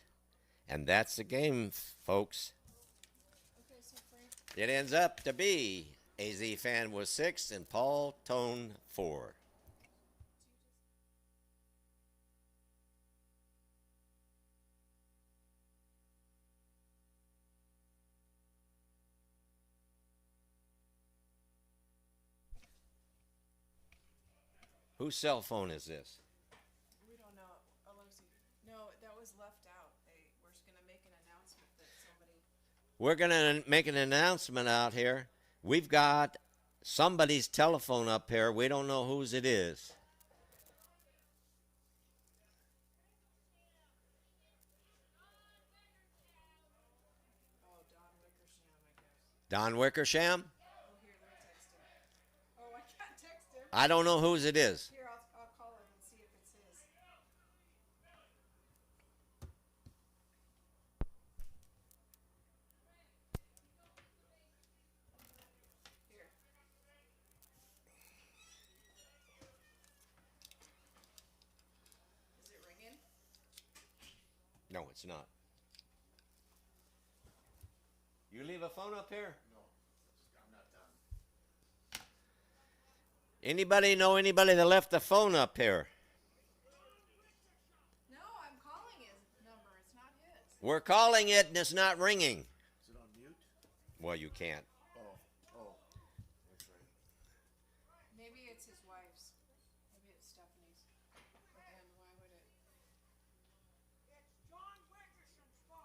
And that's the game, folks. It ends up to be AZ Fan was 6 and Paul Tone 4. Whose cell phone is this? We don't know. Alexi. No, that was left out. We're just going to make an announcement that somebody. We're going to make an announcement out here. We've got somebody's telephone up here. We don't know whose it is. Oh, Don Wickersham, I guess. Don Wickersham? Oh, here, let me text him. Oh, I can't text him. I don't know whose it is. Here, I'll call him and see if it's his. Here. Is it ringing? No, it's not. You leave a phone up here? No, I'm not done. Anybody know anybody that left the phone up here? No, I'm calling his number. It's not his. We're calling it and it's not ringing. Is it on mute? Well, you can't. Oh, that's right. Maybe it's his wife's. Maybe it's Stephanie's. But then why would it?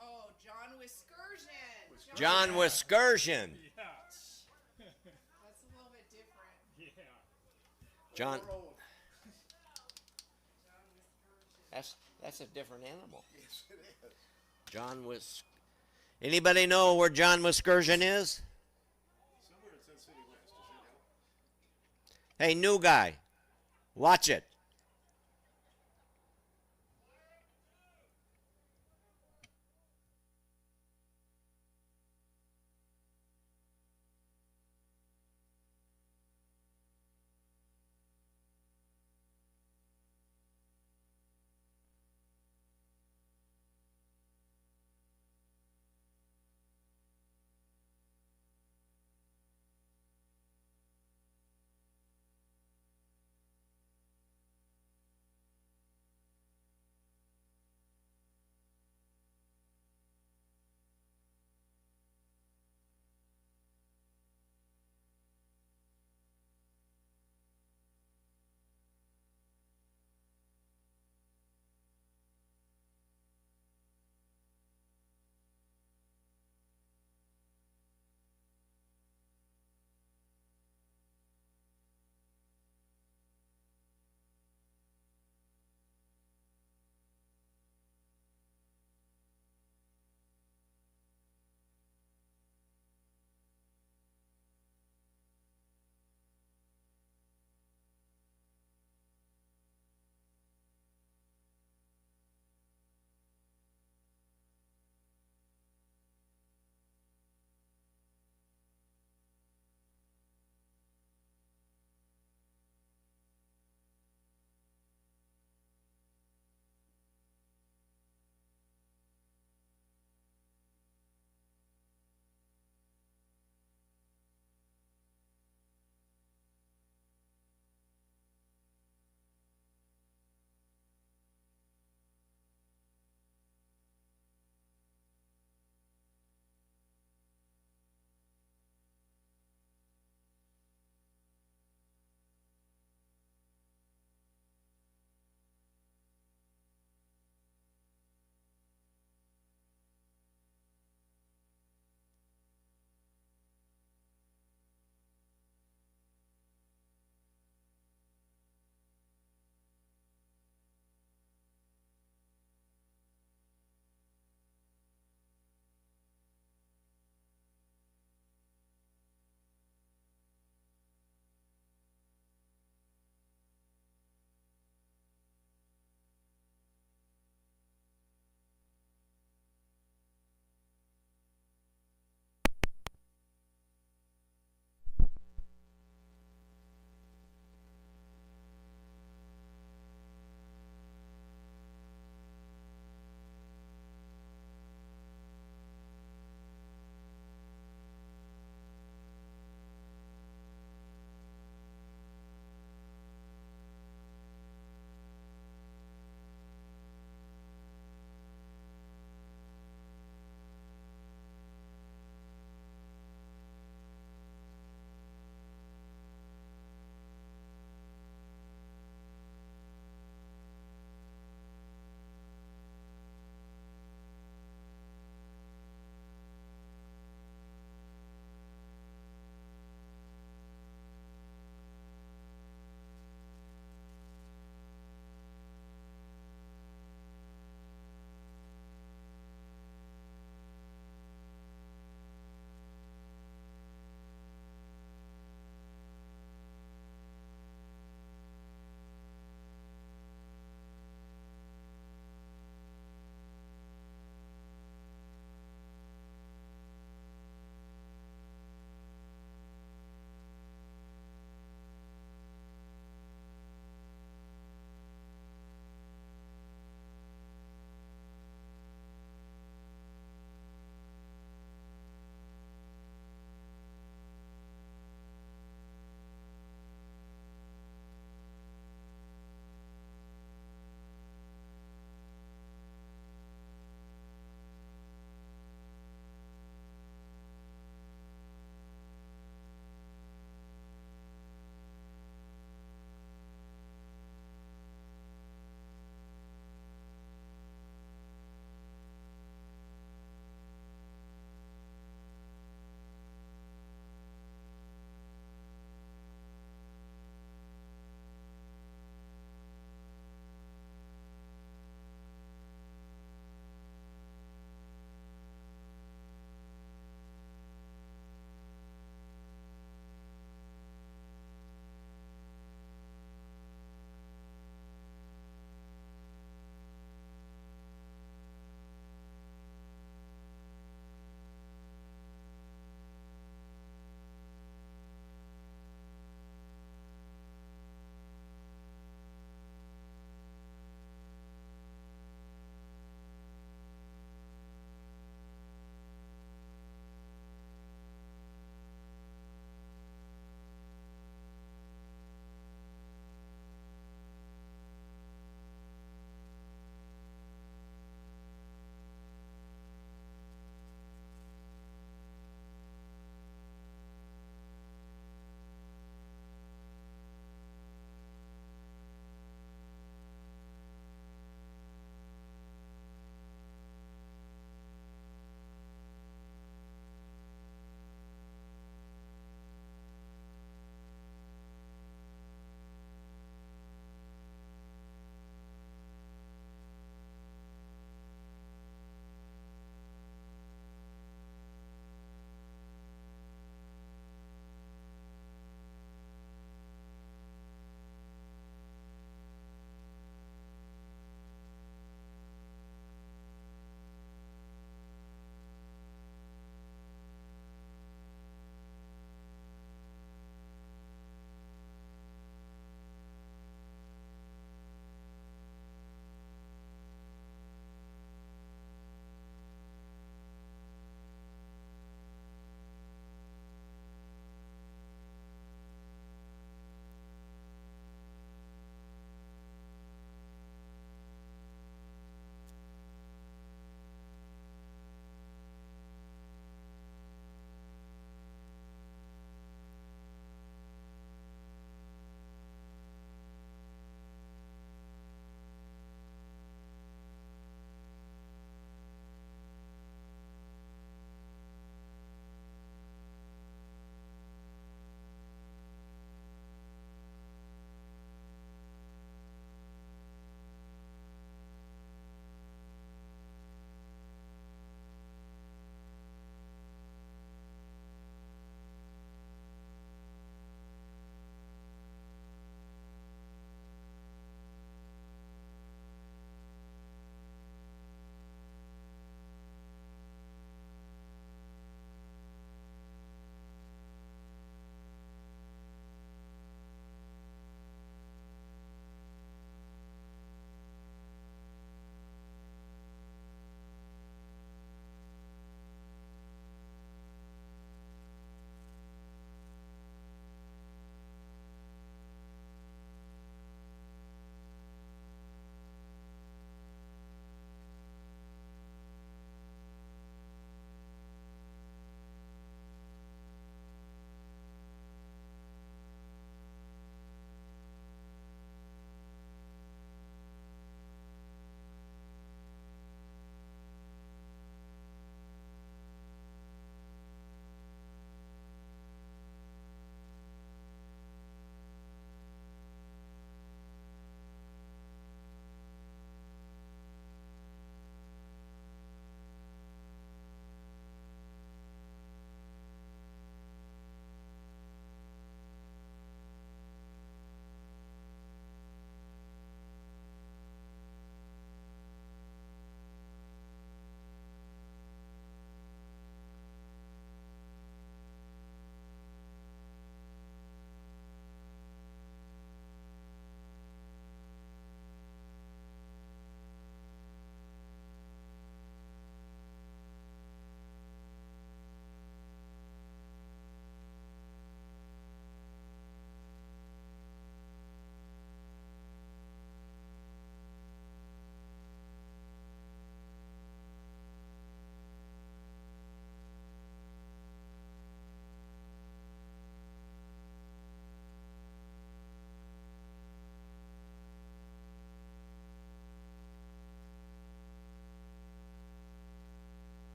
Oh, John Wiscursion. John Wiscursion. Yes. That's a little bit different. Yeah. John. John Wiscursion. That's a different animal. Yes, it is. John Wis. Anybody know where John Wiscursion is? Somewhere in Sun City West. Does that help? Hey, new guy. Watch it.